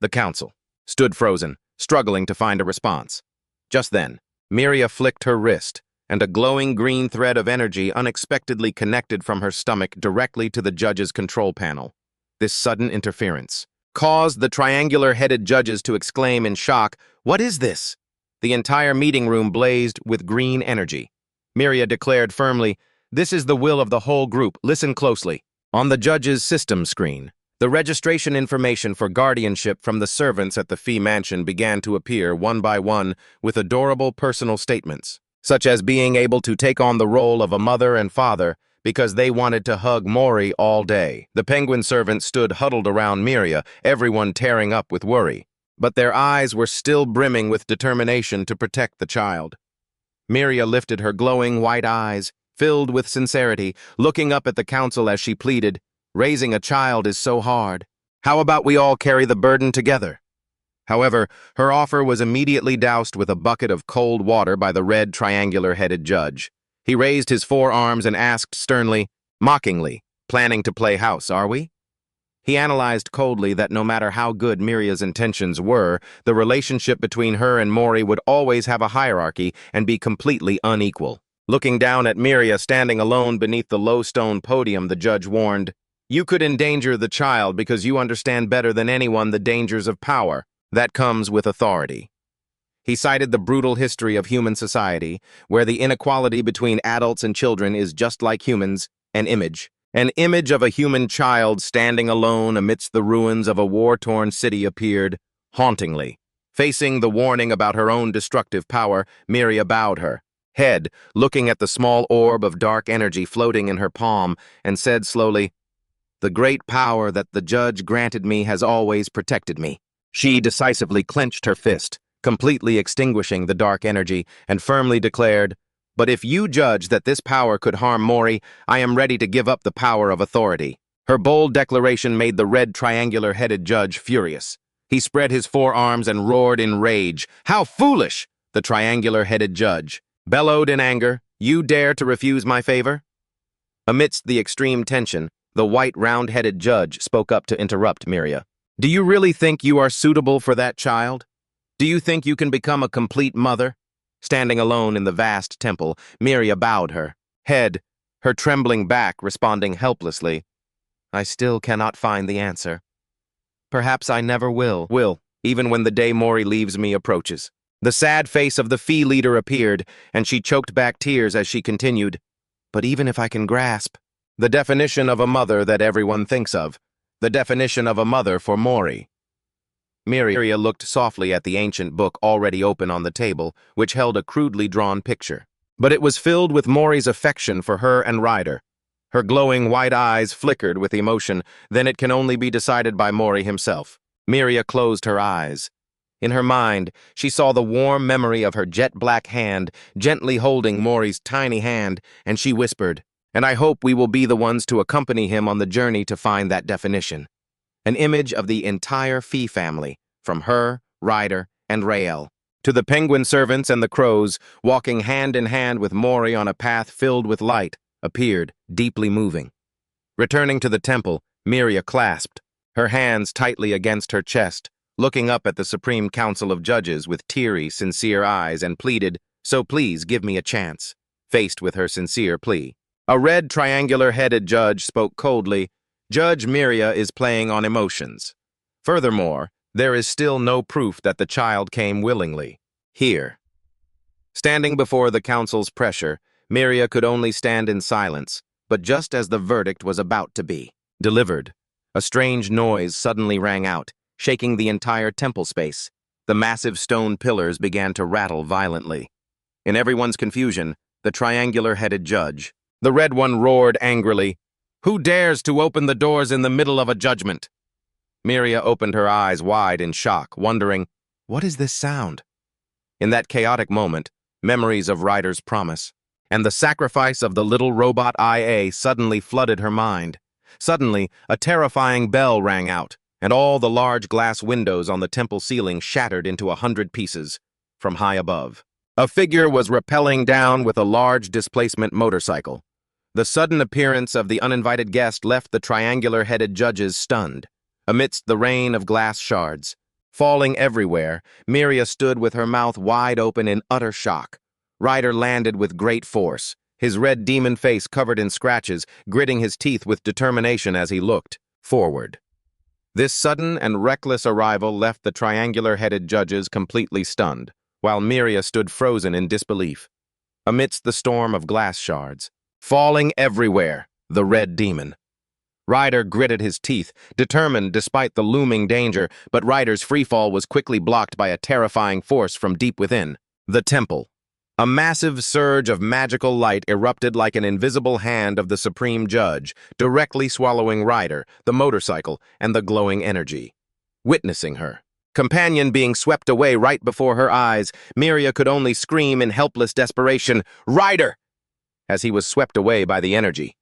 The council stood frozen, struggling to find a response. Just then, Miria flicked her wrist, and a glowing green thread of energy unexpectedly connected from her stomach directly to the judge's control panel. This sudden interference caused the triangular-headed judges to exclaim in shock, What is this? The entire meeting room blazed with green energy. Miria declared firmly, This is the will of the whole group. Listen closely. On the judge's system screen, the registration information for guardianship from the servants at the Fee Mansion began to appear one by one with adorable personal statements, such as being able to take on the role of a mother and father because they wanted to hug Mori all day. The penguin servants stood huddled around Miria, everyone tearing up with worry. But their eyes were still brimming with determination to protect the child. Miria lifted her glowing white eyes, filled with sincerity, looking up at the council as she pleaded, Raising a child is so hard. How about we all carry the burden together? However, her offer was immediately doused with a bucket of cold water by the red, triangular-headed judge. He raised his forearms and asked sternly, mockingly, "Planning to play house, are we?" He analyzed coldly that no matter how good Miria's intentions were, the relationship between her and Mori would always have a hierarchy and be completely unequal. Looking down at Miria standing alone beneath the low stone podium, the judge warned, "You could endanger the child because you understand better than anyone the dangers of power. That comes with authority." He cited the brutal history of human society, where the inequality between adults and children is just like humans, an image. An image of a human child standing alone amidst the ruins of a war-torn city appeared, hauntingly. Facing the warning about her own destructive power, Miria bowed her head, looking at the small orb of dark energy floating in her palm, and said slowly, "The great power that the judge granted me has always protected me." She decisively clenched her fist, completely extinguishing the dark energy, and firmly declared, "But if you judge that this power could harm Mori, I am ready to give up the power of authority." Her bold declaration made the red triangular-headed judge furious. He spread his forearms and roared in rage. "How foolish!" The triangular-headed judge bellowed in anger. "You dare to refuse my favor?" Amidst the extreme tension, the white round-headed judge spoke up to interrupt Miria. "Do you really think you are suitable for that child? Do you think you can become a complete mother?" Standing alone in the vast temple, Miria bowed her head, her trembling back responding helplessly, "I still cannot find the answer. Perhaps I never will, even when the day Mori leaves me approaches." The sad face of the Fee leader appeared, and she choked back tears as she continued, "But even if I can grasp the definition of a mother that everyone thinks of, the definition of a mother for Mori." Miria looked softly at the ancient book already open on the table, which held a crudely drawn picture. But it was filled with Mori's affection for her and Ryder. Her glowing white eyes flickered with emotion, then it can only be decided by Mori himself. Miria closed her eyes. In her mind, she saw the warm memory of her jet-black hand gently holding Mori's tiny hand, and she whispered, "And I hope we will be the ones to accompany him on the journey to find that definition." An image of the entire Fee family, from her, Ryder, and Rael, to the penguin servants and the crows, walking hand in hand with Mori on a path filled with light, appeared, deeply moving. Returning to the temple, Miria clasped her hands tightly against her chest, looking up at the Supreme Council of Judges with teary, sincere eyes, and pleaded, "So please give me a chance," faced with her sincere plea. A red triangular-headed judge spoke coldly, "Judge Miria is playing on emotions. Furthermore, there is still no proof that the child came willingly. Here." Standing before the council's pressure, Miria could only stand in silence, but just as the verdict was about to be delivered, a strange noise suddenly rang out, shaking the entire temple space. The massive stone pillars began to rattle violently. In everyone's confusion, the triangular-headed judge, the red one, roared angrily, "Who dares to open the doors in the middle of a judgment?" Miria opened her eyes wide in shock, wondering, what is this sound? In that chaotic moment, memories of Ryder's promise and the sacrifice of the little robot IA suddenly flooded her mind. Suddenly, a terrifying bell rang out, and all the large glass windows on the temple ceiling shattered into 100 pieces from high above. A figure was rappelling down with a large displacement motorcycle. The sudden appearance of the uninvited guest left the triangular-headed judges stunned. Amidst the rain of glass shards, falling everywhere, Miria stood with her mouth wide open in utter shock. Ryder landed with great force, his red demon face covered in scratches, gritting his teeth with determination as he looked forward. This sudden and reckless arrival left the triangular-headed judges completely stunned, while Miria stood frozen in disbelief. Amidst the storm of glass shards, falling everywhere, the red demon. Ryder gritted his teeth, determined despite the looming danger, but Ryder's freefall was quickly blocked by a terrifying force from deep within the temple. A massive surge of magical light erupted like an invisible hand of the Supreme Judge, directly swallowing Ryder, the motorcycle, and the glowing energy. Witnessing her companion being swept away right before her eyes, Miria could only scream in helpless desperation, "Ryder!" as he was swept away by the energy.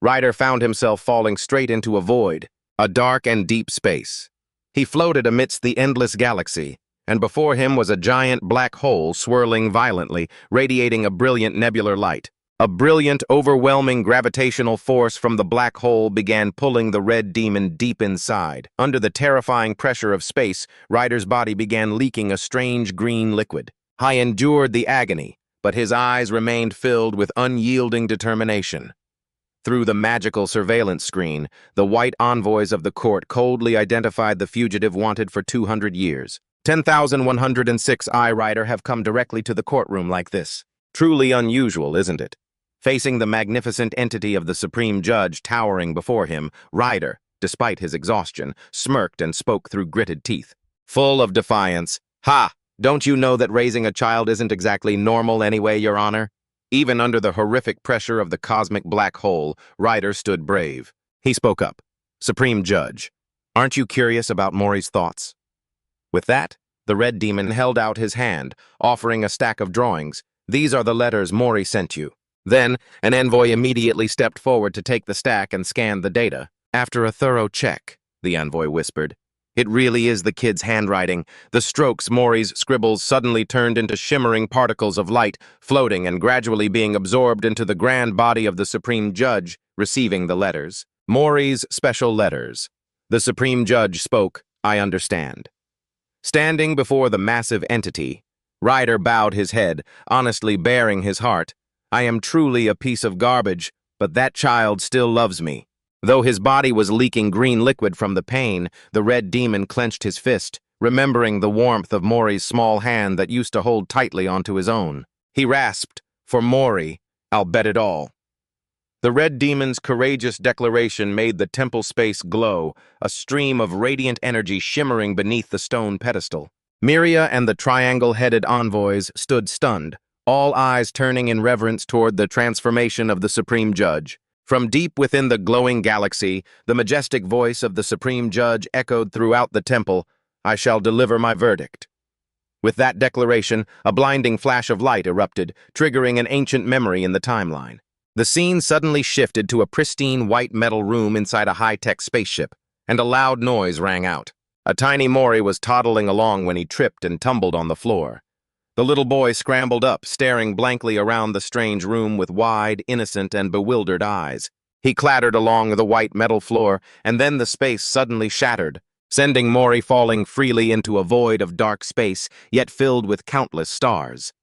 Ryder found himself falling straight into a void, a dark and deep space. He floated amidst the endless galaxy, and before him was a giant black hole swirling violently, radiating a brilliant nebular light. A brilliant, overwhelming gravitational force from the black hole began pulling the red demon deep inside. Under the terrifying pressure of space, Ryder's body began leaking a strange green liquid. He endured the agony, but his eyes remained filled with unyielding determination. Through the magical surveillance screen, the white envoys of the court coldly identified the fugitive wanted for 200 years. 10,106 Rider have come directly to the courtroom like this. Truly unusual, isn't it? Facing the magnificent entity of the Supreme Judge towering before him, Ryder, despite his exhaustion, smirked and spoke through gritted teeth. Full of defiance, "Ha! Don't you know that raising a child isn't exactly normal anyway, Your Honor?" Even under the horrific pressure of the cosmic black hole, Ryder stood brave. He spoke up. "Supreme Judge, aren't you curious about Mori's thoughts?" With that, the red demon held out his hand, offering a stack of drawings. "These are the letters Mori sent you." Then, an envoy immediately stepped forward to take the stack and scan the data. "After a thorough check," the envoy whispered, "it really is the kid's handwriting." The strokes, Mori's scribbles, suddenly turned into shimmering particles of light, floating and gradually being absorbed into the grand body of the Supreme Judge, receiving the letters. Mori's special letters. The Supreme Judge spoke, "I understand." Standing before the massive entity, Ryder bowed his head, honestly baring his heart. "I am truly a piece of garbage, but that child still loves me." Though his body was leaking green liquid from the pain, the red demon clenched his fist, remembering the warmth of Mori's small hand that used to hold tightly onto his own. He rasped, "For Mori, I'll bet it all." The red demon's courageous declaration made the temple space glow, a stream of radiant energy shimmering beneath the stone pedestal. Miria and the triangle-headed envoys stood stunned, all eyes turning in reverence toward the transformation of the Supreme Judge. From deep within the glowing galaxy, the majestic voice of the Supreme Judge echoed throughout the temple, "I shall deliver my verdict." With that declaration, a blinding flash of light erupted, triggering an ancient memory in the timeline. The scene suddenly shifted to a pristine white metal room inside a high-tech spaceship, and a loud noise rang out. A tiny Mori was toddling along when he tripped and tumbled on the floor. The little boy scrambled up, staring blankly around the strange room with wide, innocent, and bewildered eyes. He clattered along the white metal floor, and then the space suddenly shattered, sending Mori falling freely into a void of dark space, yet filled with countless stars.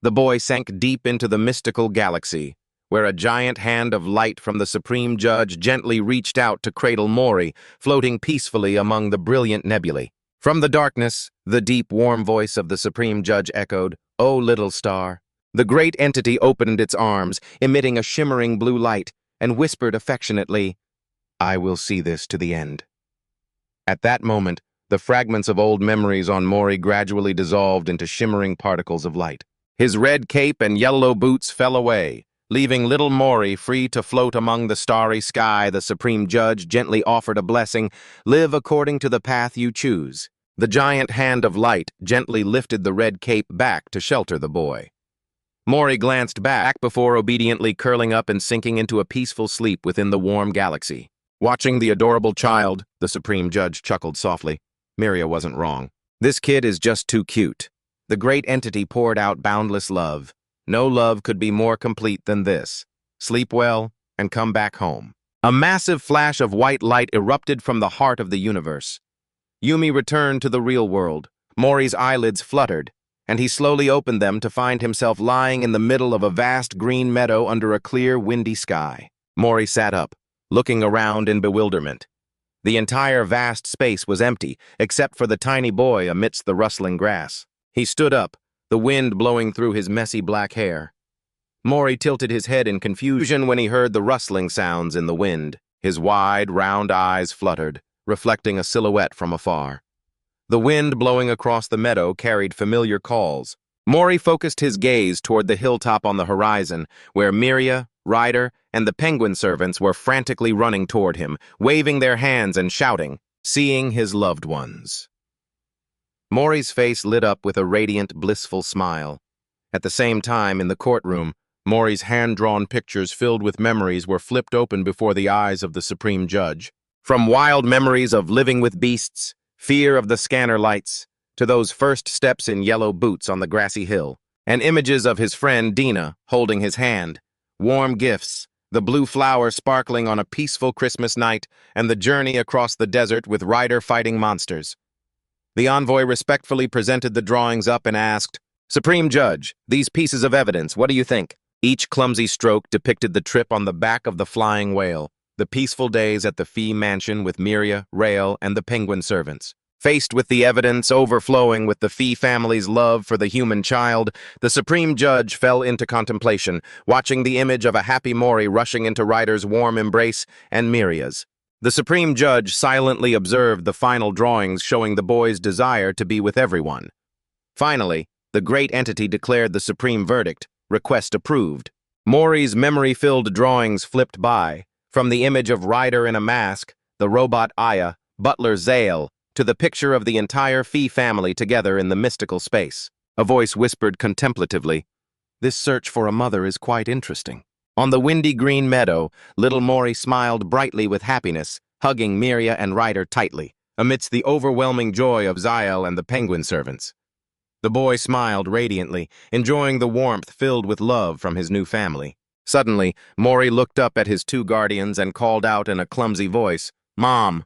The boy sank deep into the mystical galaxy, where a giant hand of light from the Supreme Judge gently reached out to cradle Mori, floating peacefully among the brilliant nebulae. From the darkness, the deep, warm voice of the Supreme Judge echoed, "O little star." The great entity opened its arms, emitting a shimmering blue light, and whispered affectionately, "I will see this to the end." At that moment, the fragments of old memories on Mori gradually dissolved into shimmering particles of light. His red cape and yellow boots fell away, leaving little Mori free to float among the starry sky. The Supreme Judge gently offered a blessing, "Live according to the path you choose." The giant hand of light gently lifted the red cape back to shelter the boy. Mori glanced back before obediently curling up and sinking into a peaceful sleep within the warm galaxy. Watching the adorable child, the Supreme Judge chuckled softly. Miria wasn't wrong. "This kid is just too cute." The great entity poured out boundless love. No love could be more complete than this. Sleep well and come back home. A massive flash of white light erupted from the heart of the universe. Yumi returned to the real world. Mori's eyelids fluttered, and he slowly opened them to find himself lying in the middle of a vast green meadow under a clear, windy sky. Mori sat up, looking around in bewilderment. The entire vast space was empty, except for the tiny boy amidst the rustling grass. He stood up, the wind blowing through his messy black hair. Mori tilted his head in confusion when he heard the rustling sounds in the wind. His wide, round eyes fluttered, reflecting a silhouette from afar. The wind blowing across the meadow carried familiar calls. Mori focused his gaze toward the hilltop on the horizon, where Miria, Ryder, and the penguin servants were frantically running toward him, waving their hands and shouting, "Seeing his loved ones." Mori's face lit up with a radiant, blissful smile. At the same time, in the courtroom, Mori's hand-drawn pictures filled with memories were flipped open before the eyes of the Supreme Judge. From wild memories of living with beasts, fear of the scanner lights, to those first steps in yellow boots on the grassy hill, and images of his friend Dina holding his hand, warm gifts, the blue flower sparkling on a peaceful Christmas night, and the journey across the desert with Ryder fighting monsters. The envoy respectfully presented the drawings up and asked, "Supreme Judge, these pieces of evidence, what do you think?" Each clumsy stroke depicted the trip on the back of the flying whale, the peaceful days at the Fee mansion with Miria, Rael, and the penguin servants. Faced with the evidence overflowing with the Fee family's love for the human child, the Supreme Judge fell into contemplation, watching the image of a happy Mori rushing into Ryder's warm embrace and Miria's. The Supreme Judge silently observed the final drawings showing the boy's desire to be with everyone. Finally, the great entity declared the supreme verdict, request approved. Mori's memory-filled drawings flipped by, from the image of Ryder in a mask, the robot Aya, butler Zael, to the picture of the entire Fee family together in the mystical space. A voice whispered contemplatively, "This search for a mother is quite interesting." On the windy green meadow, little Mori smiled brightly with happiness, hugging Miria and Ryder tightly, amidst the overwhelming joy of Zael and the penguin servants. The boy smiled radiantly, enjoying the warmth filled with love from his new family. Suddenly, Mori looked up at his two guardians and called out in a clumsy voice, "Mom!"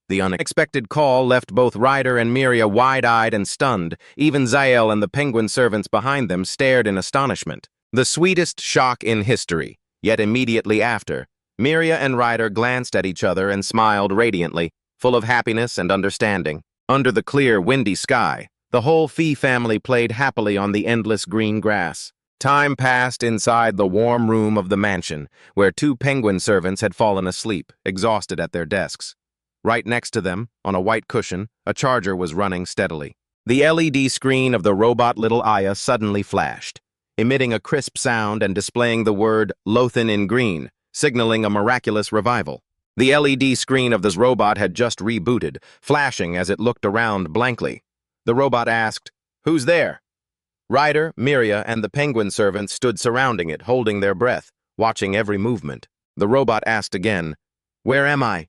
The unexpected call left both Ryder and Miria wide-eyed and stunned. Even Zael and the penguin servants behind them stared in astonishment. The sweetest shock in history, yet immediately after, Miria and Ryder glanced at each other and smiled radiantly, full of happiness and understanding. Under the clear, windy sky, the whole Fee family played happily on the endless green grass. Time passed inside the warm room of the mansion, where two penguin servants had fallen asleep, exhausted at their desks. Right next to them, on a white cushion, a charger was running steadily. The LED screen of the robot little Aya suddenly flashed, emitting a crisp sound and displaying the word "Lothan" in green, signaling a miraculous revival. The LED screen of this robot had just rebooted, flashing as it looked around blankly. The robot asked, "Who's there?" Ryder, Miria, and the penguin servants stood surrounding it, holding their breath, watching every movement. The robot asked again, "Where am I?"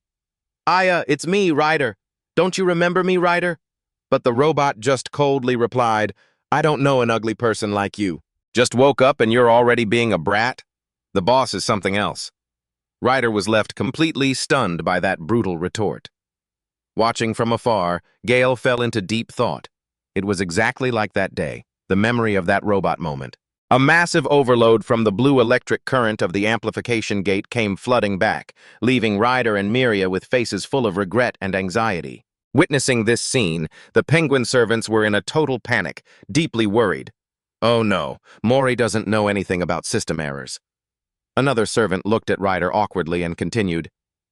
"Aya, it's me, Ryder. Don't you remember me, Ryder?" But the robot just coldly replied, "I don't know an ugly person like you. Just woke up and you're already being a brat? The boss is something else." Ryder was left completely stunned by that brutal retort. Watching from afar, Gale fell into deep thought. It was exactly like that day, the memory of that robot moment. A massive overload from the blue electric current of the amplification gate came flooding back, leaving Ryder and Miria with faces full of regret and anxiety. Witnessing this scene, the penguin servants were in a total panic, deeply worried. "Oh no, Mori doesn't know anything about system errors." Another servant looked at Ryder awkwardly and continued,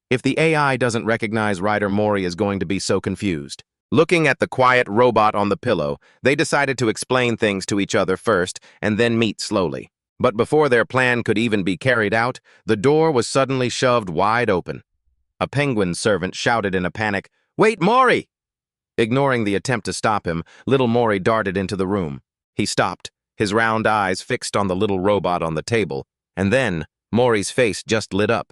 "If the AI doesn't recognize Ryder, Mori is going to be so confused." Looking at the quiet robot on the pillow, they decided to explain things to each other first and then meet slowly. But before their plan could even be carried out, the door was suddenly shoved wide open. A penguin servant shouted in a panic, "Wait, Mori!" Ignoring the attempt to stop him, little Mori darted into the room. He stopped, his round eyes fixed on the little robot on the table, and then Mori's face just lit up.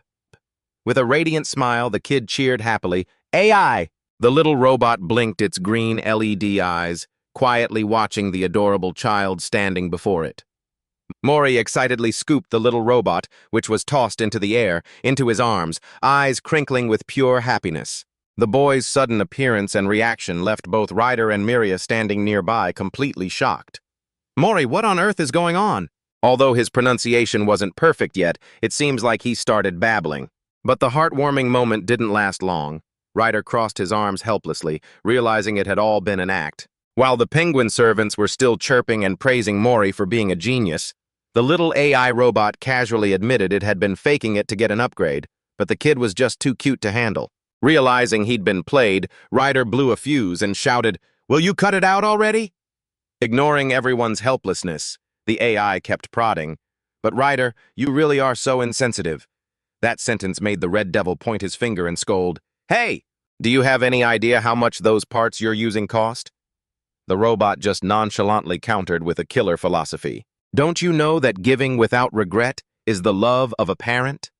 With a radiant smile, the kid cheered happily, "AI!" The little robot blinked its green LED eyes, quietly watching the adorable child standing before it. Mori excitedly scooped the little robot, which was tossed into the air, into his arms, eyes crinkling with pure happiness. The boy's sudden appearance and reaction left both Ryder and Miria standing nearby completely shocked. "Mori, what on earth is going on?" Although his pronunciation wasn't perfect yet, it seems like he started babbling. But the heartwarming moment didn't last long. Ryder crossed his arms helplessly, realizing it had all been an act. While the penguin servants were still chirping and praising Mori for being a genius, the little AI robot casually admitted it had been faking it to get an upgrade, but the kid was just too cute to handle. Realizing he'd been played, Ryder blew a fuse and shouted, "Will you cut it out already?" Ignoring everyone's helplessness, the AI kept prodding, "But Ryder, you really are so insensitive." That sentence made the Red Devil point his finger and scold, "Hey, do you have any idea how much those parts you're using cost?" The robot just nonchalantly countered with a killer philosophy. "Don't you know that giving without regret is the love of a parent?"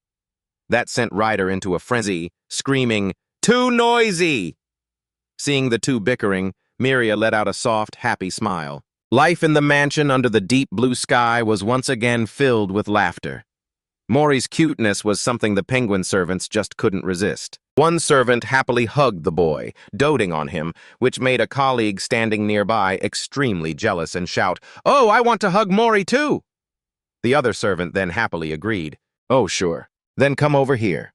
That sent Ryder into a frenzy, screaming, "Too noisy!" Seeing the two bickering, Miria let out a soft, happy smile. Life in the mansion under the deep blue sky was once again filled with laughter. Mori's cuteness was something the penguin servants just couldn't resist. One servant happily hugged the boy, doting on him, which made a colleague standing nearby extremely jealous and shout, "Oh, I want to hug Mori too!" The other servant then happily agreed. "Oh, sure. Then come over here."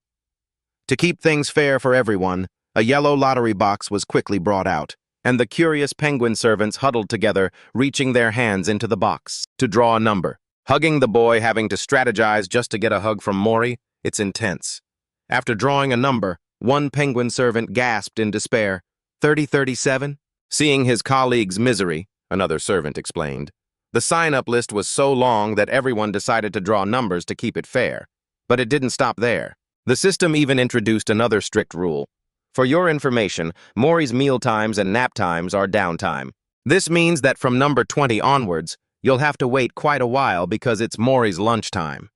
To keep things fair for everyone, a yellow lottery box was quickly brought out, and the curious penguin servants huddled together, reaching their hands into the box to draw a number. Hugging the boy, having to strategize just to get a hug from Mori, it's intense. After drawing a number, one penguin servant gasped in despair, 3037? Seeing his colleague's misery, another servant explained. The sign-up list was so long that everyone decided to draw numbers to keep it fair. But it didn't stop there. The system even introduced another strict rule. For your information, Mori's meal times and nap times are downtime. This means that from number 20 onwards, you'll have to wait quite a while because it's Mori's lunchtime.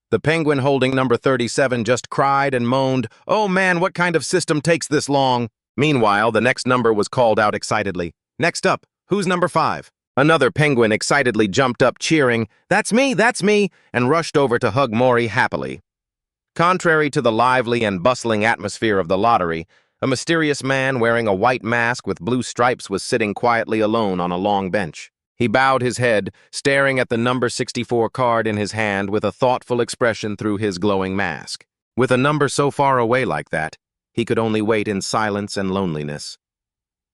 The penguin holding number 37 just cried and moaned, "Oh man, what kind of system takes this long?" Meanwhile, the next number was called out excitedly. "Next up, who's number 5? Another penguin excitedly jumped up cheering, that's me," and rushed over to hug Mori happily. Contrary to the lively and bustling atmosphere of the lottery, a mysterious man wearing a white mask with blue stripes was sitting quietly alone on a long bench. He bowed his head, staring at the number 64 card in his hand with a thoughtful expression through his glowing mask. With a number so far away like that, he could only wait in silence and loneliness.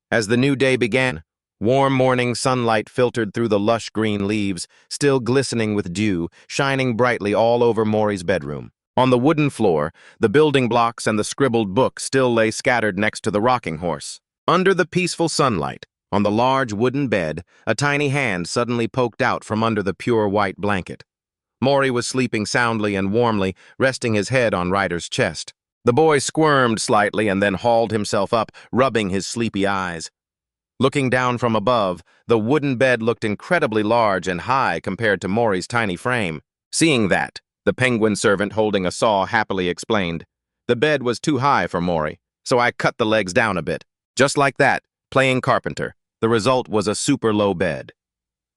As the new day began, warm morning sunlight filtered through the lush green leaves, still glistening with dew, shining brightly all over Mori's bedroom. On the wooden floor, the building blocks and the scribbled book still lay scattered next to the rocking horse. Under the peaceful sunlight, on the large wooden bed, a tiny hand suddenly poked out from under the pure white blanket. Mori was sleeping soundly and warmly, resting his head on Ryder's chest. The boy squirmed slightly and then hauled himself up, rubbing his sleepy eyes. Looking down from above, the wooden bed looked incredibly large and high compared to Mori's tiny frame. Seeing that, the penguin servant holding a saw happily explained, "The bed was too high for Mori, so I cut the legs down a bit." Just like that, playing carpenter, the result was a super low bed.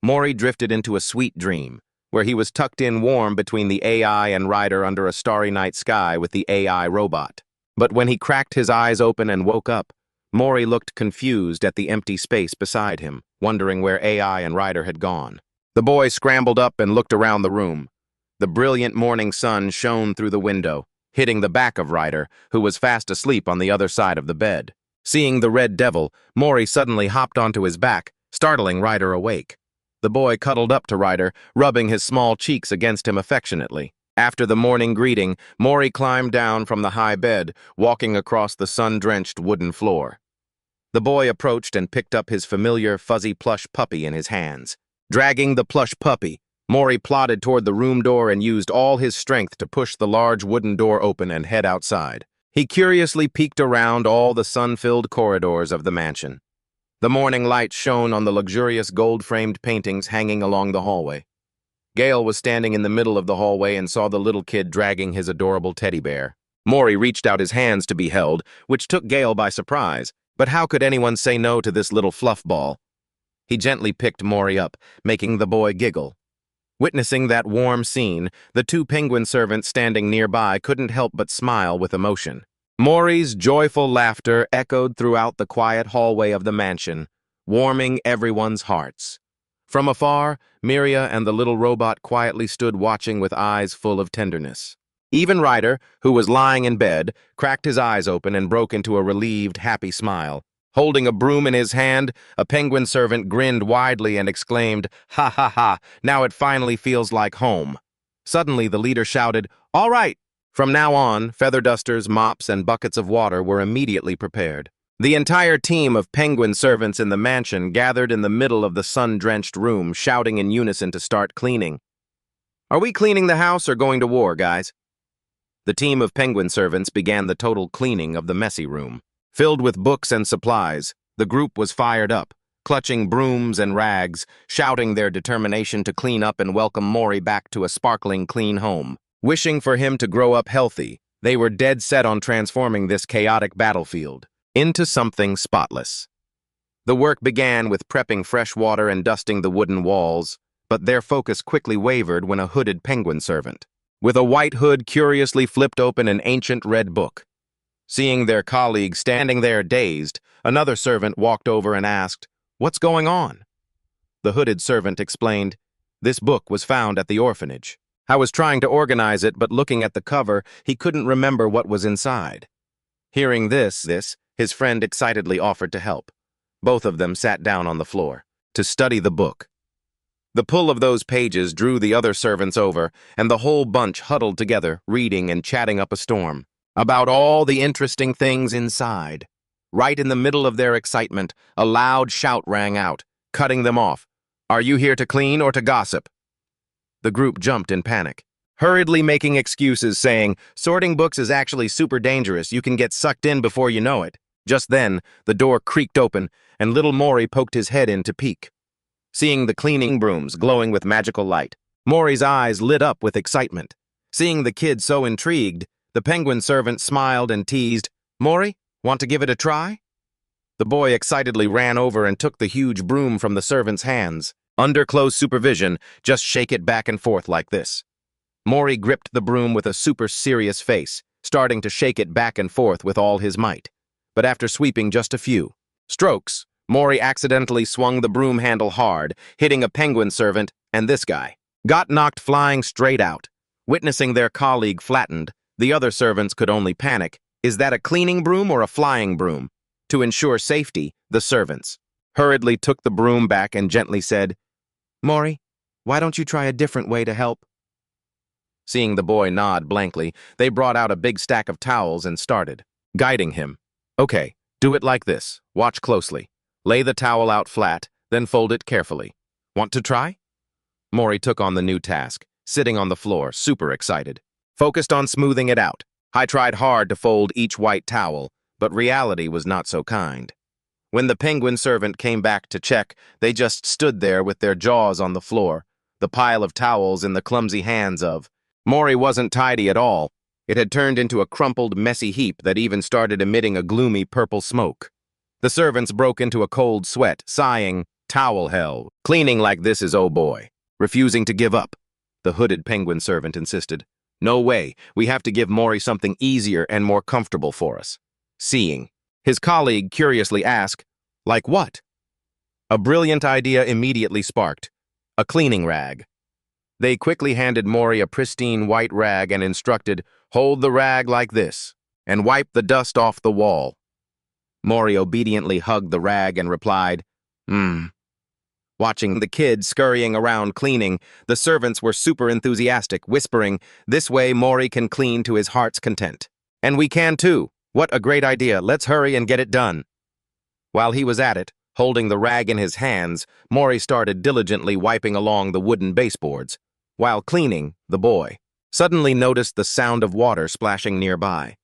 Mori drifted into a sweet dream, where he was tucked in warm between the AI and Ryder under a starry night sky with the AI robot. But when he cracked his eyes open and woke up, Mori looked confused at the empty space beside him, wondering where AI and Ryder had gone. The boy scrambled up and looked around the room. The brilliant morning sun shone through the window, hitting the back of Ryder, who was fast asleep on the other side of the bed. Seeing the red devil, Mori suddenly hopped onto his back, startling Ryder awake. The boy cuddled up to Ryder, rubbing his small cheeks against him affectionately. After the morning greeting, Mori climbed down from the high bed, walking across the sun-drenched wooden floor. The boy approached and picked up his familiar fuzzy plush puppy in his hands. Dragging the plush puppy, Mori plodded toward the room door and used all his strength to push the large wooden door open and head outside. He curiously peeked around all the sun-filled corridors of the mansion. The morning light shone on the luxurious gold-framed paintings hanging along the hallway. Gale was standing in the middle of the hallway and saw the little kid dragging his adorable teddy bear. Mori reached out his hands to be held, which took Gale by surprise. But how could anyone say no to this little fluff ball? He gently picked Mori up, making the boy giggle. Witnessing that warm scene, the two penguin servants standing nearby couldn't help but smile with emotion. Mori's joyful laughter echoed throughout the quiet hallway of the mansion, warming everyone's hearts. From afar, Miria and the little robot quietly stood watching with eyes full of tenderness. Even Ryder, who was lying in bed, cracked his eyes open and broke into a relieved, happy smile. Holding a broom in his hand, a penguin servant grinned widely and exclaimed, "Ha ha ha, now it finally feels like home." Suddenly, the leader shouted, "All right!" From now on, feather dusters, mops, and buckets of water were immediately prepared. The entire team of penguin servants in the mansion gathered in the middle of the sun-drenched room, shouting in unison to start cleaning. "Are we cleaning the house or going to war, guys?" The team of penguin servants began the total cleaning of the messy room. Filled with books and supplies, the group was fired up, clutching brooms and rags, shouting their determination to clean up and welcome Mori back to a sparkling clean home. Wishing for him to grow up healthy, they were dead set on transforming this chaotic battlefield. into something spotless. The work began with prepping fresh water and dusting the wooden walls, but their focus quickly wavered when a hooded penguin servant, with a white hood, curiously flipped open an ancient red book. Seeing their colleague standing there dazed, another servant walked over and asked, "What's going on?" The hooded servant explained, "This book was found at the orphanage. I was trying to organize it, but looking at the cover, he couldn't remember what was inside." Hearing this, his friend excitedly offered to help. Both of them sat down on the floor to study the book. The pull of those pages drew the other servants over, and the whole bunch huddled together, reading and chatting up a storm about all the interesting things inside. Right in the middle of their excitement, a loud shout rang out, cutting them off. "Are you here to clean or to gossip?" The group jumped in panic, hurriedly making excuses, saying, "Sorting books is actually super dangerous. You can get sucked in before you know it." Just then, the door creaked open, and little Mori poked his head in to peek. Seeing the cleaning brooms glowing with magical light, Mori's eyes lit up with excitement. Seeing the kid so intrigued, the penguin servant smiled and teased, "Mori, want to give it a try?" The boy excitedly ran over and took the huge broom from the servant's hands. Under close supervision, just shake it back and forth like this. Mori gripped the broom with a super serious face, starting to shake it back and forth with all his might. But after sweeping just a few strokes, Mori accidentally swung the broom handle hard, hitting a penguin servant, and this guy got knocked flying straight out. Witnessing their colleague flattened, the other servants could only panic. Is that a cleaning broom or a flying broom? To ensure safety, the servants hurriedly took the broom back and gently said, "Mori, why don't you try a different way to help?" Seeing the boy nod blankly, they brought out a big stack of towels and started guiding him. "Okay, do it like this. Watch closely. Lay the towel out flat, then fold it carefully. Want to try?" Mori took on the new task, sitting on the floor, super excited. Focused on smoothing it out. I tried hard to fold each white towel, but reality was not so kind. When the penguin servant came back to check, they just stood there with their jaws on the floor, the pile of towels in the clumsy hands of. Mori wasn't tidy at all. It had turned into a crumpled, messy heap that even started emitting a gloomy purple smoke. The servants broke into a cold sweat, sighing, "Towel hell. Cleaning like this is oh boy." Refusing to give up, the hooded penguin servant insisted. "No way, we have to give Mori something easier and more comfortable for us." Seeing his colleague curiously ask, "Like what?" A brilliant idea immediately sparked. A cleaning rag. They quickly handed Mori a pristine white rag and instructed, "Hold the rag like this, and wipe the dust off the wall." Mori obediently hugged the rag and replied, Watching the kids scurrying around cleaning, the servants were super enthusiastic, whispering, "This way Mori can clean to his heart's content. And we can too. What a great idea. Let's hurry and get it done." While he was at it, holding the rag in his hands, Mori started diligently wiping along the wooden baseboards. While cleaning, the boy suddenly noticed the sound of water splashing nearby.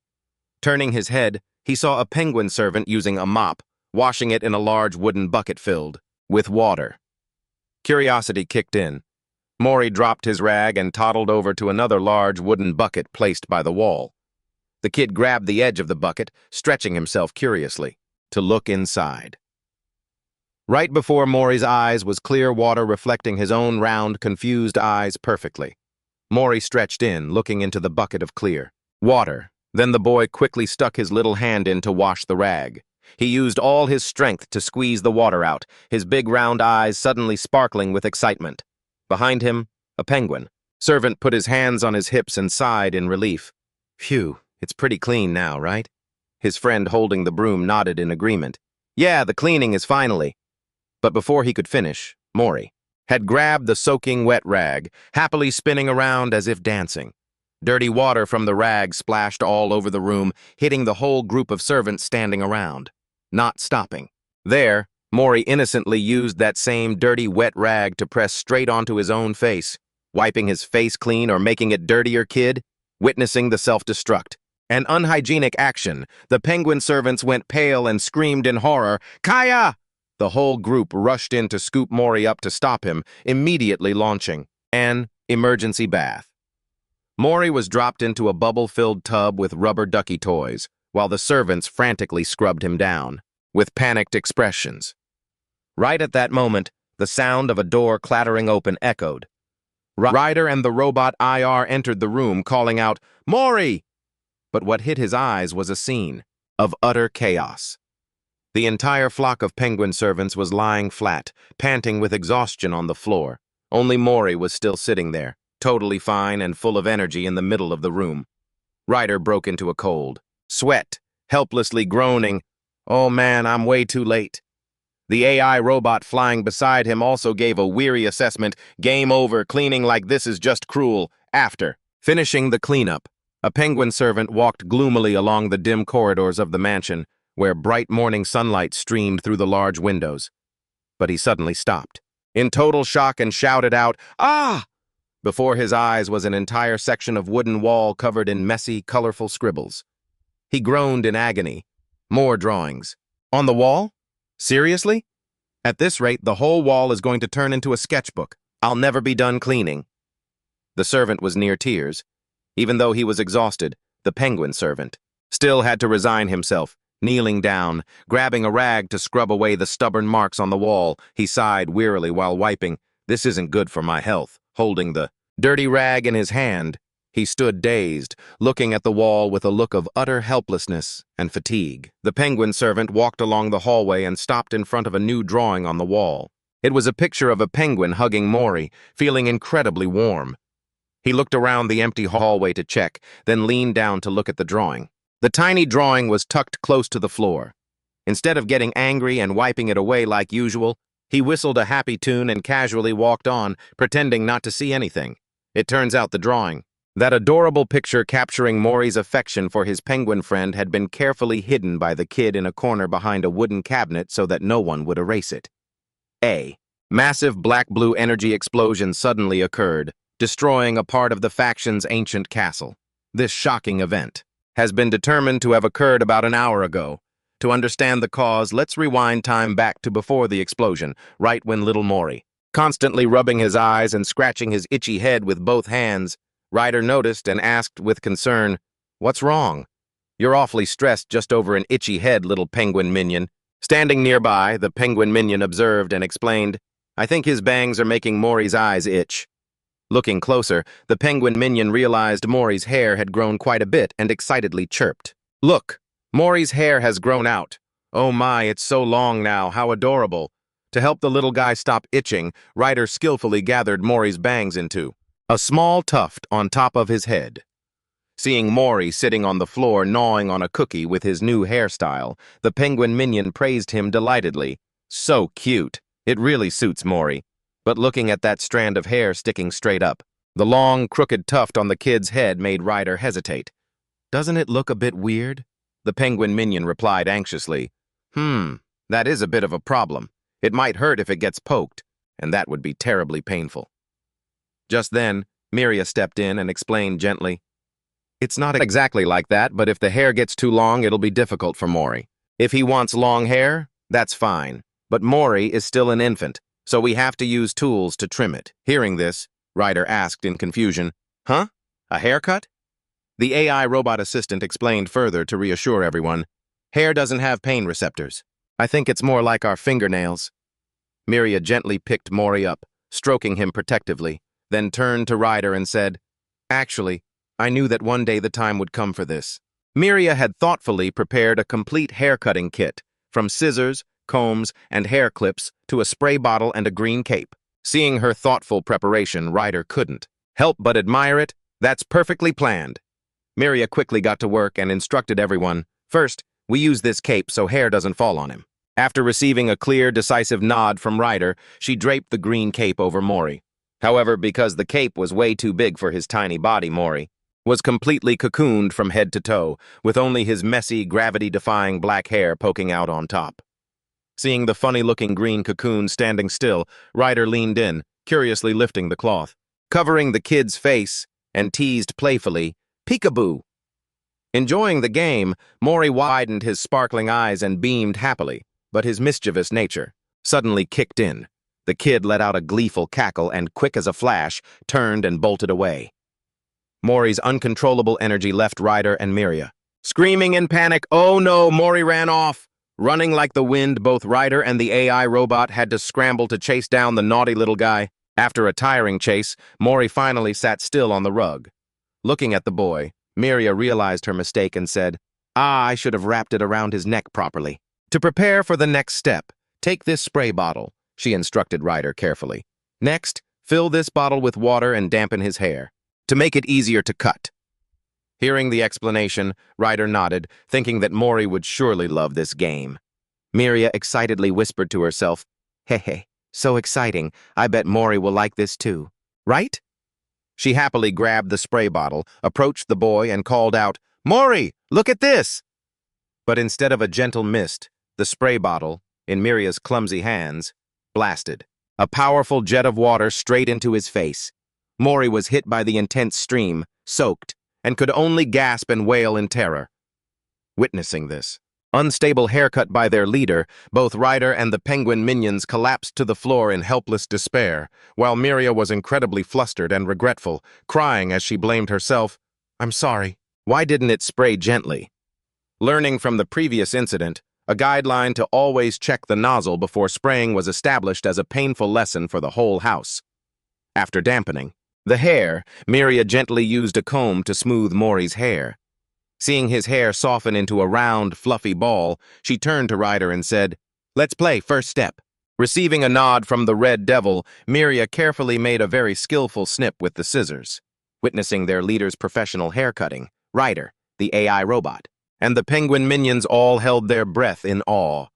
Turning his head, he saw a penguin servant using a mop, washing it in a large wooden bucket filled with water. Curiosity kicked in. Mori dropped his rag and toddled over to another large wooden bucket placed by the wall. The kid grabbed the edge of the bucket, stretching himself curiously to look inside. Right before Mori's eyes was clear water reflecting his own round, confused eyes perfectly. Mori stretched in, looking into the bucket of clear water. Then the boy quickly stuck his little hand in to wash the rag. He used all his strength to squeeze the water out, his big round eyes suddenly sparkling with excitement. Behind him, a penguin servant put his hands on his hips and sighed in relief. "Phew, it's pretty clean now, right?" His friend holding the broom nodded in agreement. "Yeah, the cleaning is finally." But before he could finish, Mori had grabbed the soaking wet rag, happily spinning around as if dancing. Dirty water from the rag splashed all over the room, hitting the whole group of servants standing around, not stopping. There, Mori innocently used that same dirty wet rag to press straight onto his own face, wiping his face clean or making it dirtier, kid. Witnessing the self-destruct, an unhygienic action, the penguin servants went pale and screamed in horror, "Kaya!" The whole group rushed in to scoop Mori up to stop him, immediately launching an emergency bath. Mori was dropped into a bubble-filled tub with rubber ducky toys, while the servants frantically scrubbed him down, with panicked expressions. Right at that moment, the sound of a door clattering open echoed. Ryder and the robot IR entered the room, calling out, "Mori!" But what hit his eyes was a scene of utter chaos. The entire flock of penguin servants was lying flat, panting with exhaustion on the floor. Only Mori was still sitting there, totally fine and full of energy in the middle of the room. Ryder broke into a cold sweat, helplessly groaning, "Oh man, I'm way too late." The AI robot flying beside him also gave a weary assessment, "Game over, cleaning like this is just cruel." After finishing the cleanup, a penguin servant walked gloomily along the dim corridors of the mansion, where bright morning sunlight streamed through the large windows. But he suddenly stopped, in total shock, and shouted out, "Ah!" Before his eyes was an entire section of wooden wall covered in messy, colorful scribbles. He groaned in agony. More drawings. On the wall? Seriously? At this rate, the whole wall is going to turn into a sketchbook. I'll never be done cleaning. The servant was near tears. Even though he was exhausted, the penguin servant still had to resign himself. Kneeling down, grabbing a rag to scrub away the stubborn marks on the wall, he sighed wearily while wiping. "This isn't good for my health." Holding the dirty rag in his hand, he stood dazed, looking at the wall with a look of utter helplessness and fatigue. The penguin servant walked along the hallway and stopped in front of a new drawing on the wall. It was a picture of a penguin hugging Mori, feeling incredibly warm. He looked around the empty hallway to check, then leaned down to look at the drawing. The tiny drawing was tucked close to the floor. Instead of getting angry and wiping it away like usual, he whistled a happy tune and casually walked on, pretending not to see anything. It turns out the drawing, that adorable picture capturing Mori's affection for his penguin friend, had been carefully hidden by the kid in a corner behind a wooden cabinet so that no one would erase it. A massive black-blue energy explosion suddenly occurred, destroying a part of the faction's ancient castle. This shocking event has been determined to have occurred about an hour ago. To understand the cause, let's rewind time back to before the explosion, right when little Mori, constantly rubbing his eyes and scratching his itchy head with both hands, Ryder noticed and asked with concern, "What's wrong? You're awfully stressed just over an itchy head, little penguin minion." Standing nearby, the penguin minion observed and explained, "I think his bangs are making Mori's eyes itch." Looking closer, the penguin minion realized Mori's hair had grown quite a bit and excitedly chirped, "Look, Mori's hair has grown out. Oh my, it's so long now, how adorable." To help the little guy stop itching, Ryder skillfully gathered Mori's bangs into a small tuft on top of his head. Seeing Mori sitting on the floor gnawing on a cookie with his new hairstyle, the penguin minion praised him delightedly. "So cute. It really suits Mori." But looking at that strand of hair sticking straight up, the long, crooked tuft on the kid's head made Ryder hesitate. "Doesn't it look a bit weird?" The penguin minion replied anxiously, That is a bit of a problem. It might hurt if it gets poked, and that would be terribly painful." Just then, Miria stepped in and explained gently, "It's not exactly like that, but if the hair gets too long, it'll be difficult for Mori. If he wants long hair, that's fine. But Mori is still an infant, so we have to use tools to trim it." Hearing this, Ryder asked in confusion, "Huh? A haircut?" The AI robot assistant explained further to reassure everyone, "Hair doesn't have pain receptors. I think it's more like our fingernails." Miria gently picked Mori up, stroking him protectively, then turned to Ryder and said, "Actually, I knew that one day the time would come for this." Miria had thoughtfully prepared a complete haircutting kit, from scissors, combs, and hair clips to a spray bottle and a green cape. Seeing her thoughtful preparation, Ryder couldn't help but admire it. "That's perfectly planned." Miria quickly got to work and instructed everyone, "First, we use this cape so hair doesn't fall on him." After receiving a clear, decisive nod from Ryder, she draped the green cape over Mori. However, because the cape was way too big for his tiny body, Mori was completely cocooned from head to toe, with only his messy, gravity-defying black hair poking out on top. Seeing the funny-looking green cocoon standing still, Ryder leaned in, curiously lifting the cloth, covering the kid's face, and teased playfully, "Peekaboo." Enjoying the game, Mori widened his sparkling eyes and beamed happily, but his mischievous nature suddenly kicked in. The kid let out a gleeful cackle and, quick as a flash, turned and bolted away. Mori's uncontrollable energy left Ryder and Miria, Screaming in panic, "Oh no!" Mori ran off. Running like the wind, both Ryder and the AI robot had to scramble to chase down the naughty little guy. After a tiring chase, Mori finally sat still on the rug. Looking at the boy, Miria realized her mistake and said, "Ah, I should have wrapped it around his neck properly." To prepare for the next step, take this spray bottle, she instructed Ryder carefully. Next, fill this bottle with water and dampen his hair, to make it easier to cut. Hearing the explanation, Ryder nodded, thinking that Mori would surely love this game. Miria excitedly whispered to herself, "Hehe, so exciting. I bet Mori will like this too. Right?" She happily grabbed the spray bottle, approached the boy, and called out, "Mori, look at this!" But instead of a gentle mist, the spray bottle, in Miria's clumsy hands, blasted. A powerful jet of water straight into his face. Mori was hit by the intense stream, soaked, and could only gasp and wail in terror. Witnessing this unstable haircut by their leader, both Ryder and the penguin minions collapsed to the floor in helpless despair, while Miria was incredibly flustered and regretful, crying as she blamed herself. "I'm sorry. Why didn't it spray gently?" Learning from the previous incident, a guideline to always check the nozzle before spraying was established as a painful lesson for the whole house. After dampening the hair, Miria gently used a comb to smooth Mori's hair. Seeing his hair soften into a round, fluffy ball, she turned to Ryder and said, "Let's play first step." Receiving a nod from the Red Devil, Miria carefully made a very skillful snip with the scissors. Witnessing their leader's professional haircutting, Ryder, the AI robot, and the penguin minions all held their breath in awe.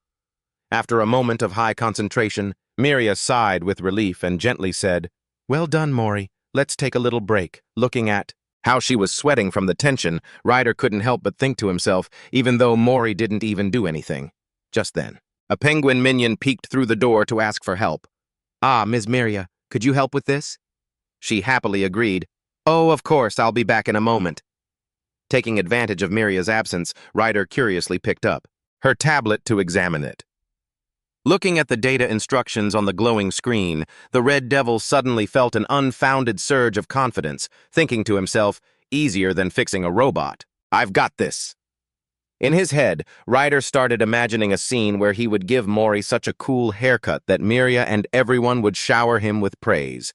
After a moment of high concentration, Miria sighed with relief and gently said, "Well done, Mori. Let's take a little break." Looking at how she was sweating from the tension, Ryder couldn't help but think to himself, even though Mori didn't even do anything. Just then, a penguin minion peeked through the door to ask for help. "Ah, Ms. Miria, could you help with this?" She happily agreed. "Oh, of course, I'll be back in a moment." Taking advantage of Miria's absence, Ryder curiously picked up her tablet to examine it. Looking at the data instructions on the glowing screen, the Red Devil suddenly felt an unfounded surge of confidence, thinking to himself, "Easier than fixing a robot. I've got this." In his head, Ryder started imagining a scene where he would give Mori such a cool haircut that Miria and everyone would shower him with praise.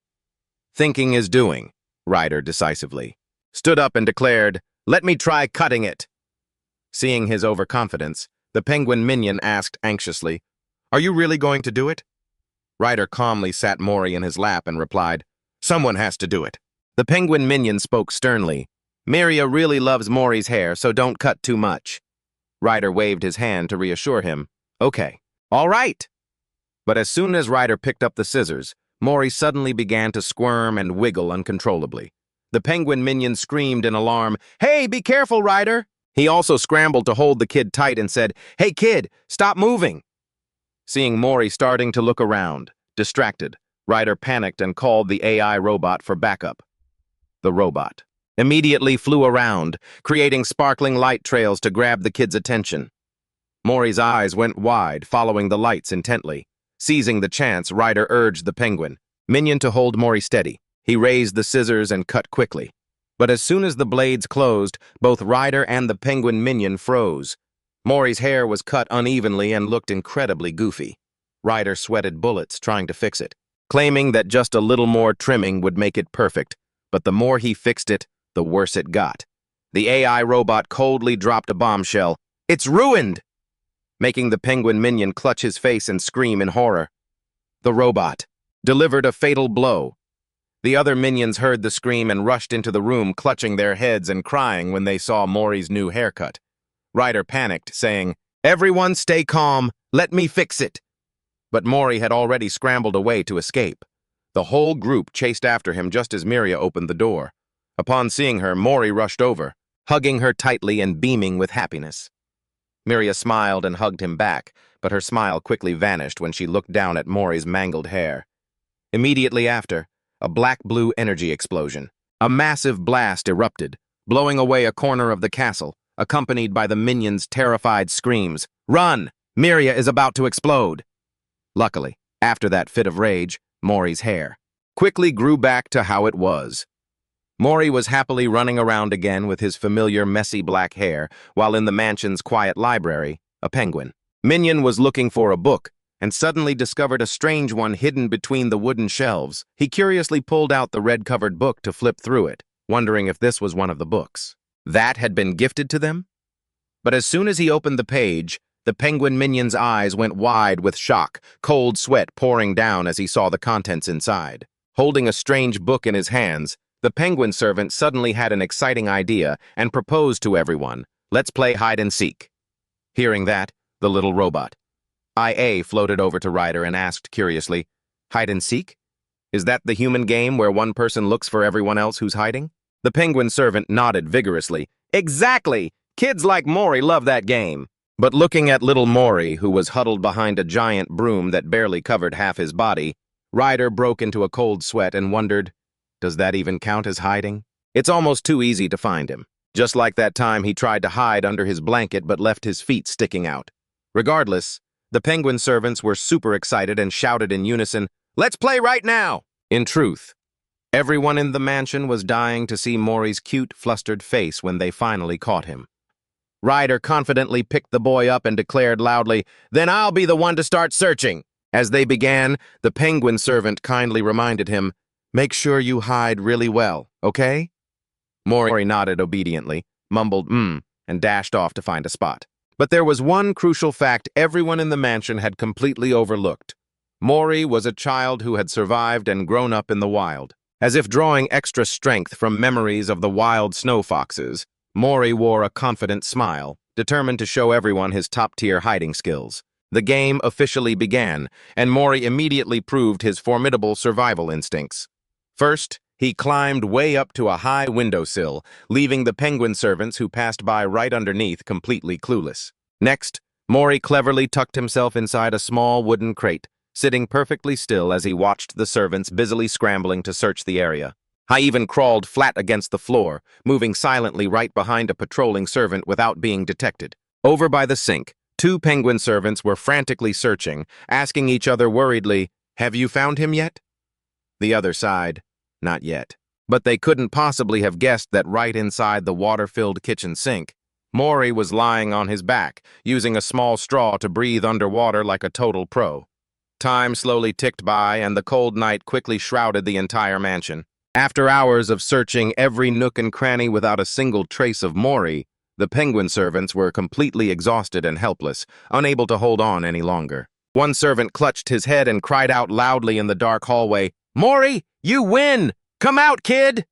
Thinking is doing, Ryder decisively stood up and declared, "Let me try cutting it." Seeing his overconfidence, the penguin minion asked anxiously, "Are you really going to do it?" Ryder calmly sat Mori in his lap and replied, "Someone has to do it." The penguin minion spoke sternly, "Miria really loves Mori's hair, so don't cut too much." Ryder waved his hand to reassure him, "Okay, all right." But as soon as Ryder picked up the scissors, Mori suddenly began to squirm and wiggle uncontrollably. The penguin minion screamed in alarm, "Hey, be careful, Ryder!" He also scrambled to hold the kid tight and said, "Hey, kid, stop moving!" Seeing Mori starting to look around, distracted, Ryder panicked and called the AI robot for backup. The robot immediately flew around, creating sparkling light trails to grab the kid's attention. Mori's eyes went wide, following the lights intently. Seizing the chance, Ryder urged the penguin minion to hold Mori steady. He raised the scissors and cut quickly. But as soon as the blades closed, both Ryder and the penguin minion froze. Mori's hair was cut unevenly and looked incredibly goofy. Ryder sweated bullets trying to fix it, claiming that just a little more trimming would make it perfect, but the more he fixed it, the worse it got. The AI robot coldly dropped a bombshell. "It's ruined!" Making the penguin minion clutch his face and scream in horror. The robot delivered a fatal blow. The other minions heard the scream and rushed into the room, clutching their heads and crying when they saw Mori's new haircut. Ryder panicked, saying, "Everyone stay calm, let me fix it." But Mori had already scrambled away to escape. The whole group chased after him just as Miria opened the door. Upon seeing her, Mori rushed over, hugging her tightly and beaming with happiness. Miria smiled and hugged him back, but her smile quickly vanished when she looked down at Mori's mangled hair. Immediately after, a black-blue energy explosion. A massive blast erupted, blowing away a corner of the castle, accompanied by the minions' terrified screams. "Run! Miria is about to explode!" Luckily, after that fit of rage, Mori's hair quickly grew back to how it was. Mori was happily running around again with his familiar messy black hair, while in the mansion's quiet library, a penguin. Minion was looking for a book, and suddenly discovered a strange one hidden between the wooden shelves. He curiously pulled out the red-covered book to flip through it, wondering if this was one of the books that had been gifted to them. But as soon as he opened the page, the penguin minion's eyes went wide with shock, cold sweat pouring down as he saw the contents inside. Holding a strange book in his hands, the penguin servant suddenly had an exciting idea and proposed to everyone, "Let's play hide and seek." Hearing that, the little robot, IA, floated over to Ryder and asked curiously, "Hide and seek? Is that the human game where one person looks for everyone else who's hiding?" The penguin servant nodded vigorously. "Exactly! Kids like Mori love that game." But looking at little Mori, who was huddled behind a giant broom that barely covered half his body, Ryder broke into a cold sweat and wondered, does that even count as hiding? It's almost too easy to find him. Just like that time he tried to hide under his blanket but left his feet sticking out. Regardless, the penguin servants were super excited and shouted in unison, "Let's play right now!" In truth, everyone in the mansion was dying to see Mori's cute, flustered face when they finally caught him. Ryder confidently picked the boy up and declared loudly, "Then I'll be the one to start searching." As they began, the penguin servant kindly reminded him, "Make sure you hide really well, okay?" Mori nodded obediently, mumbled and dashed off to find a spot. But there was one crucial fact everyone in the mansion had completely overlooked. Mori was a child who had survived and grown up in the wild. As if drawing extra strength from memories of the wild snow foxes, Mori wore a confident smile, determined to show everyone his top-tier hiding skills. The game officially began, and Mori immediately proved his formidable survival instincts. First, he climbed way up to a high windowsill, leaving the penguin servants who passed by right underneath completely clueless. Next, Mori cleverly tucked himself inside a small wooden crate, sitting perfectly still as he watched the servants busily scrambling to search the area. I even crawled flat against the floor, moving silently right behind a patrolling servant without being detected. Over by the sink, two penguin servants were frantically searching, asking each other worriedly, "Have you found him yet?" The other sighed, "Not yet." But they couldn't possibly have guessed that right inside the water-filled kitchen sink, Mori was lying on his back, using a small straw to breathe underwater like a total pro. Time slowly ticked by, and the cold night quickly shrouded the entire mansion. After hours of searching every nook and cranny without a single trace of Mori, the penguin servants were completely exhausted and helpless, unable to hold on any longer. One servant clutched his head and cried out loudly in the dark hallway, "Mori, you win! Come out, kid!"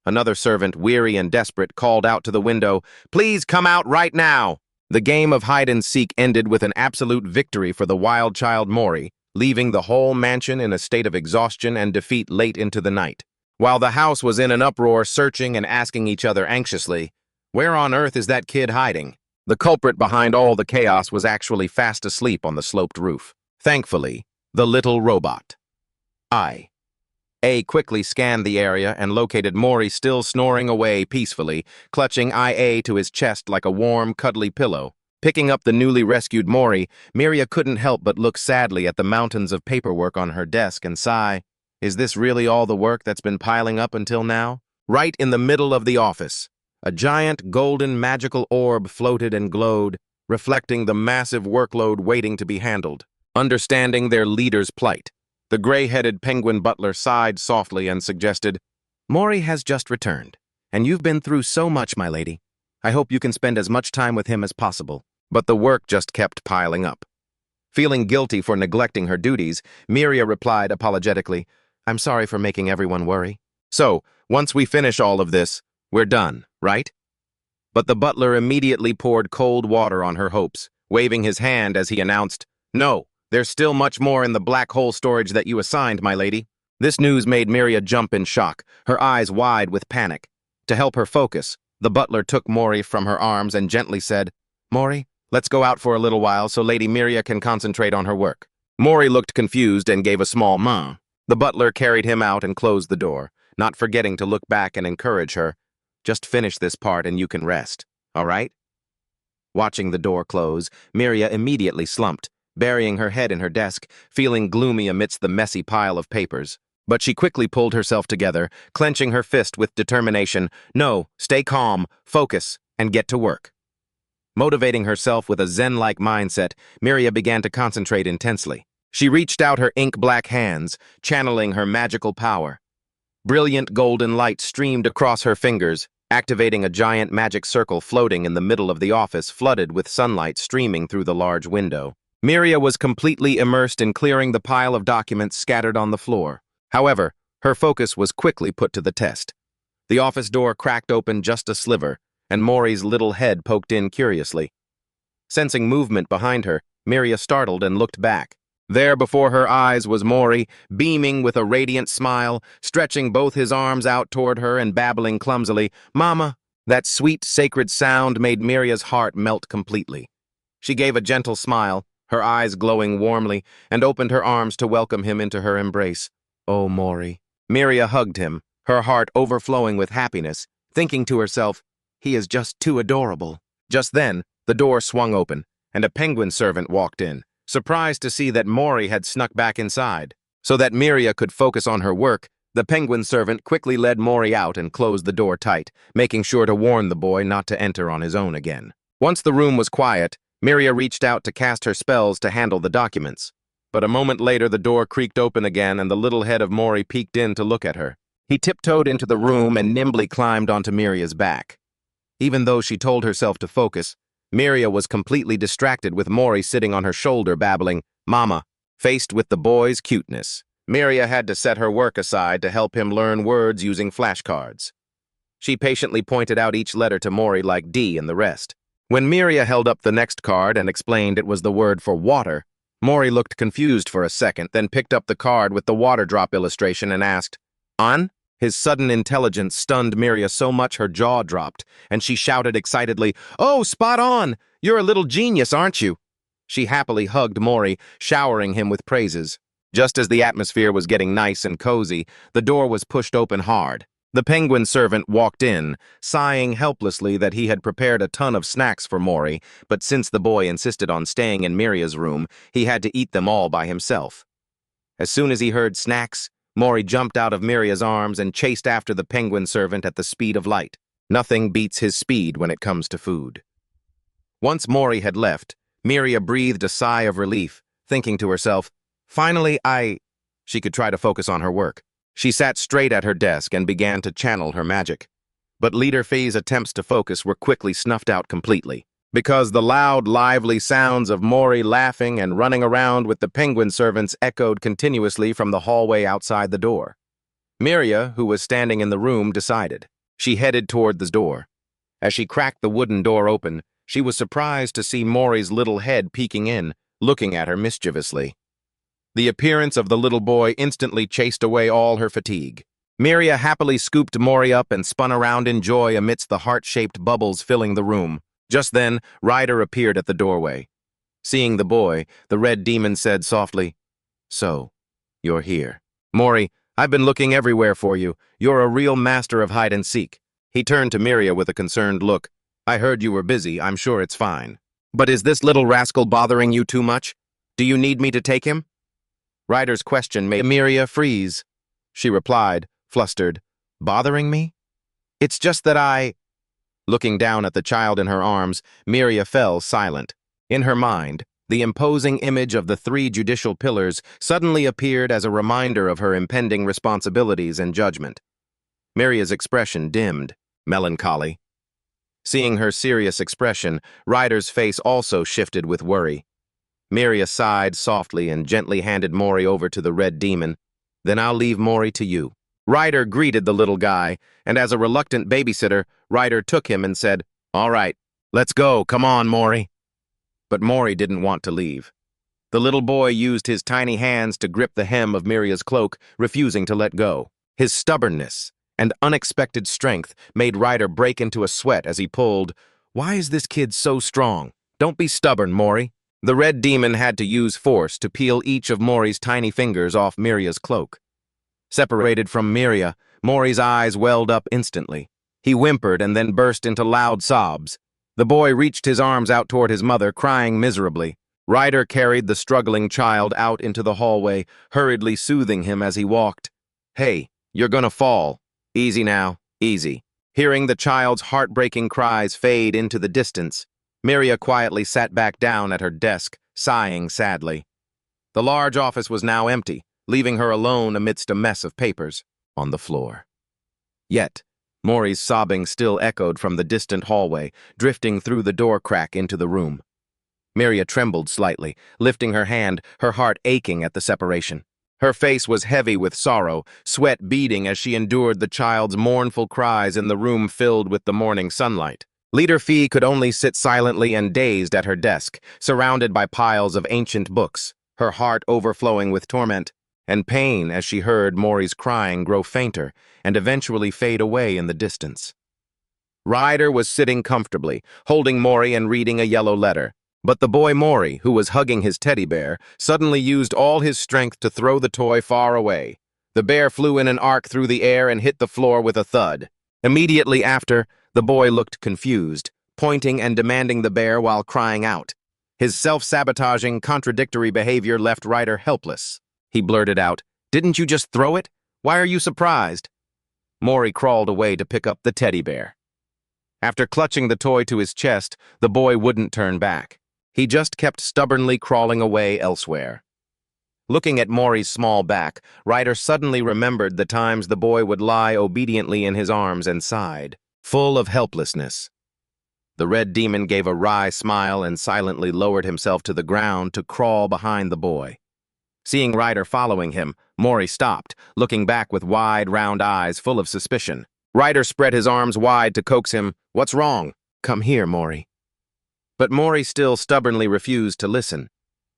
Another servant, weary and desperate, called out to the window, "Please come out right now!" The game of hide-and-seek ended with an absolute victory for the wild child Mori, leaving the whole mansion in a state of exhaustion and defeat late into the night. While the house was in an uproar, searching and asking each other anxiously, "Where on earth is that kid hiding?" The culprit behind all the chaos was actually fast asleep on the sloped roof. Thankfully, the little robot, IA, quickly scanned the area and located Mori still snoring away peacefully, clutching IA to his chest like a warm, cuddly pillow. Picking up the newly rescued Mori, Miria couldn't help but look sadly at the mountains of paperwork on her desk and sigh, "Is this really all the work that's been piling up until now?" Right in the middle of the office, a giant golden magical orb floated and glowed, reflecting the massive workload waiting to be handled. Understanding their leader's plight, the gray-headed penguin butler sighed softly and suggested, "Mori has just returned, and you've been through so much, my lady. I hope you can spend as much time with him as possible." But the work just kept piling up. Feeling guilty for neglecting her duties, Miria replied apologetically, "I'm sorry for making everyone worry. So, once we finish all of this, we're done, right?" But the butler immediately poured cold water on her hopes, waving his hand as he announced, "No, there's still much more in the black hole storage that you assigned, my lady." This news made Miria jump in shock, her eyes wide with panic. To help her focus, the butler took Mori from her arms and gently said, "Mori, let's go out for a little while so Lady Miria can concentrate on her work." Mori looked confused and gave a small "ma." The butler carried him out and closed the door, not forgetting to look back and encourage her, "Just finish this part and you can rest, all right?" Watching the door close, Miria immediately slumped, burying her head in her desk, feeling gloomy amidst the messy pile of papers. But she quickly pulled herself together, clenching her fist with determination. No, stay calm, focus, and get to work. Motivating herself with a zen-like mindset, Miria began to concentrate intensely. She reached out her ink-black hands, channeling her magical power. Brilliant golden light streamed across her fingers, activating a giant magic circle floating in the middle of the office, flooded with sunlight streaming through the large window. Miria was completely immersed in clearing the pile of documents scattered on the floor. However, her focus was quickly put to the test. The office door cracked open just a sliver, and Mori's little head poked in curiously. Sensing movement behind her, Miria startled and looked back. There before her eyes was Mori, beaming with a radiant smile, stretching both his arms out toward her and babbling clumsily, "Mama." That sweet, sacred sound made Miria's heart melt completely. She gave a gentle smile, her eyes glowing warmly, and opened her arms to welcome him into her embrace. "Oh, Mori." Miria hugged him, her heart overflowing with happiness, thinking to herself, "He is just too adorable." Just then, the door swung open, and a penguin servant walked in, surprised to see that Mori had snuck back inside. So that Miria could focus on her work, the penguin servant quickly led Mori out and closed the door tight, making sure to warn the boy not to enter on his own again. Once the room was quiet, Miria reached out to cast her spells to handle the documents. But a moment later, the door creaked open again and the little head of Mori peeked in to look at her. He tiptoed into the room and nimbly climbed onto Miria's back. Even though she told herself to focus, Miria was completely distracted with Mori sitting on her shoulder babbling, "Mama." Faced with the boy's cuteness, Miria had to set her work aside to help him learn words using flashcards. She patiently pointed out each letter to Mori like D and the rest. When Miria held up the next card and explained it was the word for water, Mori looked confused for a second, then picked up the card with the water drop illustration and asked, "On?" His sudden intelligence stunned Miria so much her jaw dropped, and she shouted excitedly, "Oh, spot on! You're a little genius, aren't you?" She happily hugged Mori, showering him with praises. Just as the atmosphere was getting nice and cozy, the door was pushed open hard. The penguin servant walked in, sighing helplessly that he had prepared a ton of snacks for Mori, but since the boy insisted on staying in Miria's room, he had to eat them all by himself. As soon as he heard snacks, Mori jumped out of Miria's arms and chased after the penguin servant at the speed of light. Nothing beats his speed when it comes to food. Once Mori had left, Miria breathed a sigh of relief, thinking to herself, "Finally, She could try to focus on her work. She sat straight at her desk and began to channel her magic. But Leader Fee's attempts to focus were quickly snuffed out completely, because the loud, lively sounds of Mori laughing and running around with the penguin servants echoed continuously from the hallway outside the door. Miria, who was standing in the room, decided. She headed toward the door. As she cracked the wooden door open, she was surprised to see Mori's little head peeking in, looking at her mischievously. The appearance of the little boy instantly chased away all her fatigue. Miria happily scooped Mori up and spun around in joy amidst the heart-shaped bubbles filling the room. Just then, Ryder appeared at the doorway. Seeing the boy, the red demon said softly, "So, you're here. Mori, I've been looking everywhere for you. You're a real master of hide-and-seek." He turned to Miria with a concerned look. "I heard you were busy. I'm sure it's fine. But is this little rascal bothering you too much? Do you need me to take him?" Ryder's question made Miria freeze. She replied, flustered, "Bothering me? It's just that Looking down at the child in her arms, Miria fell silent. In her mind, the imposing image of the 3 judicial pillars suddenly appeared as a reminder of her impending responsibilities and judgment. Miria's expression dimmed, melancholy. Seeing her serious expression, Ryder's face also shifted with worry. Miria sighed softly and gently handed Mori over to the red demon. "Then I'll leave Mori to you." Ryder greeted the little guy, and as a reluctant babysitter, Ryder took him and said, "All right, let's go, come on, Mori." But Mori didn't want to leave. The little boy used his tiny hands to grip the hem of Miria's cloak, refusing to let go. His stubbornness and unexpected strength made Ryder break into a sweat as he pulled. "Why is this kid so strong? Don't be stubborn, Mori." The red demon had to use force to peel each of Mori's tiny fingers off Miria's cloak. Separated from Miria, Mori's eyes welled up instantly. He whimpered and then burst into loud sobs. The boy reached his arms out toward his mother, crying miserably. Ryder carried the struggling child out into the hallway, hurriedly soothing him as he walked. Hey, you're gonna fall. Easy now, easy. Hearing the child's heartbreaking cries fade into the distance, Miria quietly sat back down at her desk, sighing sadly. The large office was now empty, leaving her alone amidst a mess of papers on the floor. Yet, Mori's sobbing still echoed from the distant hallway, drifting through the door crack into the room. Miria trembled slightly, lifting her hand, her heart aching at the separation. Her face was heavy with sorrow, sweat beading as she endured the child's mournful cries in the room filled with the morning sunlight. Leader Fee could only sit silently and dazed at her desk, surrounded by piles of ancient books, her heart overflowing with torment and pain as she heard Mori's crying grow fainter and eventually fade away in the distance. Ryder was sitting comfortably, holding Mori and reading a yellow letter. But the boy Mori, who was hugging his teddy bear, suddenly used all his strength to throw the toy far away. The bear flew in an arc through the air and hit the floor with a thud. Immediately after, the boy looked confused, pointing and demanding the bear while crying out. His self-sabotaging, contradictory behavior left Ryder helpless. He blurted out, "Didn't you just throw it? Why are you surprised?" Mori crawled away to pick up the teddy bear. After clutching the toy to his chest, the boy wouldn't turn back. He just kept stubbornly crawling away elsewhere. Looking at Mori's small back, Ryder suddenly remembered the times the boy would lie obediently in his arms and sighed, full of helplessness. The red demon gave a wry smile and silently lowered himself to the ground to crawl behind the boy. Seeing Ryder following him, Mori stopped, looking back with wide, round eyes full of suspicion. Ryder spread his arms wide to coax him. "What's wrong? Come here, Mori." But Mori still stubbornly refused to listen.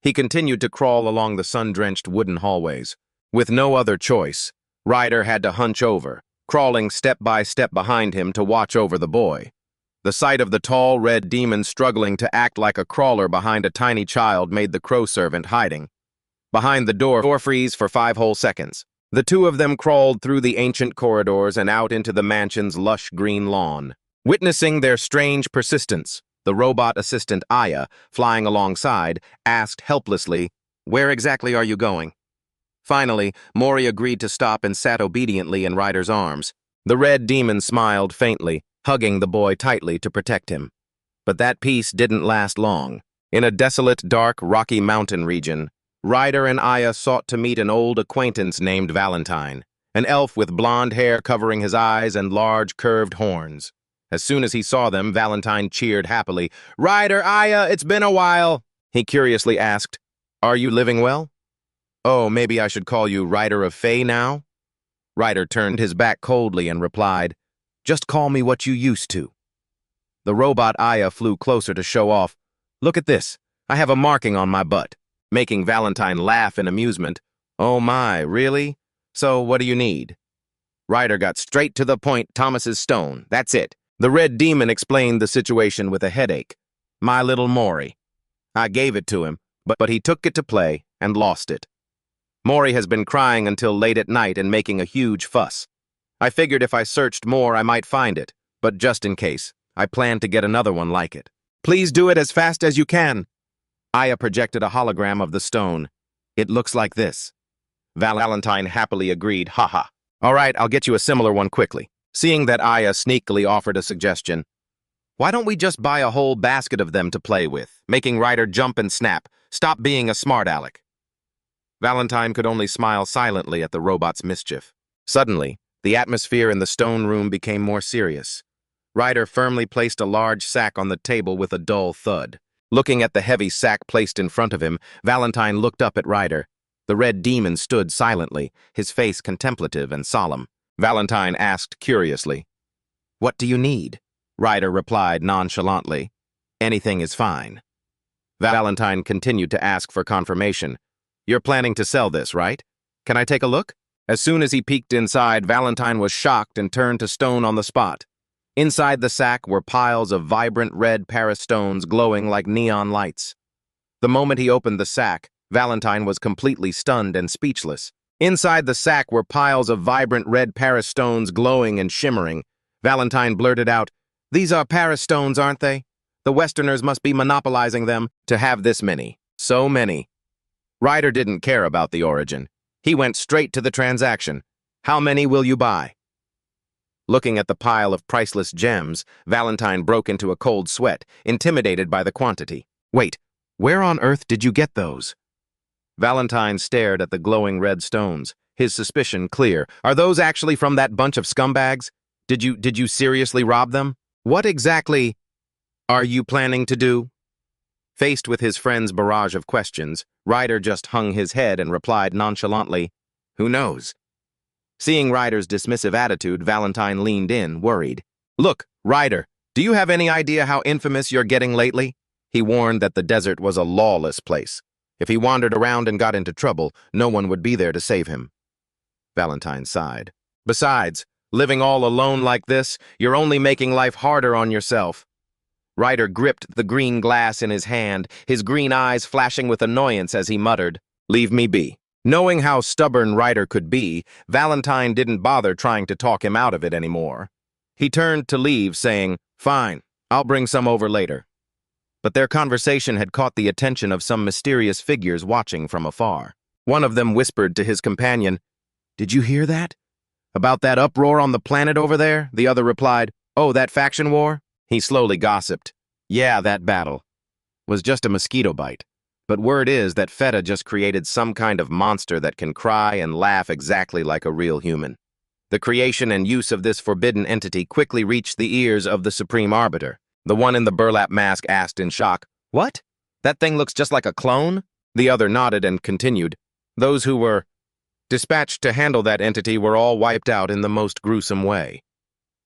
He continued to crawl along the sun-drenched wooden hallways. With no other choice, Ryder had to hunch over, crawling step by step behind him to watch over the boy. The sight of the tall red demon struggling to act like a crawler behind a tiny child made the crow servant hiding. Behind the door freeze for 5 whole seconds. The two of them crawled through the ancient corridors and out into the mansion's lush green lawn. Witnessing their strange persistence, the robot assistant Aya, flying alongside, asked helplessly, "Where exactly are you going?" Finally, Mori agreed to stop and sat obediently in Ryder's arms. The red demon smiled faintly, hugging the boy tightly to protect him. But that peace didn't last long. In a desolate, dark, rocky mountain region, Ryder and Aya sought to meet an old acquaintance named Valentine, an elf with blonde hair covering his eyes and large, curved horns. As soon as he saw them, Valentine cheered happily. "Ryder, Aya, it's been a while." He curiously asked, "Are you living well?" "Oh, maybe I should call you Ryder of Fae now?" Ryder turned his back coldly and replied, "Just call me what you used to." The robot Aya flew closer to show off. "Look at this. I have a marking on my butt," making Valentine laugh in amusement. "Oh my, really? So what do you need?" Ryder got straight to the point. "Thomas's stone, that's it." The red demon explained the situation with a headache. "My little Mori. I gave it to him, but he took it to play and lost it. Mori has been crying until late at night and making a huge fuss. I figured if I searched more I might find it, but just in case, I plan to get another one like it. Please do it as fast as you can." Aya projected a hologram of the stone. "It looks like this." Valentine happily agreed, "Haha. All right, I'll get you a similar one quickly." Seeing that Aya sneakily offered a suggestion, "Why don't we just buy a whole basket of them to play with?" making Ryder jump and snap. "Stop being a smart aleck." Valentine could only smile silently at the robot's mischief. Suddenly, the atmosphere in the stone room became more serious. Ryder firmly placed a large sack on the table with a dull thud. Looking at the heavy sack placed in front of him, Valentine looked up at Ryder. The red demon stood silently, his face contemplative and solemn. Valentine asked curiously, "What do you need?" Ryder replied nonchalantly, "Anything is fine." Valentine continued to ask for confirmation. "You're planning to sell this, right? Can I take a look?" As soon as he peeked inside, Valentine was shocked and turned to stone on the spot. Inside the sack were piles of vibrant red Paris stones glowing like neon lights. The moment he opened the sack, Valentine was completely stunned and speechless. Inside the sack were piles of vibrant red Paris stones glowing and shimmering. Valentine blurted out, "These are Paris stones, aren't they? The Westerners must be monopolizing them to have this many. So many." Ryder didn't care about the origin. He went straight to the transaction. How many will you buy? Looking at the pile of priceless gems, Valentine broke into a cold sweat, intimidated by the quantity. Wait, where on earth did you get those? Valentine stared at the glowing red stones, his suspicion clear. Are those actually from that bunch of scumbags? Did you seriously rob them? What exactly are you planning to do? Faced with his friend's barrage of questions, Ryder just hung his head and replied nonchalantly, "Who knows?" Seeing Ryder's dismissive attitude, Valentine leaned in, worried. Look, Ryder, do you have any idea how infamous you're getting lately? He warned that the desert was a lawless place. If he wandered around and got into trouble, no one would be there to save him. Valentine sighed. Besides, living all alone like this, you're only making life harder on yourself. Ryder gripped the green glass in his hand, his green eyes flashing with annoyance as he muttered, "Leave me be." Knowing how stubborn Ryder could be, Valentine didn't bother trying to talk him out of it anymore. He turned to leave, saying, "Fine, I'll bring some over later." But their conversation had caught the attention of some mysterious figures watching from afar. One of them whispered to his companion, "Did you hear that? About that uproar on the planet over there?" The other replied, "Oh, that faction war?" He slowly gossiped. "Yeah, that battle was just a mosquito bite. But word is that Feta just created some kind of monster that can cry and laugh exactly like a real human." The creation and use of this forbidden entity quickly reached the ears of the Supreme Arbiter. The one in the burlap mask asked in shock, "What? That thing looks just like a clone?" The other nodded and continued, "Those who were dispatched to handle that entity were all wiped out in the most gruesome way."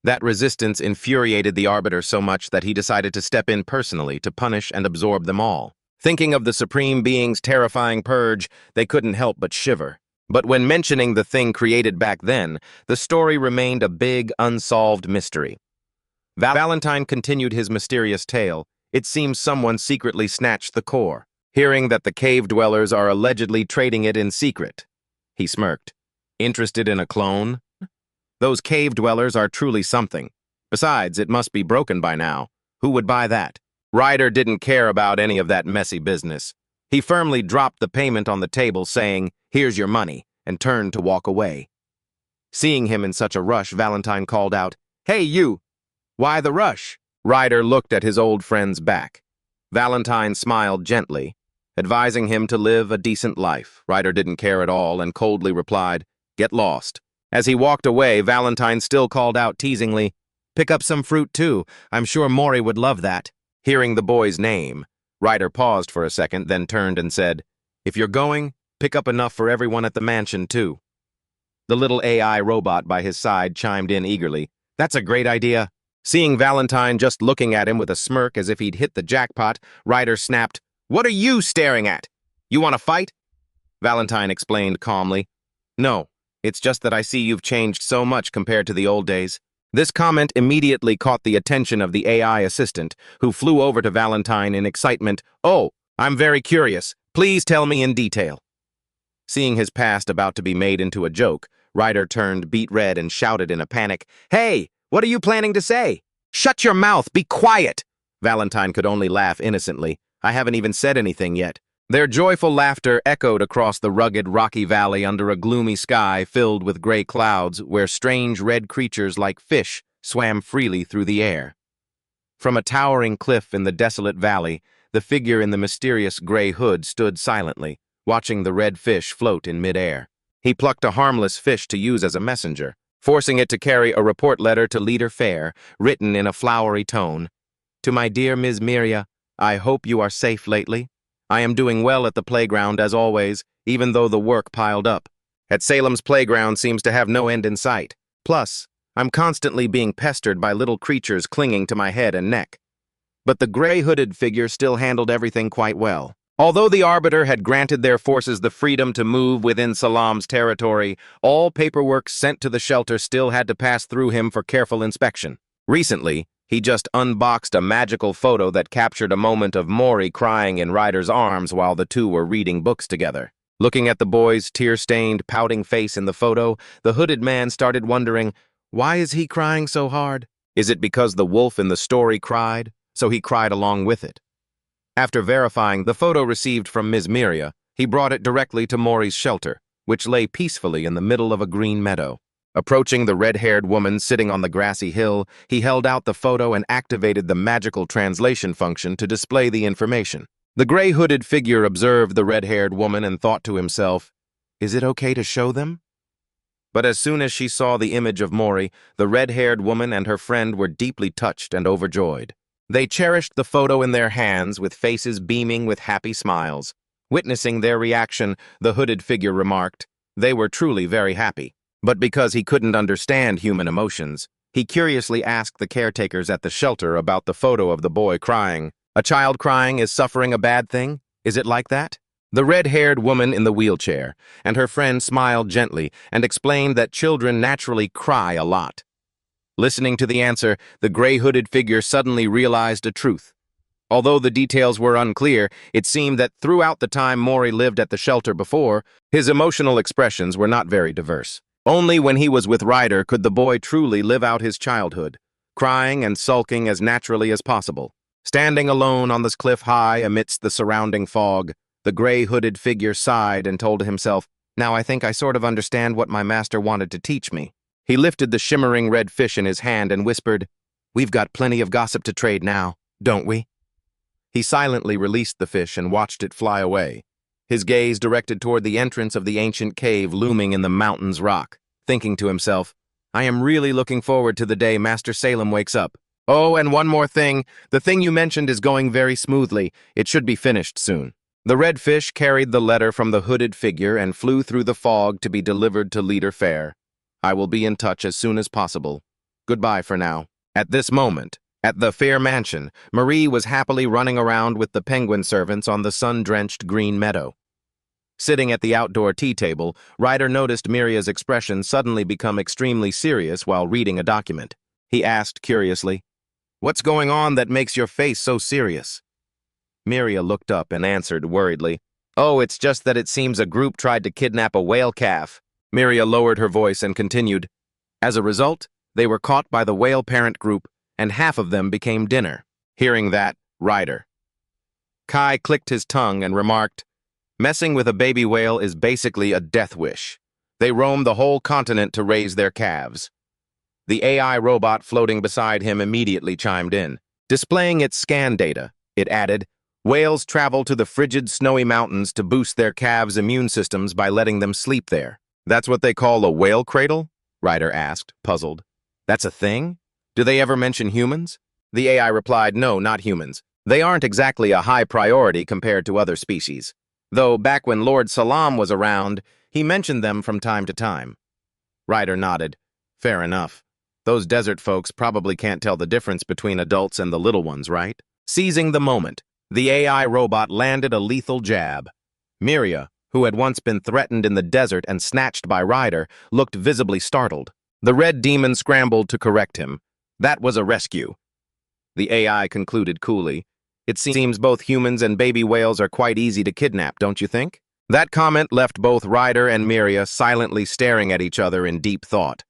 That resistance infuriated the Arbiter so much that he decided to step in personally to punish and absorb them all. Thinking of the Supreme Being's terrifying purge, they couldn't help but shiver. But when mentioning the thing created back then, the story remained a big, unsolved mystery. Valentine continued his mysterious tale. It seems someone secretly snatched the core. Hearing that the cave dwellers are allegedly trading it in secret, he smirked. Interested in a clone? Those cave dwellers are truly something. Besides, it must be broken by now. Who would buy that? Ryder didn't care about any of that messy business. He firmly dropped the payment on the table, saying, "Here's your money," and turned to walk away. Seeing him in such a rush, Valentine called out, "Hey, you! Why the rush?" Ryder looked at his old friend's back. Valentine smiled gently, advising him to live a decent life. Ryder didn't care at all and coldly replied, "Get lost." As he walked away, Valentine still called out teasingly, "Pick up some fruit too. I'm sure Mori would love that." Hearing the boy's name, Ryder paused for a second, then turned and said, "If you're going, pick up enough for everyone at the mansion, too." The little AI robot by his side chimed in eagerly, "That's a great idea." Seeing Valentine just looking at him with a smirk as if he'd hit the jackpot, Ryder snapped, "What are you staring at? You want to fight?" Valentine explained calmly, "No, it's just that I see you've changed so much compared to the old days." This comment immediately caught the attention of the AI assistant, who flew over to Valentine in excitement. "Oh, I'm very curious. Please tell me in detail." Seeing his past about to be made into a joke, Ryder turned beet red and shouted in a panic, "Hey, what are you planning to say?" "Shut your mouth! Be quiet!" Valentine could only laugh innocently. "I haven't even said anything yet." Their joyful laughter echoed across the rugged, rocky valley under a gloomy sky filled with gray clouds where strange red creatures like fish swam freely through the air. From a towering cliff in the desolate valley, the figure in the mysterious gray hood stood silently, watching the red fish float in midair. He plucked a harmless fish to use as a messenger, forcing it to carry a report letter to Leader Fair, written in a flowery tone. "To my dear Ms. Miria, I hope you are safe lately. I am doing well at the playground as always, even though the work piled up. At Salem's playground seems to have no end in sight. Plus, I'm constantly being pestered by little creatures clinging to my head and neck." But the gray-hooded figure still handled everything quite well. Although the Arbiter had granted their forces the freedom to move within Salam's territory, all paperwork sent to the shelter still had to pass through him for careful inspection. Recently, he just unboxed a magical photo that captured a moment of Mori crying in Ryder's arms while the two were reading books together. Looking at the boy's tear-stained, pouting face in the photo, the hooded man started wondering, why is he crying so hard? Is it because the wolf in the story cried, so he cried along with it? After verifying the photo received from Ms. Miria, he brought it directly to Mori's shelter, which lay peacefully in the middle of a green meadow. Approaching the red-haired woman sitting on the grassy hill, he held out the photo and activated the magical translation function to display the information. The gray-hooded figure observed the red-haired woman and thought to himself, "Is it okay to show them?" But as soon as she saw the image of Mori, the red-haired woman and her friend were deeply touched and overjoyed. They cherished the photo in their hands with faces beaming with happy smiles. Witnessing their reaction, the hooded figure remarked, they were truly very happy. But because he couldn't understand human emotions, he curiously asked the caretakers at the shelter about the photo of the boy crying. A child crying is suffering a bad thing? Is it like that? The red-haired woman in the wheelchair and her friend smiled gently and explained that children naturally cry a lot. Listening to the answer, the gray-hooded figure suddenly realized a truth. Although the details were unclear, it seemed that throughout the time Mori lived at the shelter before, his emotional expressions were not very diverse. Only when he was with Ryder could the boy truly live out his childhood, crying and sulking as naturally as possible. Standing alone on this cliff high amidst the surrounding fog, the gray-hooded figure sighed and told himself, "Now I think I sort of understand what my master wanted to teach me." He lifted the shimmering red fish in his hand and whispered, "We've got plenty of gossip to trade now, don't we?" He silently released the fish and watched it fly away, his gaze directed toward the entrance of the ancient cave looming in the mountain's rock, thinking to himself, "I am really looking forward to the day Master Salem wakes up. Oh, and one more thing, the thing you mentioned is going very smoothly. It should be finished soon." The red fish carried the letter from the hooded figure and flew through the fog to be delivered to Leader Fair. "I will be in touch as soon as possible. Goodbye for now." At this moment, at the Fair Mansion, Marie was happily running around with the penguin servants on the sun-drenched green meadow. Sitting at the outdoor tea table, Ryder noticed Miria's expression suddenly become extremely serious while reading a document. He asked curiously, "What's going on that makes your face so serious?" Miria looked up and answered worriedly, "Oh, it's just that it seems a group tried to kidnap a whale calf." Miria lowered her voice and continued, "As a result, they were caught by the whale parent group, and half of them became dinner." Hearing that, Ryder. Kai clicked his tongue and remarked, "Messing with a baby whale is basically a death wish. They roam the whole continent to raise their calves." The AI robot floating beside him immediately chimed in. Displaying its scan data, it added, "Whales travel to the frigid, snowy mountains to boost their calves' immune systems by letting them sleep there." "That's what they call a whale cradle?" Ryder asked, puzzled. "That's a thing? Do they ever mention humans?" The AI replied, "No, not humans. They aren't exactly a high priority compared to other species. Though back when Lord Salam was around, he mentioned them from time to time." Ryder nodded. "Fair enough. Those desert folks probably can't tell the difference between adults and the little ones, right?" Seizing the moment, the AI robot landed a lethal jab. Miria, who had once been threatened in the desert and snatched by Ryder, looked visibly startled. The red demon scrambled to correct him. "That was a rescue." The AI concluded coolly, "It seems both humans and baby whales are quite easy to kidnap, don't you think?" That comment left both Ryder and Miria silently staring at each other in deep thought.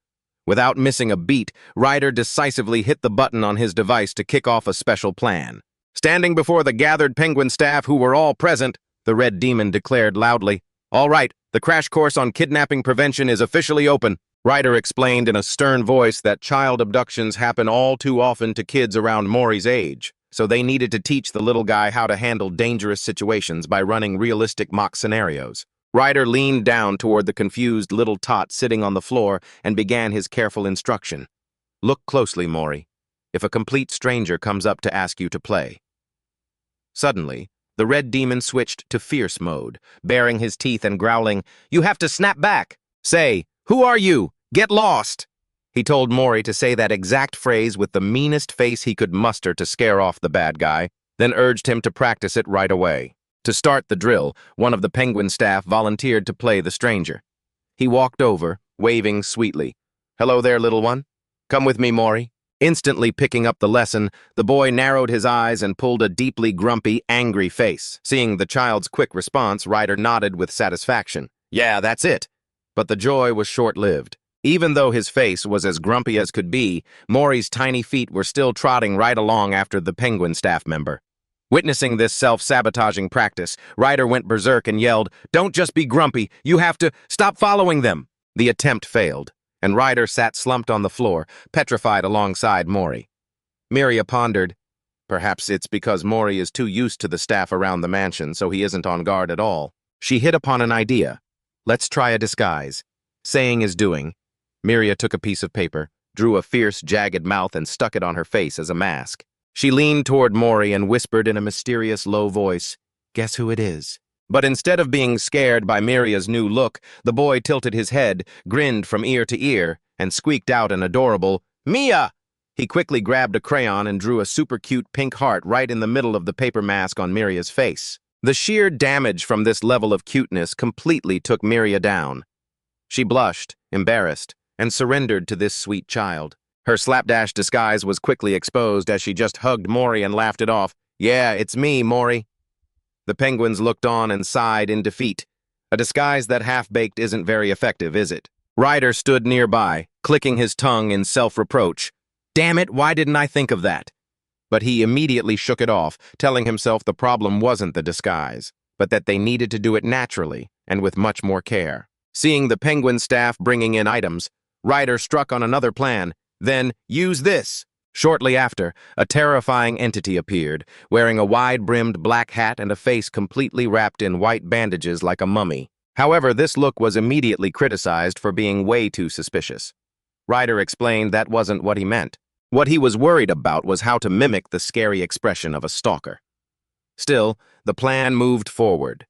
Without missing a beat, Ryder decisively hit the button on his device to kick off a special plan. Standing before the gathered penguin staff who were all present, the red demon declared loudly, "All right, the crash course on kidnapping prevention is officially open." Ryder explained in a stern voice that child abductions happen all too often to kids around Mori's age, so they needed to teach the little guy how to handle dangerous situations by running realistic mock scenarios. Ryder leaned down toward the confused little tot sitting on the floor and began his careful instruction. "Look closely, Mori. If a complete stranger comes up to ask you to play." Suddenly, the red demon switched to fierce mode, baring his teeth and growling, "You have to snap back. Say, 'Who are you? Get lost!'" He told Mori to say that exact phrase with the meanest face he could muster to scare off the bad guy, then urged him to practice it right away. To start the drill, one of the penguin staff volunteered to play the stranger. He walked over, waving sweetly. "Hello there, little one. Come with me, Mori." Instantly picking up the lesson, the boy narrowed his eyes and pulled a deeply grumpy, angry face. Seeing the child's quick response, Ryder nodded with satisfaction. "Yeah, that's it." But the joy was short-lived. Even though his face was as grumpy as could be, Mori's tiny feet were still trotting right along after the penguin staff member. Witnessing this self-sabotaging practice, Ryder went berserk and yelled, "Don't just be grumpy, you have to stop following them." The attempt failed. and Ryder sat slumped on the floor, petrified alongside Mori. Miria pondered, perhaps it's because Mori is too used to the staff around the mansion, so he isn't on guard at all. She hit upon an idea. Let's try a disguise. Saying is doing. Miria took a piece of paper, drew a fierce, jagged mouth, and stuck it on her face as a mask. She leaned toward Mori and whispered in a mysterious, low voice, "Guess who it is?" But instead of being scared by Miria's new look, the boy tilted his head, grinned from ear to ear, and squeaked out an adorable, "Mia!" He quickly grabbed a crayon and drew a super cute pink heart right in the middle of the paper mask on Miria's face. The sheer damage from this level of cuteness completely took Miria down. She blushed, embarrassed, and surrendered to this sweet child. Her slapdash disguise was quickly exposed as she just hugged Mori and laughed it off. "Yeah, it's me, Mori." The penguins looked on and sighed in defeat. A disguise that half-baked isn't very effective, is it? Ryder stood nearby, clicking his tongue in self-reproach. Damn it, why didn't I think of that? But he immediately shook it off, telling himself the problem wasn't the disguise, but that they needed to do it naturally and with much more care. Seeing the penguin staff bringing in items, Ryder struck on another plan. Then, use this. Shortly after, a terrifying entity appeared, wearing a wide-brimmed black hat and a face completely wrapped in white bandages like a mummy. However, this look was immediately criticized for being way too suspicious. Ryder explained that wasn't what he meant. What he was worried about was how to mimic the scary expression of a stalker. Still, the plan moved forward.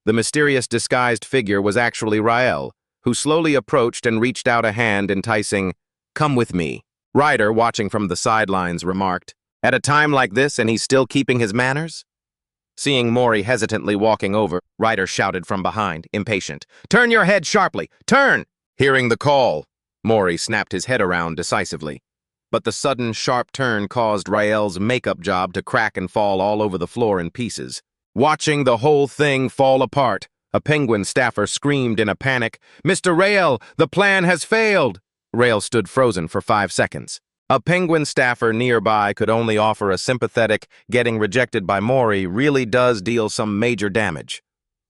The mysterious disguised figure was actually Rael, who slowly approached and reached out a hand enticing, "Come with me." Ryder, watching from the sidelines, remarked, "At a time like this and he's still keeping his manners?" Seeing Mori hesitantly walking over, Ryder shouted from behind, impatient, "Turn your head sharply! Turn!" Hearing the call, Mori snapped his head around decisively. But the sudden, sharp turn caused Rael's makeup job to crack and fall all over the floor in pieces. Watching the whole thing fall apart, a penguin staffer screamed in a panic, "Mr. Rael, the plan has failed!" Rael stood frozen for 5 seconds. A penguin staffer nearby could only offer a sympathetic, "Getting rejected by Mori really does deal some major damage."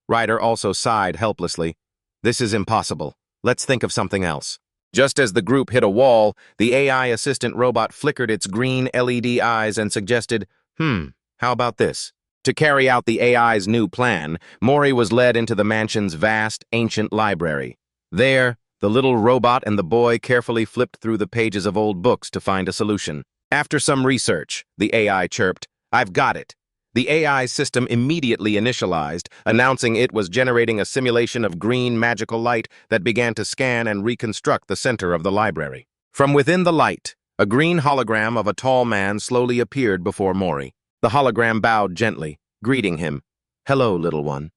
Ryder also sighed helplessly. "This is impossible. Let's think of something else." Just as the group hit a wall, the AI assistant robot flickered its green LED eyes and suggested, how about this? To carry out the AI's new plan, Mori was led into the mansion's vast, ancient library. There, the little robot and the boy carefully flipped through the pages of old books to find a solution. After some research, the AI chirped, "I've got it." The AI system immediately initialized, announcing it was generating a simulation of green magical light that began to scan and reconstruct the center of the library. From within the light, a green hologram of a tall man slowly appeared before Mori. The hologram bowed gently, greeting him. "Hello, little one."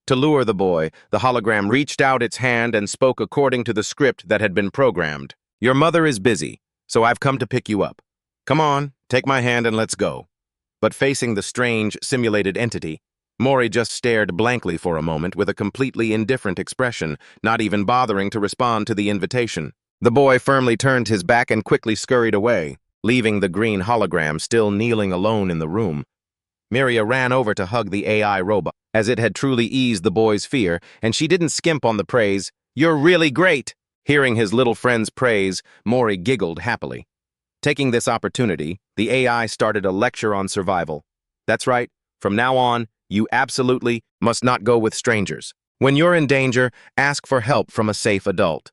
To lure the boy, the hologram reached out its hand and spoke according to the script that had been programmed. "Your mother is busy, so I've come to pick you up. Come on, take my hand and let's go." But facing the strange, simulated entity, Mori just stared blankly for a moment with a completely indifferent expression, not even bothering to respond to the invitation. The boy firmly turned his back and quickly scurried away, leaving the green hologram still kneeling alone in the room. Miria ran over to hug the AI robot, as it had truly eased the boy's fear, and she didn't skimp on the praise. "You're really great!" Hearing his little friend's praise, Mori giggled happily. Taking this opportunity, the AI started a lecture on survival. That's right, from now on, you absolutely must not go with strangers. When you're in danger, ask for help from a safe adult.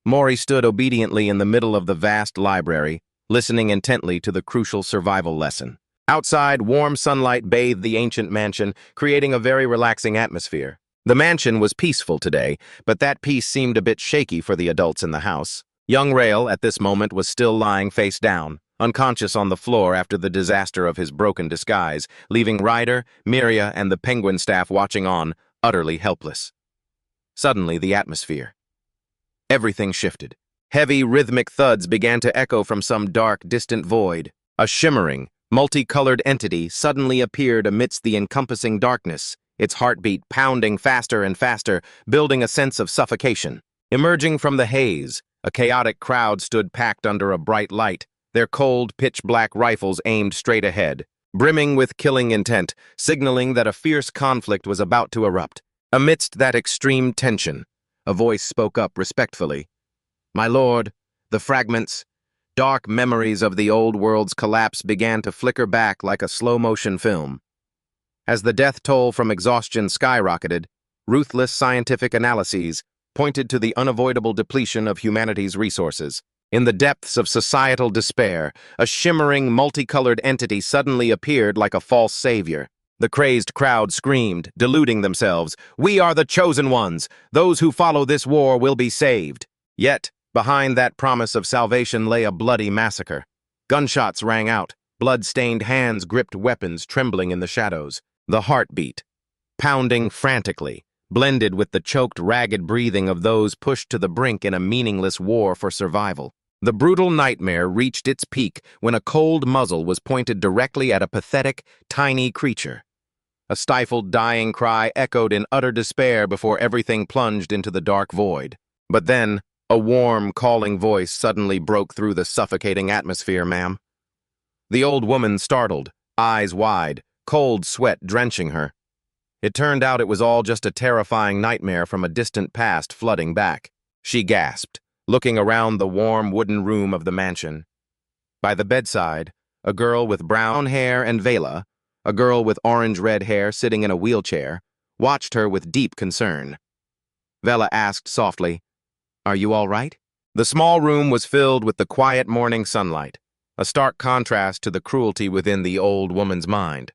Mori stood obediently in the middle of the vast library, listening intently to the crucial survival lesson. Outside, warm sunlight bathed the ancient mansion, creating a very relaxing atmosphere. The mansion was peaceful today, but that peace seemed a bit shaky for the adults in the house. Young Rael, at this moment, was still lying face down, unconscious on the floor after the disaster of his broken disguise, leaving Ryder, Miria, and the penguin staff watching on, utterly helpless. Suddenly, the atmosphere. Everything shifted. Heavy, rhythmic thuds began to echo from some dark, distant void. A shimmering, multicolored entity suddenly appeared amidst the encompassing darkness, its heartbeat pounding faster and faster, building a sense of suffocation. Emerging from the haze, a chaotic crowd stood packed under a bright light, their cold, pitch-black rifles aimed straight ahead, brimming with killing intent, signaling that a fierce conflict was about to erupt. Amidst that extreme tension, a voice spoke up respectfully. My lord, the fragments, dark memories of the old world's collapse began to flicker back like a slow-motion film. As the death toll from exhaustion skyrocketed, ruthless scientific analyses pointed to the unavoidable depletion of humanity's resources. In the depths of societal despair, a shimmering, multicolored entity suddenly appeared like a false savior. The crazed crowd screamed, deluding themselves, "We are the chosen ones! Those who follow this war will be saved!" Yet, behind that promise of salvation lay a bloody massacre. Gunshots rang out, blood-stained hands gripped weapons, trembling in the shadows. The heartbeat, pounding frantically, blended with the choked, ragged breathing of those pushed to the brink in a meaningless war for survival. The brutal nightmare reached its peak when a cold muzzle was pointed directly at a pathetic, tiny creature. A stifled, dying cry echoed in utter despair before everything plunged into the dark void. But then, a warm, calling voice suddenly broke through the suffocating atmosphere, ma'am. The old woman startled, eyes wide, cold sweat drenching her. It turned out it was all just a terrifying nightmare from a distant past flooding back. She gasped, looking around the warm wooden room of the mansion. By the bedside, a girl with brown hair and vela, a girl with orange-red hair sitting in a wheelchair, watched her with deep concern. Vela asked softly, "Are you all right?" The small room was filled with the quiet morning sunlight, a stark contrast to the cruelty within the old woman's mind.